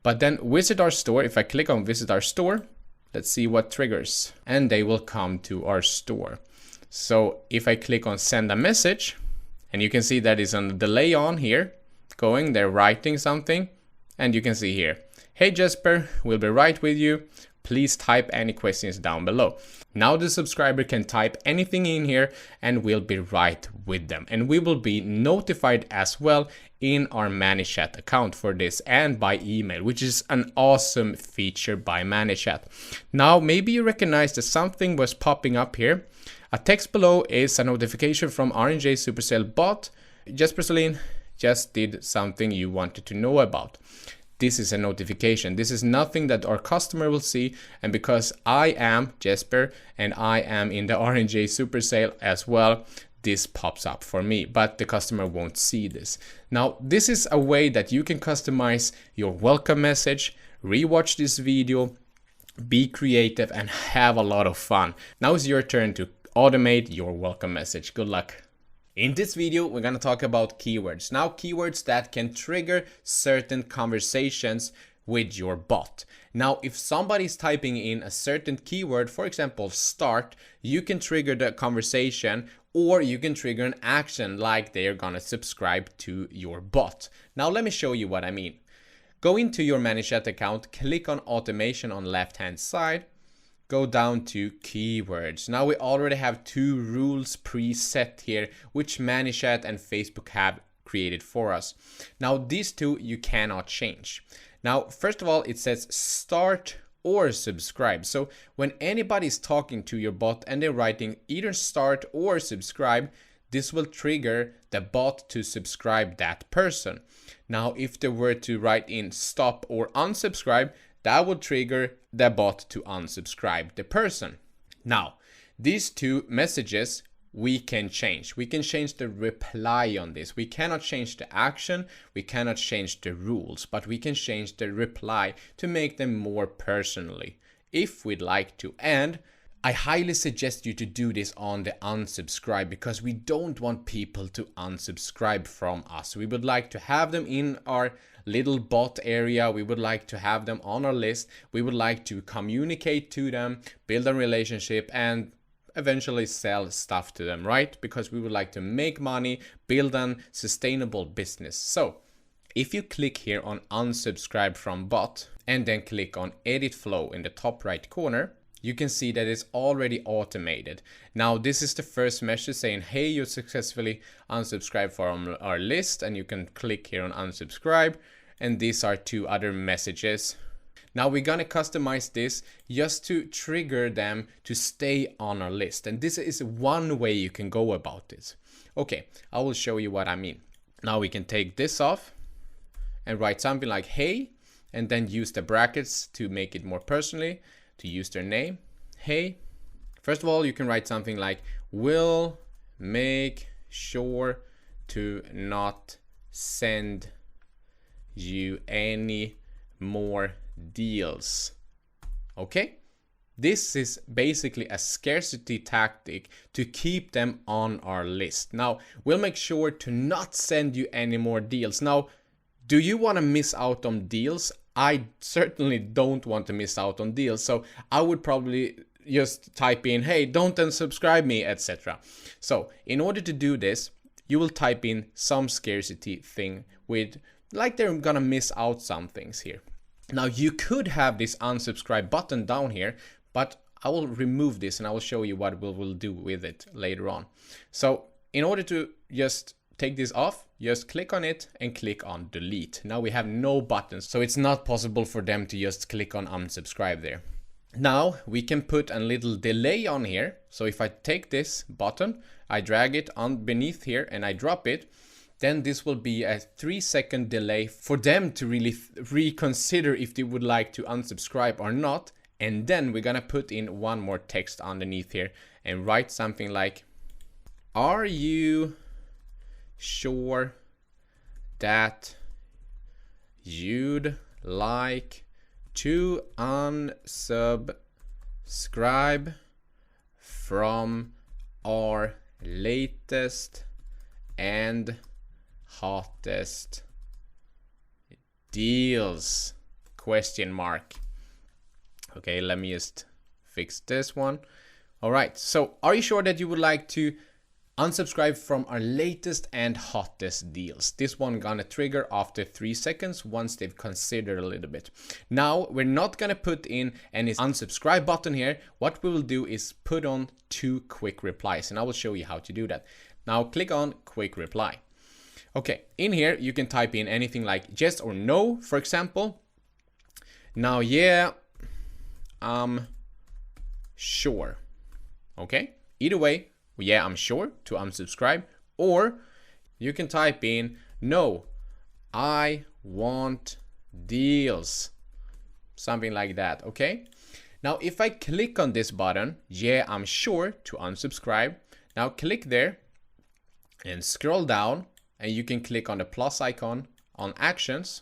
But then visit our store, if I click on visit our store, let's see what triggers. And they will come to our store. So if I click on send a message, and you can see that is on the delay on here, going, they're writing something. And you can see here, hey Jesper, we'll be right with you. Please type any questions down below. Now the subscriber can type anything in here and we'll be right with them. And we will be notified as well in our ManyChat account for this and by email, which is an awesome feature by ManyChat. Now, maybe you recognize that something was popping up here. A text below is a notification from R&J Supercell bot. Jesper Selin just did something you wanted to know about. This is a notification. This is nothing that our customer will see. And because I am Jesper and I am in the R&J Super Sale as well, this pops up for me, but the customer won't see this. Now, this is a way that you can customize your welcome message, rewatch this video, be creative and have a lot of fun. Now it's your turn to automate your welcome message. Good luck. In this video, we're going to talk about keywords. Now, keywords that can trigger certain conversations with your bot. Now, if somebody's typing in a certain keyword, for example, start, you can trigger the conversation, or you can trigger an action like they're going to subscribe to your bot. Now, let me show you what I mean. Go into your ManyChat account, click on automation on left-hand side. Go down to keywords. Now we already have 2 rules preset here, which ManyChat and Facebook have created for us. Now these 2 you cannot change. Now, first of all, it says start or subscribe. So when anybody is talking to your bot and they're writing either start or subscribe, this will trigger the bot to subscribe that person. Now, if they were to write in stop or unsubscribe, that will trigger the bot to unsubscribe the person. Now, these 2 messages we can change. We can change the reply on this. We cannot change the action, we cannot change the rules, but we can change the reply to make them more personally if we'd like to. And I highly suggest you to do this on the unsubscribe, because we don't want people to unsubscribe from us. We would like to have them in our little bot area. We would like to have them on our list. We would like to communicate to them, build a relationship, and eventually sell stuff to them, right? Because we would like to make money, build a sustainable business. So if you click here on unsubscribe from bot and then click on edit flow in the top right corner, you can see that it's already automated. Now, this is the first message saying, hey, you successfully unsubscribed from our list, and you can click here on unsubscribe. And these are 2 other messages. Now we're gonna customize this just to trigger them to stay on our list. And this is one way you can go about this. Okay, I will show you what I mean. Now we can take this off and write something like hey, and then use the brackets to make it more personally, to use their name. Hey, first of all, you can write something like will make sure to not send you any more deals. Okay? This is basically a scarcity tactic to keep them on our list. Now, we'll make sure to not send you any more deals. Now, do you want to miss out on deals? I certainly don't want to miss out on deals. So I would probably just type in, hey, don't unsubscribe me, etc. So in order to do this, you will type in some scarcity thing with, like they're gonna miss out some things here. Now you could have this unsubscribe button down here, but I will remove this and I will show you what we'll do with it later on. So in order to just take this off, just click on it and click on delete. Now we have no buttons, so it's not possible for them to just click on unsubscribe there. Now we can put a little delay on here. So if I take this button, I drag it on beneath here and I drop it, then this will be a 3-second delay for them to really reconsider if they would like to unsubscribe or not. And then we're gonna put in one more text underneath here and write something like, are you sure that you'd like to unsubscribe from our latest and hottest deals? Question mark. Okay, let me just fix this one. All right, so are you sure that you would like to unsubscribe from our latest and hottest deals? This one gonna trigger after 3 seconds once they've considered a little bit. Now we're not gonna put in any unsubscribe button here. What we will do is put on 2 quick replies, and I will show you how to do that. Now click on quick reply. Okay, in here you can type in anything like yes or no, for example. Now, yeah, I'm sure. Okay, either way, yeah, I'm sure to unsubscribe, or you can type in no, I want deals, something like that. Okay, now if I click on this button, yeah, I'm sure to unsubscribe, now click there and scroll down and you can click on the plus icon on actions.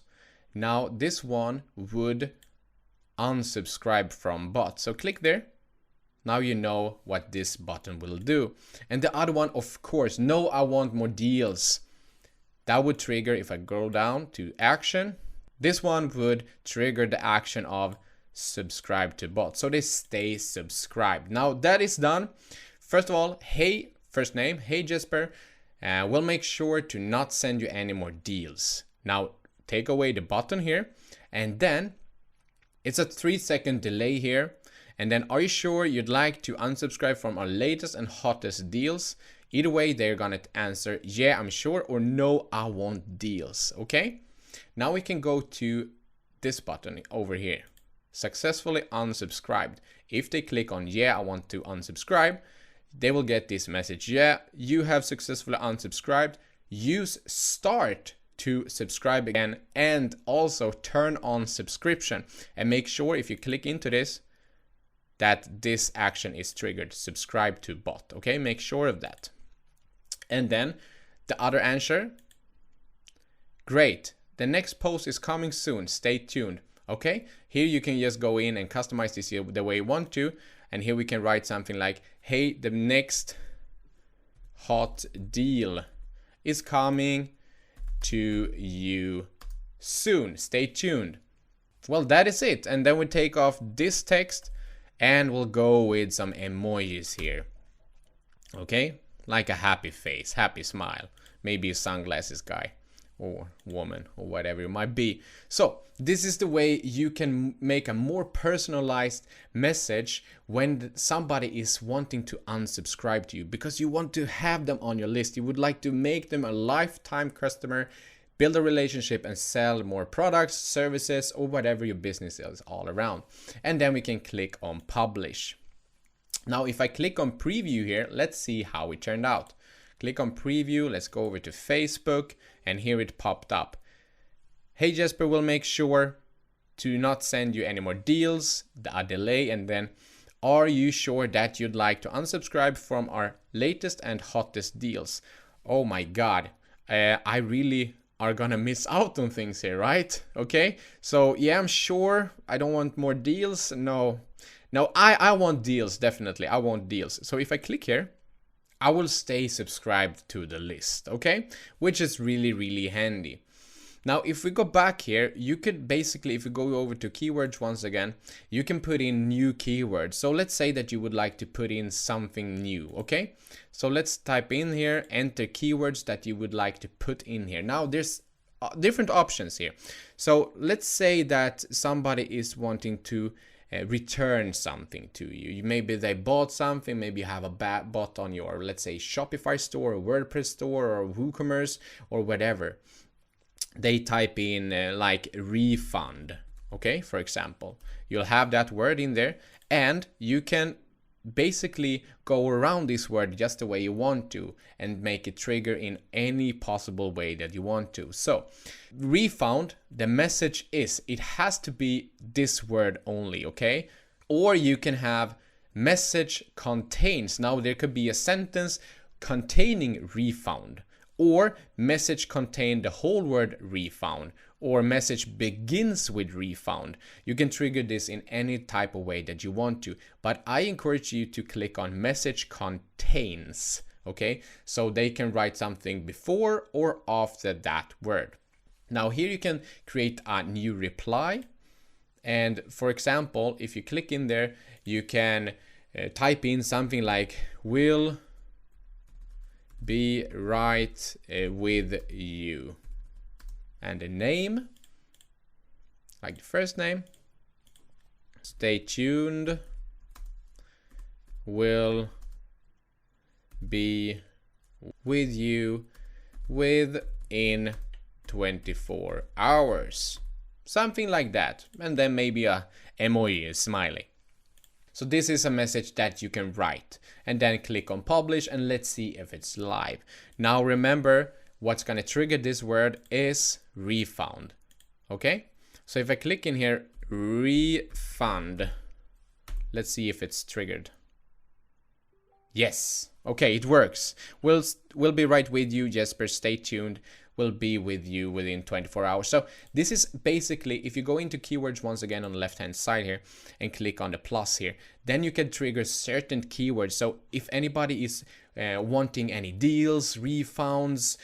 Now this one would unsubscribe from bot, so click there. Now you know what this button will do. And the other one, of course, no, I want more deals. That would trigger if I go down to action. This one would trigger the action of subscribe to bot, so they stay subscribed. Now that is done. First of all, hey, first name, hey Jesper, we'll make sure to not send you any more deals. Now take away the button here, and then it's a 3-second delay here. And then, are you sure you'd like to unsubscribe from our latest and hottest deals? Either way, they're gonna answer, yeah, I'm sure, or no, I want deals. Okay? Now we can go to this button over here. Successfully unsubscribed. If they click on, yeah, I want to unsubscribe, they will get this message. Yeah, you have successfully unsubscribed. Use start to subscribe again, and also turn on subscription. And make sure if you click into this, that this action is triggered, subscribe to bot. Okay, make sure of that. And then the other answer, great, the next post is coming soon, stay tuned. Okay, here you can just go in and customize this here the way you want to. And here we can write something like, hey, the next hot deal is coming to you soon, stay tuned. Well, that is it. And then we take off this text and we'll go with some emojis here. Okay, like a happy face, happy smile, maybe a sunglasses guy or woman or whatever it might be. So this is the way you can make a more personalized message when somebody is wanting to unsubscribe to you, because you want to have them on your list. You would like to make them a lifetime customer, build a relationship and sell more products, services, or whatever your business is all around. And then we can click on publish. Now, if I click on preview here, let's see how it turned out. Click on preview. Let's go over to Facebook, and here it popped up. Hey Jesper, we'll make sure to not send you any more deals, a delay, and then are you sure that you'd like to unsubscribe from our latest and hottest deals? Oh my god, I really are gonna miss out on things here, right? Okay, so yeah, I'm sure I don't want more deals. No, I want deals, definitely. I want deals. So if I click here, I will stay subscribed to the list, okay? Which is really, really handy. Now, if we go back here, you could basically, if you go over to keywords once again, you can put in new keywords. So let's say that you would like to put in something new, okay? So let's type in here, enter keywords that you would like to put in here. Now, there's different options here. So let's say that somebody is wanting to return something to you. Maybe they bought something, maybe you have a bot on your, let's say, Shopify store, or WordPress store, or WooCommerce, or whatever. They type in like refund, okay, for example. You'll have that word in there, and you can basically go around this word just the way you want to and make it trigger in any possible way that you want to. So refund, the message is, it has to be this word only, okay? Or you can have message contains. Now there could be a sentence containing refund, or message contain the whole word refund, or message begins with refund. You can trigger this in any type of way that you want to, but I encourage you to click on message contains, okay? So they can write something before or after that word. Now here you can create a new reply, and for example, if you click in there, you can type in something like will be right with you, and the name, like the first name, stay tuned, will be with you within 24 hours, something like that, and then maybe a emoji, a smiley. So this is a message that you can write, and then click on publish, and let's see if it's live. Now remember, what's going to trigger this word is refund, okay? So if I click in here, refund, let's see if it's triggered. Yes, okay, it works. We'll be right with you, Jesper, stay tuned. Will be with you within 24 hours. So this is basically, if you go into keywords once again on the left hand side here and click on the plus here, then you can trigger certain keywords. So if anybody is wanting any deals, refunds,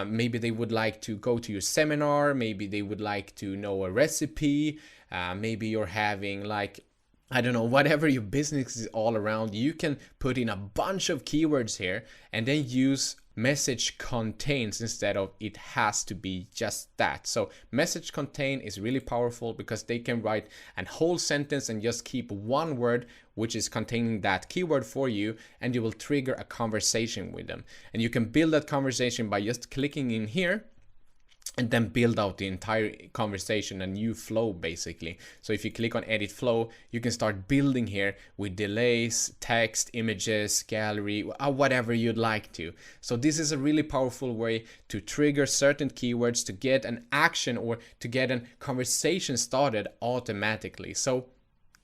maybe they would like to go to your seminar, maybe they would like to know a recipe, maybe you're having like, I don't know, whatever your business is all around, you can put in a bunch of keywords here and then use message contains instead of it has to be just that. So message contain is really powerful because they can write a whole sentence and just keep one word which is containing that keyword for you, and you will trigger a conversation with them. And you can build that conversation by just clicking in here and then build out the entire conversation, a new flow basically. So if you click on edit flow, you can start building here with delays, text, images, gallery, whatever you'd like to. So this is a really powerful way to trigger certain keywords to get an action or to get a conversation started automatically. So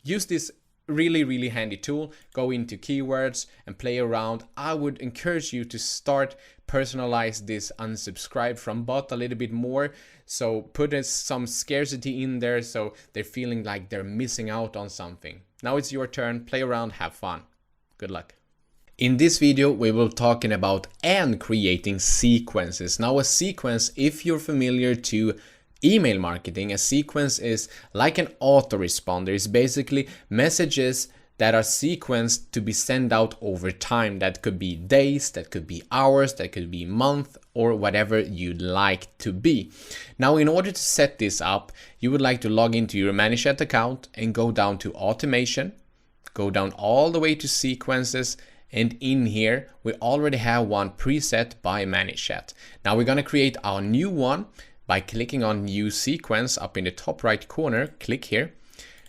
use this really handy tool. Go into keywords and play around. I would encourage you to start personalize this unsubscribe from bot a little bit more. So put some scarcity in there so they're feeling like they're missing out on something. Now it's your turn. Play around, have fun. Good luck. In this video, we will be talking about and creating sequences. Now a sequence, if you're familiar to email marketing, a sequence is like an autoresponder. It's basically messages that are sequenced to be sent out over time. That could be days, that could be hours, that could be month, or whatever you'd like to be. Now, in order to set this up, you would like to log into your ManyChat account and go down to automation, go down all the way to sequences, and in here, we already have one preset by ManyChat. Now we're gonna create our new one by clicking on new sequence up in the top right corner. Click here.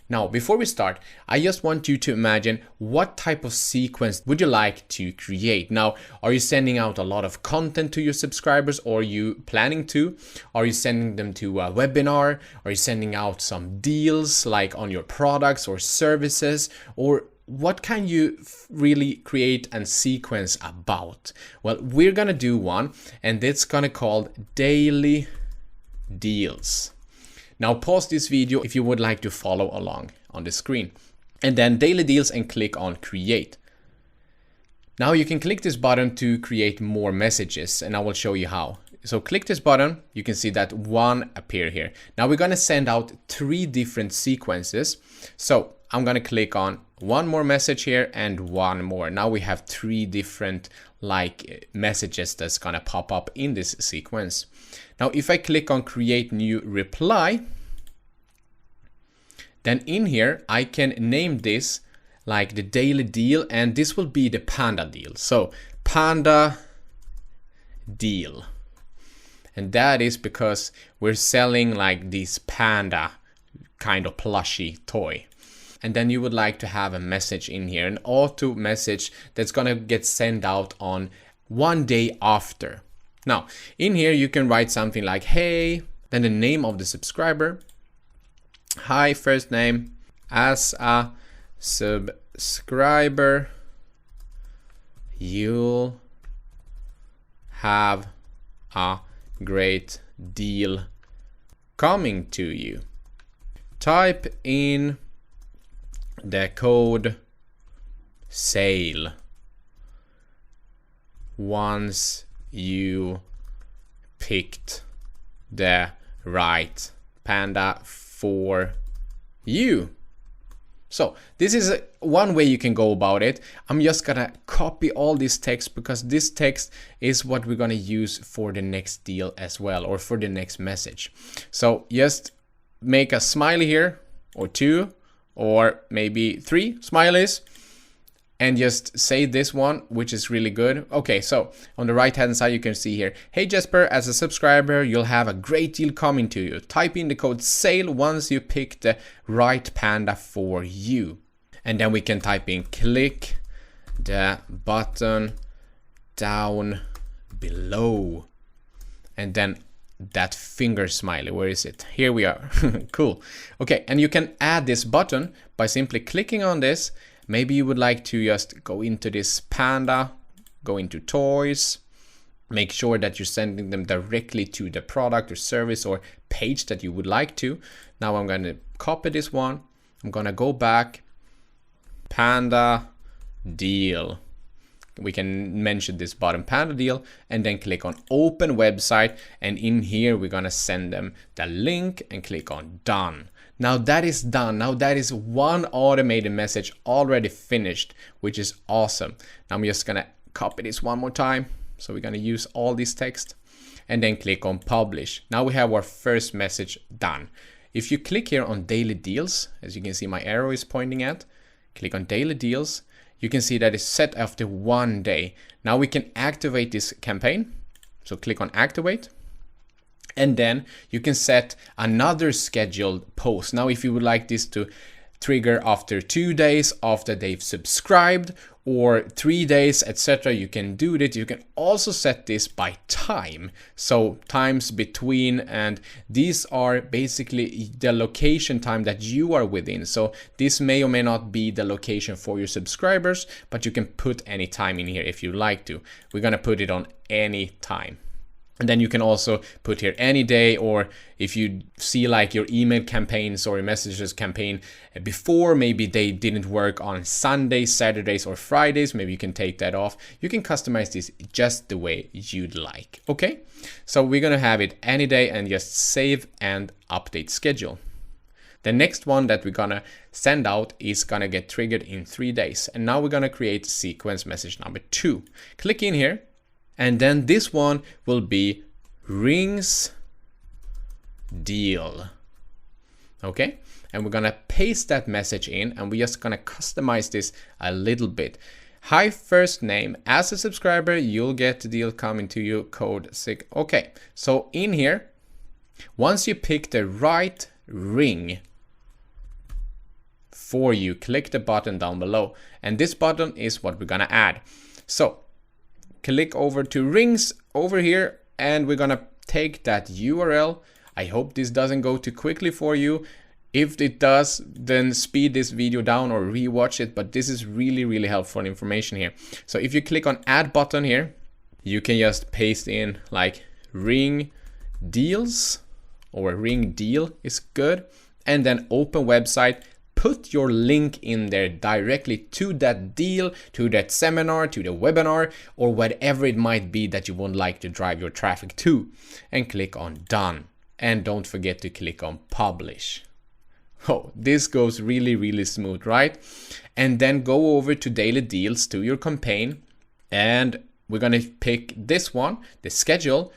Now, before we start, I just want you to imagine what type of sequence would you like to create. Now, are you sending out a lot of content to your subscribers, or are you planning to? Are you sending them to a webinar? Are you sending out some deals like on your products or services? Or what can you really create and sequence about? Well, we're gonna do one, and it's gonna called daily deals. Now pause this video if you would like to follow along on the screen, and then daily deals and click on create. Now you can click this button to create more messages, and I will show you how. So click this button, you can see that one appear here. Now we're gonna send out 3 different sequences. So I'm gonna click on one more message here and one more. Now we have 3 different messages that's gonna pop up in this sequence. Now, if I click on create new reply, then in here, I can name this like the daily deal, and this will be the panda deal. So panda deal. And that is because we're selling like this panda kind of plushy toy. And then you would like to have a message in here, an auto message that's gonna get sent out on one day after. Now, in here, you can write something like, hey, then the name of the subscriber. Hi, first name. As a subscriber, you'll have a great deal coming to you. Type in the code SALE once you picked the right panda for you. So this is one way you can go about it. I'm just gonna copy all this text because this text is what we're gonna use for the next deal as well, or for the next message. So just make a smiley here, or 2, or maybe 3 smileys, and just say this one, which is really good. Okay, so on the right hand side, you can see here, hey Jesper, as a subscriber, you'll have a great deal coming to you. Type in the code SALE once you pick the right panda for you. And then we can type in click the button down below. And then that finger smiley, where is it? Here we are. Cool. Okay, and you can add this button by simply clicking on this. Maybe you would like to just go into this panda, go into toys, make sure that you're sending them directly to the product or service or page that you would like to. Now I'm going to copy this one. I'm going to go back, panda deal. We can mention this button, panda deal, and then click on open website. And in here, we're going to send them the link and click on done. Now that is done. Now that is one automated message already finished, which is awesome. Now I'm just gonna copy this one more time. So we're gonna use all this text and then click on publish. Now we have our first message done. If you click here on daily deals, as you can see my arrow is pointing at, click on daily deals, you can see that it's set after 1 day. Now we can activate this campaign. So click on activate. And then you can set another scheduled post. Now, if you would like this to trigger after 2 days after they've subscribed, or 3 days, etc., you can do that. You can also set this by time. So times between, and these are basically the location time that you are within. So this may or may not be the location for your subscribers, but you can put any time in here if you like to. We're gonna put it on any time. And then you can also put here any day, or if you see like your email campaigns or your messages campaign before, maybe they didn't work on Sundays, Saturdays, or Fridays, maybe you can take that off. You can customize this just the way you'd like. Okay, so we're gonna have it any day and just save and update schedule. The next one that we're gonna send out is gonna get triggered in 3 days. And now we're gonna create sequence message number 2. Click in here. And then this one will be rings deal. Okay, and we're gonna paste that message in, and we're just gonna customize this a little bit. Hi, first name, as a subscriber, you'll get the deal coming to you, code 6. Okay, so in here, once you pick the right ring, for you, click the button down below. And this button is what we're gonna add. So click over to rings over here, and we're gonna take that URL. I hope this doesn't go too quickly for you. If it does, then speed this video down or rewatch it, but this is really helpful information here. So if you click on add button here, you can just paste in like ring deals, or ring deal is good, and then open website, put your link in there directly to that deal, to that seminar, to the webinar, or whatever it might be that you would like to drive your traffic to, and click on done. And don't forget to click on publish. Oh, this goes really smooth, right? And then go over to daily deals, to your campaign, and we're gonna pick this one, the schedule,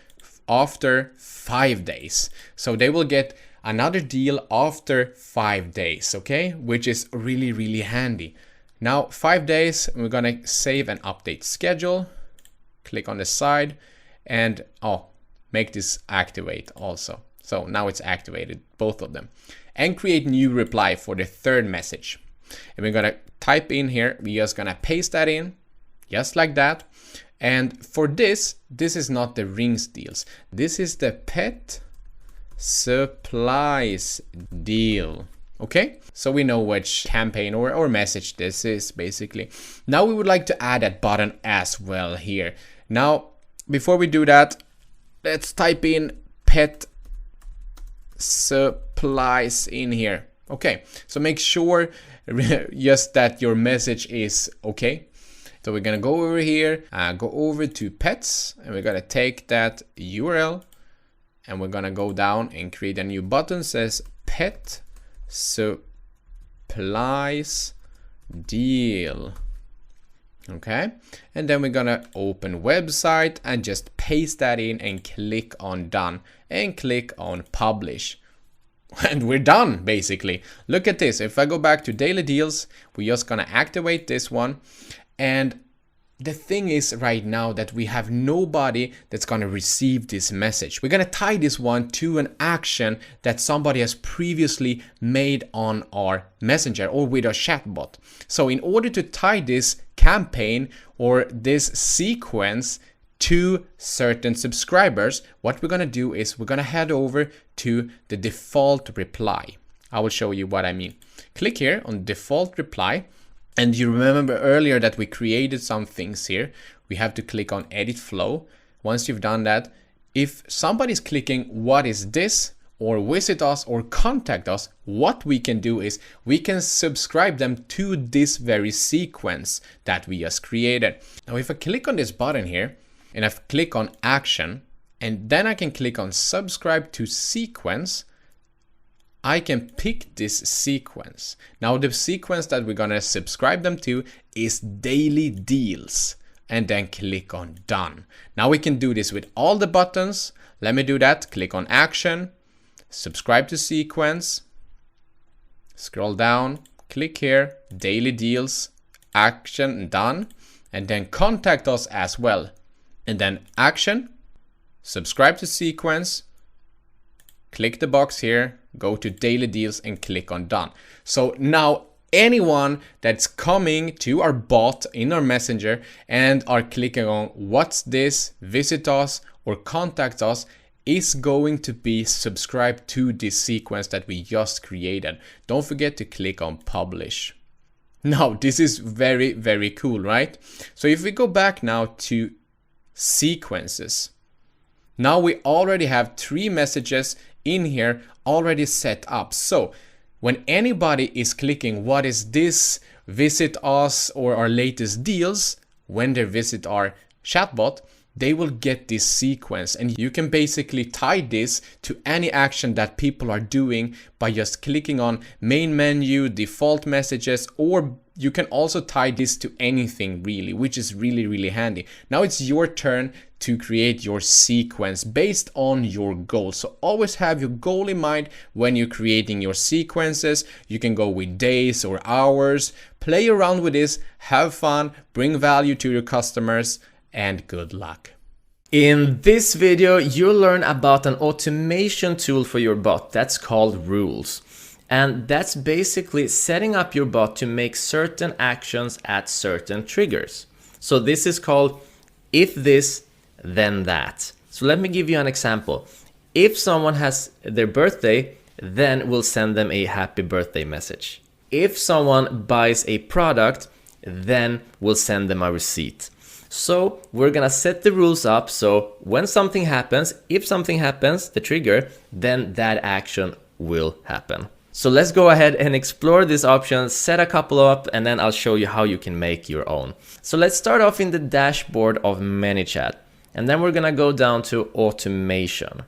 after 5 days. So they will get another deal after 5 days, okay? Which is really handy. Now 5 days, we're gonna save and update schedule. Click on the side and make this activate also. So now it's activated, both of them. And create new reply for the third message. And we're gonna type in here, we're just gonna paste that in, just like that. And for this is not the rings deals. This is the pet supplies deal. Okay, so we know which campaign or message this is basically. Now we would like to add that button as well here. Now, before we do that, let's type in pet supplies in here. Okay, so make sure just that your message is okay. So we're gonna go over here, go over to pets, and we're gonna take that URL, and we're gonna go down and create a new button, says pet supplies deal. Okay, and then we're gonna open website and just paste that in and click on done and click on publish. And we're done basically. Look at this. If I go back to daily deals, we're just gonna activate this one. And the thing is right now that we have nobody that's going to receive this message. We're going to tie this one to an action that somebody has previously made on our messenger or with our chatbot. So in order to tie this campaign or this sequence to certain subscribers, what we're going to do is we're going to head over to the default reply. I will show you what I mean. Click here on default reply. And you remember earlier that we created some things here. We have to click on edit flow. Once you've done that, if somebody's clicking what is this, or visit us or contact us, what we can do is we can subscribe them to this very sequence that we just created. Now if I click on this button here and I click on action, and then I can click on subscribe to sequence, I can pick this sequence. Now the sequence that we're gonna subscribe them to is daily deals, and then click on done. Now we can do this with all the buttons. Let me do that. Click on action, subscribe to sequence, scroll down, click here, daily deals, action, done, and then contact us as well. And then action, subscribe to sequence, click the box here, go to daily deals and click on done. So now anyone that's coming to our bot in our messenger and are clicking on what's this, visit us or contact us is going to be subscribed to this sequence that we just created. Don't forget to click on publish. Now this is very cool, right? So if we go back now to sequences, now we already have 3 messages in here already set up. So when anybody is clicking what is this, visit us or our latest deals, when they visit our chatbot, they will get this sequence, and you can basically tie this to any action that people are doing by just clicking on main menu, default messages, or you can also tie this to anything really, which is really handy. Now it's your turn to create your sequence based on your goal. So always have your goal in mind when you're creating your sequences. You can go with days or hours, play around with this, have fun, bring value to your customers, and good luck. In this video, you'll learn about an automation tool for your bot that's called Rules. And that's basically setting up your bot to make certain actions at certain triggers. So this is called if this, then that. So let me give you an example. If someone has their birthday, then we'll send them a happy birthday message. If someone buys a product, then we'll send them a receipt. So we're gonna set the rules up so when something happens, if something happens, the trigger, then that action will happen. So let's go ahead and explore this option, set a couple up, and then I'll show you how you can make your own. So let's start off in the dashboard of ManyChat, and then we're gonna go down to automation.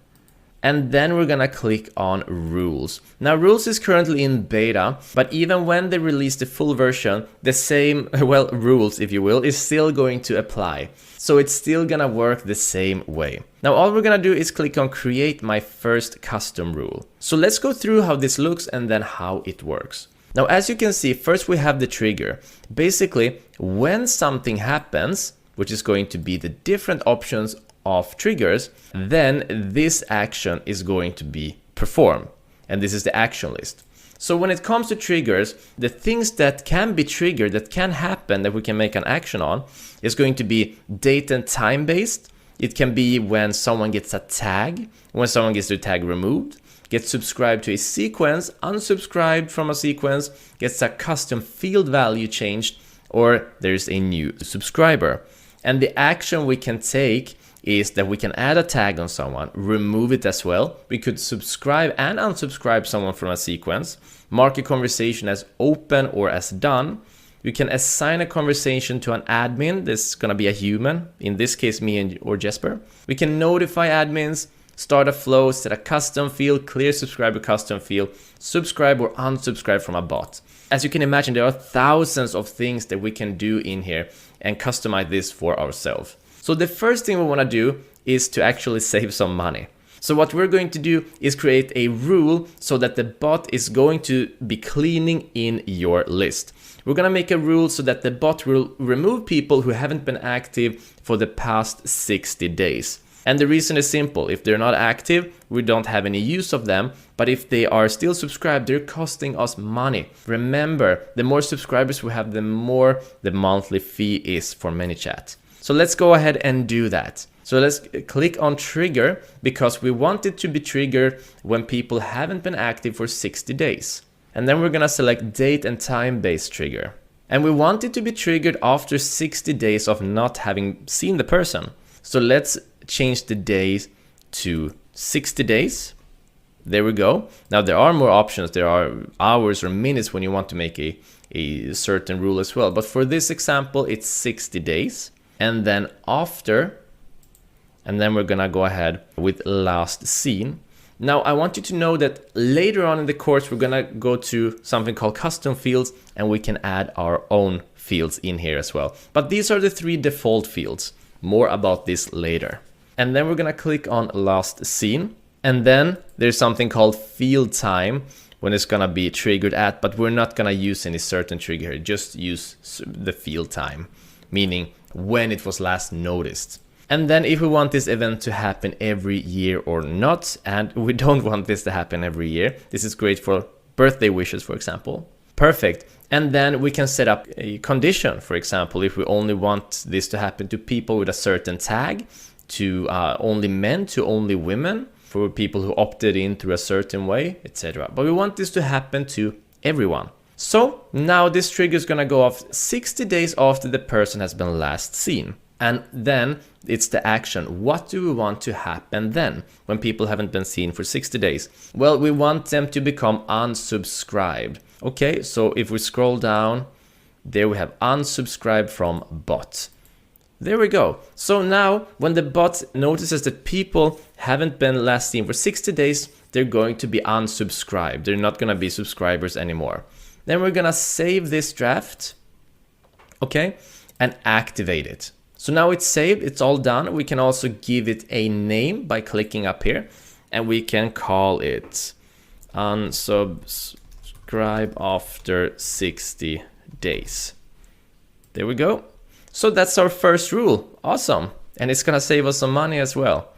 And then we're gonna click on rules. Now rules is currently in beta, but even when they release the full version, the same, well, rules if you will, is still going to apply. So it's still gonna work the same way. Now all we're gonna do is click on create my first custom rule. So let's go through how this looks and then how it works. Now as you can see, first we have the trigger. Basically, when something happens, which is going to be the different options of triggers, then this action is going to be performed. And this is the action list. So when it comes to triggers, the things that can be triggered, that can happen, that we can make an action on, is going to be date and time based. It can be when someone gets a tag, when someone gets their tag removed, gets subscribed to a sequence, unsubscribed from a sequence, gets a custom field value changed, or there's a new subscriber. And the action we can take is that we can add a tag on someone, remove it as well. We could subscribe and unsubscribe someone from a sequence, mark a conversation as open or as done. We can assign a conversation to an admin. This is gonna be a human, in this case me or Jesper. We can notify admins, start a flow, set a custom field, clear subscriber custom field, subscribe or unsubscribe from a bot. As you can imagine, there are thousands of things that we can do in here and customize this for ourselves. So the first thing we want to do is to actually save some money. So what we're going to do is create a rule so that the bot is going to be cleaning in your list. We're going to make a rule so that the bot will remove people who haven't been active for the past 60 days. And the reason is simple. If they're not active, we don't have any use of them. But if they are still subscribed, they're costing us money. Remember, the more subscribers we have, the more the monthly fee is for ManyChat. So let's go ahead and do that. So let's click on trigger because we want it to be triggered when people haven't been active for 60 days. And then we're gonna select date and time based trigger. And we want it to be triggered after 60 days of not having seen the person. So let's change the days to 60 days. There we go. Now there are more options. There are hours or minutes when you want to make a certain rule as well. But for this example, it's 60 days. And then after, and then we're gonna go ahead with last seen. Now I want you to know that later on in the course, we're gonna go to something called custom fields and we can add our own fields in here as well. But these are the 3 default fields. More about this later. And then we're gonna click on last seen. And then there's something called field time when it's gonna be triggered at, but we're not gonna use any certain trigger here, just use the field time, meaning when it was last noticed. And then if we want this event to happen every year or not, and we don't want this to happen every year, this is great for birthday wishes, for example. Perfect. And then we can set up a condition, for example, if we only want this to happen to people with a certain tag, to only men, to only women, for people who opted in through a certain way, etc. But we want this to happen to everyone. So now this trigger is gonna go off 60 days after the person has been last seen. And then it's the action. What do we want to happen then when people haven't been seen for 60 days? Well, we want them to become unsubscribed. Okay, so if we scroll down, there we have unsubscribe from bot. There we go. So now when the bot notices that people haven't been last seen for 60 days, they're going to be unsubscribed. They're not gonna be subscribers anymore. Then we're gonna save this draft, okay, and activate it. So now it's saved, it's all done. We can also give it a name by clicking up here, and we can call it unsubscribe after 60 days. There we go. So that's our first rule. Awesome. And it's gonna save us some money as well.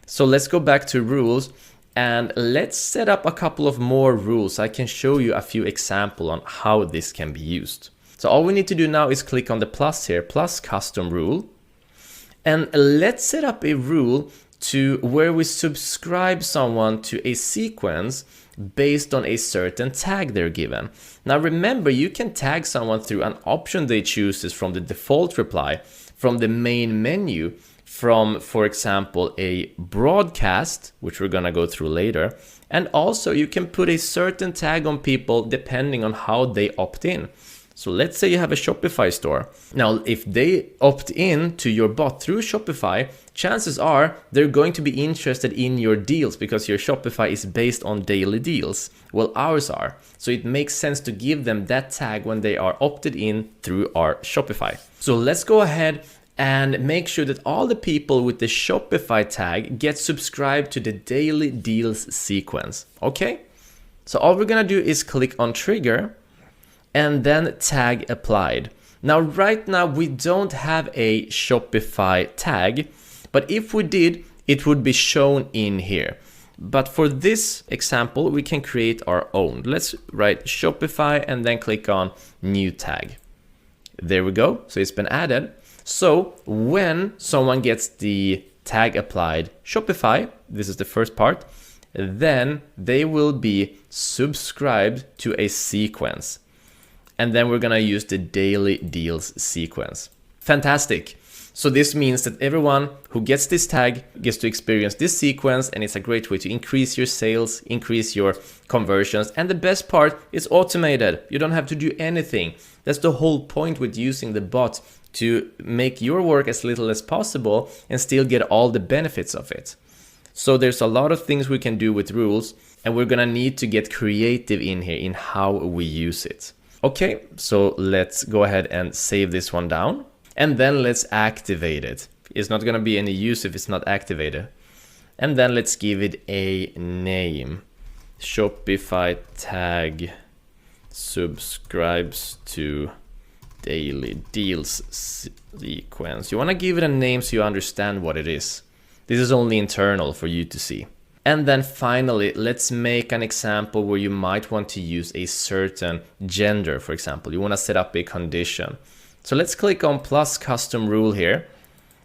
So let's go back to rules. And let's set up a couple of more rules. I can show you a few examples on how this can be used. So all we need to do now is click on the plus here, plus custom rule. And let's set up a rule to where we subscribe someone to a sequence based on a certain tag they're given. Now remember, you can tag someone through an option they choose from the default reply, from the main menu, from, for example, a broadcast, which we're gonna go through later. And also you can put a certain tag on people depending on how they opt in. So let's say you have a Shopify store. Now, if they opt in to your bot through Shopify, chances are they're going to be interested in your deals because your Shopify is based on daily deals. Well, ours are. So it makes sense to give them that tag when they are opted in through our Shopify. So let's go ahead and make sure that all the people with the Shopify tag get subscribed to the daily deals sequence. Okay? So all we're gonna do is click on trigger and then tag applied. Now, right now we don't have a Shopify tag, but if we did, it would be shown in here. But for this example, we can create our own. Let's write Shopify and then click on new tag. There we go. So it's been added. So when someone gets the tag applied Shopify, this is the first part, then they will be subscribed to a sequence. And then we're gonna use the daily deals sequence. Fantastic. So this means that everyone who gets this tag gets to experience this sequence, and it's a great way to increase your sales, increase your conversions. And the best part is automated. You don't have to do anything. That's the whole point with using the bot, to make your work as little as possible and still get all the benefits of it. So there's a lot of things we can do with rules, and we're gonna need to get creative in here in how we use it. Okay, so let's go ahead and save this one down, and then let's activate it. It's not gonna be any use if it's not activated. And then let's give it a name. Shopify tag subscribes to daily deals sequence. You wanna give it a name so you understand what it is. This is only internal for you to see. And then finally, let's make an example where you might want to use a certain gender, for example. You want to set up a condition. So let's click on plus custom rule here.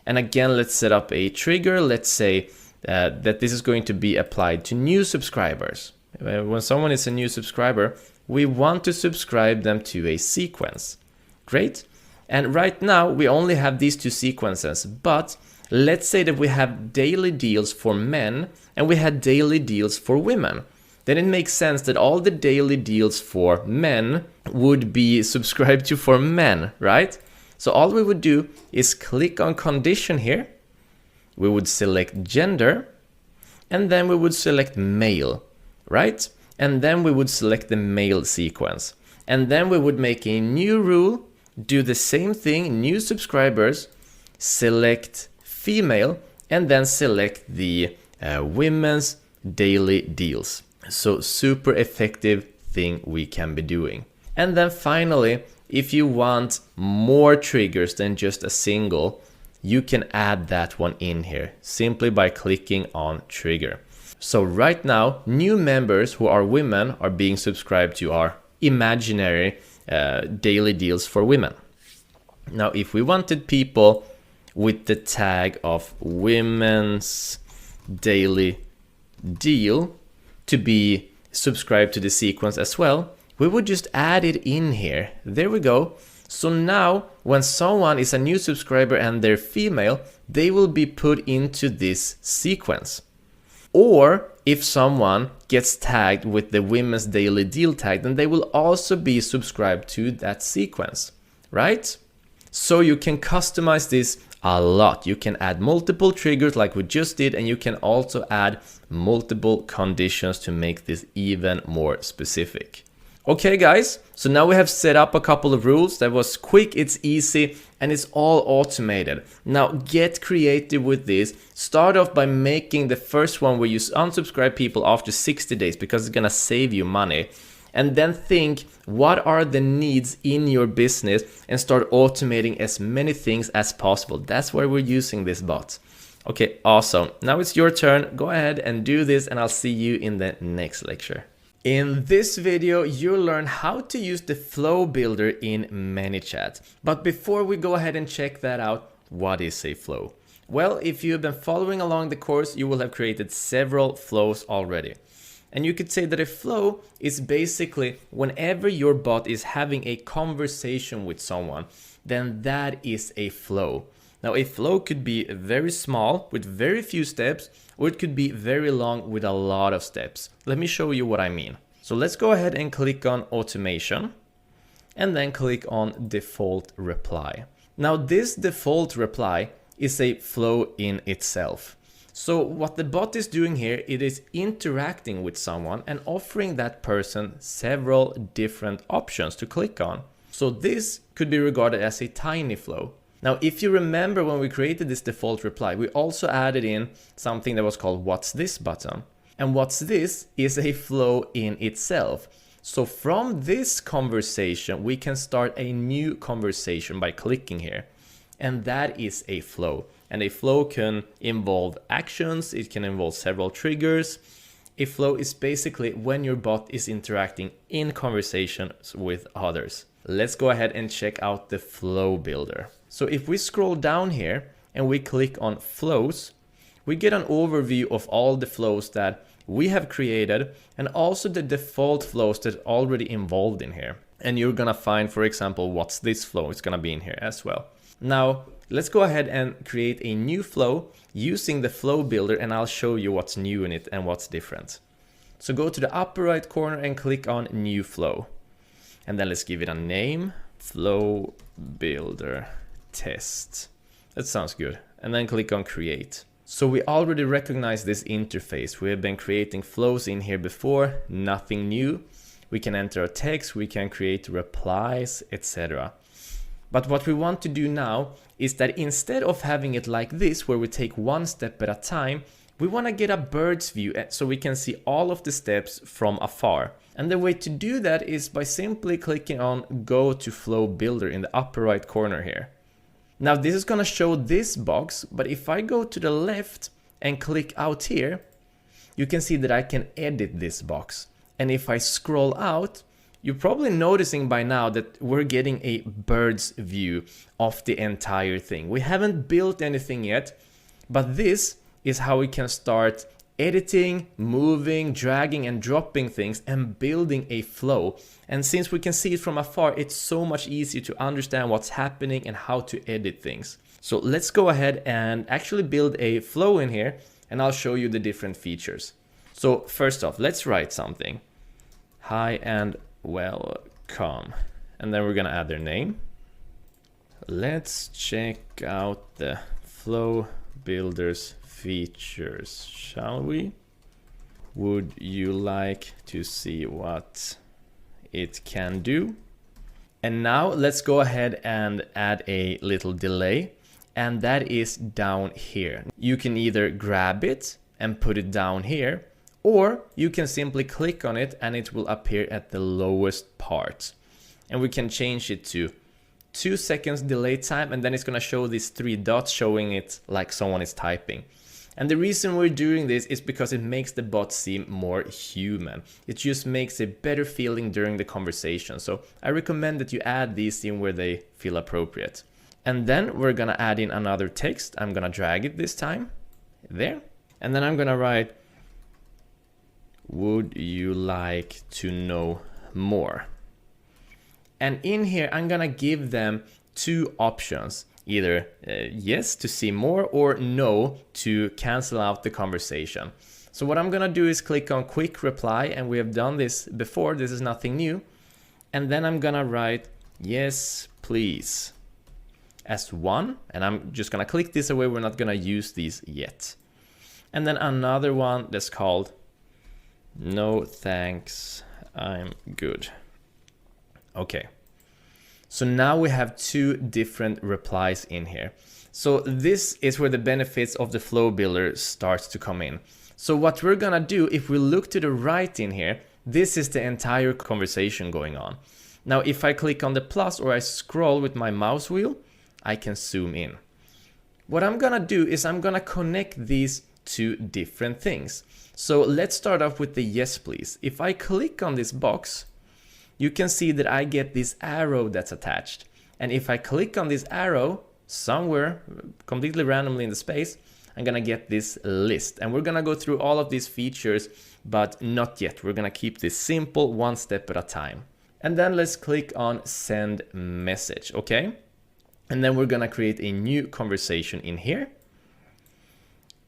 And again, let's set up a trigger. Let's say that this is going to be applied to new subscribers. When someone is a new subscriber, we want to subscribe them to a sequence. Great. And right now, we only have these two sequences, but let's say that we have daily deals for men and we had daily deals for women. Then it makes sense that all the daily deals for men would be subscribed to for men, right? So all we would do is click on condition here. We would select gender, and then we would select male, right? And then we would select the male sequence. And then we would make a new rule, do the same thing, new subscribers, select female, and then select the women's daily deals. So super effective thing we can be doing. And then finally, if you want more triggers than just a single, you can add that one in here simply by clicking on trigger. So right now, new members who are women are being subscribed to our imaginary daily deals for women. Now, if we wanted people with the tag of women's daily deal to be subscribed to the sequence as well, we would just add it in here. There we go. So now when someone is a new subscriber and they're female, they will be put into this sequence. Or if someone gets tagged with the women's daily deal tag, then they will also be subscribed to that sequence, right? So you can customize this a lot. You can add multiple triggers like we just did, and you can also add multiple conditions to make this even more specific. Okay guys, so now we have set up a couple of rules. That was quick, it's easy, and it's all automated. Now get creative with this. Start off by making the first one where you unsubscribe people after 60 days because it's gonna save you money. And then think, what are the needs in your business, and start automating as many things as possible. That's why we're using this bot. Okay, awesome. Now it's your turn. Go ahead and do this and I'll see you in the next lecture. In this video, you'll learn how to use the flow builder in ManyChat. But before we go ahead and check that out, what is a flow? Well, if you've been following along the course, you will have created several flows already. And you could say that a flow is basically whenever your bot is having a conversation with someone, then that is a flow. Now, a flow could be very small with very few steps, or it could be very long with a lot of steps. Let me show you what I mean. So let's go ahead and click on automation and then click on default reply. Now, this default reply is a flow in itself. So what the bot is doing here, it is interacting with someone and offering that person several different options to click on. So this could be regarded as a tiny flow. Now, if you remember when we created this default reply, we also added in something that was called What's This button. And What's This is a flow in itself. So from this conversation, we can start a new conversation by clicking here. And that is a flow. And a flow can involve actions, it can involve several triggers. A flow is basically when your bot is interacting in conversations with others. Let's go ahead and check out the flow builder. So if we scroll down here and we click on flows, we get an overview of all the flows that we have created and also the default flows that are already involved in here. And you're gonna find, for example, What's This flow? It's gonna be in here as well. Now, let's go ahead and create a new flow using the flow builder and I'll show you what's new in it and what's different. So go to the upper right corner and click on new flow. And then let's give it a name, flow builder test. That sounds good. And then click on create. So we already recognize this interface. We have been creating flows in here before, nothing new. We can enter a text, we can create replies, etc. But what we want to do now is that instead of having it like this, where we take one step at a time, we want to get a bird's view so we can see all of the steps from afar. And the way to do that is by simply clicking on Go to Flow Builder in the upper right corner here. Now this is going to show this box, but if I go to the left and click out here, you can see that I can edit this box. And if I scroll out, you're probably noticing by now that we're getting a bird's view of the entire thing. We haven't built anything yet, but this is how we can start editing, moving, dragging and dropping things and building a flow. And since we can see it from afar, it's so much easier to understand what's happening and how to edit things. So let's go ahead and actually build a flow in here and I'll show you the different features. So first off, let's write something. Hi and welcome. And then we're gonna add their name. Let's check out the flow builder's features, shall we? Would you like to see what it can do? And now let's go ahead and add a little delay, and that is down here. You can either grab it and put it down here, or you can simply click on it and it will appear at the lowest part. And we can change it to 2 seconds delay time, and then it's gonna show these 3 dots showing it like someone is typing. And the reason we're doing this is because it makes the bot seem more human. It just makes a better feeling during the conversation. So I recommend that you add these in where they feel appropriate. And then we're gonna add in another text. I'm gonna drag it this time, there. And then I'm gonna write, would you like to know more? And in here, I'm gonna give them 2 options. Either yes to see more or no to cancel out the conversation. So what I'm gonna do is click on quick reply, and we have done this before, this is nothing new. And then I'm gonna write yes please as 1, and I'm just gonna click this away, we're not gonna use these yet. And then another one that's called no thanks, I'm good. Okay. So now we have 2 different replies in here. So this is where the benefits of the flow builder starts to come in. So what we're gonna do, if we look to the right in here, this is the entire conversation going on. Now if I click on the plus or I scroll with my mouse wheel, I can zoom in. What I'm gonna do is I'm gonna connect these two different things. So let's start off with the yes please. If I click on this box, you can see that I get this arrow that's attached. And if I click on this arrow somewhere completely randomly in the space, I'm gonna get this list. And we're gonna go through all of these features, but not yet. We're gonna keep this simple, one step at a time. And then let's click on send message, okay? And then we're gonna create a new conversation in here.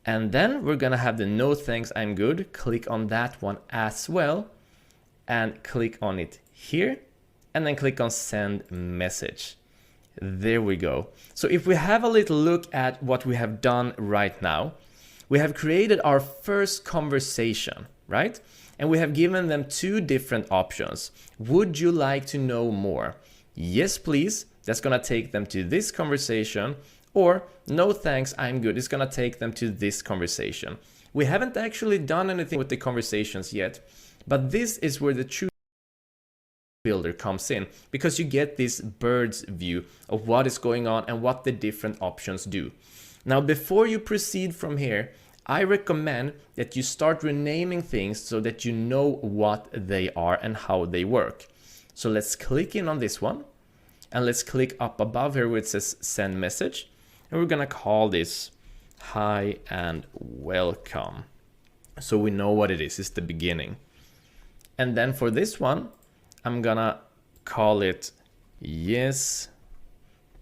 And then we're gonna have the no thanks, I'm good. Click on that one as well and click on it here and then click on send message. There we go. So if we have a little look at what we have done right now, we have created our first conversation, right? And we have given them two different options. Would you like to know more? Yes, please. That's gonna take them to this conversation. Or no thanks, I'm good. It's gonna take them to this conversation. We haven't actually done anything with the conversations yet, but this is where the true builder comes in, because you get this bird's view of what is going on and what the different options do. Now, before you proceed from here, I recommend that you start renaming things so that you know what they are and how they work. So let's click in on this one and let's click up above here where it says send message. And we're gonna call this hi and welcome. So we know what it is, it's the beginning. And then for this one, I'm gonna call it yes,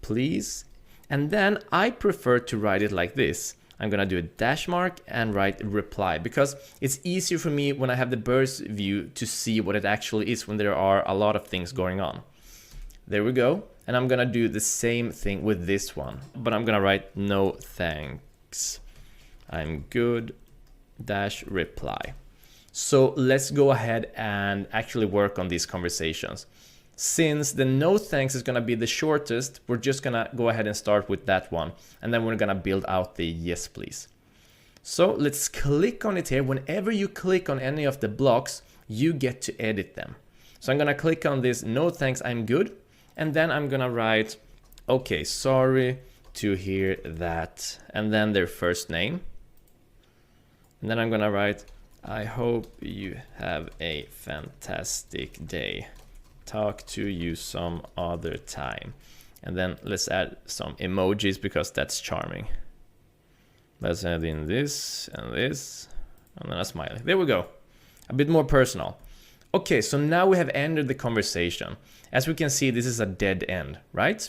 please. And then I prefer to write it like this. I'm gonna do a dash mark and write reply because it's easier for me when I have the bird's view to see what it actually is when there are a lot of things going on. There we go. And I'm gonna do the same thing with this one, but I'm gonna write no thanks, I'm good, dash reply. So let's go ahead and actually work on these conversations. Since the no thanks is gonna be the shortest, we're just gonna go ahead and start with that one. And then we're gonna build out the yes please. So let's click on it here. Whenever you click on any of the blocks, you get to edit them. So I'm gonna click on this no thanks, I'm good. And then I'm gonna write, okay, sorry to hear that. And then their first name. And then I'm gonna write, I hope you have a fantastic day. Talk to you some other time. And then let's add some emojis because that's charming. Let's add in this and this, and then a smiley. There we go. A bit more personal. Okay, so now we have ended the conversation. As we can see, this is a dead end, right?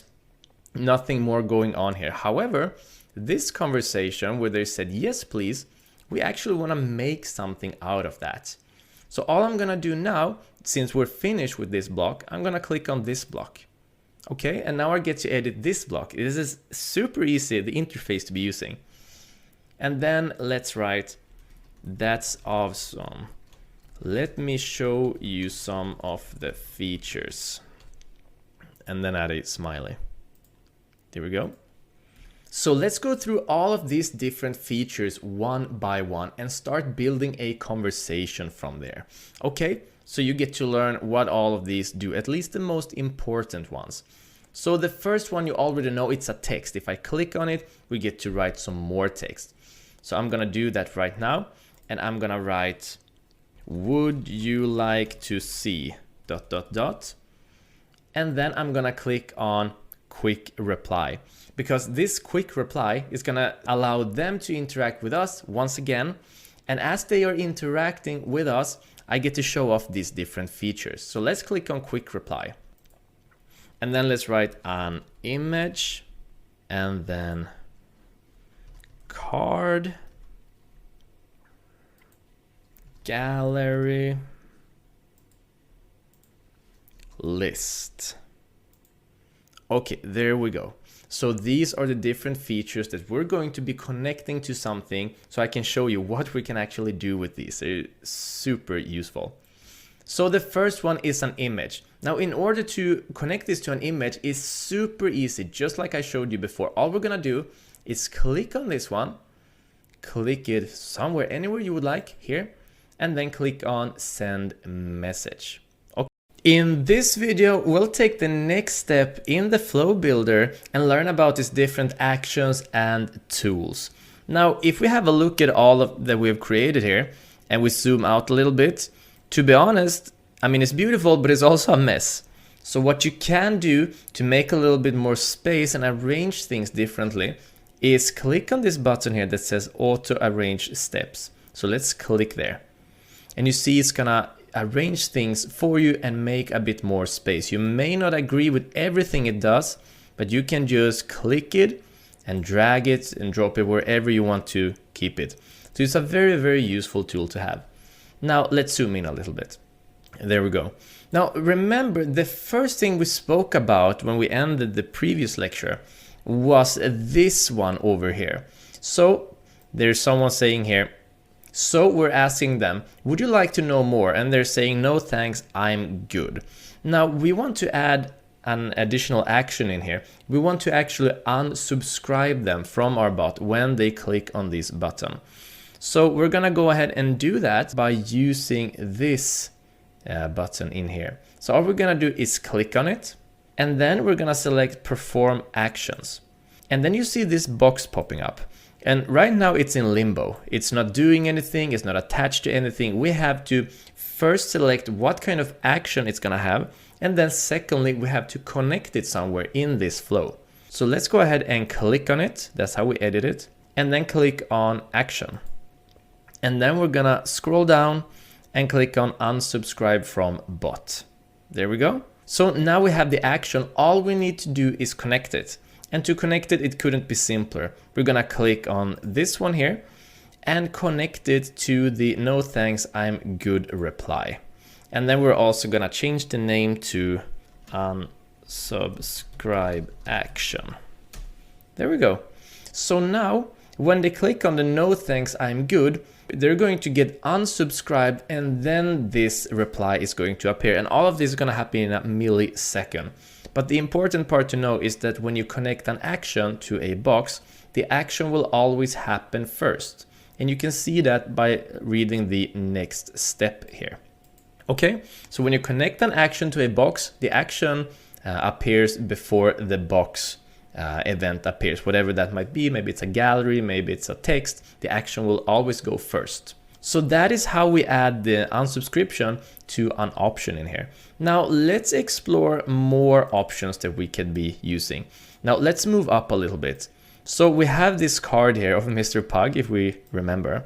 Nothing more going on here. However, this conversation where they said, yes, please, we actually want to make something out of that. So all I'm going to do now, since we're finished with this block, I'm going to click on this block. Okay, and now I get to edit this block. This is super easy, the interface to be using. And then let's write, that's awesome. Let me show you some of the features. And then add a smiley. There we go. So let's go through all of these different features one by one and start building a conversation from there. Okay, so you get to learn what all of these do, at least the most important ones. So the first one you already know, it's a text. If I click on it, we get to write some more text. So I'm gonna do that right now. And I'm gonna write, would you like to see ... And then I'm gonna click on quick reply, because this quick reply is gonna allow them to interact with us once again. And as they are interacting with us, I get to show off these different features. So let's click on quick reply. And then let's write an image and then card, gallery, list. Okay, there we go. So these are the different features that we're going to be connecting to something, so I can show you what we can actually do with these. They're super useful. So the first one is an image. Now, in order to connect this to an image is super easy, just like I showed you before. All we're gonna do is click on this one, click it somewhere, anywhere you would like here, and then click on send message. Okay. In this video, we'll take the next step in the flow builder and learn about its different actions and tools. Now, if we have a look at all of that we've created here and we zoom out a little bit, to be honest, I mean, it's beautiful, but it's also a mess. So what you can do to make a little bit more space and arrange things differently is click on this button here that says auto arrange steps. So let's click there. And you see it's gonna arrange things for you and make a bit more space. You may not agree with everything it does, but you can just click it and drag it and drop it wherever you want to keep it. So it's a very, very useful tool to have. Now let's zoom in a little bit. There we go. Now remember, the first thing we spoke about when we ended the previous lecture was this one over here. So there's someone saying here, so we're asking them, would you like to know more? And they're saying, no thanks, I'm good. Now we want to add an additional action in here. We want to actually unsubscribe them from our bot when they click on this button. So we're gonna go ahead and do that by using this button in here. So all we're gonna do is click on it, and then we're gonna select perform actions. And then you see this box popping up. And right now it's in limbo. It's not doing anything, it's not attached to anything. We have to first select what kind of action it's gonna have, and then secondly, we have to connect it somewhere in this flow. So let's go ahead and click on it. That's how we edit it. And then click on action. And then we're gonna scroll down and click on unsubscribe from bot. There we go. So now we have the action. All we need to do is connect it. And to connect it, it couldn't be simpler. We're gonna click on this one here and connect it to the no thanks, I'm good reply. And then we're also gonna change the name to unsubscribe action. There we go. So now when they click on the no thanks, I'm good, they're going to get unsubscribed, and then this reply is going to appear. And all of this is gonna happen in a millisecond. But the important part to know is that when you connect an action to a box, the action will always happen first. And you can see that by reading the next step here. Okay, so when you connect an action to a box, the action appears before the box event appears, whatever that might be. Maybe it's a gallery, maybe it's a text. The action will always go first. So that is how we add the unsubscription to an option in here. Now let's explore more options that we can be using. Now let's move up a little bit. So we have this card here of Mr. Pug, if we remember.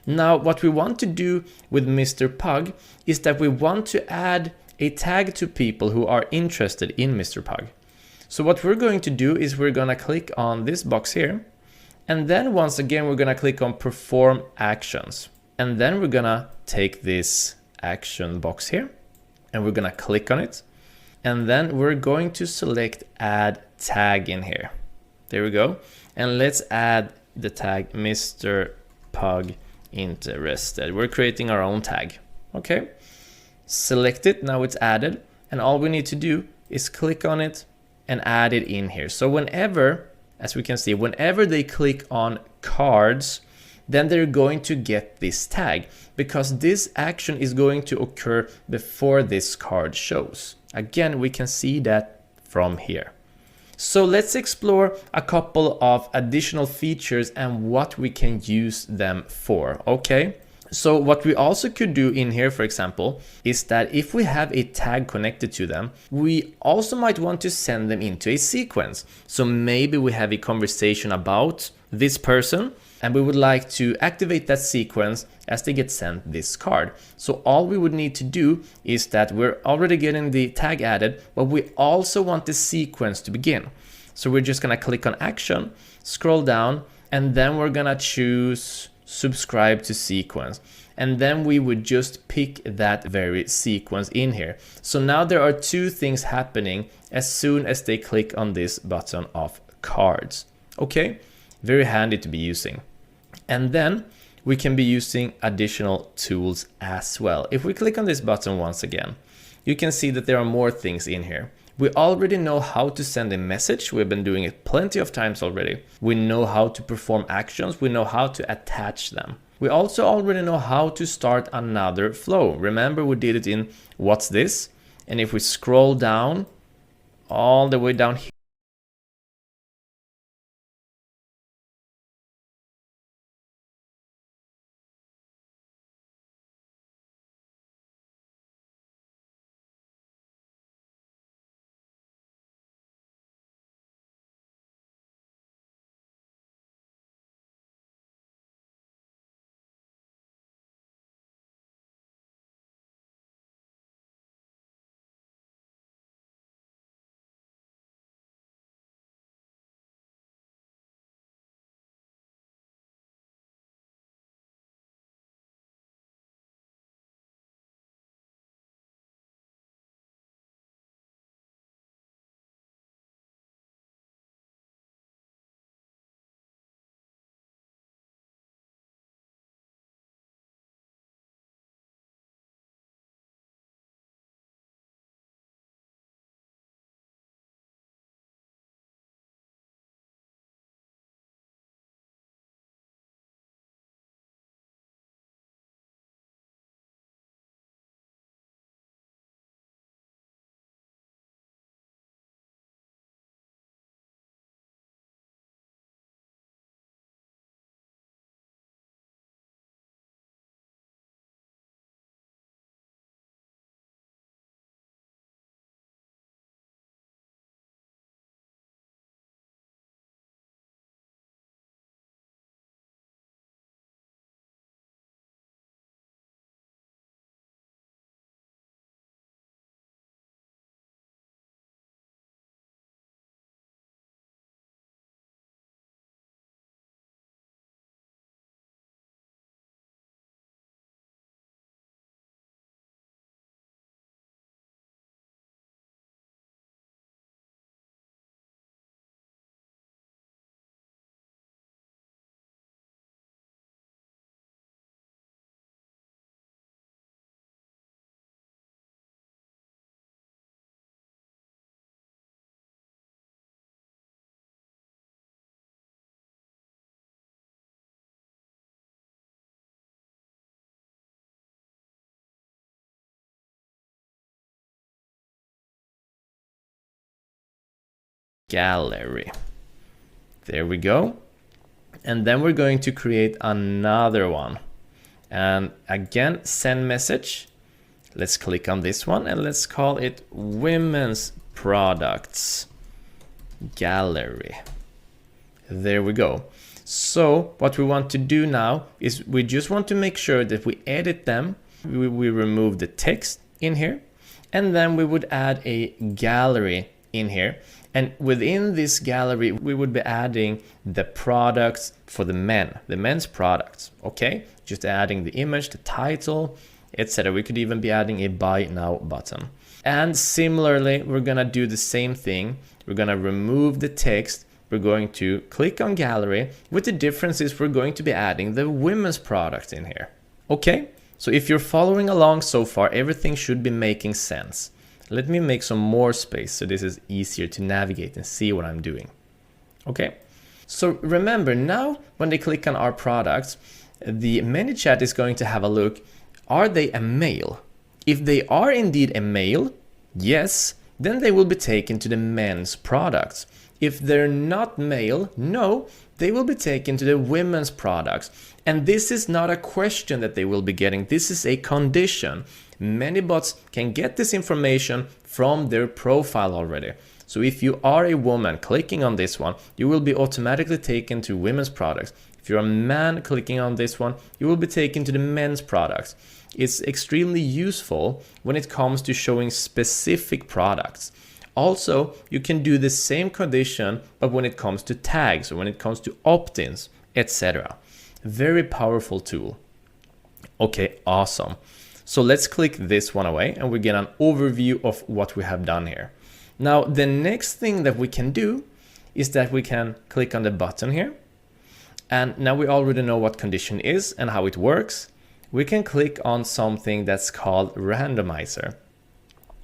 Now what we want to do with Mr. Pug is that we want to add a tag to people who are interested in Mr. Pug. So what we're going to do is we're gonna click on this box here. And then once again, we're gonna click on perform actions. And then we're gonna take this action box here and we're gonna click on it. And then we're going to select add tag in here. There we go. And let's add the tag Mr. Pug interested. We're creating our own tag. Okay. Select it. Now it's added. And all we need to do is click on it and add it in here. So whenever, as we can see, whenever they click on cards, then they're going to get this tag because this action is going to occur before this card shows. Again, we can see that from here. So let's explore a couple of additional features and what we can use them for. Okay. So what we also could do in here, for example, is that if we have a tag connected to them, we also might want to send them into a sequence. So maybe we have a conversation about this person and we would like to activate that sequence as they get sent this card. So all we would need to do is that we're already getting the tag added, but we also want the sequence to begin. So we're just gonna click on action, scroll down, and then we're gonna choose subscribe to sequence. And then we would just pick that very sequence in here. So now there are two things happening as soon as they click on this button of cards. Okay, very handy to be using. And then we can be using additional tools as well. If we click on this button once again, you can see that there are more things in here. We already know how to send a message. We've been doing it plenty of times already. We know how to perform actions. We know how to attach them. We also already know how to start another flow. Remember, we did it in what's this? And if we scroll down, all the way down here, gallery. There we go. And then we're going to create another one. And again, send message. Let's click on this one and let's call it women's products gallery. There we go. So what we want to do now is we just want to make sure that we edit them. We remove the text in here, and then we would add a gallery in here. And within this gallery, we would be adding the products for the men's products. Okay, just adding the image, the title, etc. We could even be adding a buy now button. And similarly, we're gonna do the same thing. We're gonna remove the text. We're going to click on gallery. With the difference is we're going to be adding the women's product in here. Okay, so if you're following along so far, everything should be making sense. Let me make some more space so this is easier to navigate and see what I'm doing. Okay, so remember now when they click on our products, the ManyChat is going to have a look. Are they a male? If they are indeed a male, yes, then they will be taken to the men's products. If they're not male, no, they will be taken to the women's products. And this is not a question that they will be getting. This is a condition. Many bots can get this information from their profile already. So if you are a woman clicking on this one, you will be automatically taken to women's products. If you're a man clicking on this one, you will be taken to the men's products. It's extremely useful when it comes to showing specific products. Also, you can do the same condition, but when it comes to tags or when it comes to opt-ins, etc. Very powerful tool. Okay, awesome. So let's click this one away and we get an overview of what we have done here. Now, the next thing that we can do is that we can click on the button here. And now we already know what condition is and how it works. We can click on something that's called randomizer.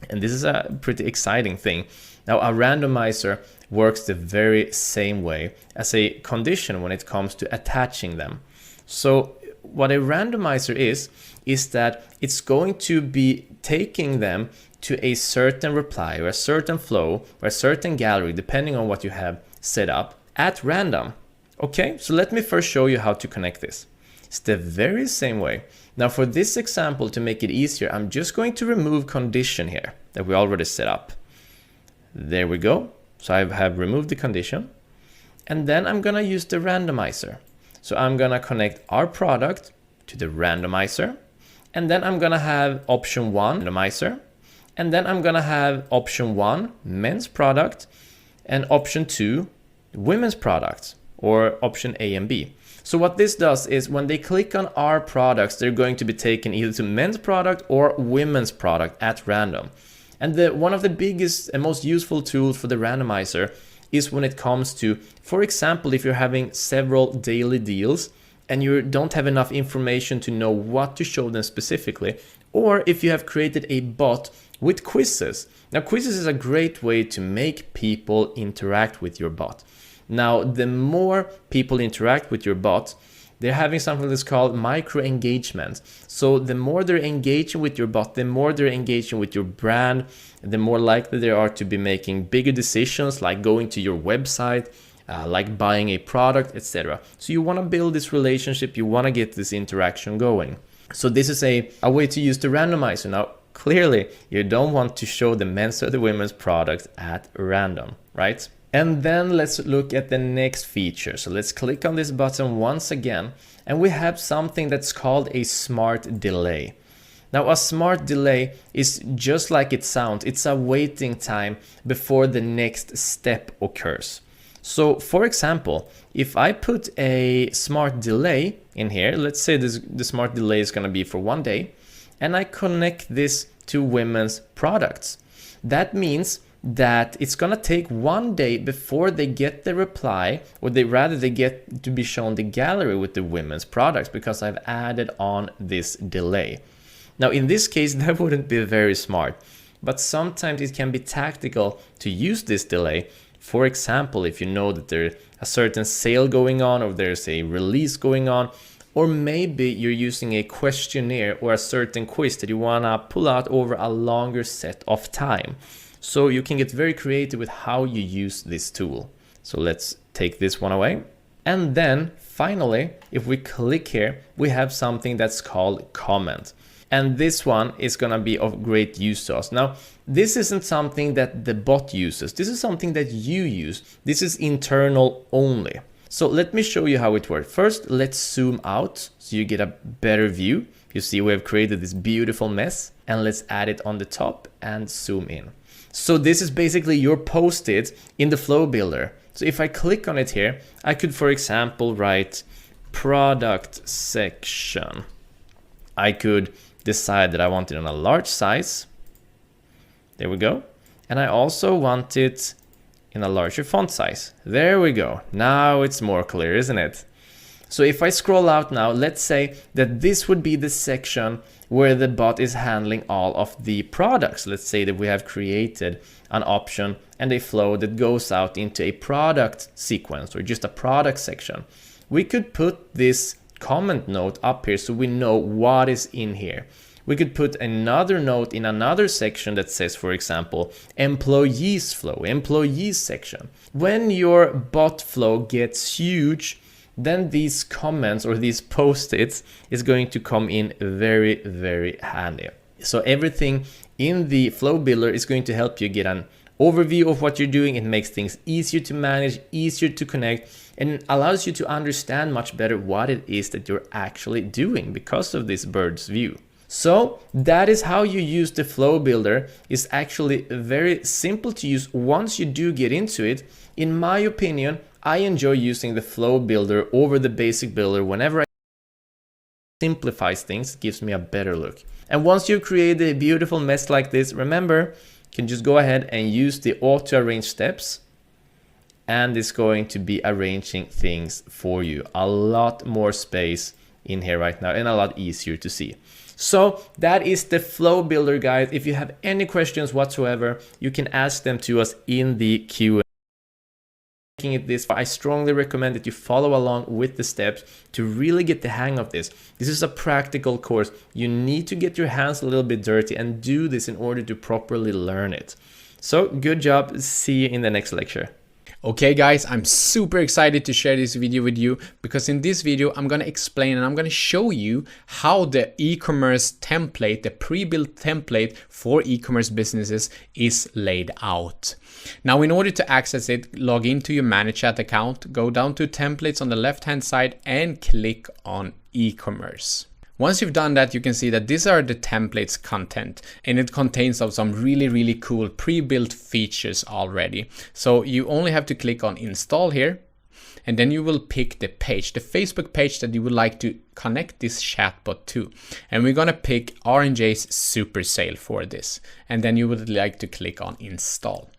And this is a pretty exciting thing. Now, a randomizer works the very same way as a condition when it comes to attaching them. So what a randomizer is is that it's going to be taking them to a certain reply or a certain flow or a certain gallery, depending on what you have set up at random. Okay, so let me first show you how to connect this. It's the very same way. Now for this example, to make it easier, I'm just going to remove condition here that we already set up. There we go. So I have removed the condition. And then I'm gonna use the randomizer. So I'm gonna connect our product to the randomizer. And then I'm gonna have option 1, randomizer. And then I'm gonna have option 1, men's product, and option 2, women's product, or option A and B. So what this does is when they click on our products, they're going to be taken either to men's product or women's product at random. And one of the biggest and most useful tools for the randomizer is when it comes to, for example, if you're having several daily deals and you don't have enough information to know what to show them specifically, or if you have created a bot with quizzes. Now, quizzes is a great way to make people interact with your bot. Now, the more people interact with your bot, they're having something that's called micro engagement. So the more they're engaging with your bot, the more they're engaging with your brand, the more likely they are to be making bigger decisions like going to your website, like buying a product, etc. So you want to build this relationship, you want to get this interaction going. So this is a way to use the randomizer. Now, clearly, you don't want to show the men's or the women's products at random, right? And then let's look at the next feature. So let's click on this button once again, and we have something that's called a smart delay. Now, a smart delay is just like it sounds. It's a waiting time before the next step occurs. So for example, if I put a smart delay in here, let's say the smart delay is going to be for 1 day, and I connect this to women's products. That means that it's going to take 1 day before they get the reply, or they get to be shown the gallery with the women's products, because I've added on this delay. Now, in this case, that wouldn't be very smart, but sometimes it can be tactical to use this delay. For example, if you know that there's a certain sale going on, or there's a release going on, or maybe you're using a questionnaire or a certain quiz that you want to pull out over a longer set of time. So you can get very creative with how you use this tool. So let's take this one away. And then finally, if we click here, we have something that's called comment. And this one is going to be of great use to us. Now, this isn't something that the bot uses. This is something that you use. This is internal only. So let me show you how it works. First, let's zoom out so you get a better view. You see we have created this beautiful mess, and let's add it on the top and zoom in. So this is basically your post-it in the flow builder. So if I click on it here, I could, for example, write product section. I could decide that I want it in a large size. There we go. And I also want it in a larger font size. There we go. Now it's more clear, isn't it? So if I scroll out now, let's say that this would be the section where the bot is handling all of the products. Let's say that we have created an option and a flow that goes out into a product sequence, or just a product section. We could put this comment note up here so we know what is in here. We could put another note in another section that says, for example, employees flow, employees section. When your bot flow gets huge, then these comments or these post-its is going to come in very, very handy. So everything in the flow builder is going to help you get an overview of what you're doing. It makes things easier to manage, easier to connect, and allows you to understand much better what it is that you're actually doing because of this bird's view. So that is how you use the flow builder. It's actually very simple to use once you do get into it. In my opinion, I enjoy using the flow builder over the basic builder whenever I simplifies things. It gives me a better look. And once you've created a beautiful mess like this, remember, you can just go ahead and use the auto arrange steps, and it's going to be arranging things for you. A lot more space in here right now and a lot easier to see. So that is the flow builder, guys. If you have any questions whatsoever, you can ask them to us in the Q&A. making it this far. I strongly recommend that you follow along with the steps to really get the hang of this. This is a practical course. You need to get your hands a little bit dirty and do this in order to properly learn it. So good job. See you in the next lecture. Okay guys, I'm super excited to share this video with you because in this video I'm going to explain and I'm going to show you how the e-commerce template, the pre-built template for e-commerce businesses is laid out. Now in order to access it, log into your ManyChat account, go down to templates on the left hand side and click on e-commerce. Once you've done that, you can see that these are the templates content and it contains of some really cool pre-built features already. So you only have to click on install here and then you will pick the page, the Facebook page that you would like to connect this chatbot to. And we're going to pick R&J's super sale for this. And then you would like to click on install.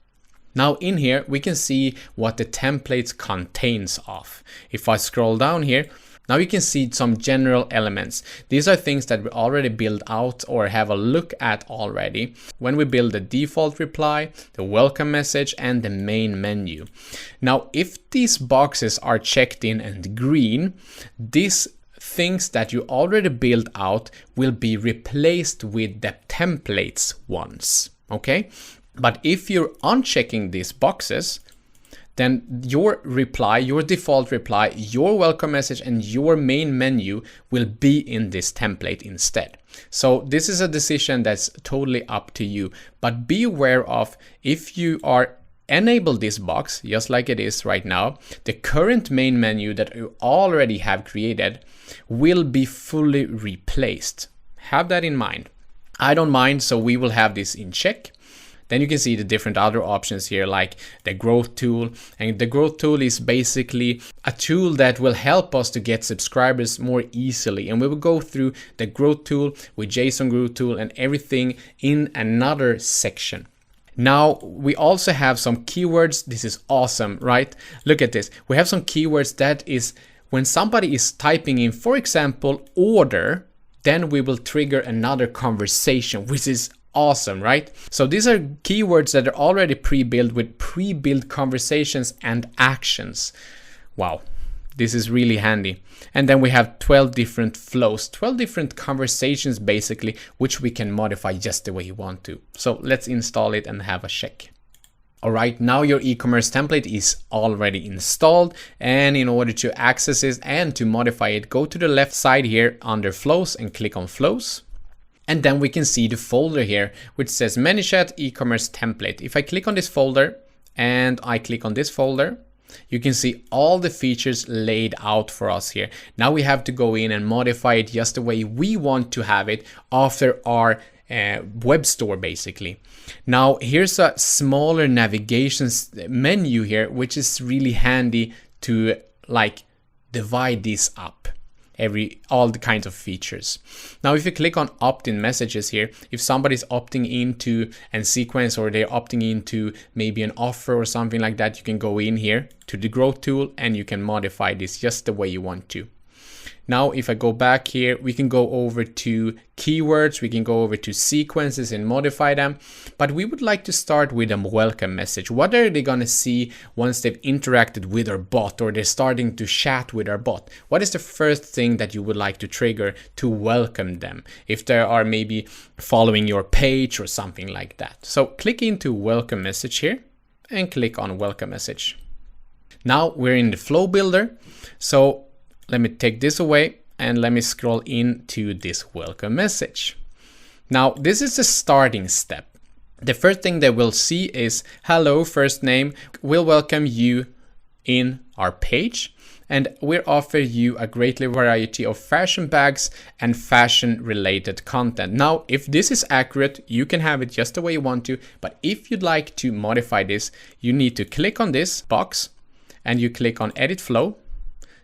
Now in here, we can see what the templates contains of. If I scroll down here, now you can see some general elements. These are things that we already built out or have a look at already when we build the default reply, the welcome message, and the main menu. Now, if these boxes are checked in and green, these things that you already built out will be replaced with the templates ones, okay? But if you're unchecking these boxes, then your reply, your default reply, your welcome message, and your main menu will be in this template instead. So this is a decision that's totally up to you, but be aware of if you are enable this box, just like it is right now, the current main menu that you already have created will be fully replaced. Have that in mind. I don't mind, so we will have this in check. Then you can see the different other options here, like the growth tool. And the growth tool is basically a tool that will help us to get subscribers more easily. And we will go through the growth tool with JSON growth tool and everything in another section. Now, we also have some keywords. This is awesome, right? Look at this. We have some keywords that is when somebody is typing in, for example, order, then we will trigger another conversation, which is awesome, right? So these are keywords that are already pre-built with pre-built conversations and actions. Wow, this is really handy. And then we have 12 different flows, 12 different conversations basically, which we can modify just the way you want to. So let's install it and have a check. All right, now your e-commerce template is already installed, and in order to access it and to modify it, go to the left side here under flows and click on flows. And then we can see the folder here, which says ManyChat e-commerce template. If I click on this folder and I click on this folder, you can see all the features laid out for us here. Now we have to go in and modify it just the way we want to have it after our web store basically. Now here's a smaller navigation menu here, which is really handy to like divide this up. All the kinds of features. Now, if you click on opt-in messages here, if somebody's opting into a sequence or they're opting into maybe an offer or something like that, you can go in here to the growth tool and you can modify this just the way you want to. Now, if I go back here, we can go over to keywords, we can go over to sequences and modify them, but we would like to start with a welcome message. What are they gonna see once they've interacted with our bot or they're starting to chat with our bot? What is the first thing that you would like to trigger to welcome them? If they are maybe following your page or something like that. So click into welcome message here and click on welcome message. Now we're in the flow builder. So let me take this away and let me scroll into this welcome message. Now, this is the starting step. The first thing that we'll see is hello, first name. We'll welcome you in our page and we'll offer you a great variety of fashion bags and fashion related content. Now, if this is accurate, you can have it just the way you want to, but if you'd like to modify this, you need to click on this box and you click on edit flow.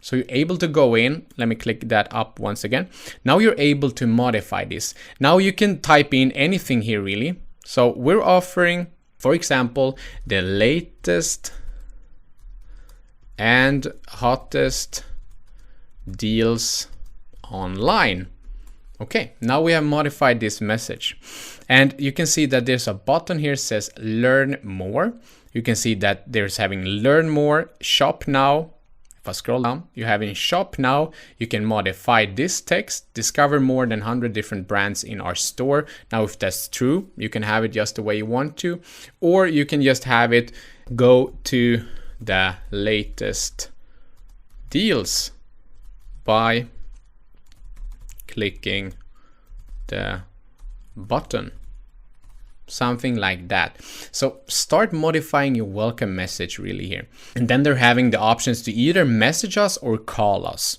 So you're able to go in, let me click that up once again. Now you're able to modify this. Now you can type in anything here really. So we're offering, for example, the latest and hottest deals online. Okay, now we have modified this message. And you can see that there's a button here that says learn more. you can see that there's having learn more, shop now. If I scroll down, you have in shop now, you can modify this text, discover more than 100 different brands in our store. Now, if that's true, you can have it just the way you want to, or you can just have it go to the latest deals by clicking the button. Something like that. So start modifying your welcome message really here. And then they're having the options to either message us or call us.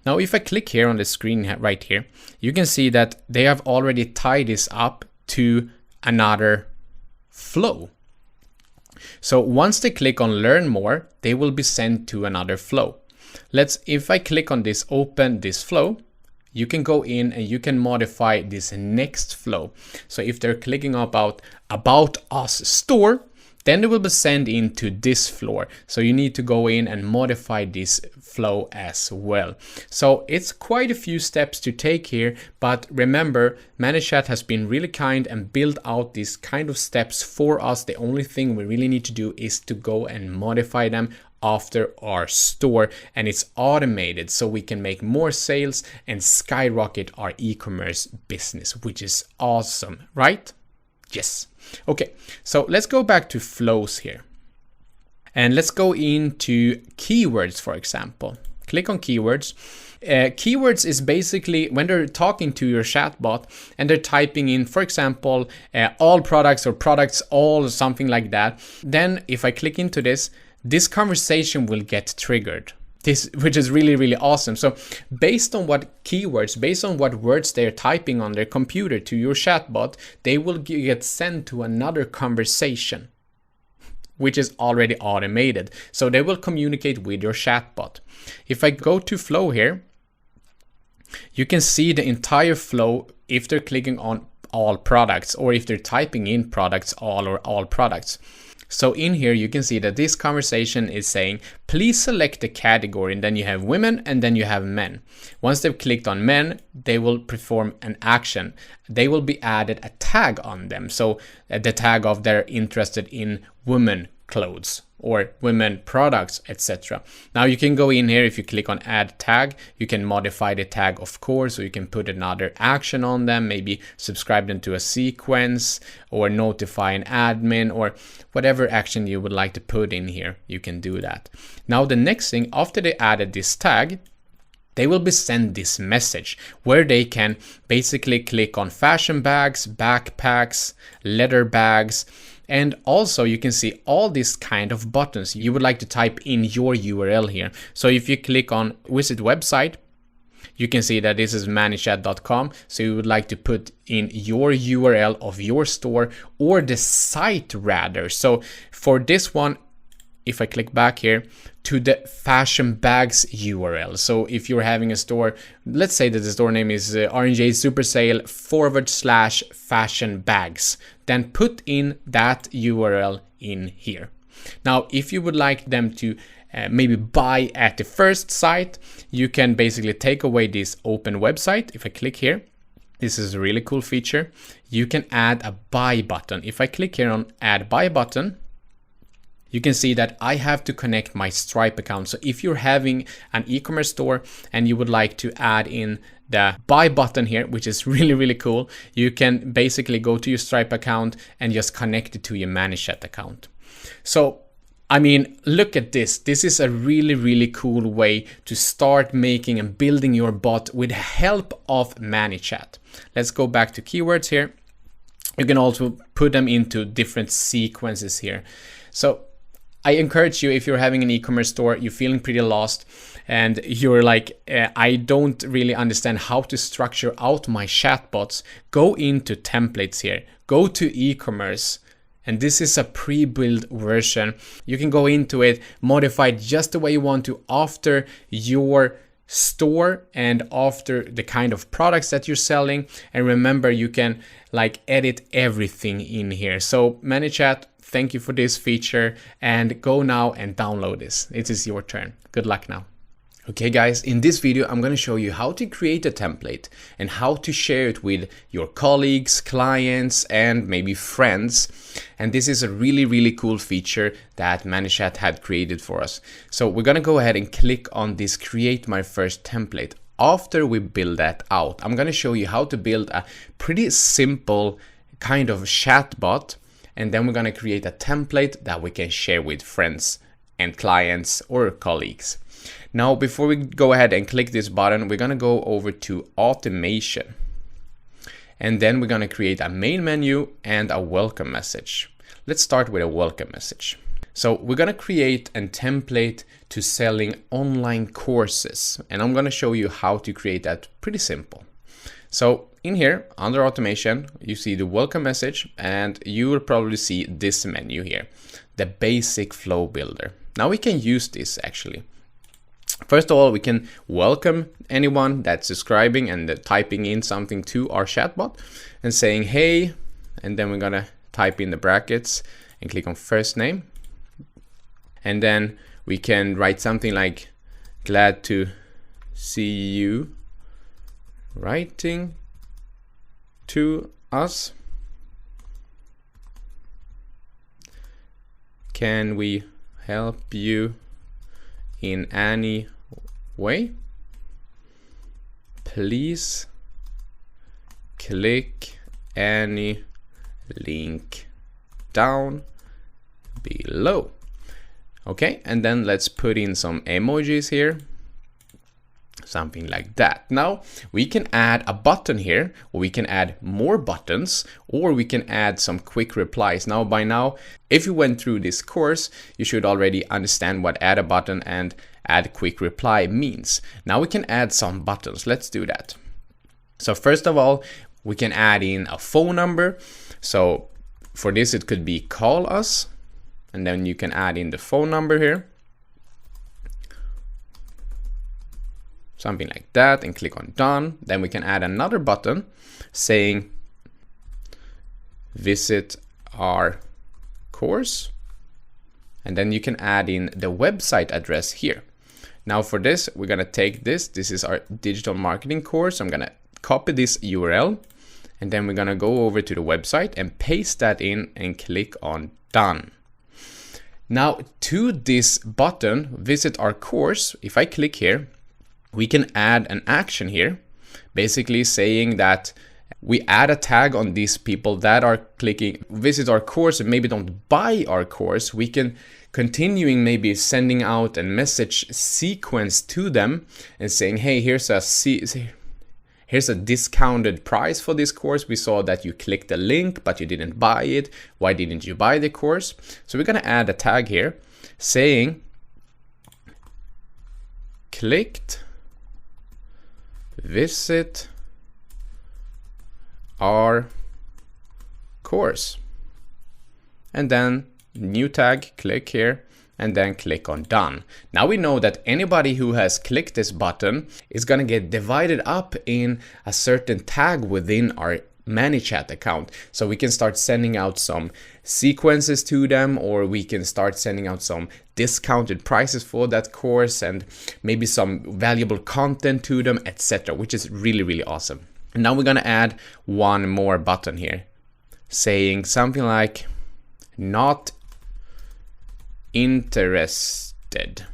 Now, if I click here on the screen right here, you can see that they have already tied this up to another flow. So once they click on learn more, they will be sent to another flow. If I click on this, open this flow, you can go in and you can modify this next flow. So if they're clicking about us store, then they will be sent into this floor. So you need to go in and modify this flow as well. So it's quite a few steps to take here, but remember, ManyChat has been really kind and built out these kind of steps for us. The only thing we really need to do is to go and modify them after our store, and it's automated so we can make more sales and skyrocket our e-commerce business, which is awesome, right? Yes. Okay, so let's go back to flows here. And let's go into keywords, for example. Click on keywords. Keywords is basically when they're talking to your chatbot and they're typing in, for example, all products or products all, something like that. Then if I click into this conversation will get triggered, which is really, really awesome. So based on what keywords, based on what words they're typing on their computer to your chatbot, they will get sent to another conversation, which is already automated. So they will communicate with your chatbot. If I go to flow here, you can see the entire flow if they're clicking on all products or if they're typing in products all or all products. So in here, you can see that this conversation is saying, please select the category, and then you have women and then you have men. Once they've clicked on men, they will perform an action. They will be added a tag on them. So the tag of they're interested in women clothes or women products, etc. Now you can go in here, if you click on add tag, you can modify the tag, of course, or you can put another action on them, maybe subscribe them to a sequence or notify an admin or whatever action you would like to put in here, you can do that. Now the next thing, after they added this tag, they will be sent this message where they can basically click on fashion bags, backpacks, leather bags, and also you can see all these kind of buttons. You would like to type in your URL here. So if you click on visit website, you can see that this is manychat.com. So you would like to put in your URL of your store or the site rather. So for this one, if I click back here to the fashion bags URL. So if you're having a store, let's say that the store name is R&J Super Sale / fashion bags, then put in that URL in here. Now, if you would like them to maybe buy at the first site, you can basically take away this open website. If I click here, this is a really cool feature. You can add a buy button. If I click here on add buy button, you can see that I have to connect my Stripe account. So if you're having an e-commerce store and you would like to add in the buy button here, which is really, really cool, you can basically go to your Stripe account and just connect it to your ManyChat account. So, I mean, look at this. This is a really, really cool way to start making and building your bot with the help of ManyChat. Let's go back to keywords here. You can also put them into different sequences here. So I encourage you, if you're having an e-commerce store, you're feeling pretty lost and you're like, I don't really understand how to structure out my chatbots, go into templates here, go to eCommerce. And this is a pre-built version. You can go into it, modify it just the way you want to after your store and after the kind of products that you're selling. And remember, you can like edit everything in here. So ManyChat, thank you for this feature, and go now and download this. It is your turn. Good luck now. Okay guys, in this video I'm going to show you how to create a template and how to share it with your colleagues, clients, and maybe friends. And this is a really cool feature that ManyChat had created for us. So we're going to go ahead and click on this create my first template. After we build that out, I'm going to show you how to build a pretty simple kind of chatbot, and then we're going to create a template that we can share with friends and clients or colleagues. Now, before we go ahead and click this button, we're going to go over to automation. And then we're going to create a main menu and a welcome message. Let's start with a welcome message. So we're going to create a template to selling online courses. And I'm going to show you how to create that pretty simple. So in here, under automation, you see the welcome message, and you will probably see this menu here, the basic flow builder. Now we can use this actually. First of all, we can welcome anyone that's subscribing and typing in something to our chatbot and saying, hey, and then we're gonna type in the brackets and click on first name. And then we can write something like, glad to see you writing to us. Can we help you in any way? Please click any link down below. Okay, and then let's put in some emojis here. Something like that. Now we can add a button here, or we can add more buttons, or we can add some quick replies. Now by now, if you went through this course, you should already understand what add a button and add quick reply means. Now we can add some buttons. Let's do that. So first of all, we can add in a phone number. So for this, it could be call us, and then you can add in the phone number here. Something like that, and click on done. Then we can add another button saying visit our course, and then you can add in the website address here. Now for this, we're gonna take this is our digital marketing course. I'm gonna copy this URL, and then we're gonna go over to the website and paste that in and click on done. Now to this button, visit our course, if I click here, we can add an action here, basically saying that we add a tag on these people that are clicking visit our course and maybe don't buy our course. We can continuing maybe sending out a message sequence to them and saying, hey, here's a discounted price for this course. We saw that you clicked the link, but you didn't buy it. Why didn't you buy the course? So we're gonna add a tag here saying clicked visit our course, and then new tag, click here, and then click on done. Now we know that anybody who has clicked this button is going to get divided up in a certain tag within our ManyChat account. So we can start sending out some sequences to them, or we can start sending out some discounted prices for that course and maybe some valuable content to them, etc., which is really awesome. And now we're going to add one more button here saying something like not interested,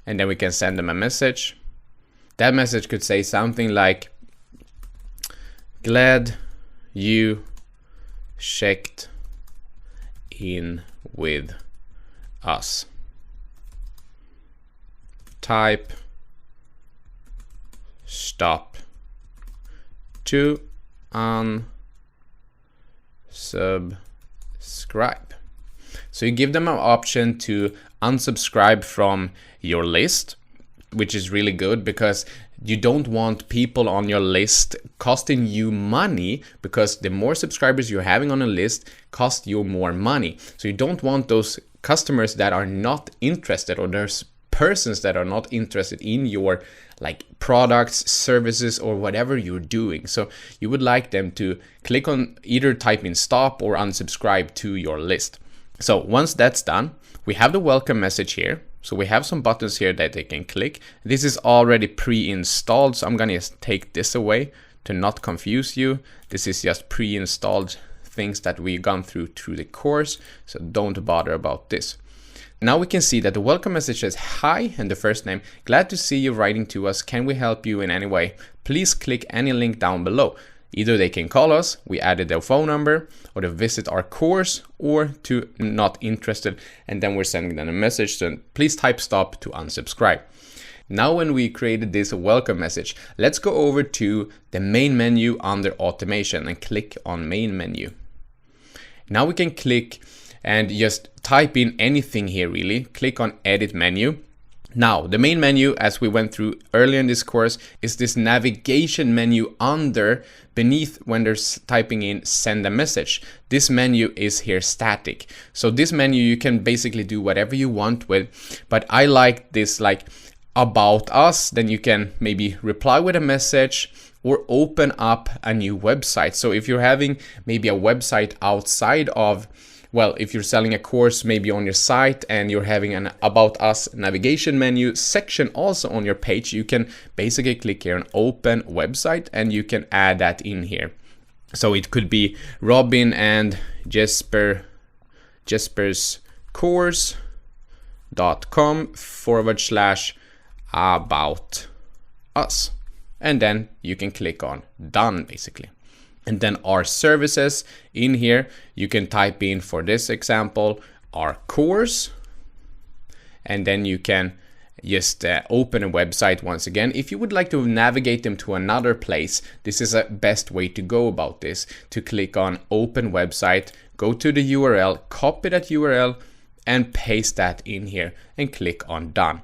and then we can send them a message. That message could say something like, glad you checked in with us. Type stop to unsubscribe. So you give them an option to unsubscribe from your list, which is really good because you don't want people on your list costing you money, because the more subscribers you're having on a list cost you more money. So you don't want those customers that are not interested, or there's persons that are not interested in your like products, services, or whatever you're doing. So you would like them to click on either type in stop or unsubscribe to your list. So once that's done, we have the welcome message here So we have some buttons here that they can click. This is already pre-installed, so I'm gonna just take this away to not confuse you. This is just pre-installed things that we've gone through the course, so don't bother about this. Now we can see that the welcome message says hi and the first name. Glad to see you writing to us. Can we help you in any way? Please click any link down below. Either they can call us, we added their phone number, or to visit our course, or to not interested, and then we're sending them a message. So please type stop to unsubscribe. Now when we created this welcome message, let's go over to the main menu under automation and click on main menu. Now we can click and just type in anything here really. Click on edit menu. Now, the main menu, as we went through earlier in this course, is this navigation menu beneath when they're typing in send a message. This menu is here static. So this menu you can basically do whatever you want with, but I like this like about us. Then you can maybe reply with a message or open up a new website. So if you're having maybe a website outside of, well, if you're selling a course maybe on your site and you're having an About Us navigation menu section also on your page, you can basically click here on Open Website and you can add that in here. So it could be Robin and Jesper's course.com/about us. And then you can click on done basically. And then our services in here, you can type in, for this example, our course. And then you can just open a website once again. If you would like to navigate them to another place, this is a best way to go about this, to click on open website, go to the URL, copy that URL and paste that in here and click on done.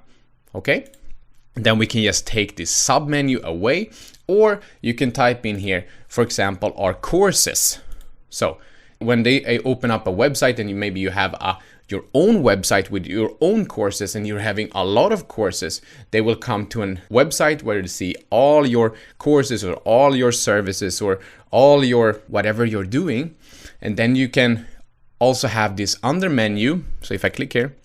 Okay. Then we can just take this sub menu away, or you can type in here, for example, our courses. So when they open up a website and maybe you have your own website with your own courses and you're having a lot of courses, they will come to a website where you see all your courses or all your services or all your whatever you're doing. And then you can also have this under menu. So if I click here,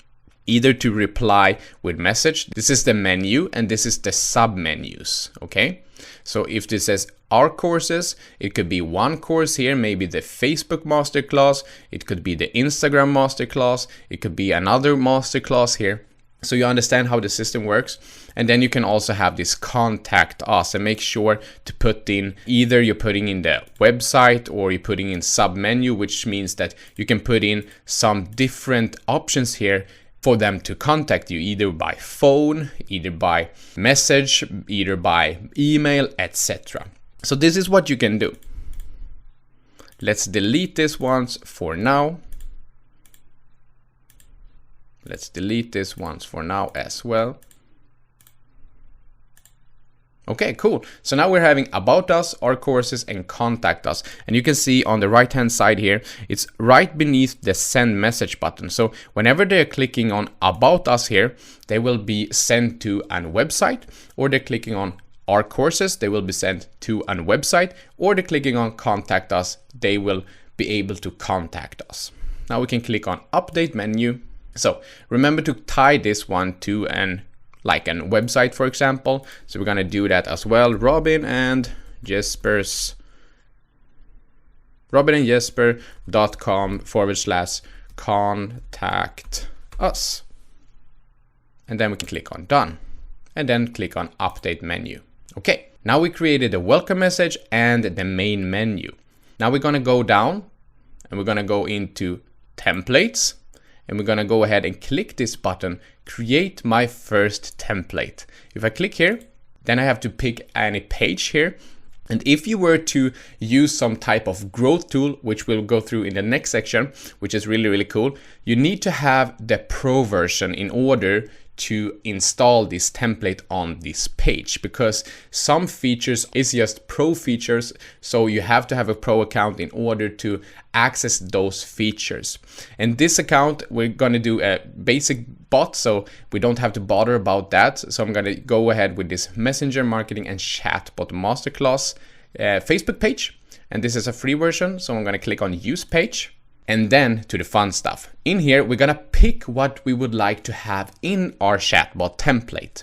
either to reply with message, this is the menu and this is the sub menus. Okay, so if this says our courses, it could be one course here, maybe the Facebook masterclass, it could be the Instagram masterclass, it could be another masterclass here. So you understand how the system works. And then you can also have this contact us and make sure to put in, either you're putting in the website or you're putting in sub menu, which means that you can put in some different options here for them to contact you, either by phone, either by message, either by email, etc. So this is what you can do. Let's delete this once for now. Let's delete this once for now as well. Okay, cool. So now we're having about us, our courses, and contact us. And you can see on the right hand side here, it's right beneath the send message button. So whenever they're clicking on about us here, they will be sent to a website, or they're clicking on our courses, they will be sent to a website, or they're clicking on contact us, they will be able to contact us. Now we can click on update menu. So remember to tie this one to like a website, for example. So we're gonna do that as well. Robin and Jesper.com/contact us. And then we can click on done and then click on update menu. Okay, now we created a welcome message and the main menu. Now we're gonna go down and we're gonna go into templates. And we're gonna go ahead and click this button, create my first template. If I click here, then I have to pick any page here. And if you were to use some type of growth tool, which we'll go through in the next section, which is really, really cool, you need to have the pro version in order to install this template on this page, because some features is just pro features, so you have to have a pro account in order to access those features. And this account, we're gonna do a basic bot, so we don't have to bother about that. So I'm gonna go ahead with this Messenger Marketing and Chatbot Masterclass Facebook page, and this is a free version, so I'm gonna click on Use Page. And then to the fun stuff. In here, we're gonna pick what we would like to have in our chatbot template.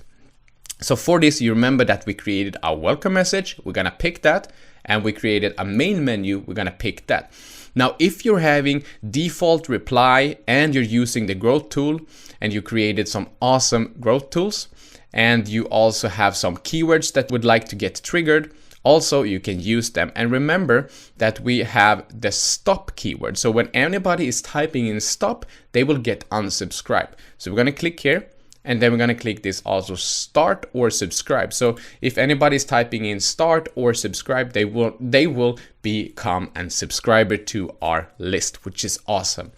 So for this, you remember that we created our welcome message, we're gonna pick that, and we created a main menu, we're gonna pick that. Now, if you're having default reply and you're using the growth tool and you created some awesome growth tools, and you also have some keywords that would like to get triggered, also you can use them. And remember that we have the stop keyword. So when anybody is typing in stop, they will get unsubscribed. So we're gonna click here, and then we're gonna click this also start or subscribe. So if anybody is typing in start or subscribe, they will become a subscriber to our list, which is awesome.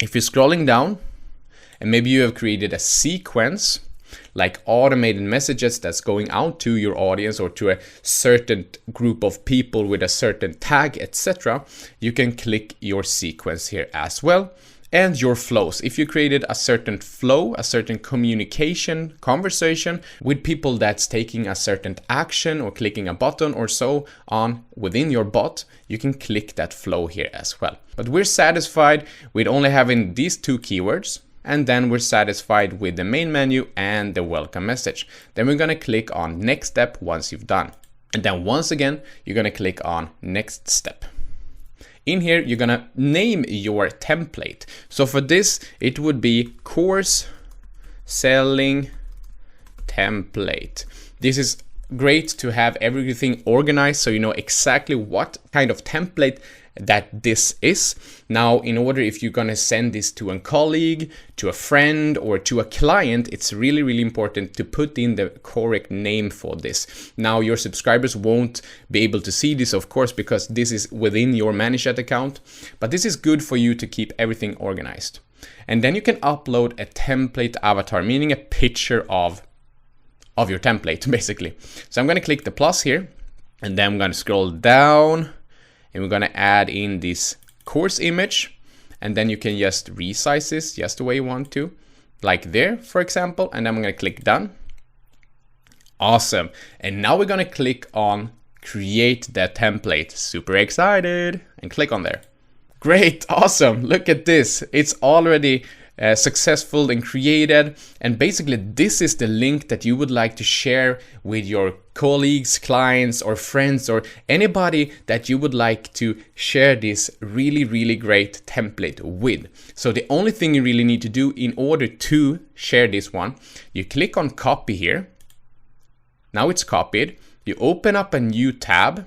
If you're scrolling down, and maybe you have created a sequence, like automated messages that's going out to your audience or to a certain group of people with a certain tag, etc., you can click your sequence here as well. And your flows. If you created a certain flow, a certain communication, conversation with people that's taking a certain action or clicking a button or so on within your bot, you can click that flow here as well. But we're satisfied with only having these two keywords, and then we're satisfied with the main menu and the welcome message. Then we're gonna click on next step once you've done. And then once again, you're gonna click on next step. In here, you're gonna name your template. So for this, it would be course selling template. This is great to have everything organized so you know exactly what kind of template that this is. Now, in order, if you're gonna send this to a colleague, to a friend, or to a client, it's really, really important to put in the correct name for this. Now, your subscribers won't be able to see this, of course, because this is within your managed account, but this is good for you to keep everything organized. And then you can upload a template avatar, meaning a picture of your template, basically. So I'm gonna click the plus here, and then I'm gonna scroll down, and we're gonna add in this course image, and then you can just resize this just the way you want to, like there, for example, and then I'm gonna click done. Awesome. And now we're gonna click on create that template. Super excited, and click on there. Great, awesome. Look at this. It's already successful and created, and basically this is the link that you would like to share with your colleagues, clients, or friends, or anybody that you would like to share this really, really great template with. So the only thing you really need to do in order to share this one, you click on copy here. Now it's copied. You open up a new tab.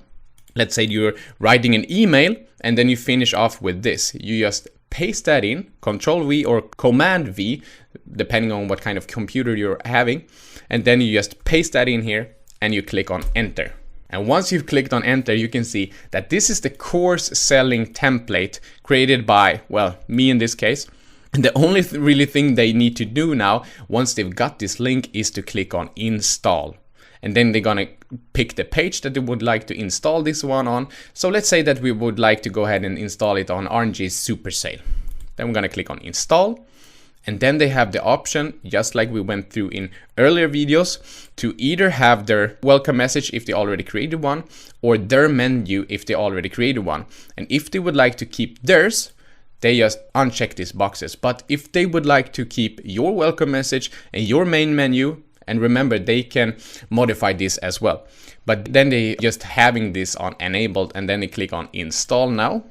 Let's say you're writing an email, and then you finish off with this. You just paste that in, Control V or Command V, depending on what kind of computer you're having. And then you just paste that in here and you click on enter. And once you've clicked on enter, you can see that this is the course selling template created by, well, me in this case. And the only really thing they need to do now, once they've got this link, is to click on install. And then they're gonna pick the page that they would like to install this one on. So let's say that we would like to go ahead and install it on RNG's Super Sale. Then we're gonna click on install. And then they have the option, just like we went through in earlier videos, to either have their welcome message if they already created one, or their menu if they already created one. And if they would like to keep theirs, they just uncheck these boxes. But if they would like to keep your welcome message and your main menu, and remember, they can modify this as well. But then they just having this on enabled, and then they click on install now.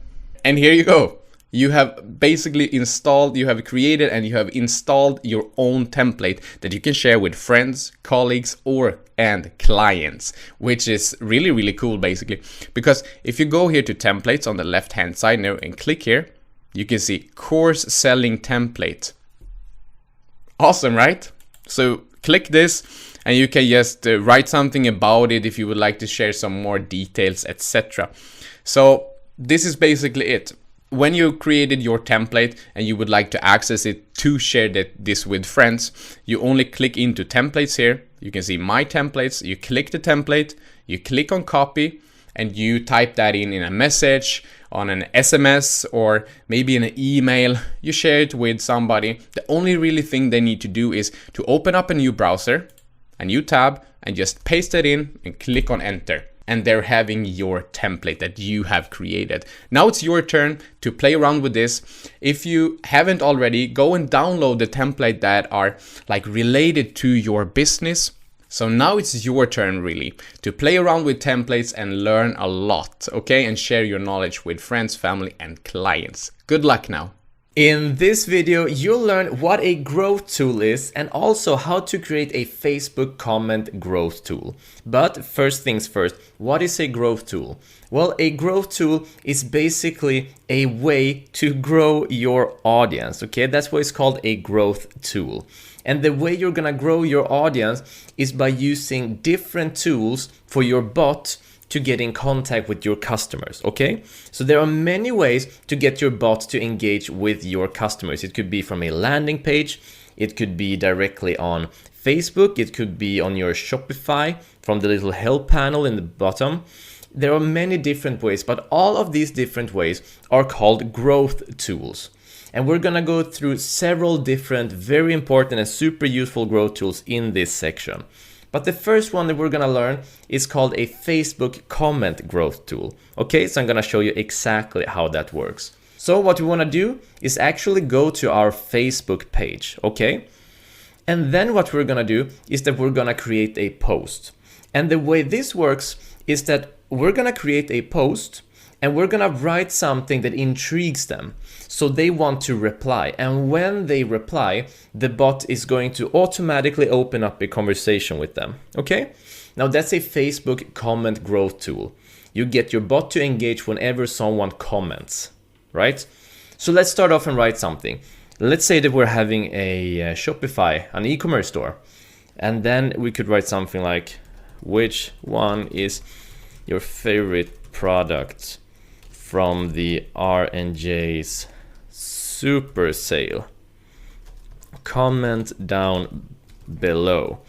And here you go. You have basically installed, you have created and you have installed your own template that you can share with friends, colleagues, and clients, which is really, really cool basically. Because if you go here to templates on the left hand side now and click here, you can see course selling template. Awesome, right? So click this and you can just write something about it if you would like to share some more details, etc. So this is basically it. When you created your template and you would like to access it to share this with friends, you only click into templates here. You can see my templates. You click the template, you click on copy, and you type that in a message, on an SMS, or maybe in an email. You share it with somebody. The only really thing they need to do is to open up a new browser, a new tab, and just paste it in and click on enter. and they're having your template that you have created. Now it's your turn to play around with this. If you haven't already, go and download the template that are like related to your business. So now it's your turn really to play around with templates and learn a lot, okay? And share your knowledge with friends, family, and clients. Good luck now. In this video, you'll learn what a growth tool is and also how to create a Facebook comment growth tool. But first things first, what is a growth tool? Well, a growth tool is basically a way to grow your audience, okay? That's why it's called a growth tool. And the way you're gonna grow your audience is by using different tools for your bot to get in contact with your customers, okay? So there are many ways to get your bot to engage with your customers. It could be from a landing page, it could be directly on Facebook, it could be on your Shopify from the little help panel in the bottom. There are many different ways, but all of these different ways are called growth tools. And we're gonna go through several different, very important and super useful growth tools in this section. But the first one that we're gonna learn is called a Facebook comment growth tool. Okay, so I'm gonna show you exactly how that works. So what we wanna do is actually go to our Facebook page, okay? And then what we're gonna do is that we're gonna create a post. And the way this works is that we're gonna create a post and we're gonna write something that intrigues them. So they want to reply. And when they reply, the bot is going to automatically open up a conversation with them. Okay? Now that's a Facebook comment growth tool. You get your bot to engage whenever someone comments, right? So let's start off and write something. Let's say that we're having a Shopify, an e-commerce store. And then we could write something like, which one is your favorite product from the R&J's super sale? Comment down below.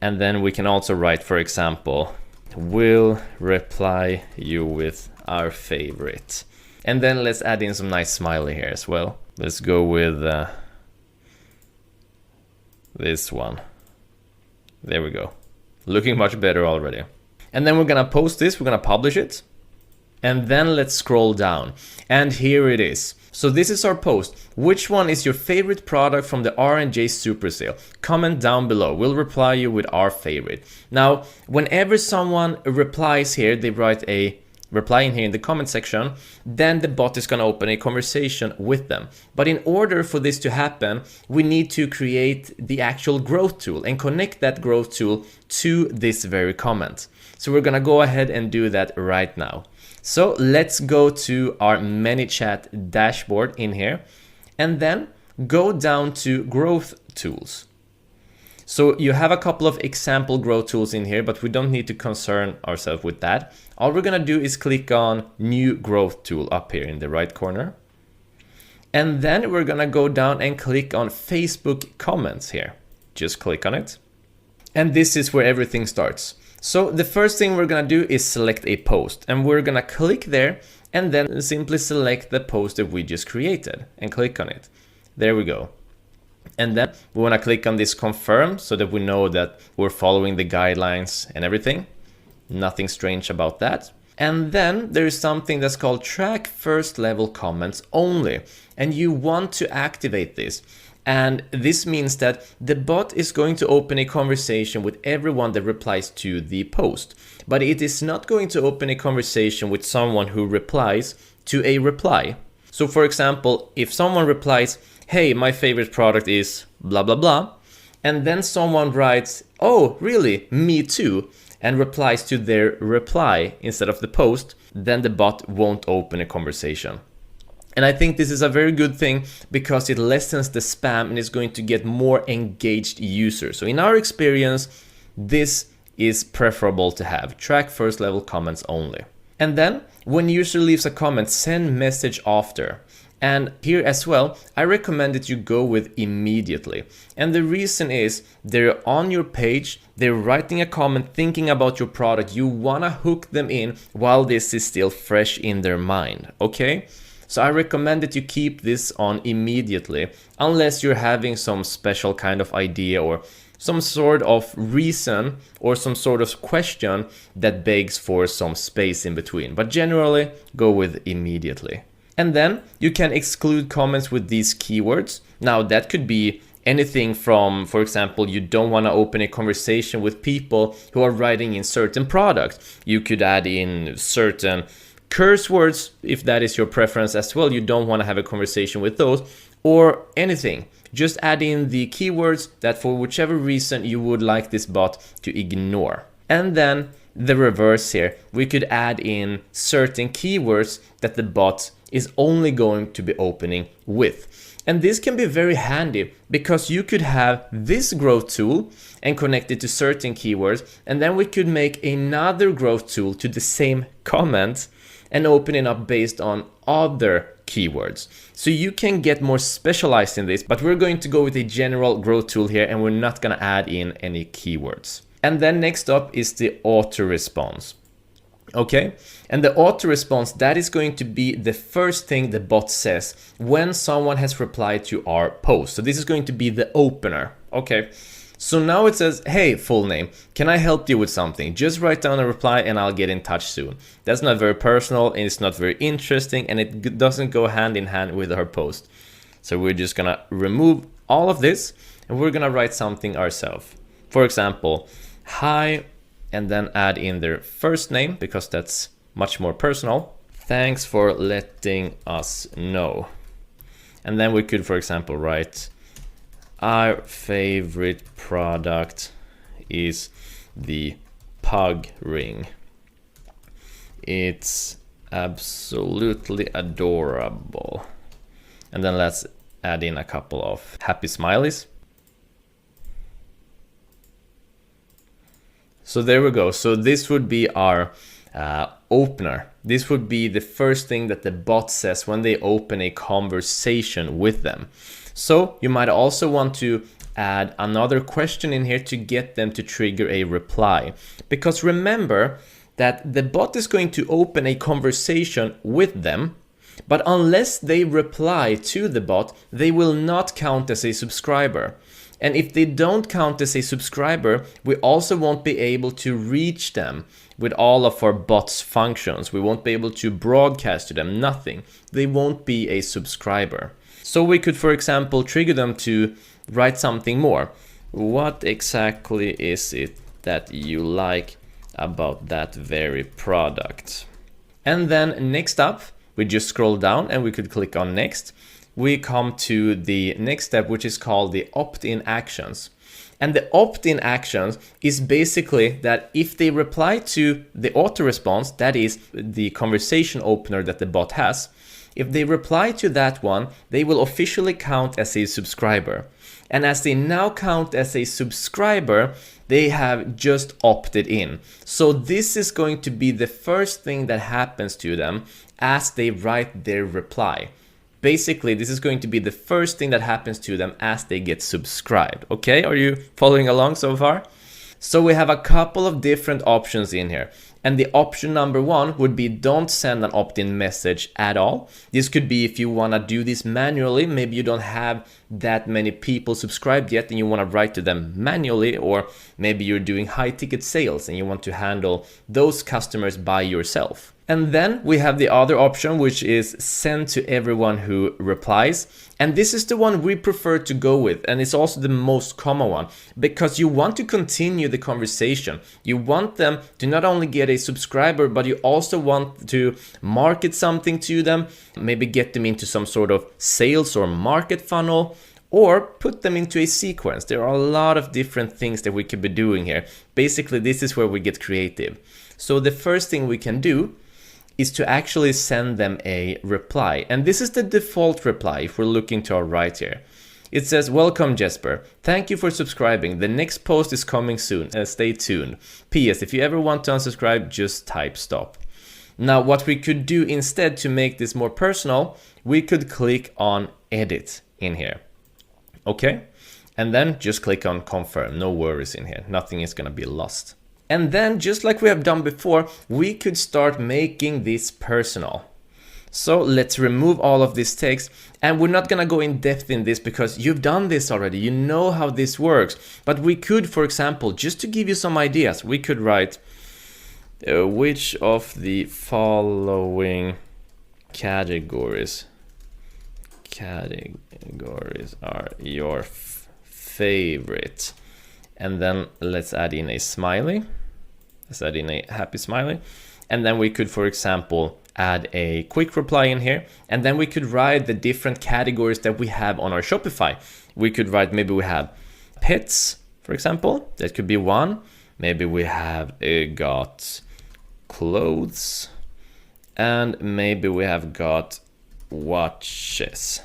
And then we can also write, for example, we'll reply you with our favorite. And then let's add in some nice smiley here as well. Let's go with this one. There we go. Looking much better already. And then we're gonna post this, we're gonna publish it. And then let's scroll down. And here it is. So this is our post. Which one is your favorite product from the R&J Super Sale? Comment down below. We'll reply you with our favorite. Now, whenever someone replies here, they write a reply in here in the comment section, then the bot is gonna open a conversation with them. But in order for this to happen, we need to create the actual growth tool and connect that growth tool to this very comment. So we're gonna go ahead and do that right now. So let's go to our ManyChat dashboard in here and then go down to growth tools. So you have a couple of example growth tools in here, but we don't need to concern ourselves with that. All we're gonna do is click on new growth tool up here in the right corner. And then we're gonna go down and click on Facebook comments here. Just click on it. And this is where everything starts. So the first thing we're gonna do is select a post, and we're gonna click there and then simply select the post that we just created and click on it. There we go. And then we wanna click on this confirm so that we know that we're following the guidelines and everything. Nothing strange about that. And then there's something that's called track first level comments only. And you want to activate this. And this means that the bot is going to open a conversation with everyone that replies to the post. But it is not going to open a conversation with someone who replies to a reply. So for example, if someone replies, hey, my favorite product is blah, blah, blah. And then someone writes, oh, really? Me too. And replies to their reply instead of the post, then the bot won't open a conversation. And I think this is a very good thing because it lessens the spam and is going to get more engaged users. So in our experience, this is preferable to have. Track first level comments only. And then when user leaves a comment, send message after. And here as well, I recommend that you go with immediately. And the reason is they're on your page, they're writing a comment, thinking about your product. You wanna hook them in while this is still fresh in their mind, okay? So I recommend that you keep this on immediately, unless you're having some special kind of idea or some sort of reason or some sort of question that begs for some space in between. But generally, go with immediately. And then you can exclude comments with these keywords. Now that could be anything from, for example, you don't want to open a conversation with people who are writing in certain products. You could add in certain curse words if that is your preference as well. You don't want to have a conversation with those, or anything. Just add in the keywords that for whichever reason you would like this bot to ignore. And then the reverse here, we could add in certain keywords that the bot is only going to be opening with. And this can be very handy because you could have this growth tool and connect it to certain keywords, and then we could make another growth tool to the same comment and open it up based on other keywords. So you can get more specialized in this, but we're going to go with a general growth tool here, and we're not going to add in any keywords. And then next up is the auto response. Okay, and the auto response, that is going to be the first thing the bot says when someone has replied to our post. So this is going to be the opener. Okay, so now it says, hey, full name, can I help you with something? Just write down a reply and I'll get in touch soon. That's not very personal, and it's not very interesting, and it doesn't go hand in hand with our post. So we're just gonna remove all of this, and we're gonna write something ourselves. For example, hi, and then add in their first name because that's much more personal. Thanks for letting us know. And then we could, for example, write, our favorite product is the pug ring. It's absolutely adorable. And then let's add in a couple of happy smileys. So there we go. So this would be our opener. This would be the first thing that the bot says when they open a conversation with them. So you might also want to add another question in here to get them to trigger a reply. Because remember that the bot is going to open a conversation with them, but unless they reply to the bot, they will not count as a subscriber. And if they don't count as a subscriber, we also won't be able to reach them with all of our bot's functions. We won't be able to broadcast to them, nothing. They won't be a subscriber. So we could, for example, trigger them to write something more. What exactly is it that you like about that very product? And then next up, we just scroll down and we could click on next. We come to the next step, which is called the opt-in actions. And the opt-in actions is basically that if they reply to the auto response, that is the conversation opener that the bot has, if they reply to that one, they will officially count as a subscriber. And as they now count as a subscriber, they have just opted in. So this is going to be the first thing that happens to them as they write their reply. Basically, this is going to be the first thing that happens to them as they get subscribed. Okay, are you following along so far? So we have a couple of different options in here. And the option number one would be don't send an opt-in message at all. This could be if you want to do this manually. Maybe you don't have that many people subscribed yet and you want to write to them manually, or maybe you're doing high ticket sales and you want to handle those customers by yourself. And then we have the other option, which is send to everyone who replies. And this is the one we prefer to go with. And it's also the most common one because you want to continue the conversation. You want them to not only get a subscriber, but you also want to market something to them, maybe get them into some sort of sales or market funnel, or put them into a sequence. There are a lot of different things that we could be doing here. Basically, this is where we get creative. So the first thing we can do is to actually send them a reply. And this is the default reply if we're looking to our right here. It says, welcome Jesper. Thank you for subscribing. The next post is coming soon. Stay tuned. P.S. If you ever want to unsubscribe, just type stop. Now what we could do instead to make this more personal, we could click on edit in here. Okay? And then just click on confirm. No worries in here. Nothing is going to be lost. And then, just like we have done before, we could start making this personal. So let's remove all of this text, and we're not gonna go in depth in this because you've done this already, you know how this works. But we could, for example, just to give you some ideas, we could write which of the following categories are your favorite, and then let's add in a smiley. Let's add in a happy smiley, and then we could, for example, add a quick reply in here, and then we could write the different categories that we have on our Shopify. We could write, maybe we have pets, for example, that could be one. Maybe we have got clothes, and maybe we have got watches.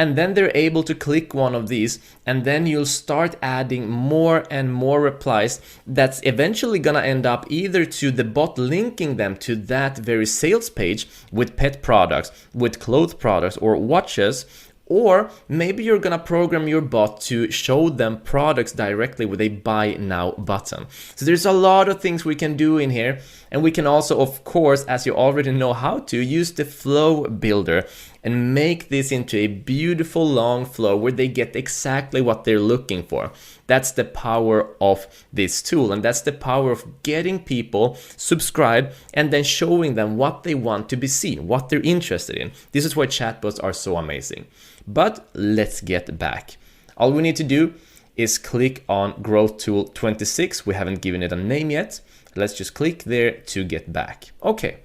And then they're able to click one of these, and then you'll start adding more and more replies that's eventually gonna end up either to the bot linking them to that very sales page with pet products, with clothes products or watches, or maybe you're gonna program your bot to show them products directly with a buy now button. So there's a lot of things we can do in here, and we can also, of course, as you already know how to, use the flow builder and make this into a beautiful long flow where they get exactly what they're looking for. That's the power of this tool, and that's the power of getting people subscribed and then showing them what they want to be seen, what they're interested in. This is why chatbots are so amazing. But let's get back. All we need to do is click on Growth Tool 26. We haven't given it a name yet. Let's just click there to get back. Okay,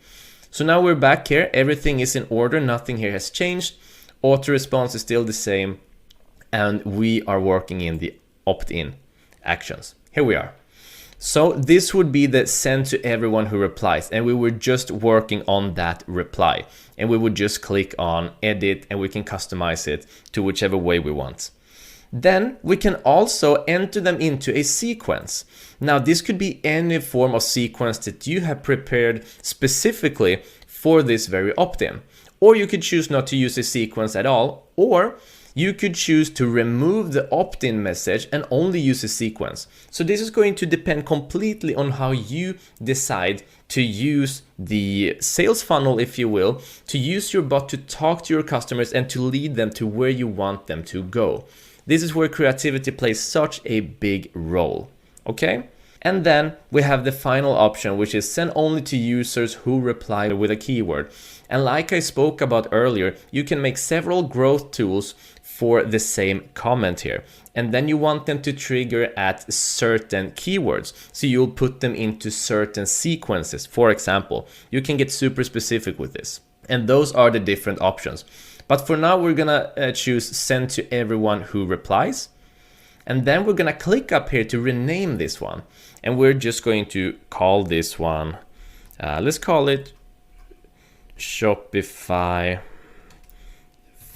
so now we're back here. Everything is in order. Nothing here has changed. Auto response is still the same. And we are working in the opt-in actions. Here we are. So this would be the send to everyone who replies, and we were just working on that reply, and we would just click on edit, and we can customize it to whichever way we want. Then we can also enter them into a sequence. Now this could be any form of sequence that you have prepared specifically for this very opt-in, or you could choose not to use a sequence at all, or you could choose to remove the opt-in message and only use a sequence. So this is going to depend completely on how you decide to use the sales funnel, if you will, to use your bot to talk to your customers and to lead them to where you want them to go. This is where creativity plays such a big role, okay? And then we have the final option, which is send only to users who reply with a keyword. And like I spoke about earlier, you can make several growth tools for the same comment here. And then you want them to trigger at certain keywords. So you'll put them into certain sequences. For example, you can get super specific with this. And those are the different options. But for now, we're gonna choose send to everyone who replies. And then we're gonna click up here to rename this one. And we're just going to call this one, let's call it Shopify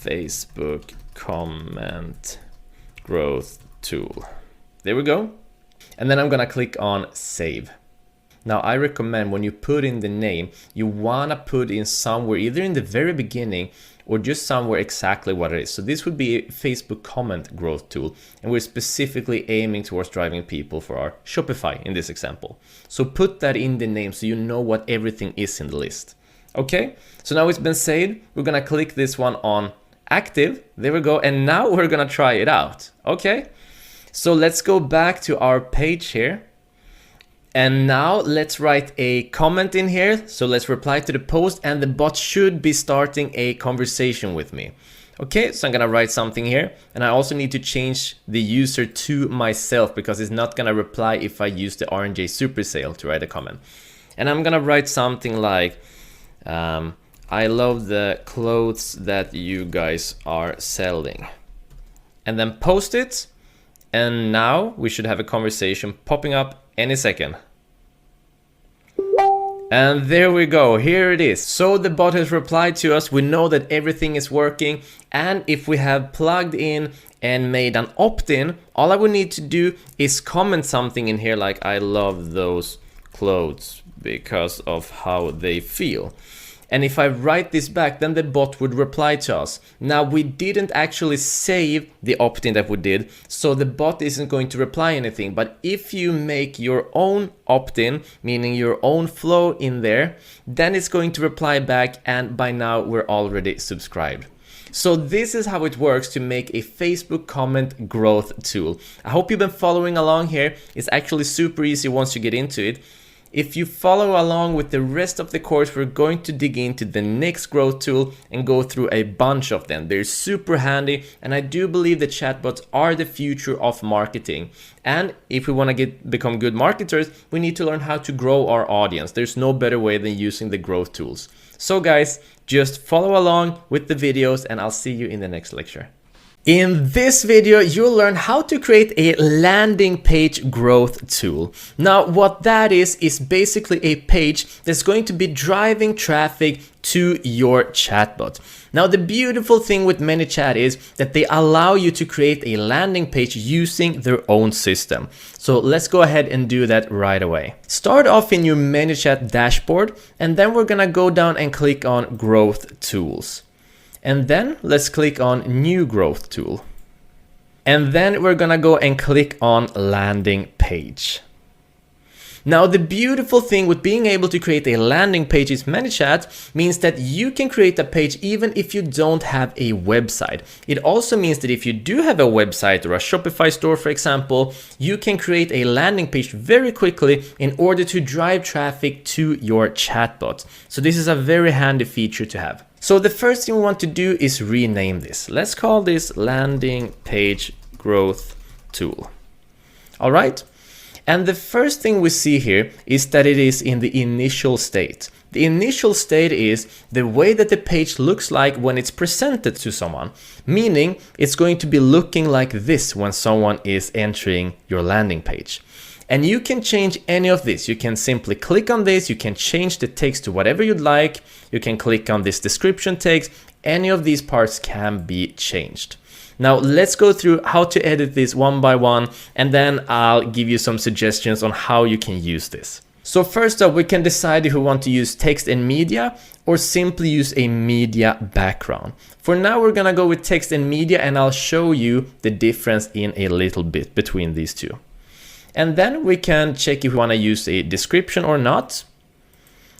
Facebook comment growth tool. There we go. And then I'm gonna click on save. Now I recommend when you put in the name, you wanna put in somewhere, either in the very beginning or just somewhere exactly what it is. So this would be a Facebook comment growth tool, and we're specifically aiming towards driving people for our Shopify in this example. So put that in the name so you know what everything is in the list. Okay, so now it's been saved. We're gonna click this one on active. There we go. And now we're gonna try it out. Okay, so let's go back to our page here. And now let's write a comment in here. So let's reply to the post, and the bot should be starting a conversation with me. Okay, so I'm gonna write something here, and I also need to change the user to myself because it's not gonna reply if I use the RNJ super sale to write a comment. And I'm gonna write something like, I love the clothes that you guys are selling. And then post it. And now we should have a conversation popping up any second. And there we go, here it is. So the bot has replied to us, we know that everything is working, and if we have plugged in and made an opt-in, all I would need to do is comment something in here like, I love those clothes because of how they feel. And if I write this back, then the bot would reply to us. Now, we didn't actually save the opt-in that we did, so the bot isn't going to reply anything. But if you make your own opt-in, meaning your own flow in there, then it's going to reply back, and by now we're already subscribed. So this is how it works to make a Facebook comment growth tool. I hope you've been following along here. It's actually super easy once you get into it. If you follow along with the rest of the course, we're going to dig into the next growth tool and go through a bunch of them. They're super handy, and I do believe the chatbots are the future of marketing. And if we want to become good marketers, we need to learn how to grow our audience. There's no better way than using the growth tools. So guys, just follow along with the videos, and I'll see you in the next lecture. In this video, you'll learn how to create a landing page growth tool. Now, what that is basically a page that's going to be driving traffic to your chatbot. Now, the beautiful thing with ManyChat is that they allow you to create a landing page using their own system. So let's go ahead and do that right away. Start off in your ManyChat dashboard, and then we're gonna go down and click on Growth Tools. And then let's click on New Growth Tool. And then we're gonna go and click on Landing Page. Now, the beautiful thing with being able to create a landing page in ManyChat means that you can create a page even if you don't have a website. It also means that if you do have a website or a Shopify store, for example, you can create a landing page very quickly in order to drive traffic to your chatbot. So this is a very handy feature to have. So the first thing we want to do is rename this. Let's call this Landing Page Growth Tool. All right. And the first thing we see here is that it is in the initial state. The initial state is the way that the page looks like when it's presented to someone, meaning it's going to be looking like this when someone is entering your landing page. And you can change any of this. You can simply click on this. You can change the text to whatever you'd like. You can click on this description text. Any of these parts can be changed. Now let's go through how to edit this one by one, and then I'll give you some suggestions on how you can use this. So first up, we can decide if we want to use text and media or simply use a media background. For now, we're gonna go with text and media, and I'll show you the difference in a little bit between these two. And then we can check if we want to use a description or not,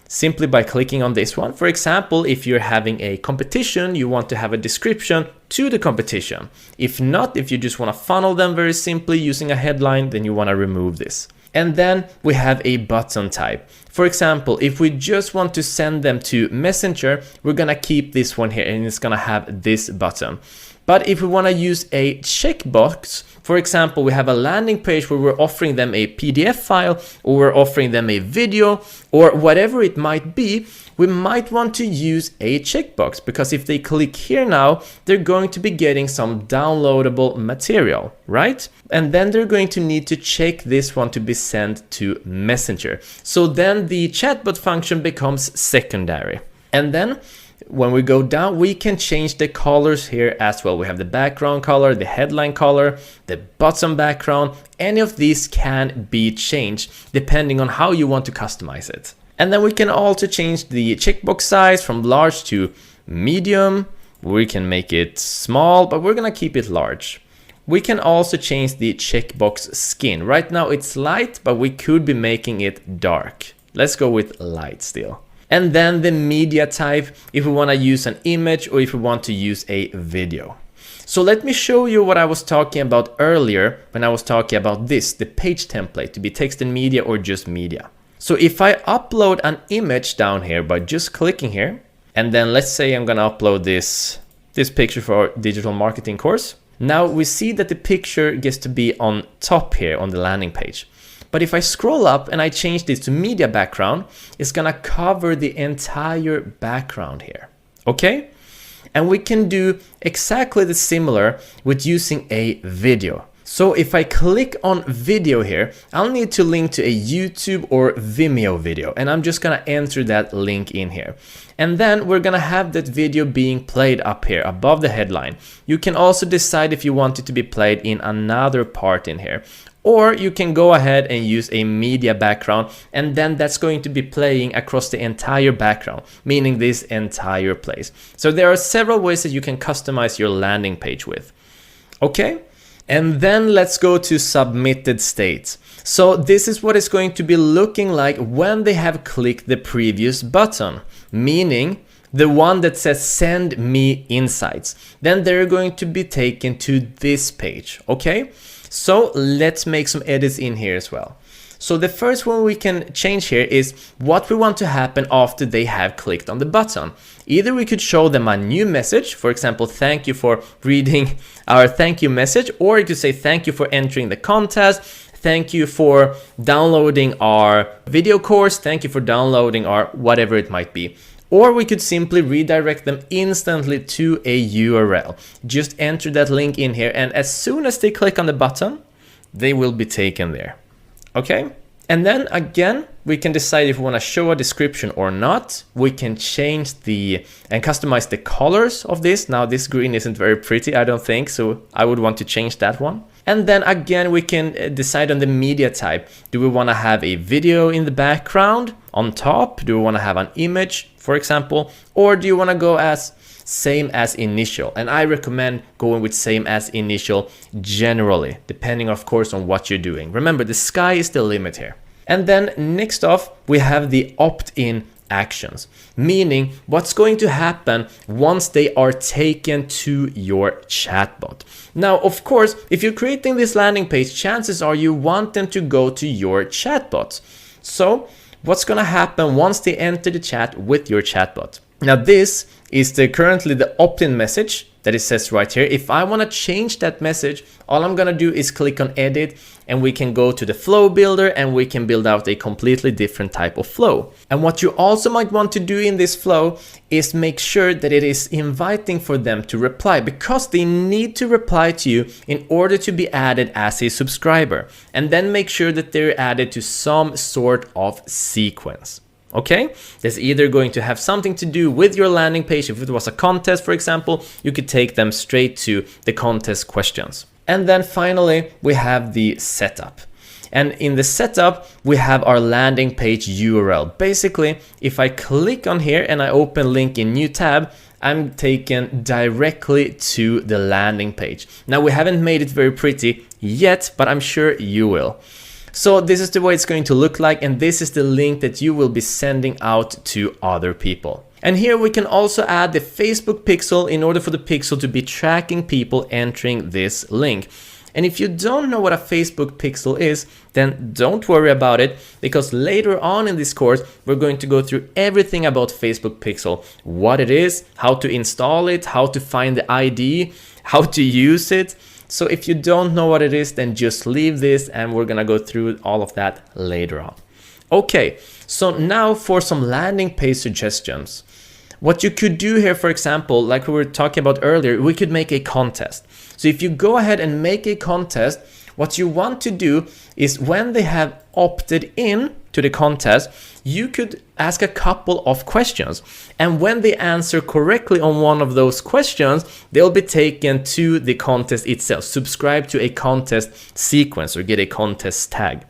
simply by clicking on this one. For example, if you're having a competition, you want to have a description to the competition. If not, if you just want to funnel them very simply using a headline, then you want to remove this. And then we have a button type. For example, if we just want to send them to Messenger, we're going to keep this one here, and it's going to have this button. But if we want to use a checkbox, for example, we have a landing page where we're offering them a PDF file, or we're offering them a video, or whatever it might be, we might want to use a checkbox, because if they click here now, they're going to be getting some downloadable material, right? And then they're going to need to check this one to be sent to Messenger. So then the chatbot function becomes secondary. And then when we go down, we can change the colors here as well. We have the background color, the headline color, the bottom background. Any of these can be changed depending on how you want to customize it. And then we can also change the checkbox size from large to medium. We can make it small, but we're gonna keep it large. We can also change the checkbox skin. Right now it's light, but we could be making it dark. Let's go with light still. And then the media type, if we want to use an image or if we want to use a video. So let me show you what I was talking about earlier when I was talking about this, the page template to be text and media or just media. So if I upload an image down here by just clicking here, and then let's say I'm going to upload this picture for our digital marketing course. Now we see that the picture gets to be on top here on the landing page. But if I scroll up and I change this to media background, it's gonna cover the entire background here, okay? And we can do exactly the similar with using a video. So if I click on video here, I'll need to link to a YouTube or Vimeo video, and I'm just gonna enter that link in here. And then we're gonna have that video being played up here above the headline. You can also decide if you want it to be played in another part in here. Or you can go ahead and use a media background, and then that's going to be playing across the entire background, meaning this entire place. So there are several ways that you can customize your landing page with. Okay, and then let's go to submitted states. So this is what it's going to be looking like when they have clicked the previous button, meaning the one that says send me insights. Then they're going to be taken to this page, okay? So let's make some edits in here as well. So the first one we can change here is what we want to happen after they have clicked on the button. Either we could show them a new message, for example, thank you for reading our thank you message, or you could say thank you for entering the contest, thank you for downloading our video course, thank you for downloading our whatever it might be. Or we could simply redirect them instantly to a URL. Just enter that link in here, and as soon as they click on the button, they will be taken there. Okay? And then again, we can decide if we want to show a description or not. We can change and customize the colors of this. Now this green isn't very pretty, I don't think, so I would want to change that one. And then again, we can decide on the media type. Do we want to have a video in the background on top? Do we want to have an image, for example? Or do you want to go as same as initial? And I recommend going with same as initial generally, depending of course on what you're doing. Remember, the sky is the limit here. And then next off, we have the opt-in actions, meaning what's going to happen once they are taken to your chatbot. Now, of course, if you're creating this landing page, chances are you want them to go to your chatbot. So what's going to happen once they enter the chat with your chatbot? Now, this is currently the opt-in message that it says right here. If I want to change that message, all I'm going to do is click on edit, and we can go to the flow builder and we can build out a completely different type of flow. And what you also might want to do in this flow is make sure that it is inviting for them to reply, because they need to reply to you in order to be added as a subscriber. And then make sure that they're added to some sort of sequence. Okay, that's either going to have something to do with your landing page. If it was a contest, for example, you could take them straight to the contest questions. And then finally, we have the setup. And in the setup, we have our landing page URL. Basically, if I click on here and I open link in new tab, I'm taken directly to the landing page. Now, we haven't made it very pretty yet, but I'm sure you will. So this is the way it's going to look like, and this is the link that you will be sending out to other people. And here we can also add the Facebook pixel in order for the pixel to be tracking people entering this link. And if you don't know what a Facebook pixel is, then don't worry about it, because later on in this course, we're going to go through everything about Facebook pixel, what it is, how to install it, how to find the ID, how to use it. So if you don't know what it is, then just leave this and we're gonna go through all of that later on. Okay, so now for some landing page suggestions. What you could do here, for example, like we were talking about earlier, we could make a contest. So if you go ahead and make a contest, what you want to do is when they have opted in to the contest, you could ask a couple of questions. And when they answer correctly on one of those questions, they'll be taken to the contest itself. Subscribe to a contest sequence or get a contest tag.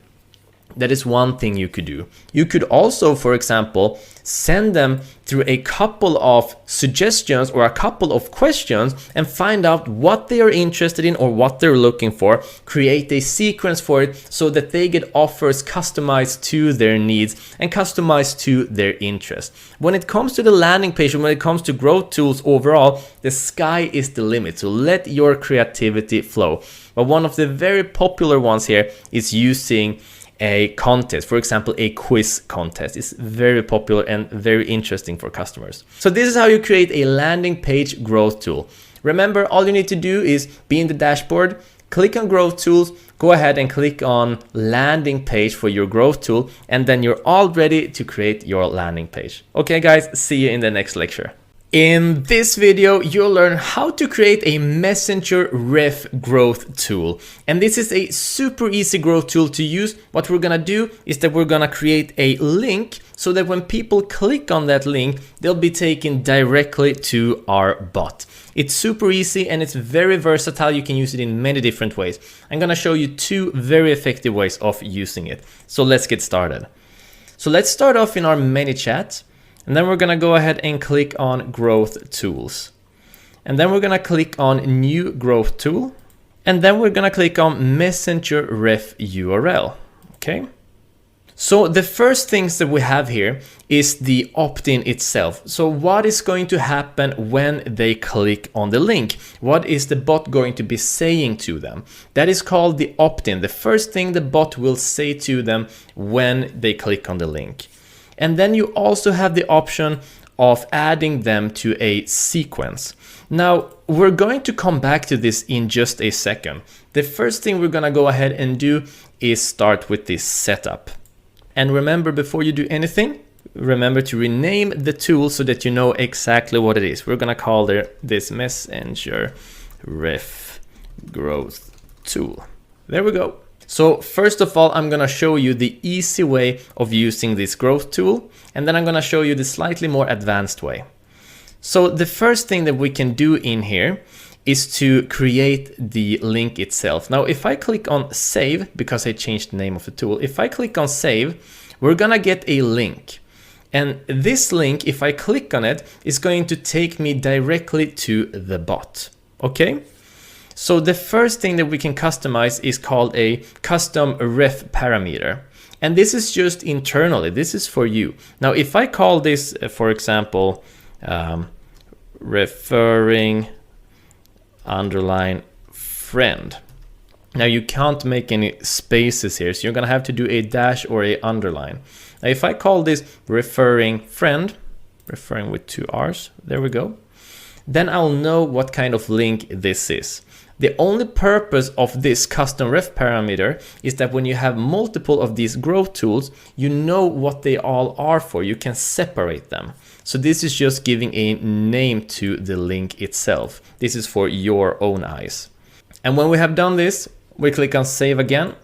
That is one thing you could do. You could also, for example, send them through a couple of suggestions or a couple of questions and find out what they are interested in or what they're looking for. Create a sequence for it so that they get offers customized to their needs and customized to their interest. When it comes to the landing page and when it comes to growth tools overall, the sky is the limit. So let your creativity flow. But one of the very popular ones here is using a contest, for example, a quiz contest. Is very popular and very interesting for customers. So this is how you create a landing page growth tool. Remember, all you need to do is be in the dashboard, click on growth tools, go ahead and click on landing page for your growth tool, and then you're all ready to create your landing page. Okay guys, see you in the next lecture. In this video, you'll learn how to create a Messenger ref growth tool. And this is a super easy growth tool to use. What we're gonna do is that we're gonna create a link so that when people click on that link, they'll be taken directly to our bot. It's super easy and it's very versatile. You can use it in many different ways. I'm gonna show you two very effective ways of using it. So let's get started. So let's start off in our ManyChat. And then we're gonna go ahead and click on Growth Tools. And then we're gonna click on New Growth Tool. And then we're gonna click on Messenger Ref URL, okay? So the first things that we have here is the opt-in itself. So what is going to happen when they click on the link? What is the bot going to be saying to them? That is called the opt-in, the first thing the bot will say to them when they click on the link. And then you also have the option of adding them to a sequence. Now, we're going to come back to this in just a second. The first thing we're gonna go ahead and do is start with this setup. And remember, before you do anything, remember to rename the tool so that you know exactly what it is. We're gonna call this Messenger Ref Growth Tool. There we go. So first of all, I'm gonna show you the easy way of using this growth tool, and then I'm gonna show you the slightly more advanced way. So the first thing that we can do in here is to create the link itself. Now, if I click on save, because I changed the name of the tool, if I click on save, we're gonna get a link. And this link, if I click on it, is going to take me directly to the bot, okay? So the first thing that we can customize is called a custom ref parameter. And this is just internally, this is for you. Now, if I call this, for example, referring underline friend. Now you can't make any spaces here, so you're gonna have to do a dash or a underline. Now if I call this referring friend, referring with two R's, there we go, then I'll know what kind of link this is. The only purpose of this custom ref parameter is that when you have multiple of these growth tools, you know what they all are for. You can separate them. So this is just giving a name to the link itself. This is for your own eyes. And when we have done this, we click on save again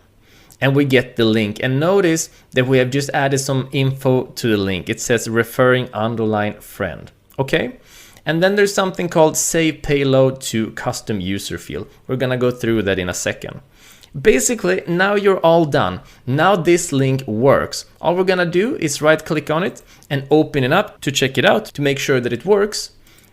and we get the link. And notice that we have just added some info to the link. It says referring underline friend, okay? And then there's something called save payload to custom user field. We're gonna go through that in a second. Basically, now you're all done. Now this link works. All we're gonna do is right click on it and open it up to check it out to make sure that it works.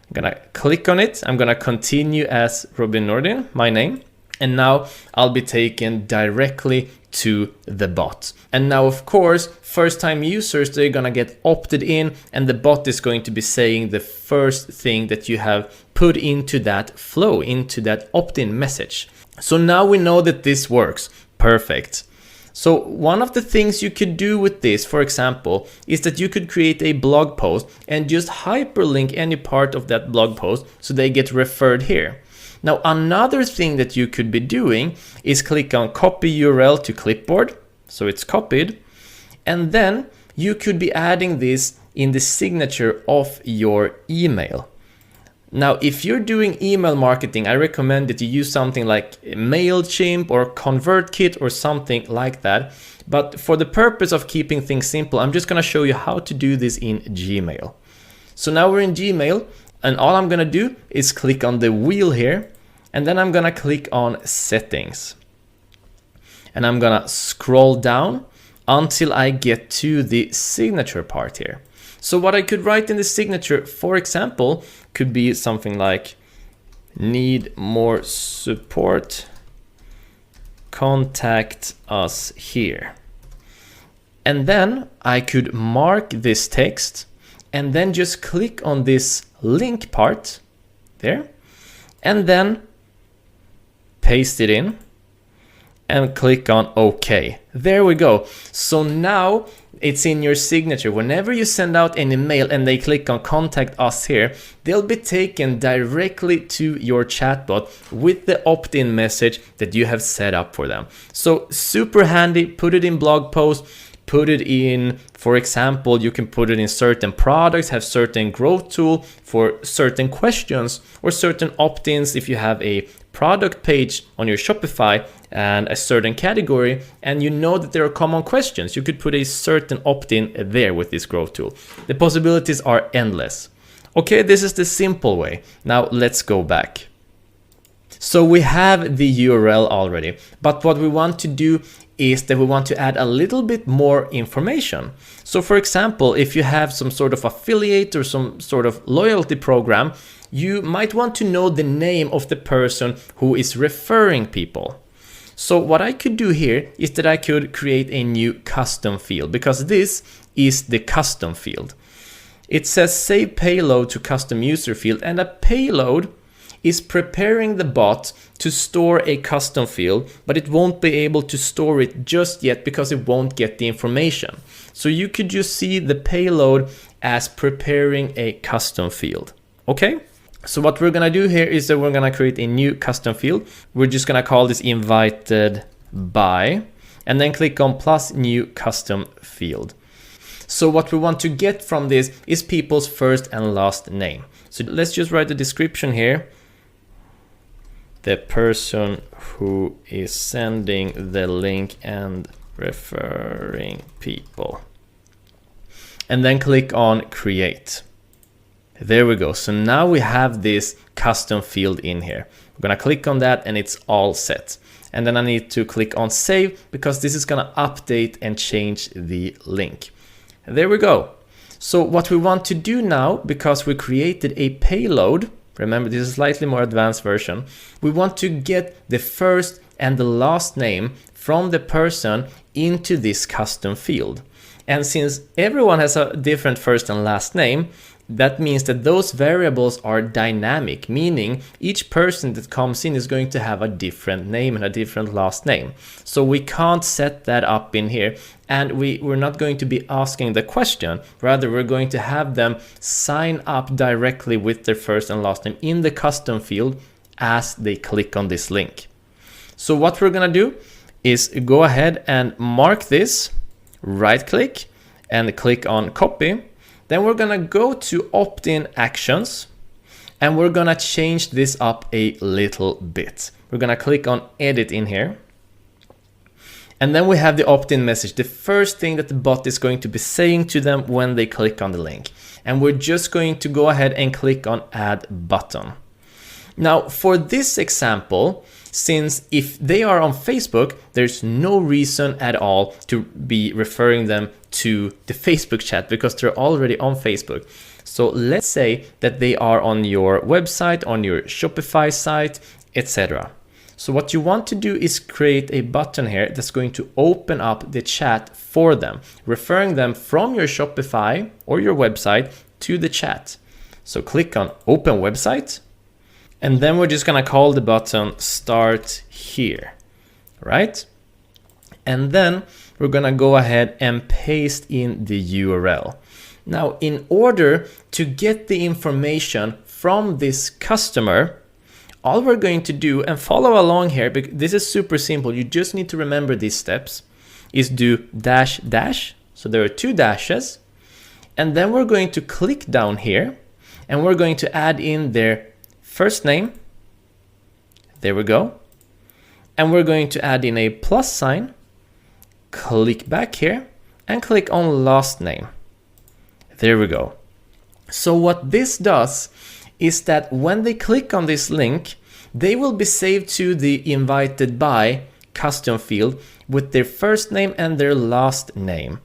I'm gonna click on it. I'm gonna continue as Robin Nordin, my name. And now I'll be taken directly to the bot. And now, of course, first time users, they're gonna get opted in and the bot is going to be saying the first thing that you have put into that flow, into that opt-in message. So now we know that this works. Perfect. So one of the things you could do with this, for example, is that you could create a blog post and just hyperlink any part of that blog post so they get referred here. Now, another thing that you could be doing is click on copy URL to clipboard. So it's copied. And then you could be adding this in the signature of your email. Now, if you're doing email marketing, I recommend that you use something like MailChimp or ConvertKit or something like that. But for the purpose of keeping things simple, I'm just gonna show you how to do this in Gmail. So now we're in Gmail. And all I'm gonna do is click on the wheel here, and then I'm gonna click on settings. And I'm gonna scroll down until I get to the signature part here. So what I could write in the signature, for example, could be something like, need more support, contact us here. And then I could mark this text and then just click on this link part there and then paste it in and click on OK. There we go. So now it's in your signature. Whenever you send out an email and they click on contact us here, they'll be taken directly to your chatbot with the opt-in message that you have set up for them. So super handy. Put it in blog posts, put it in, for example, you can put it in certain products, have certain growth tool for certain questions, or certain opt-ins if you have a product page on your Shopify and a certain category, and you know that there are common questions. You could put a certain opt-in there with this growth tool. The possibilities are endless. Okay, this is the simple way. Now let's go back. So we have the URL already, but what we want to do is that we want to add a little bit more information. So for example, if you have some sort of affiliate or some sort of loyalty program, you might want to know the name of the person who is referring people. So what I could do here is that I could create a new custom field, because this is the custom field. It says save payload to custom user field, and a payload is preparing the bot to store a custom field, but it won't be able to store it just yet because it won't get the information. So you could just see the payload as preparing a custom field. Okay? So what we're gonna do here is that we're gonna create a new custom field. We're just gonna call this invited by, and then click on plus new custom field. So what we want to get from this is people's first and last name. So let's just write the description here. The person who is sending the link and referring people. And then click on create. There we go. So now we have this custom field in here. We're gonna click on that and it's all set. And then I need to click on save, because this is gonna update and change the link. There we go. So what we want to do now, because we created a payload, remember this is a slightly more advanced version, we want to get the first and the last name from the person into this custom field. And since everyone has a different first and last name, that means that those variables are dynamic, meaning each person that comes in is going to have a different name and a different last name. So we can't set that up in here, and we're not going to be asking the question. Rather, we're going to have them sign up directly with their first and last name in the custom field as they click on this link. So what we're gonna do is go ahead and mark this, right click and click on copy. Then we're gonna go to opt-in actions, and we're gonna change this up a little bit. We're gonna click on edit in here. And then we have the opt-in message, the first thing that the bot is going to be saying to them when they click on the link. And we're just going to go ahead and click on add button. Now for this example, since if they are on Facebook, there's no reason at all to be referring them to the Facebook chat because they're already on Facebook. So let's say that they are on your website, on your Shopify site, etc. So what you want to do is create a button here that's going to open up the chat for them, referring them from your Shopify or your website to the chat. So click on open website. And then we're just gonna call the button start here, right? And then we're gonna go ahead and paste in the URL. Now, in order to get the information from this customer, all we're going to do, and follow along here, because this is super simple, you just need to remember these steps, is do dash dash. So there are 2 dashes. And then we're going to click down here and we're going to add in their first name, there we go, and we're going to add in a plus sign, click back here, and click on last name. There we go. So what this does is that when they click on this link, they will be saved to the invited by custom field with their first name and their last name.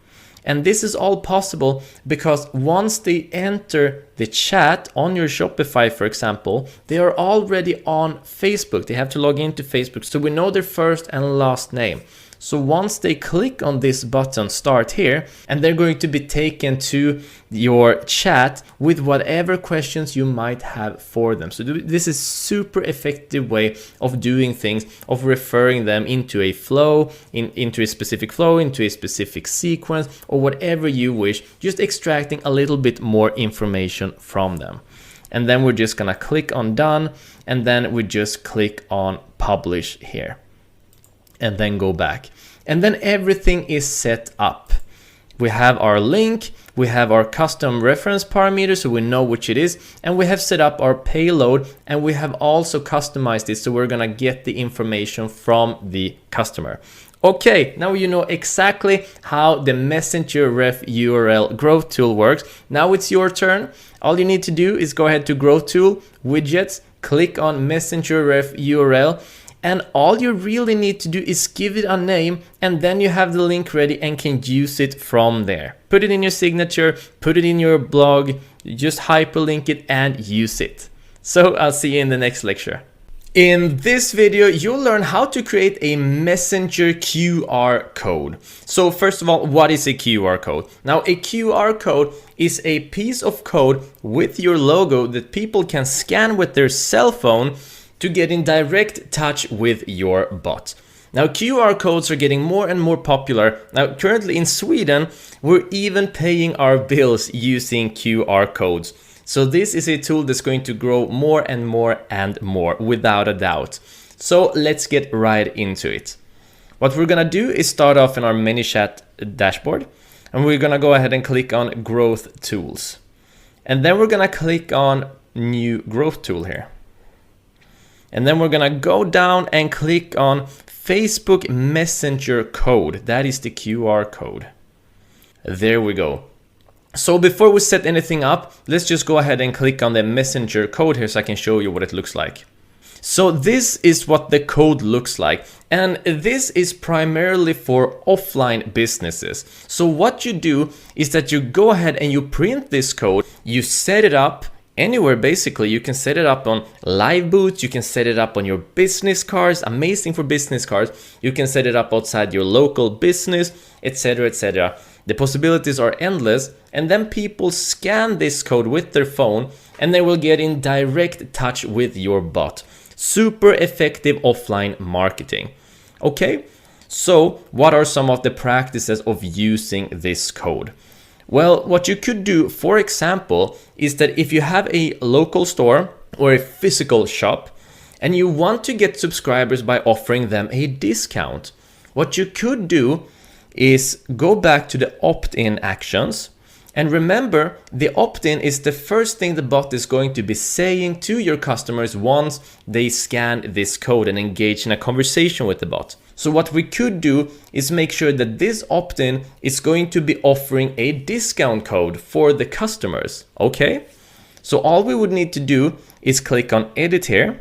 And this is all possible because once they enter the chat on your Shopify, for example, they are already on Facebook. They have to log into Facebook. So we know their first and last name. So once they click on this button, start here, and they're going to be taken to your chat with whatever questions you might have for them. So this is super effective way of doing things, of referring them into a flow, into a specific flow, into a specific sequence, or whatever you wish, just extracting a little bit more information from them. And then we're just gonna click on done, and then we just click on publish here. And then go back. And then everything is set up. we have our link, we have our custom reference parameter so we know which it is, and we have set up our payload, and we have also customized it so we're gonna get the information from the customer. Okay, now you know exactly how the Messenger Ref URL growth tool works. Now it's your turn. All you need to do is go ahead to Growth Tool, Widgets, click on Messenger Ref URL, and all you really need to do is give it a name, and then you have the link ready and can use it from there. Put it in your signature, put it in your blog, just hyperlink it and use it. So I'll see you in the next lecture. In this video, you'll learn how to create a Messenger QR code. So first of all, what is a QR code? Now, a QR code is a piece of code with your logo that people can scan with their cell phone to get in direct touch with your bot. Now, QR codes are getting more and more popular. Now, currently in Sweden, we're even paying our bills using QR codes. So this is a tool that's going to grow more and more and more, without a doubt. So let's get right into it. What we're gonna do is start off in our ManyChat dashboard, and we're gonna go ahead and click on Growth Tools. And then we're gonna click on New Growth Tool here. And then we're gonna go down and click on Facebook Messenger code. That is the QR code. There we go. So before we set anything up, let's just go ahead and click on the Messenger code here so I can show you what it looks like. So this is what the code looks like, and this is primarily for offline businesses. So what you do is that you go ahead and you print this code, you set it up anywhere basically. You can set it up on live booths, you can set it up on your business cards, amazing for business cards. You can set it up outside your local business, etc, etc. The possibilities are endless, and then people scan this code with their phone and they will get in direct touch with your bot. Super effective offline marketing. Okay, so what are some of the practices of using this code? Well, what you could do, for example, is that if you have a local store or a physical shop and you want to get subscribers by offering them a discount, what you could do is go back to the opt-in actions. And remember, the opt-in is the first thing the bot is going to be saying to your customers once they scan this code and engage in a conversation with the bot. So what we could do is make sure that this opt-in is going to be offering a discount code for the customers. Okay? So all we would need to do is click on Edit here.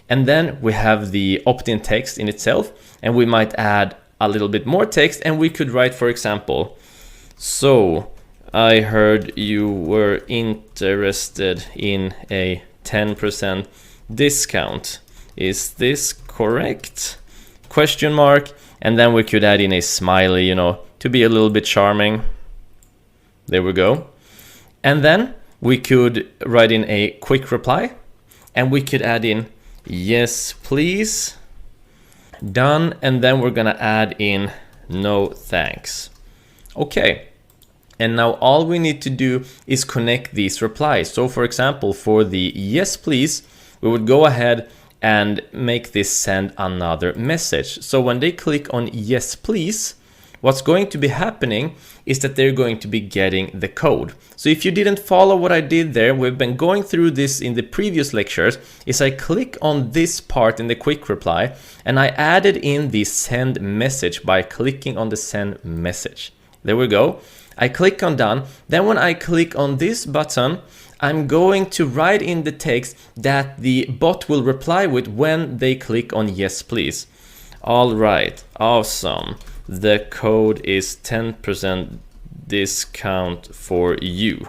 And then we have the opt-in text in itself, and we might add a little bit more text, and we could write, for example, so I heard you were interested in a 10% discount. Is this correct? Question mark. And then we could add in a smiley, you know, to be a little bit charming. There we go. And then we could write in a quick reply, and we could add in, yes, please. Done. And then we're gonna add in no thanks. Okay, and now all we need to do is connect these replies. So for example, for the yes please, we would go ahead and make this send another message. So when they click on yes please, what's going to be happening is that they're going to be getting the code. So if you didn't follow what I did there, we've been going through this in the previous lectures, is I click on this part in the quick reply and I added in the send message by clicking on the send message. There we go. I click on done. Then when I click on this button, I'm going to write in the text that the bot will reply with when they click on yes please. All right, awesome. The code is 10% discount for you.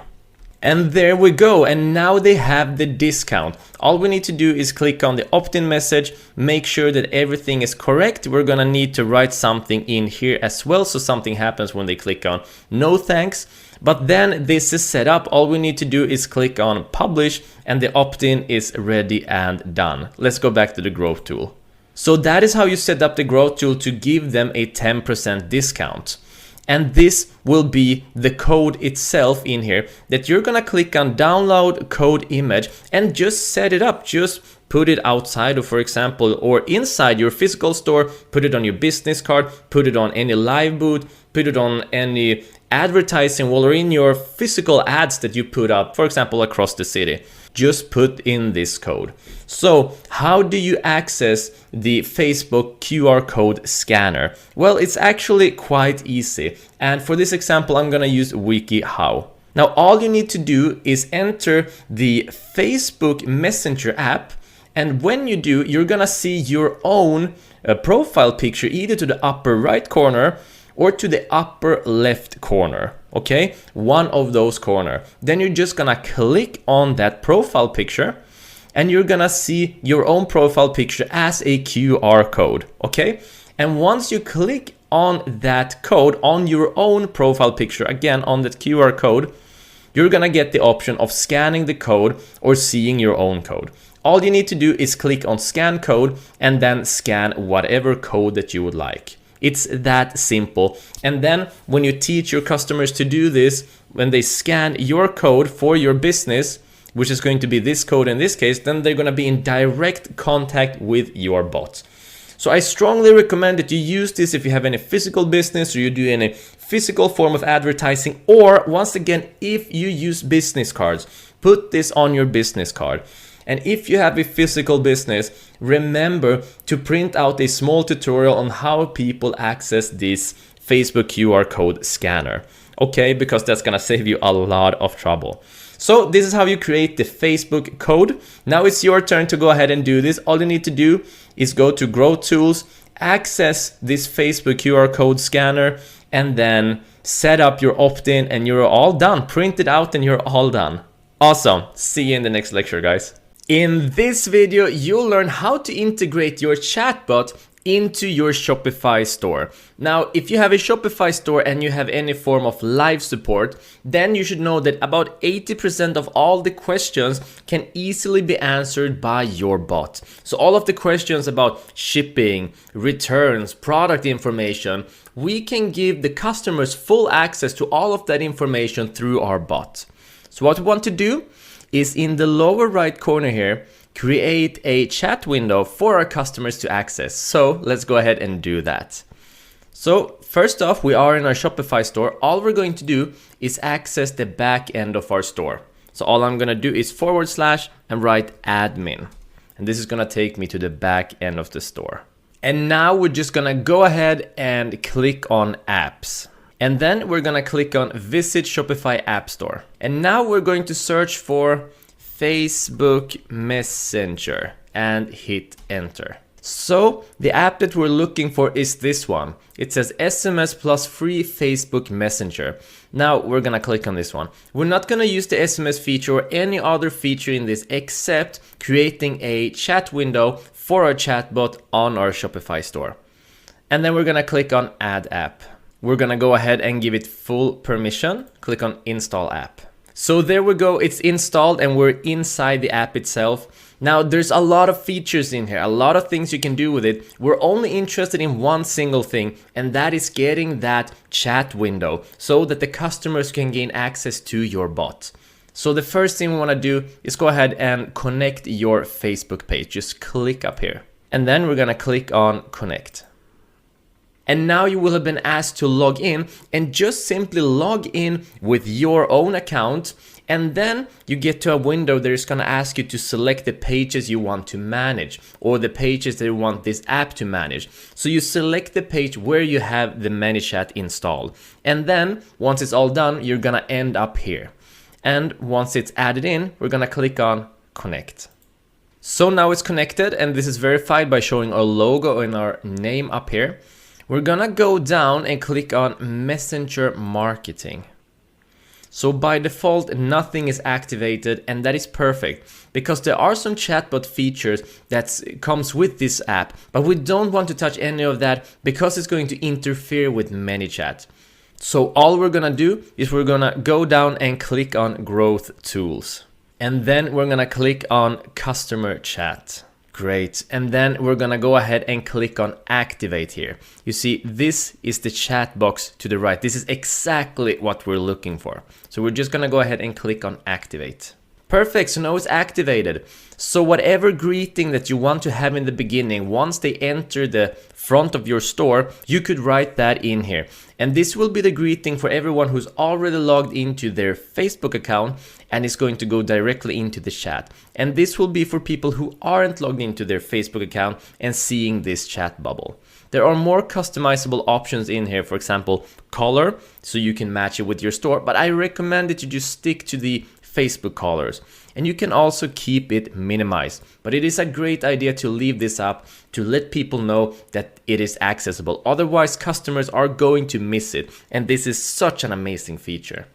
And there we go, and now they have the discount. All we need to do is click on the opt-in message, make sure that everything is correct. We're gonna need to write something in here as well, so something happens when they click on no thanks. But then this is set up. All we need to do is click on publish, and the opt-in is ready and done. Let's go back to the growth tool. So that is how you set up the growth tool to give them a 10% discount. And this will be the code itself in here that you're gonna click on download code image and just set it up. Just put it outside of, for example, or inside your physical store, put it on your business card, put it on any live booth, put it on any advertising wall or in your physical ads that you put up, for example, across the city. Just put in this code. So how do you access the Facebook QR code scanner? Well, it's actually quite easy. And for this example, I'm gonna use WikiHow. Now, all you need to do is enter the Facebook Messenger app. And when you do, you're gonna see your own profile picture either to the upper right corner or to the upper left corner, okay? One of those corner. Then you're just gonna click on that profile picture and you're gonna see your own profile picture as a QR code, okay? And once you click on that code on your own profile picture, again on that QR code, you're gonna get the option of scanning the code or seeing your own code. All you need to do is click on scan code and then scan whatever code that you would like. It's that simple. And then when you teach your customers to do this, when they scan your code for your business, which is going to be this code in this case, then they're gonna be in direct contact with your bot. So I strongly recommend that you use this if you have any physical business or you do any physical form of advertising, or once again, if you use business cards, put this on your business card. And if you have a physical business, remember to print out a small tutorial on how people access this Facebook QR code scanner. Okay, because that's gonna save you a lot of trouble. So this is how you create the Facebook code. Now it's your turn to go ahead and do this. All you need to do is go to Grow Tools, access this Facebook QR code scanner, and then set up your opt-in and you're all done. Print it out and you're all done. Awesome. See you in the next lecture, guys. In this video, you'll learn how to integrate your chatbot into your Shopify store. Now, if you have a Shopify store and you have any form of live support, then you should know that about 80% of all the questions can easily be answered by your bot. So all of the questions about shipping, returns, product information, we can give the customers full access to all of that information through our bot. So what we want to do is in the lower right corner here, create a chat window for our customers to access. So let's go ahead and do that. So first off, we are in our Shopify store. All we're going to do is access the back end of our store. So all I'm gonna do is / and write admin. And this is gonna take me to the back end of the store. And now we're just gonna go ahead and click on apps. And then we're gonna click on Visit Shopify App Store. And now we're going to search for Facebook Messenger and hit enter. So the app that we're looking for is this one. It says SMS plus free Facebook Messenger. Now we're gonna click on this one. We're not gonna use the SMS feature or any other feature in this except creating a chat window for our chatbot on our Shopify store. And then we're gonna click on Add App. We're gonna go ahead and give it full permission. Click on Install App. So there we go, it's installed and we're inside the app itself. Now there's a lot of features in here, a lot of things you can do with it. We're only interested in one single thing, and that is getting that chat window so that the customers can gain access to your bot. So the first thing we wanna do is go ahead and connect your Facebook page. Just click up here. And then we're gonna click on Connect. And now you will have been asked to log in, and just simply log in with your own account, and then you get to a window that is going to ask you to select the pages you want to manage or the pages that you want this app to manage. So you select the page where you have the ManyChat installed, and then once it's all done, you're going to end up here. And once it's added in, we're going to click on Connect. So now it's connected, and this is verified by showing our logo and our name up here. We're gonna go down and click on Messenger Marketing. So by default, nothing is activated, and that is perfect because there are some chatbot features that comes with this app, but we don't want to touch any of that because it's going to interfere with ManyChat. So all we're gonna do is we're gonna go down and click on Growth Tools. And then we're gonna click on Customer Chat. Great. And then we're gonna go ahead and click on activate here. You see, this is the chat box to the right. This is exactly what we're looking for. So we're just gonna go ahead and click on activate. Perfect, so now it's activated. So whatever greeting that you want to have in the beginning, once they enter the front of your store, you could write that in here. And this will be the greeting for everyone who's already logged into their Facebook account and is going to go directly into the chat. And this will be for people who aren't logged into their Facebook account and seeing this chat bubble. There are more customizable options in here, for example, color, so you can match it with your store, but I recommend that you just stick to the Facebook colors. And you can also keep it minimized, but it is a great idea to leave this up to let people know that it is accessible. Otherwise, customers are going to miss it, and this is such an amazing feature.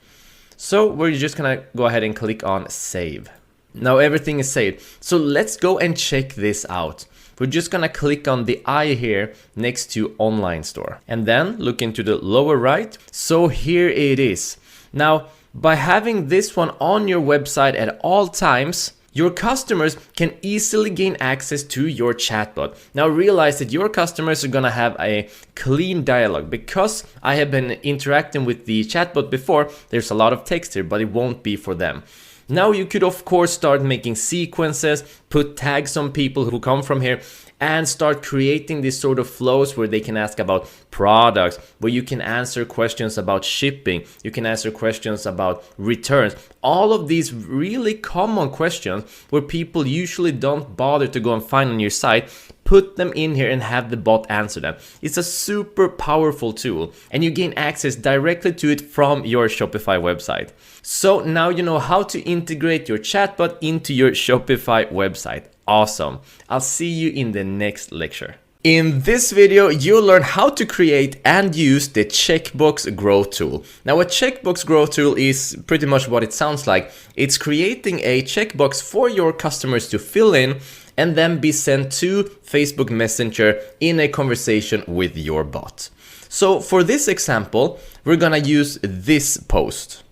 So we're just gonna go ahead and click on save. Now everything is saved. So let's go and check this out. We're just gonna click on the eye here next to online store, and then look into the lower right. So here it is. Now, by having this one on your website at all times, your customers can easily gain access to your chatbot. Now realize that your customers are gonna have a clean dialogue. Because I have been interacting with the chatbot before, there's a lot of text here, but it won't be for them. Now you could of course start making sequences, put tags on people who come from here, and start creating these sort of flows where they can ask about products, where you can answer questions about shipping, you can answer questions about returns. All of these really common questions where people usually don't bother to go and find on your site, put them in here and have the bot answer them. It's a super powerful tool, and you gain access directly to it from your Shopify website. So now you know how to integrate your chatbot into your Shopify website. Awesome. I'll see you in the next lecture. In this video, you'll learn how to create and use the checkbox growth tool. Now, a checkbox growth tool is pretty much what it sounds like. It's creating a checkbox for your customers to fill in and then be sent to Facebook Messenger in a conversation with your bot. So for this example, we're gonna use this post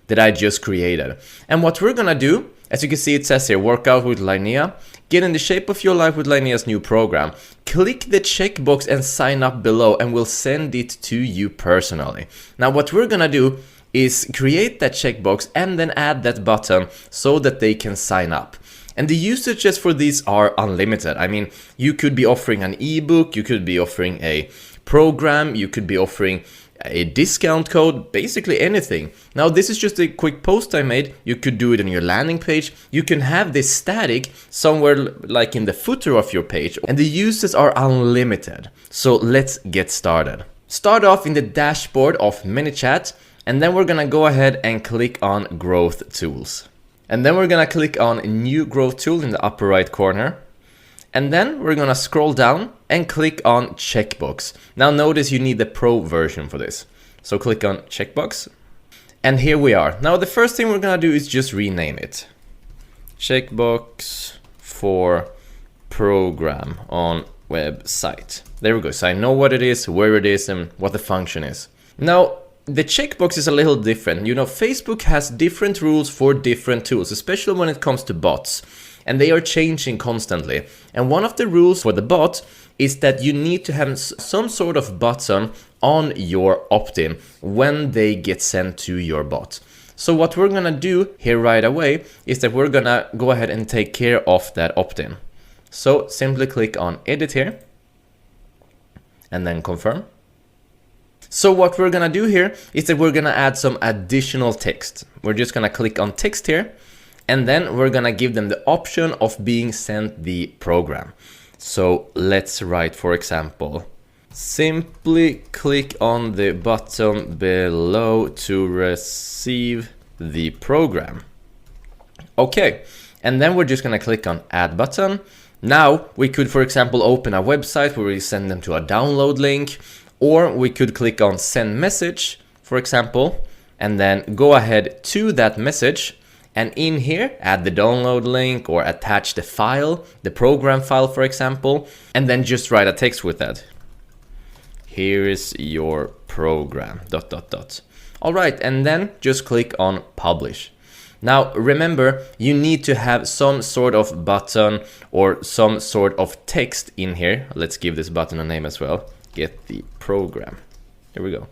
that I just created. And what we're gonna do, as you can see, it says here, workout with Linnea. Get in the shape of your life with Linnea's new program. Click the checkbox and sign up below, and we'll send it to you personally. Now what we're gonna do is create that checkbox and then add that button so that they can sign up. And the usages for these are unlimited. I mean, you could be offering an ebook, you could be offering a program, you could be offering a discount code, basically anything. Now this is just a quick post I made. You could do it on your landing page. You can have this static somewhere like in the footer of your page, and the uses are unlimited. So let's get started. Start off in the dashboard of ManyChat, and then we're gonna go ahead and click on growth tools. And then we're gonna click on new growth tool in the upper right corner. And then we're gonna scroll down and click on checkbox. Now notice you need the pro version for this. So click on checkbox. And here we are. Now the first thing we're gonna do is just rename it. Checkbox for program on website. There we go. So I know what it is, where it is, and what the function is. Now, the checkbox is a little different. You know, Facebook has different rules for different tools, especially when it comes to bots. And they are changing constantly. And one of the rules for the bot is that you need to have some sort of button on your opt-in when they get sent to your bot. So what we're gonna do here right away is that we're gonna go ahead and take care of that opt-in. So simply click on edit here and then confirm. So what we're gonna do here is that we're gonna add some additional text. We're just gonna click on text here, and then we're gonna give them the option of being sent the program. So let's write, for example, simply click on the button below to receive the program. Okay, and then we're just gonna click on add button. Now we could, for example, open a website where we send them to a download link, or we could click on send message, for example, and then go ahead to that message. And in here, add the download link or attach the file, the program file, for example, and then just write a text with that. Here is your program, ... All right, and then just click on publish. Now remember, you need to have some sort of button or some sort of text in here. Let's give this button a name as well. Get the program. Here we go.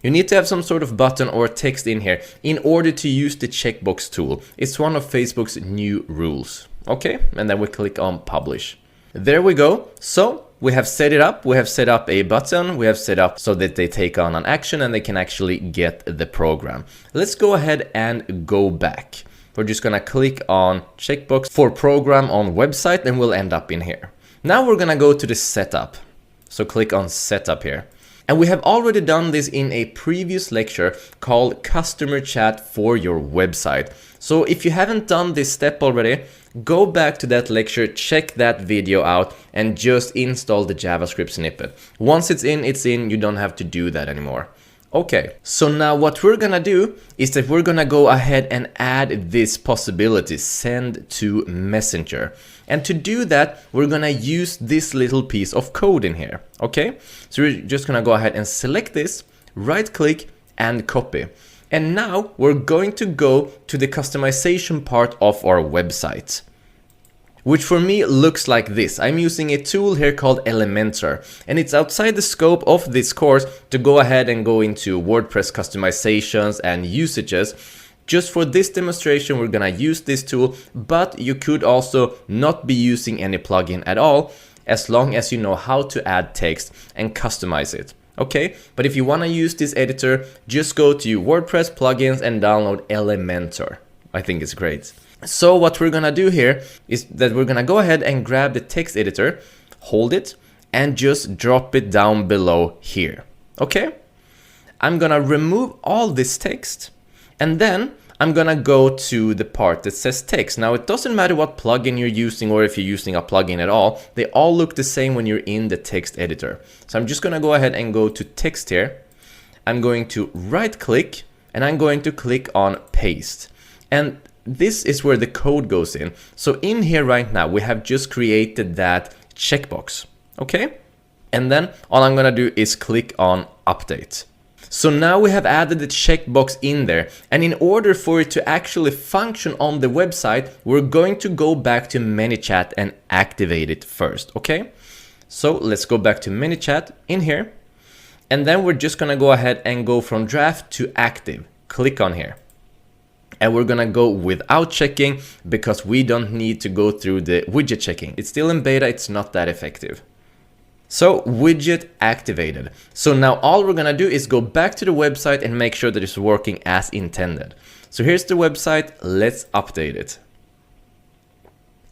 You need to have some sort of button or text in here in order to use the checkbox tool. It's one of Facebook's new rules. Okay, and then we click on publish. There we go. So we have set it up. We have set up a button. We have set up so that they take on an action and they can actually get the program. Let's go ahead and go back. We're just gonna click on checkbox for program on website and we'll end up in here. Now we're gonna go to the setup. So click on setup here. And we have already done this in a previous lecture called customer chat for your website. So if you haven't done this step already, go back to that lecture, check that video out, and just install the JavaScript snippet. Once it's in, you don't have to do that anymore. Okay, so now what we're gonna do is that we're gonna go ahead and add this possibility, send to Messenger. And to do that, we're gonna use this little piece of code in here, okay? So we're just gonna go ahead and select this, right click and copy. And now we're going to go to the customization part of our website, which for me looks like this. I'm using a tool here called Elementor, and it's outside the scope of this course to go ahead and go into WordPress customizations and usages. Just for this demonstration, we're gonna use this tool, but you could also not be using any plugin at all, as long as you know how to add text and customize it. Okay, but if you wanna use this editor, just go to WordPress plugins and download Elementor. I think it's great. So what we're gonna do here is that we're gonna go ahead and grab the text editor, hold it, and just drop it down below here. Okay? I'm gonna remove all this text, and then I'm gonna go to the part that says text. Now it doesn't matter what plugin you're using or if you're using a plugin at all, they all look the same when you're in the text editor. So I'm just gonna go ahead and go to text here. I'm going to right click and I'm going to click on paste. And this is where the code goes in. So in here right now, we have just created that checkbox, okay? And then all I'm gonna do is click on update. So now we have added the checkbox in there. And in order for it to actually function on the website, we're going to go back to ManyChat and activate it first, okay? So let's go back to ManyChat in here. And then we're just gonna go ahead and go from draft to active. Click on here. And we're gonna go without checking because we don't need to go through the widget checking. It's still in beta, it's not that effective. So widget activated. So now all we're gonna do is go back to the website and make sure that it's working as intended. So here's the website, let's update it.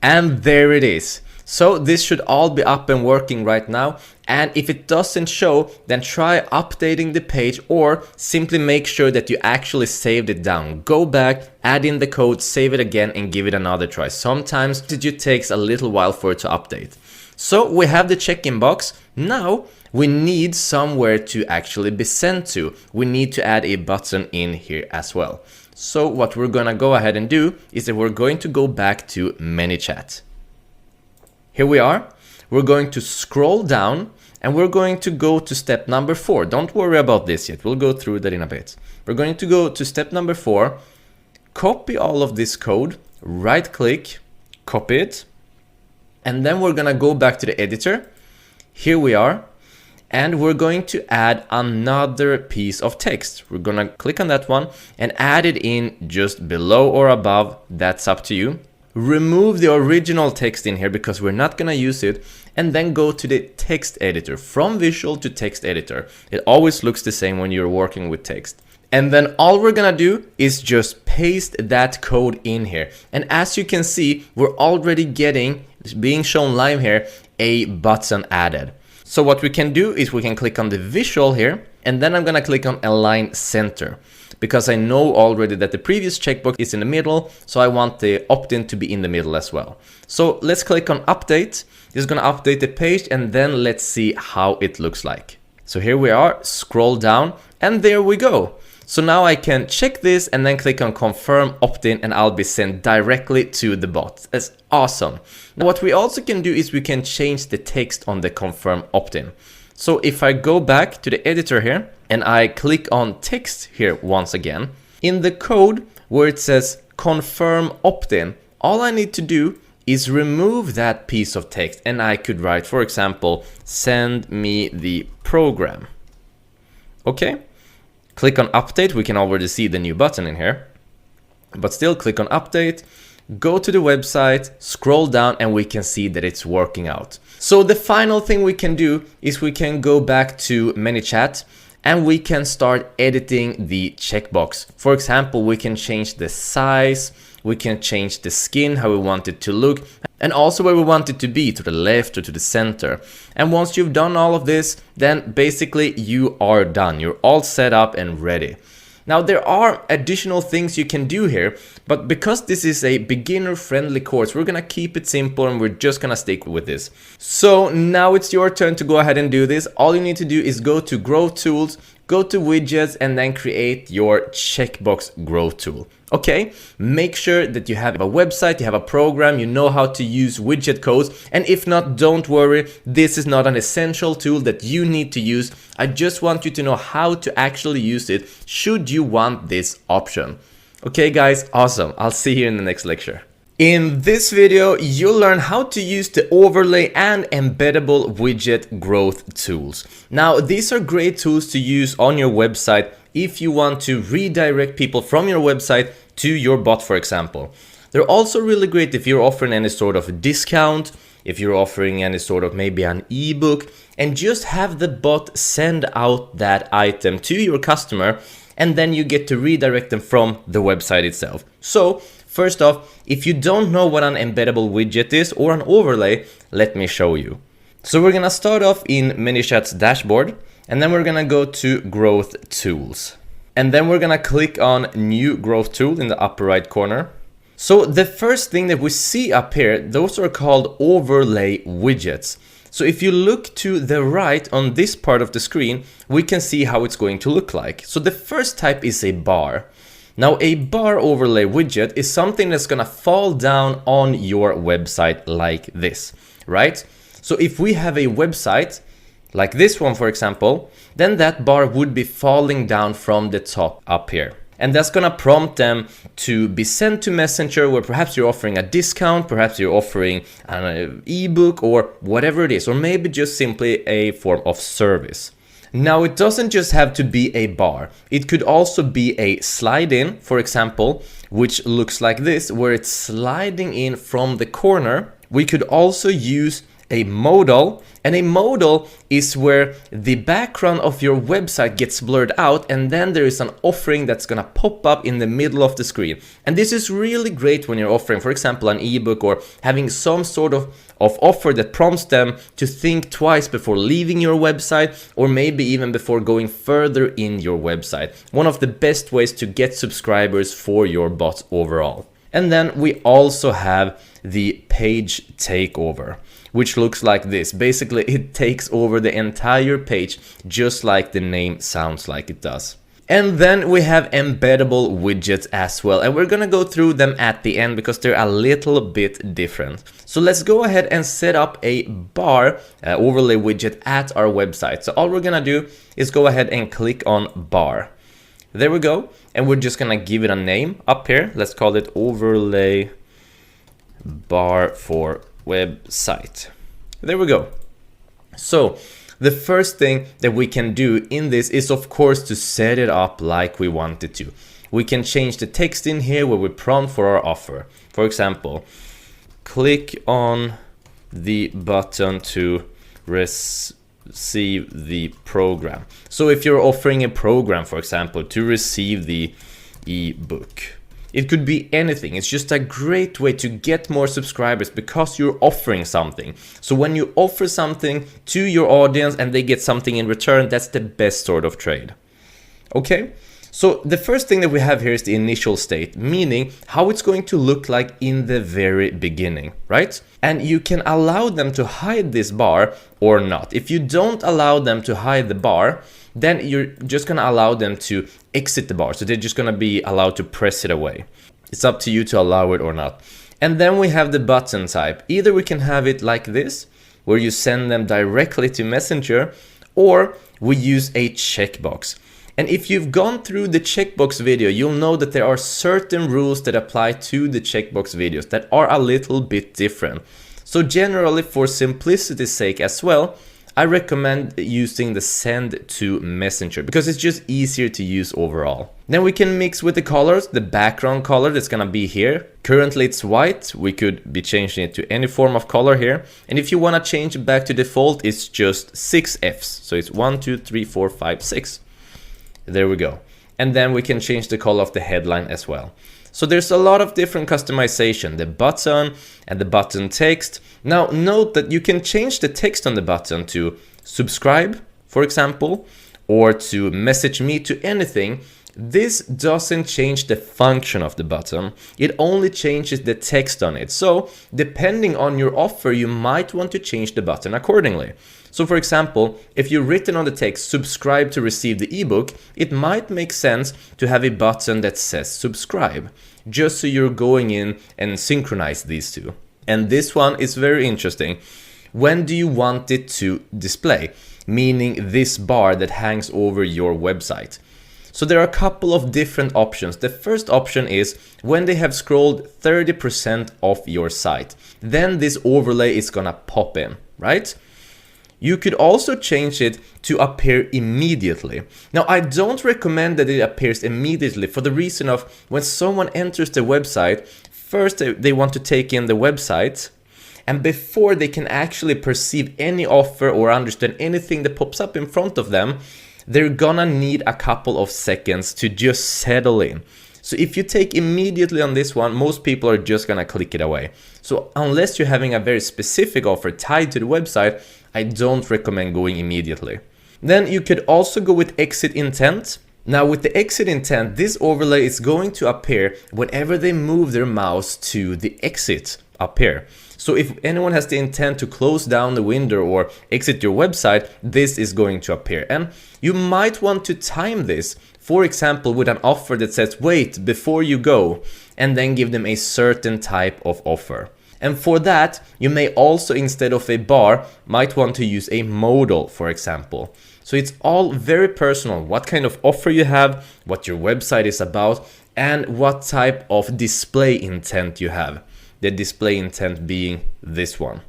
And there it is. So this should all be up and working right now. And if it doesn't show, then try updating the page or simply make sure that you actually saved it down. Go back, add in the code, save it again and give it another try. Sometimes it just takes a little while for it to update. So we have the check-in box. Now we need somewhere to actually be sent to. We need to add a button in here as well. So what we're gonna go ahead and do is that we're going to go back to ManyChat. Here we are. We're going to scroll down and we're going to go to step number 4. Don't worry about this yet. We'll go through that in a bit. We're going to go to step number 4, copy all of this code, right click, copy it, and then we're gonna go back to the editor. Here we are. And we're going to add another piece of text. We're gonna click on that one and add it in just below or above. That's up to you. Remove the original text in here because we're not gonna use it, and then go to the text editor. From visual to text editor. It always looks the same when you're working with text. And then all we're gonna do is just paste that code in here. And as you can see, we're already getting, being shown live here, a button added. So what we can do is we can click on the visual here, and then I'm gonna click on Align Center, because I know already that the previous checkbox is in the middle, so I want the opt-in to be in the middle as well. So let's click on Update. This is gonna update the page, and then let's see how it looks like. So here we are, scroll down, and there we go. So now I can check this and then click on Confirm Opt-in, and I'll be sent directly to the bot. That's awesome. Now what we also can do is we can change the text on the Confirm Opt-in. So if I go back to the editor here and I click on text here once again, in the code where it says confirm opt-in, all I need to do is remove that piece of text, and I could write, for example, send me the program. Okay, click on update. We can already see the new button in here, but still click on update, go to the website, scroll down, and we can see that it's working out. So the final thing we can do is we can go back to ManyChat and we can start editing the checkbox. For example, we can change the size, we can change the skin, how we want it to look, and also where we want it to be, to the left or to the center. And once you've done all of this, then basically you are done. You're all set up and ready. Now there are additional things you can do here, but because this is a beginner-friendly course, we're gonna keep it simple and we're just gonna stick with this. So now it's your turn to go ahead and do this. All you need to do is go to Growth Tools, go to Widgets, and then create your checkbox growth tool. Okay, make sure that you have a website, you have a program, you know how to use widget codes, and if not, don't worry, this is not an essential tool that you need to use. I just want you to know how to actually use it should you want this option. Okay guys, awesome. I'll see you in the next lecture. In this video, you'll learn how to use the overlay and embeddable widget growth tools. Now, these are great tools to use on your website if you want to redirect people from your website to your bot, for example. They're also really great if you're offering any sort of discount, if you're offering any sort of maybe an ebook, and just have the bot send out that item to your customer, and then you get to redirect them from the website itself. So, first off, if you don't know what an embeddable widget is or an overlay, let me show you. So we're gonna start off in ManyChat's dashboard, and then we're gonna go to Growth Tools. And then we're gonna click on New Growth Tool in the upper right corner. So the first thing that we see up here, those are called overlay widgets. So if you look to the right on this part of the screen, we can see how it's going to look like. So the first type is a bar. Now a bar overlay widget is something that's gonna fall down on your website like this, right? So if we have a website, like this one for example, then that bar would be falling down from the top up here. And that's gonna prompt them to be sent to Messenger, where perhaps you're offering a discount, perhaps you're offering an ebook or whatever it is, or maybe just simply a form of service. Now it doesn't just have to be a bar, it could also be a slide in, for example, which looks like this, where it's sliding in from the corner. We could also use a modal, and a modal is where the background of your website gets blurred out, and then there is an offering that's gonna pop up in the middle of the screen. And this is really great when you're offering, for example, an ebook, or having some sort of offer that prompts them to think twice before leaving your website, or maybe even before going further in your website. One of the best ways to get subscribers for your bot overall. And then we also have the page takeover, which looks like this. Basically, it takes over the entire page, just like the name sounds like it does. And then we have embeddable widgets as well, and we're gonna go through them at the end because they're a little bit different. So let's go ahead and set up a bar overlay widget at our website. So all we're gonna do is go ahead and click on bar. There we go, and we're just gonna give it a name up here. Let's call it overlay bar for website. There we go. So the first thing that we can do in this is of course to set it up like we want it to. We can change the text in here where we prompt for our offer. For example, click on the button to receive the program. So if you're offering a program, for example, to receive the ebook, it could be anything. It's just a great way to get more subscribers because you're offering something. So when you offer something to your audience and they get something in return, that's the best sort of trade. Okay, so the first thing that we have here is the initial state, meaning how it's going to look like in the very beginning, right? And you can allow them to hide this bar or not. If you don't allow them to hide the bar, then you're just gonna allow them to exit the bar. So they're just gonna be allowed to press it away. It's up to you to allow it or not. And then we have the button type. Either we can have it like this, where you send them directly to Messenger, or we use a checkbox. And if you've gone through the checkbox video, you'll know that there are certain rules that apply to the checkbox videos that are a little bit different. So generally, for simplicity's sake as well, I recommend using the send to messenger because it's just easier to use overall. Then we can mix with the colors, the background color that's gonna be here. Currently it's white, we could be changing it to any form of color here. And if you wanna change it back to default, it's just 6 Fs. So it's 1, 2, 3, 4, 5, 6. There we go. And then we can change the color of the headline as well. So there's a lot of different customization, the button and the button text. Now note that you can change the text on the button to subscribe, for example, or to message me, to anything. This doesn't change the function of the button, it only changes the text on it. So depending on your offer, you might want to change the button accordingly. So for example, if you've written on the text subscribe to receive the ebook, it might make sense to have a button that says subscribe, just so you're going in and synchronize these two. And this one is very interesting. When do you want it to display? Meaning this bar that hangs over your website. So there are a couple of different options. The first option is when they have scrolled 30% of your site. Then this overlay is gonna pop in, right? You could also change it to appear immediately. Now, I don't recommend that it appears immediately for the reason of when someone enters the website, first they want to take in the website, and before they can actually perceive any offer or understand anything that pops up in front of them, they're gonna need a couple of seconds to just settle in. So if you take immediately on this one, most people are just gonna click it away. So unless you're having a very specific offer tied to the website, I don't recommend going immediately. Then you could also go with exit intent. Now with the exit intent, this overlay is going to appear whenever they move their mouse to the exit up here. So if anyone has the intent to close down the window or exit your website, this is going to appear. And you might want to time this, for example, with an offer that says, wait before you go, and then give them a certain type of offer. And for that, you may also, instead of a bar, might want to use a modal, for example. So it's all very personal, what kind of offer you have, what your website is about, and what type of display intent you have. The display intent being this one.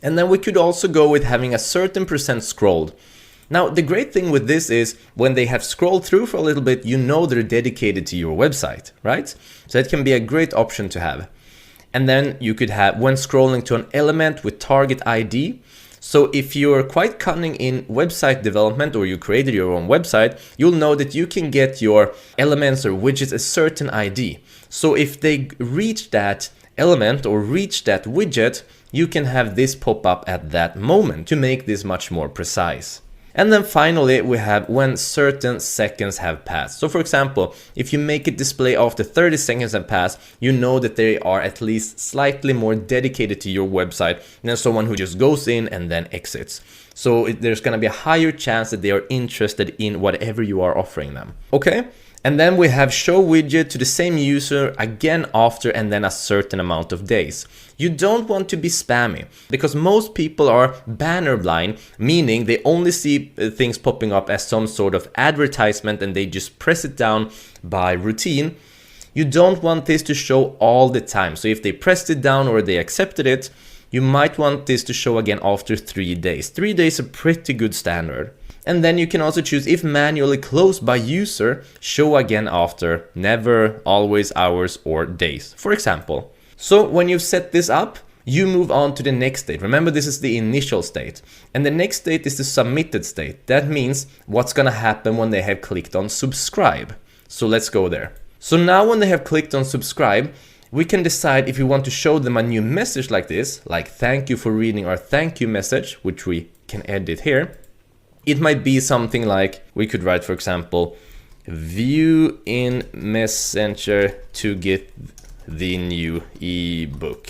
And then we could also go with having a certain percent scrolled. Now, the great thing with this is when they have scrolled through for a little bit, you know they're dedicated to your website, right? So it can be a great option to have. And then you could have when scrolling to an element with target ID. So if you're quite cunning in website development or you created your own website, you'll know that you can get your elements or widgets a certain ID. So if they reach that element or reach that widget, you can have this pop up at that moment to make this much more precise. And then finally, we have when certain seconds have passed. So for example, if you make it display after 30 seconds have passed, you know that they are at least slightly more dedicated to your website than someone who just goes in and then exits. So there's going to be a higher chance that they are interested in whatever you are offering them. Okay? And then we have show widget to the same user again after and then a certain amount of days. You don't want to be spammy because most people are banner blind, meaning they only see things popping up as some sort of advertisement and they just press it down by routine. You don't want this to show all the time. So if they pressed it down or they accepted it, you might want this to show again after 3 days. 3 days is a pretty good standard. And then you can also choose if manually closed by user, show again after never, always, hours, or days, for example. So when you've set this up, you move on to the next state. Remember, this is the initial state. And the next state is the submitted state. That means what's gonna happen when they have clicked on subscribe. So let's go there. So now when they have clicked on subscribe, we can decide if we want to show them a new message like this, like thank you for reading our thank you message, which we can edit here. It might be something like, we could write, for example, view in Messenger to get the new ebook.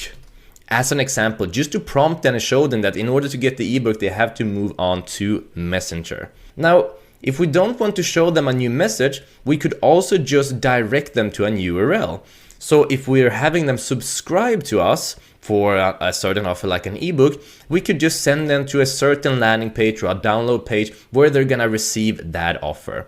As an example, just to prompt them and show them that in order to get the ebook, they have to move on to Messenger. Now, if we don't want to show them a new message, we could also just direct them to a new URL. So if we're having them subscribe to us for a certain offer like an ebook, we could just send them to a certain landing page or a download page where they're gonna receive that offer.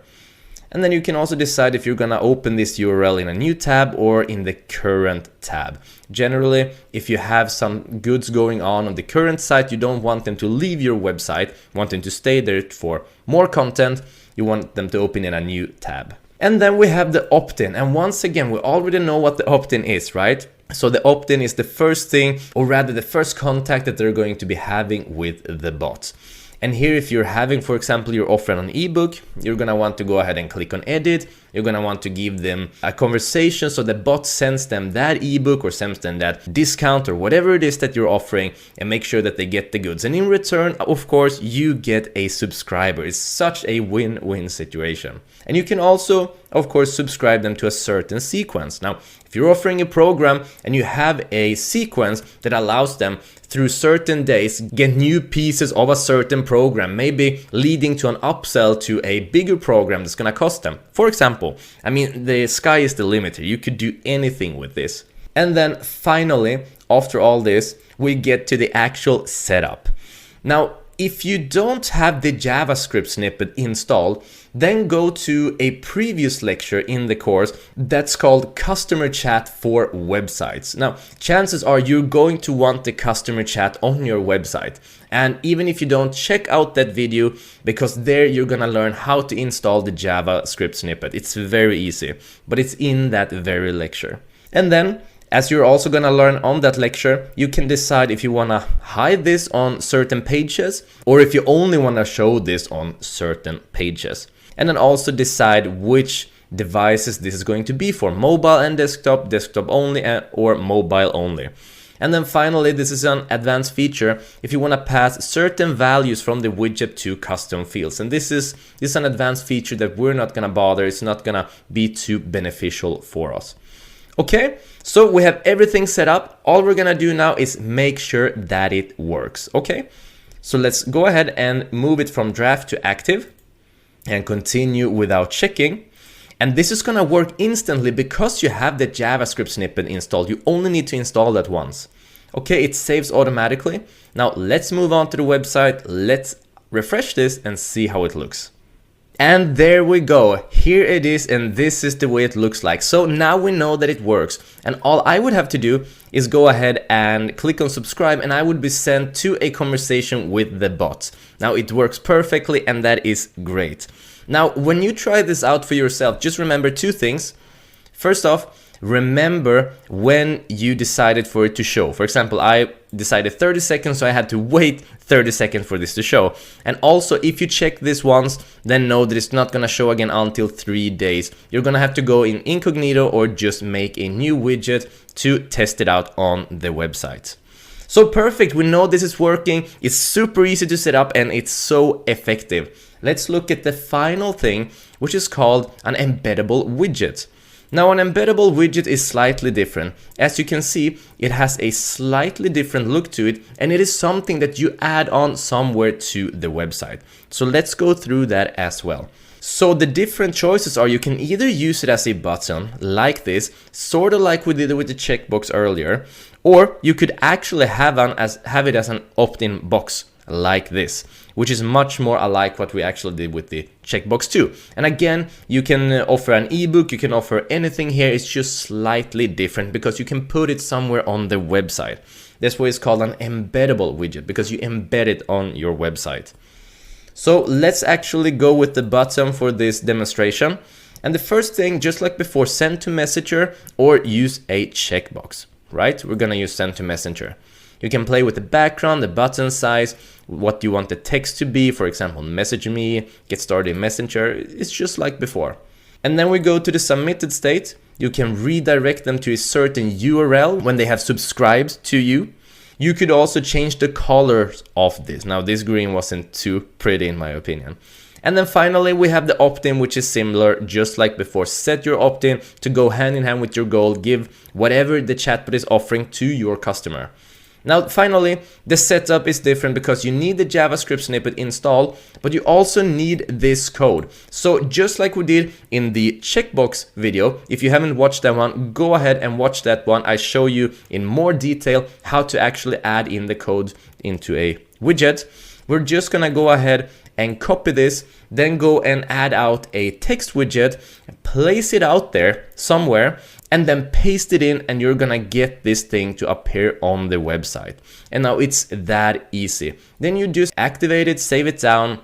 And then you can also decide if you're gonna open this URL in a new tab or in the current tab. Generally, if you have some goods going on the current site, you don't want them to leave your website, want them to stay there for more content, you want them to open in a new tab. And then we have the opt-in, and once again, we already know what the opt-in is, right? So the opt-in is the first thing, or rather the first contact that they're going to be having with the bot. And here, if you're having, for example, you're offering an ebook, you're gonna want to go ahead and click on edit. You're gonna want to give them a conversation so the bot sends them that ebook or sends them that discount or whatever it is that you're offering, and make sure that they get the goods. And in return, of course, you get a subscriber. It's such a win-win situation. And you can also, of course, subscribe them to a certain sequence. Now, if you're offering a program and you have a sequence that allows them through certain days get new pieces of a certain program, maybe leading to an upsell to a bigger program that's gonna cost them. For example, I mean, the sky is the limit here. You could do anything with this. And then finally, after all this, we get to the actual setup. Now, if you don't have the JavaScript snippet installed, then go to a previous lecture in the course that's called Customer Chat for Websites. Now, chances are you're going to want the customer chat on your website. And even if you don't, check out that video, because there you're gonna learn how to install the JavaScript snippet. It's very easy, but it's in that very lecture. And then, as you're also gonna learn on that lecture, you can decide if you wanna hide this on certain pages or if you only wanna show this on certain pages. And then also decide which devices this is going to be for, mobile and desktop, desktop only, or mobile only. And then finally, this is an advanced feature if you wanna pass certain values from the widget to custom fields. And this is an advanced feature that we're not gonna bother, it's not gonna be too beneficial for us. Okay, so we have everything set up. All we're gonna do now is make sure that it works, okay? So let's go ahead and move it from draft to active and continue without checking. And this is gonna work instantly because you have the JavaScript snippet installed. You only need to install that once. Okay, it saves automatically. Now let's move on to the website. Let's refresh this and see how it looks. And there we go, here it is, and this is the way it looks like. So now we know that it works, and all I would have to do is go ahead and click on subscribe, and I would be sent to a conversation with the bot. Now it works perfectly, and that is great. Now when you try this out for yourself, just remember two things. First off, remember when you decided for it to show. For example, I decided 30 seconds, so I had to wait 30 seconds for this to show. And also, if you check this once, then know that it's not gonna show again until 3 days. You're gonna have to go in incognito or just make a new widget to test it out on the website. So perfect, we know this is working. It's super easy to set up and it's so effective. Let's look at the final thing, which is called an embeddable widget. Now, an embeddable widget is slightly different. As you can see, it has a slightly different look to it, and it is something that you add on somewhere to the website. So let's go through that as well. So the different choices are, you can either use it as a button like this, sort of like we did it with the checkbox earlier, or you could actually have it as an opt-in box like this, which is much more alike what we actually did with the checkbox too. And again, you can offer an ebook, you can offer anything here. It's just slightly different because you can put it somewhere on the website. That's why it's called an embeddable widget, because you embed it on your website. So let's actually go with the button for this demonstration. And the first thing, just like before, send to Messenger or use a checkbox, right? We're gonna use send to Messenger. You can play with the background, the button size, what you want the text to be. For example, message me, get started in Messenger. It's just like before. And then we go to the submitted state. You can redirect them to a certain URL when they have subscribed to you. You could also change the colors of this. Now this green wasn't too pretty in my opinion. And then finally we have the opt-in, which is similar, just like before. Set your opt-in to go hand in hand with your goal. Give whatever the chatbot is offering to your customer. Now finally, the setup is different because you need the JavaScript snippet installed, but you also need this code. So just like we did in the checkbox video, if you haven't watched that one, go ahead and watch that one. I show you in more detail how to actually add in the code into a widget. We're just gonna go ahead and copy this, then go and add out a text widget, place it out there somewhere, and then paste it in, and you're gonna get this thing to appear on the website. And now it's that easy. Then you just activate it, save it down,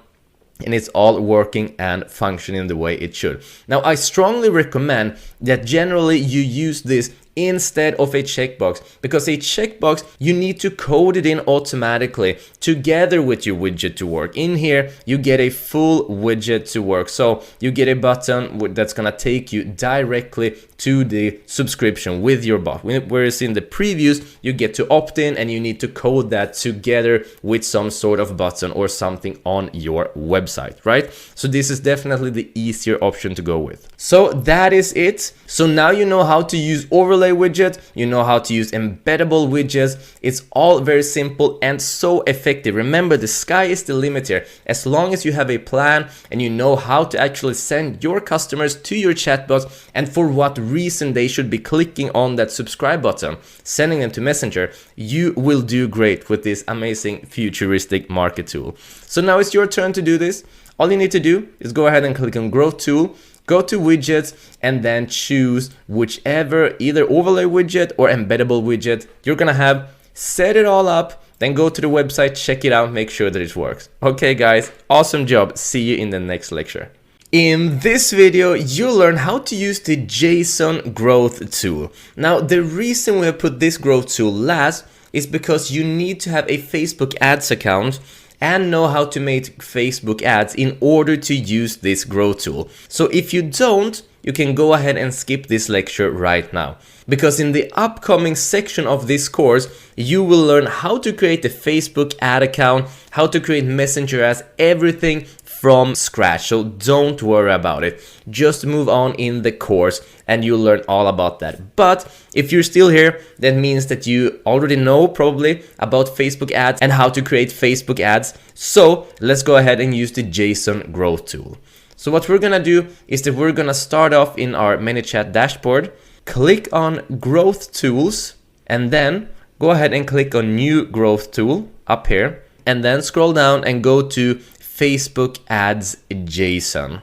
and it's all working and functioning the way it should. Now, I strongly recommend that generally you use this instead of a checkbox, because a checkbox, you need to code it in automatically together with your widget to work. In here, you get a full widget to work. So you get a button that's gonna take you directly to the subscription with your bot. Whereas in the previews, you get to opt in and you need to code that together with some sort of button or something on your website, right? So this is definitely the easier option to go with. So that is it. So now you know how to use overlay widget, you know how to use embeddable widgets. It's all very simple and so effective. Remember, the sky is the limit here. As long as you have a plan and you know how to actually send your customers to your chatbot and for what reason they should be clicking on that subscribe button, sending them to Messenger, you will do great with this amazing futuristic market tool. So now it's your turn to do this. All you need to do is go ahead and click on Growth Tool, go to widgets, and then choose whichever either overlay widget or embeddable widget you're gonna have. Set it all up, then go to the website, check it out, make sure that it works. Okay guys, awesome job. See you in the next lecture. In this video, you'll learn how to use the JSON growth tool. Now, the reason we have put this growth tool last is because you need to have a Facebook ads account and know how to make Facebook ads in order to use this growth tool. So if you don't, you can go ahead and skip this lecture right now. Because in the upcoming section of this course, you will learn how to create a Facebook ad account, how to create Messenger ads, everything from scratch. So don't worry about it. Just move on in the course and you'll learn all about that. But if you're still here, that means that you already know probably about Facebook ads and how to create Facebook ads. So let's go ahead and use the JSON growth tool. So what we're gonna do is that we're gonna start off in our ManyChat dashboard, click on growth tools, and then go ahead and click on new growth tool up here, and then scroll down and go to Facebook ads JSON.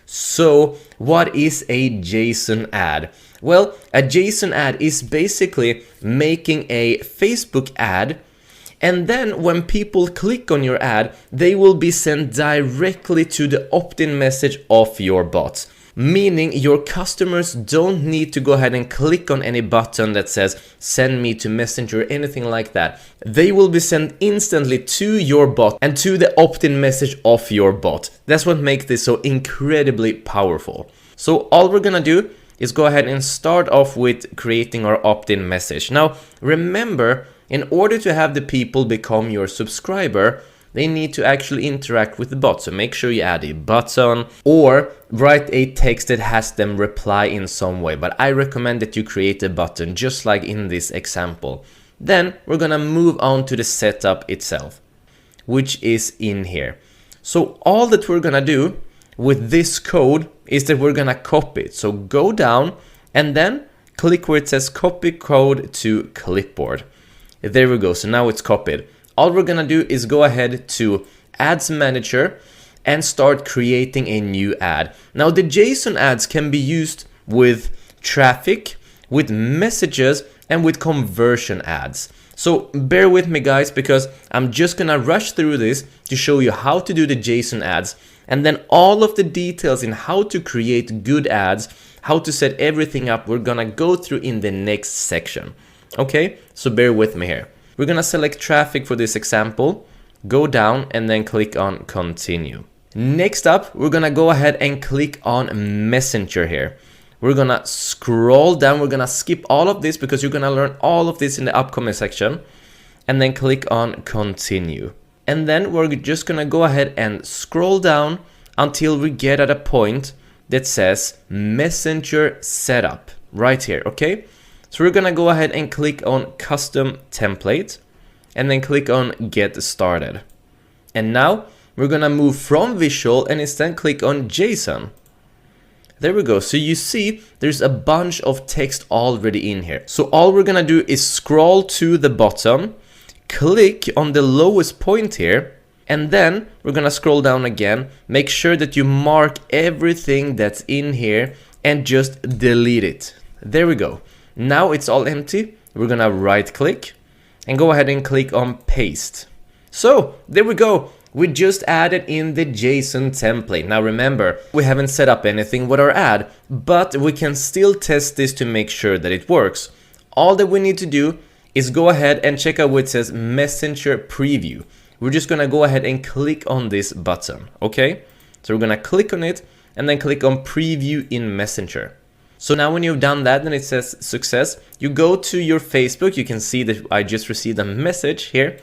So what is a JSON ad? Well, a JSON ad is basically making a Facebook ad, and then when people click on your ad, they will be sent directly to the opt-in message of your bot. Meaning your customers don't need to go ahead and click on any button that says send me to Messenger or anything like that. They will be sent instantly to your bot and to the opt-in message of your bot. That's what makes this so incredibly powerful. So all we're gonna do is go ahead and start off with creating our opt-in message. Now remember, in order to have the people become your subscriber, they need to actually interact with the bot. So make sure you add a button or write a text that has them reply in some way. But I recommend that you create a button just like in this example. Then we're gonna move on to the setup itself, which is in here. So all that we're gonna do with this code is that we're gonna copy it. So go down and then click where it says copy code to clipboard. There we go, so now it's copied. All we're gonna do is go ahead to Ads Manager and start creating a new ad. Now the JSON ads can be used with traffic, with messages, and with conversion ads. So bear with me guys, because I'm just gonna rush through this to show you how to do the JSON ads, and then all of the details in how to create good ads, how to set everything up, we're gonna go through in the next section. Okay, so bear with me here. We're gonna select traffic for this example, go down and then click on continue. Next up, we're gonna go ahead and click on Messenger here. We're gonna scroll down, we're gonna skip all of this because you're gonna learn all of this in the upcoming section, and then click on continue. And then we're just gonna go ahead and scroll down until we get at a point that says Messenger setup right here, okay? So we're gonna go ahead and click on custom template and then click on get started. And now we're gonna move from visual and instead click on JSON. There we go. So you see there's a bunch of text already in here. So all we're gonna do is scroll to the bottom, click on the lowest point here, And then we're gonna scroll down again, make sure that you mark everything that's in here and just delete it. There we go. Now it's all empty. We're gonna right click and go ahead and click on paste. So there we go. We just added in the JSON template. Now remember, we haven't set up anything with our ad, but we can still test this to make sure that it works. All that we need to do is go ahead and check out what it says Messenger Preview. We're just gonna go ahead and click on this button, okay? So we're gonna click on it and then click on Preview in Messenger. So now when you've done that and it says success, you go to your Facebook. You can see that I just received a message here.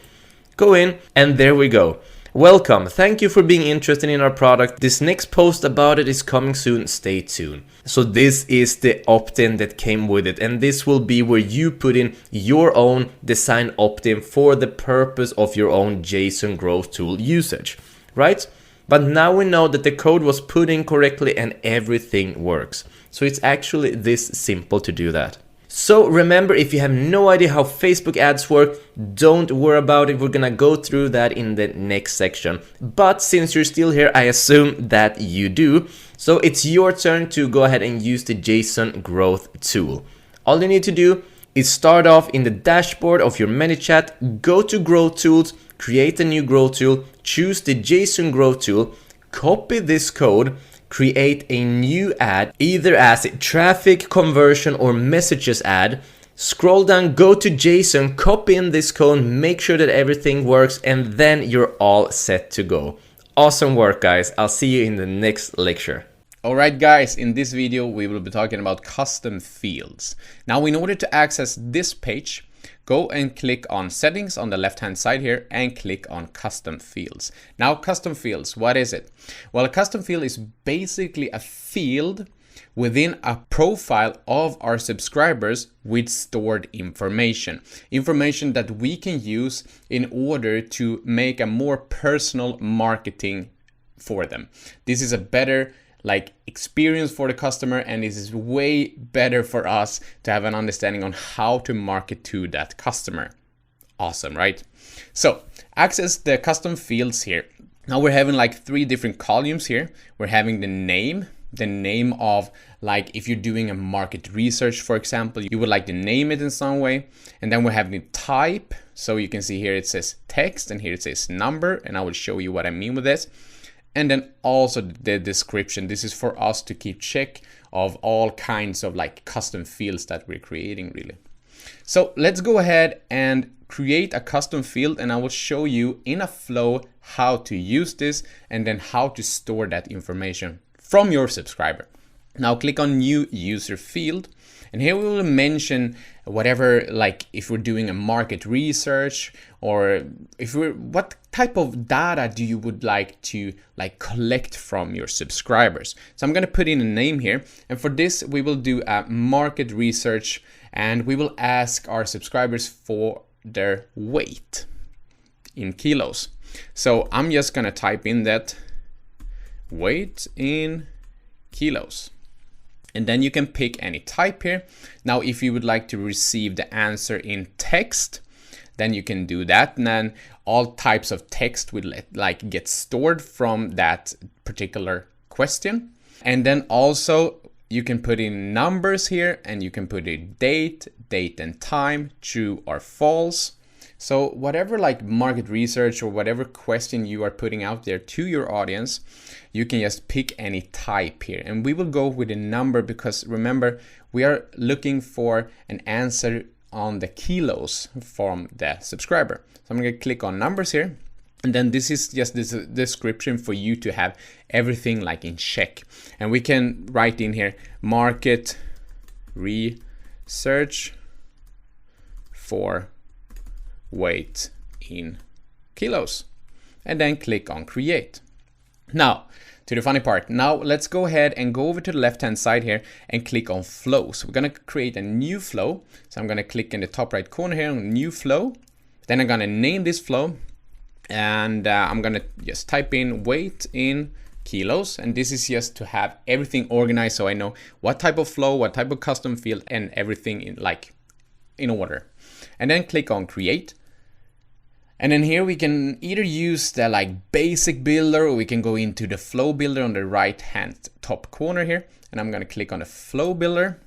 Go in and there we go. Welcome. Thank you for being interested in our product. This next post about it is coming soon. Stay tuned. So this is the opt-in that came with it, and this will be where you put in your own design opt-in for the purpose of your own JSON growth tool usage, right? But now we know that the code was put in correctly and everything works. So it's actually this simple to do that. So remember, if you have no idea how Facebook ads work, don't worry about it. We're gonna go through that in the next section. But since you're still here, I assume that you do. So it's your turn to go ahead and use the JSON growth tool. All you need to do is start off in the dashboard of your ManyChat, go to growth tools, create a new growth tool, choose the JSON growth tool, copy this code, create a new ad, either as a traffic, conversion, or messages ad. Scroll down, go to JSON, copy in this code, make sure that everything works, and then you're all set to go. Awesome work, guys. I'll see you in the next lecture. Alright guys, in this video we will be talking about custom fields. Now in order to access this page, go and click on settings on the left hand side here and click on custom fields. Now custom fields, what is it? Well, a custom field is basically a field within a profile of our subscribers with stored information. Information that we can use in order to make a more personal marketing for them. This is a better experience for the customer, and this is way better for us to have an understanding on how to market to that customer. Awesome, right? So access the custom fields here. Now we're having three different columns here. We're having the name of, if you're doing a market research, for example, you would like to name it in some way. And then we're having the type. So you can see here it says text and here it says number, and I will show you what I mean with this. And then also the description. This is for us to keep check of all kinds of custom fields that we're creating really. So let's go ahead and create a custom field, and I will show you in a flow how to use this and then how to store that information from your subscriber. Now click on new user field, and here we will mention whatever, if we're doing a market research, or what type of data do you would like to collect from your subscribers. So I'm going to put in a name here, and for this we will do a market research, and we will ask our subscribers for their weight in kilos. So I'm just going to type in that weight in kilos. And then you can pick any type here. Now, if you would like to receive the answer in text, then you can do that. And then all types of text will get stored from that particular question. And then also you can put in numbers here, and you can put in date and time, true or false. So whatever market research or whatever question you are putting out there to your audience, you can just pick any type here. And we will go with a number because remember, we are looking for an answer on the kilos from the subscriber. So I'm going to click on numbers here. And then this is just this description for you to have everything in check. And we can write in here, market research for weight in kilos, and then click on create. Now to the funny part. Now let's go ahead and go over to the left hand side here and click on flow. So we're going to create a new flow. So I'm going to click in the top right corner here on new flow. Then I'm going to name this flow, and I'm going to just type in weight in kilos, and this is just to have everything organized so I know what type of flow, what type of custom field, and everything in order. And then click on create. And then here we can either use the like basic builder, or we can go into the flow builder on the right hand top corner here. And I'm going to click on the flow builder.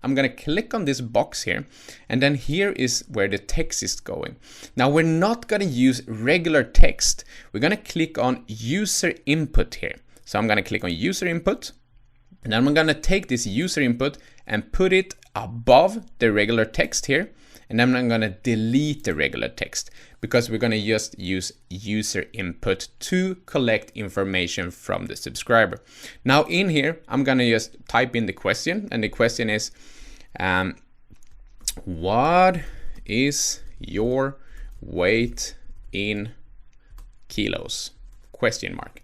I'm going to click on this box here, and then here is where the text is going. Now we're not going to use regular text. We're going to click on user input here. So I'm going to click on user input, and then I'm going to take this user input and put it above the regular text here. And then I'm going to delete the regular text, because we're going to just use user input to collect information from the subscriber. Now in here, I'm going to just type in the question, and the question is, what is your weight in kilos? Question mark.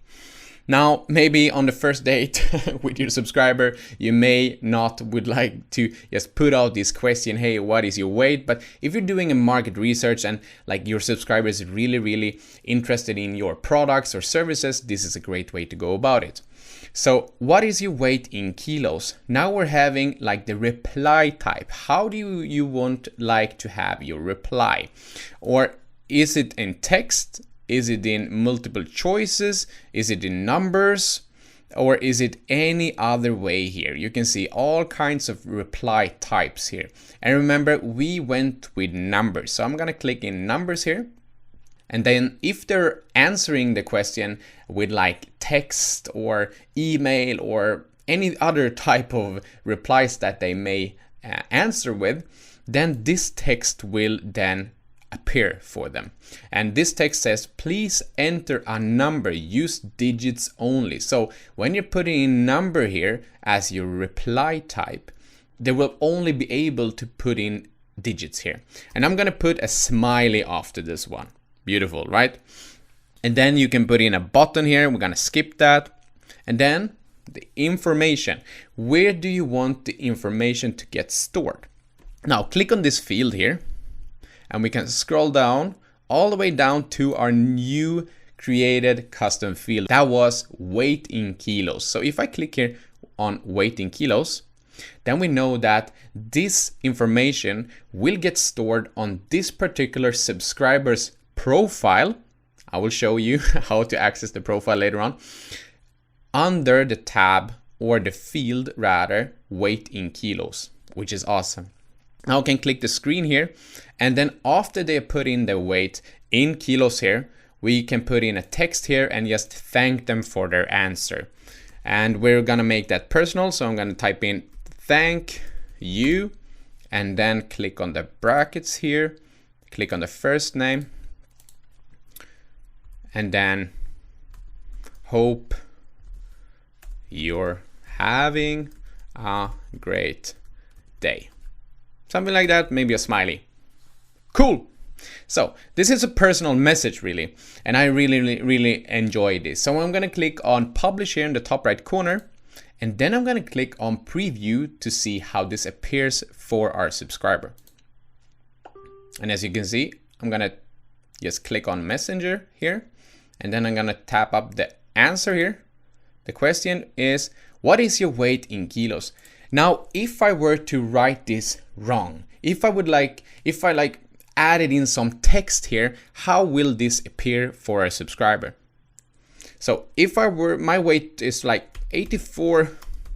Now, maybe on the first date with your subscriber, you may not would like to just put out this question, hey, what is your weight? But if you're doing a market research and like your subscriber is really interested in your products or services, this is a great way to go about it. So what is your weight in kilos? Now we're having like the reply type. How do you want like to have your reply? Or is it in text? Is it in multiple choices? Is it in numbers? Or is it any other way here? You can see all kinds of reply types here. And remember, we went with numbers. So I'm going to click in numbers here. And then if they're answering the question with like text or email or any other type of replies that they may answer with, then this text will then appear for them. And this text says, please enter a number, use digits only. So when you're putting in number here as your reply type, they will only be able to put in digits here. And I'm going to put a smiley after this one. Beautiful, right? And then you can put in a button here. We're going to skip that. And then the information. Where do you want the information to get stored? Now click on this field here. And we can scroll down all the way down to our new created custom field. That was weight in kilos. So if I click here on weight in kilos, then we know that this information will get stored on this particular subscriber's profile. I will show you how to access the profile later on. Under the tab, or the field rather, weight in kilos, which is awesome. Now I can click the screen here, and then after they put in the weight in kilos here, we can put in a text here and just thank them for their answer. And we're gonna make that personal, so I'm gonna type in thank you, and then click on the brackets here, click on the first name, and then hope you're having a great day. Something like that, maybe a smiley. Cool. So this is a personal message really, and I really enjoy this. So I'm gonna click on publish here in the top right corner, and then I'm gonna click on preview to see how this appears for our subscriber. And as you can see, I'm gonna just click on messenger here, and then I'm gonna tap up the answer here. The question is, what is your weight in kilos? Now, if I were to write this wrong, if I added in some text here, how will this appear for a subscriber? So if my weight is like 84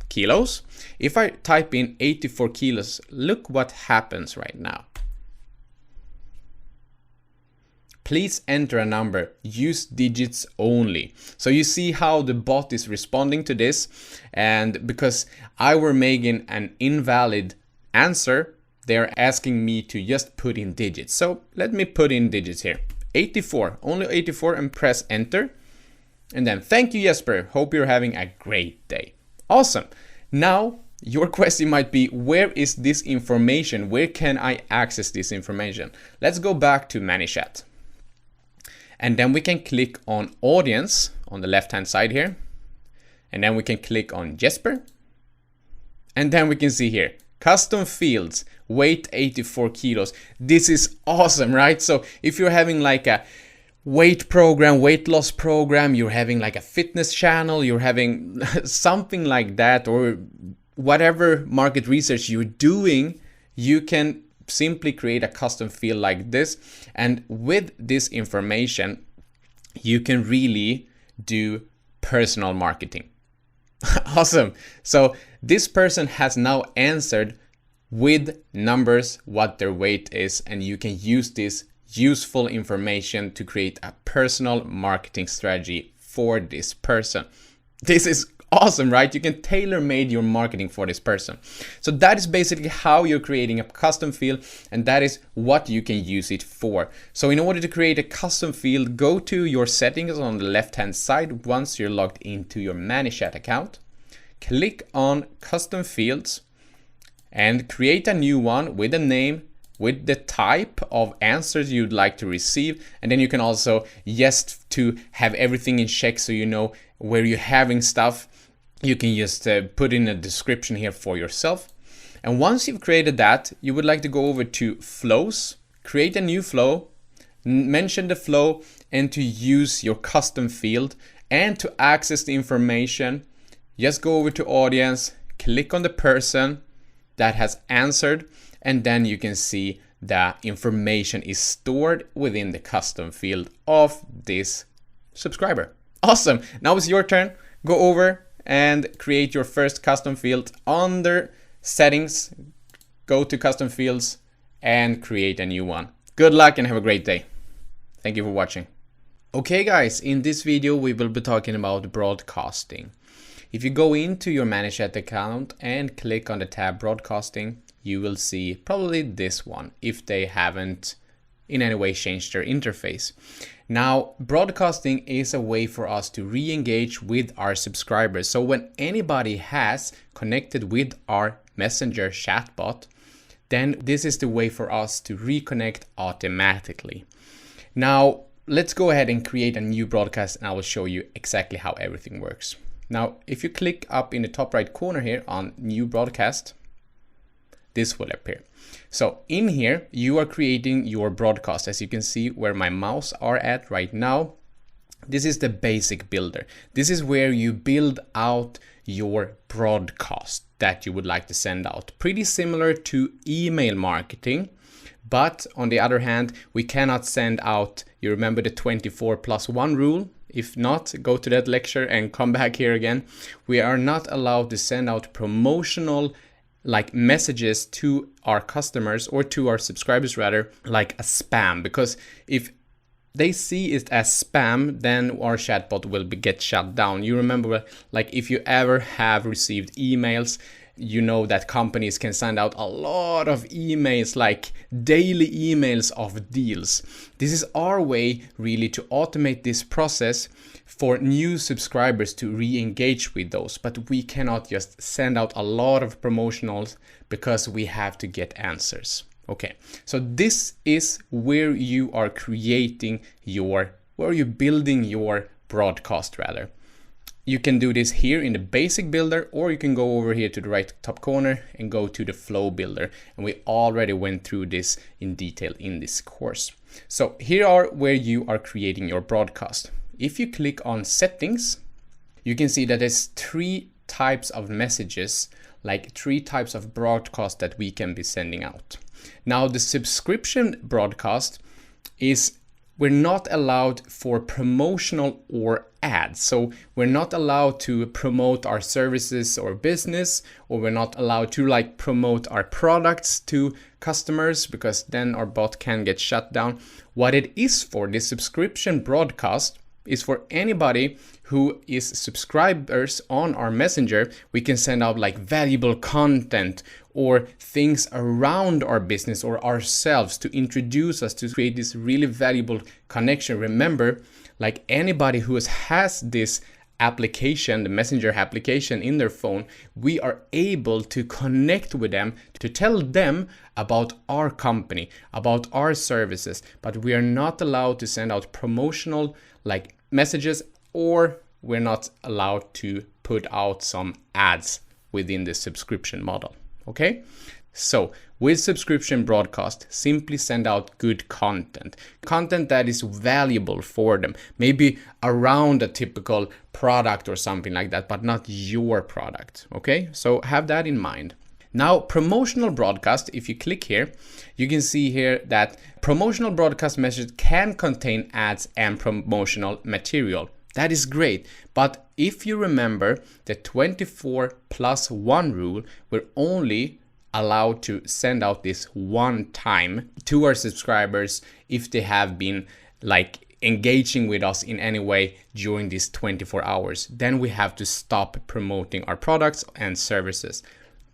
kilos. If I type in 84 kilos, look what happens right now. Please enter a number, use digits only. So you see how the bot is responding to this, and because I were making an invalid answer, they're asking me to just put in digits. So let me put in digits here. 84, only 84, and press enter. And then thank you, Jesper. Hope you're having a great day. Awesome. Now your question might be, where is this information? Where can I access this information? Let's go back to ManyChat. And then we can click on audience on the left hand side here. And then we can click on Jesper. And then we can see here, custom fields, weight 84 kilos. This is awesome, right? So if you're having like a weight program, weight loss program, you're having like a fitness channel, you're having something like that, or whatever market research you're doing, you can simply create a custom field like this. And with this information, you can really do personal marketing. Awesome. So this person has now answered with numbers what their weight is, and you can use this useful information to create a personal marketing strategy for this person. This is awesome, right? You can tailor-made your marketing for this person. So that is basically how you're creating a custom field, and that is what you can use it for. So in order to create a custom field, go to your settings on the left-hand side once you're logged into your ManyChat account. Click on custom fields and create a new one with a name, with the type of answers you'd like to receive. And then you can also, just to have everything in check so you know where you're having stuff, you can just put in a description here for yourself. And once you've created that, you would like to go over to flows, create a new flow, mention the flow, and to use your custom field. And to access the information, just go over to audience, click on the person that has answered, and then you can see the information is stored within the custom field of this subscriber. Awesome. Now it's your turn. Go over and create your first custom field. Under settings, go to custom fields and create a new one. Good luck and have a great day. Thank you for watching. Okay guys, in this video we will be talking about broadcasting. If you go into your ManyChat account and click on the tab broadcasting, you will see probably this one if they haven't in any way changed their interface. Now, broadcasting is a way for us to re-engage with our subscribers. So when anybody has connected with our messenger chatbot, then this is the way for us to reconnect automatically. Now, let's go ahead and create a new broadcast and I will show you exactly how everything works. Now, if you click up in the top right corner here on new broadcast, this will appear. So in here, you are creating your broadcast. As you can see where my mouse are at right now, this is the basic builder. This is where you build out your broadcast that you would like to send out. Pretty similar to email marketing. But on the other hand, we cannot send out, you remember the 24+1 rule? If not, go to that lecture and come back here again. We are not allowed to send out promotional like messages to our customers or to our subscribers rather, like a spam, because if they see it as spam, then our chatbot will get shut down. You remember, like if you ever have received emails, you know that companies can send out a lot of emails, like daily emails of deals. This is our way really to automate this process for new subscribers to re-engage with those. But we cannot just send out a lot of promotionals because we have to get answers. Okay, so this is where you are creating your, where you're building your broadcast rather. You can do this here in the basic builder, or you can go over here to the right top corner and go to the flow builder. And we already went through this in detail in this course. So here are where you are creating your broadcast. If you click on settings, you can see that there's 3 types of messages, like 3 types of broadcast that we can be sending out. Now the subscription broadcast is, we're not allowed for promotional or ads. So we're not allowed to promote our services or business, or we're not allowed to like promote our products to customers because then our bot can get shut down. What it is for, this subscription broadcast, is for anybody who is subscribers on our messenger. We can send out like valuable content or things around our business or ourselves to introduce us, to create this really valuable connection. Remember, like anybody who has this application, the messenger application in their phone, we are able to connect with them, to tell them about our company, about our services, but we are not allowed to send out promotional like messages, or we're not allowed to put out some ads within the subscription model. Okay, so with subscription broadcast, simply send out good content that is valuable for them, maybe around a typical product or something like that, but not your product. Okay, so have that in mind. Now, promotional broadcast, if you click here, you can see here that promotional broadcast message can contain ads and promotional material. That is great. But if you remember the 24+1 rule, we're only allowed to send out this one time to our subscribers if they have been like engaging with us in any way during these 24 hours. Then we have to stop promoting our products and services.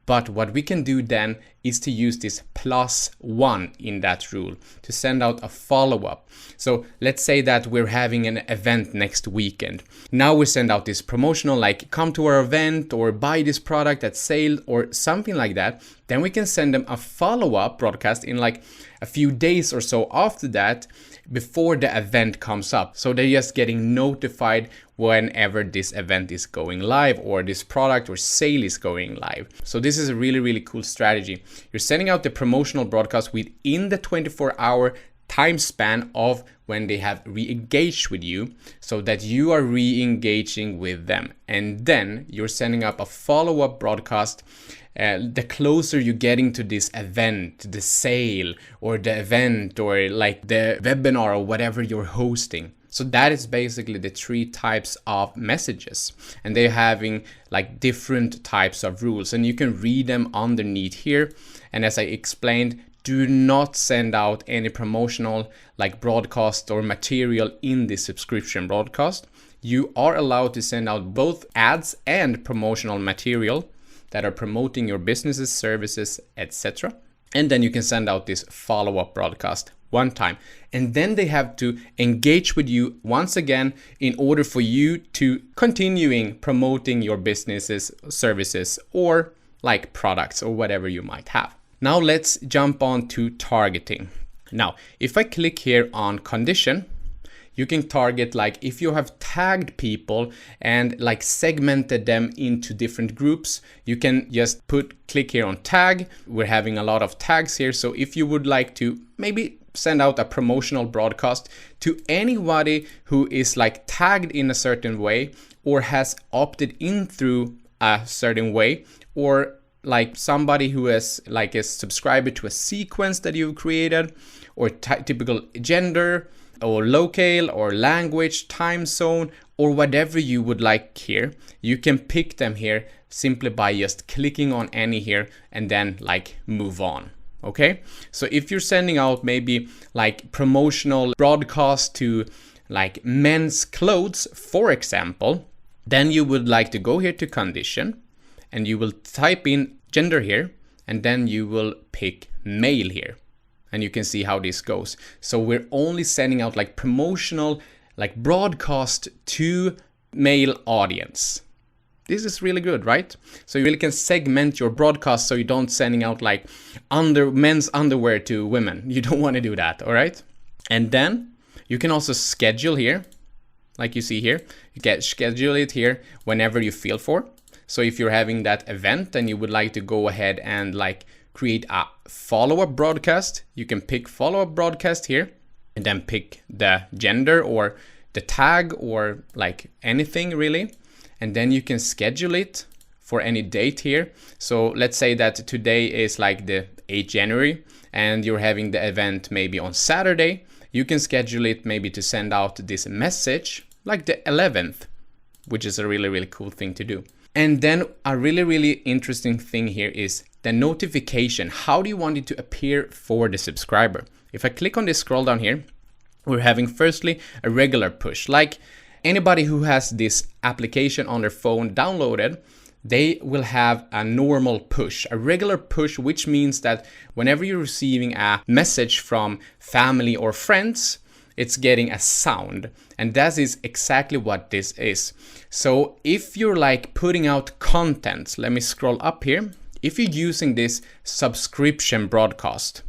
But what we can do then is to use this +1 in that rule to send out a follow-up. So let's say that we're having an event next weekend. Now we send out this promotional, like come to our event or buy this product at sale or something like that. Then we can send them a follow-up broadcast in like a few days or so after that, before the event comes up. So they're just getting notified whenever this event is going live or this product or sale is going live. So this is a really, really cool strategy. You're sending out the promotional broadcast within the 24-hour time span of when they have re-engaged with you, so that you are re-engaging with them. And then you're sending up a follow-up broadcast the closer you're getting to this event, the sale or the event or like the webinar or whatever you're hosting. So that is basically the 3 types of messages, and they're having like different types of rules, and you can read them underneath here. And as I explained, do not send out any promotional like broadcast or material in this subscription broadcast. You are allowed to send out both ads and promotional material that are promoting your businesses, services, etc. And then you can send out this follow-up broadcast one time. And then they have to engage with you once again in order for you to continuing promoting your businesses, services, or like products or whatever you might have. Now let's jump on to targeting. Now, if I click here on condition, you can target like if you have tagged people and like segmented them into different groups, you can just click here on tag. We're having a lot of tags here. So if you would like to maybe send out a promotional broadcast to anybody who is like tagged in a certain way or has opted in through a certain way, or like somebody who is like a subscriber to a sequence that you've created, or typical gender, or local or language, time zone, or whatever you would like here. You can pick them here simply by just clicking on any here and then like move on. Okay, so if you're sending out maybe like promotional broadcast to like men's clothes, for example, then you would like to go here to condition and you will type in gender here, and then you will pick male here. And you can see how this goes. So we're only sending out like promotional, like broadcast to male audience. This is really good, right? So you really can segment your broadcast so you don't sending out like men's underwear to women. You don't want to do that, all right? And then you can also schedule here, like you see here. You can schedule it here whenever you feel for. So if you're having that event and you would like to go ahead and like create a follow-up broadcast, you can pick follow-up broadcast here and then pick the gender or the tag or like anything really. And then you can schedule it for any date here. So let's say that today is like the 8th January and you're having the event maybe on Saturday. You can schedule it maybe to send out this message like the 11th, which is a really, really cool thing to do. And then a really, really interesting thing here is the notification. How do you want it to appear for the subscriber? If I click on this scroll down here, we're having firstly a regular push. Like anybody who has this application on their phone downloaded, they will have a normal push, a regular push, which means that whenever you're receiving a message from family or friends, it's getting a sound. And that is exactly what this is. So if you're like putting out content, let me scroll up here. If you're using this subscription broadcast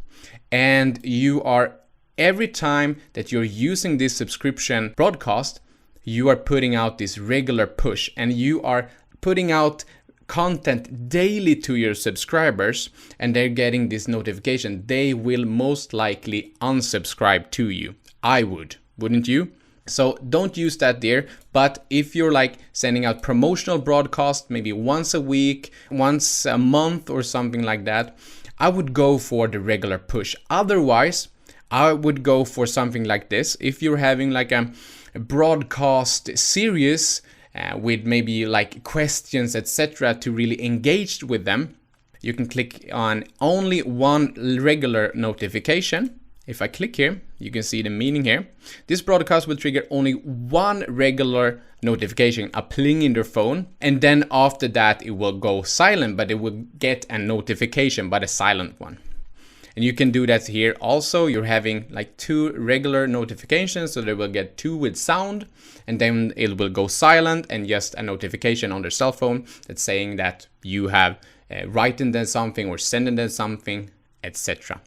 and you are every time that you're using this subscription broadcast, you are putting out this regular push and you are putting out content daily to your subscribers and they're getting this notification, they will most likely unsubscribe to you. I would, wouldn't you? So don't use that there. But if you're like sending out promotional broadcast, maybe once a week, once a month or something like that, I would go for the regular push. Otherwise, I would go for something like this. If you're having like a broadcast series with maybe like questions, etc., to really engage with them, you can click on only one regular notification. If I click here, you can see the meaning here. This broadcast will trigger only one regular notification, a ping in their phone, and then after that it will go silent, but it will get a notification, but a silent one. And you can do that here also. You're having like 2 regular notifications, so they will get 2 with sound, and then it will go silent and just a notification on their cell phone that's saying that you have written them something or sending them something, etc.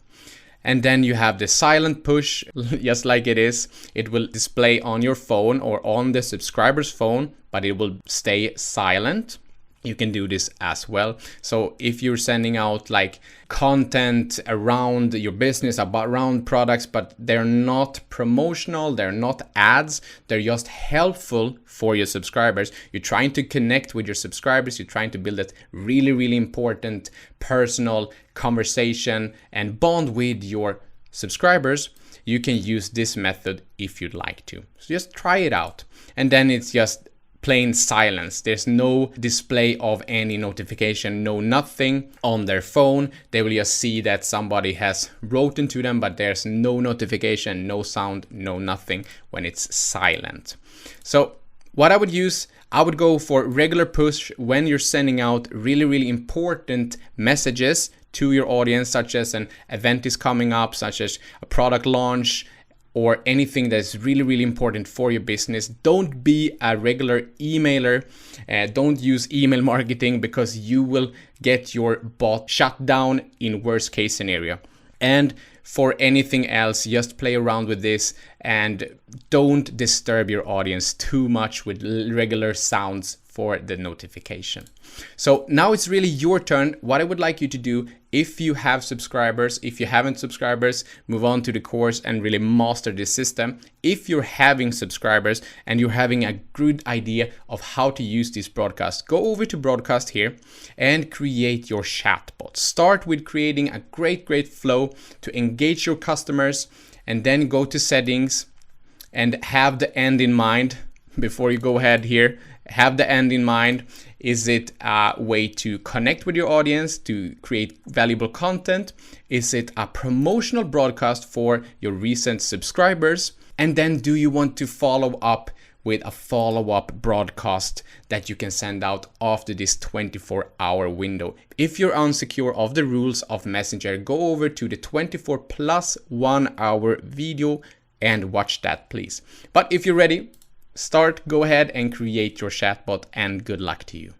And then you have the silent push, just like it is. It will display on your phone or on the subscriber's phone, but it will stay silent. You can do this as well. So if you're sending out like content around your business, around products, but they're not promotional, they're not ads, they're just helpful for your subscribers. You're trying to connect with your subscribers. You're trying to build that really, really important personal conversation and bond with your subscribers. You can use this method if you'd like to. So just try it out. And then it's just plain silence. There's no display of any notification, no nothing on their phone. They will just see that somebody has written to them, but there's no notification, no sound, no nothing when it's silent. So what I would use, I would go for regular push when you're sending out really, really important messages to your audience, such as an event is coming up, such as a product launch, or anything that's really, really important for your business. Don't be a regular emailer. Don't use email marketing, because you will get your bot shut down in worst case scenario. And for anything else, just play around with this and don't disturb your audience too much with regular sounds for the notification. So now it's really your turn. What I would like you to do, if you have subscribers, if you haven't subscribers, move on to the course and really master this system. If you're having subscribers and you're having a good idea of how to use this broadcast, go over to broadcast here and create your chatbot. Start with creating a great flow to engage your customers, and then go to settings and have the end in mind. Before you go ahead here, have the end in mind. Is it a way to connect with your audience, to create valuable content? Is it a promotional broadcast for your recent subscribers? And then do you want to follow up with a follow-up broadcast that you can send out after this 24-hour window? If you're unsecure of the rules of Messenger, go over to the 24 plus 1 hour video and watch that, please. But if you're ready, go ahead and create your chatbot, and good luck to you.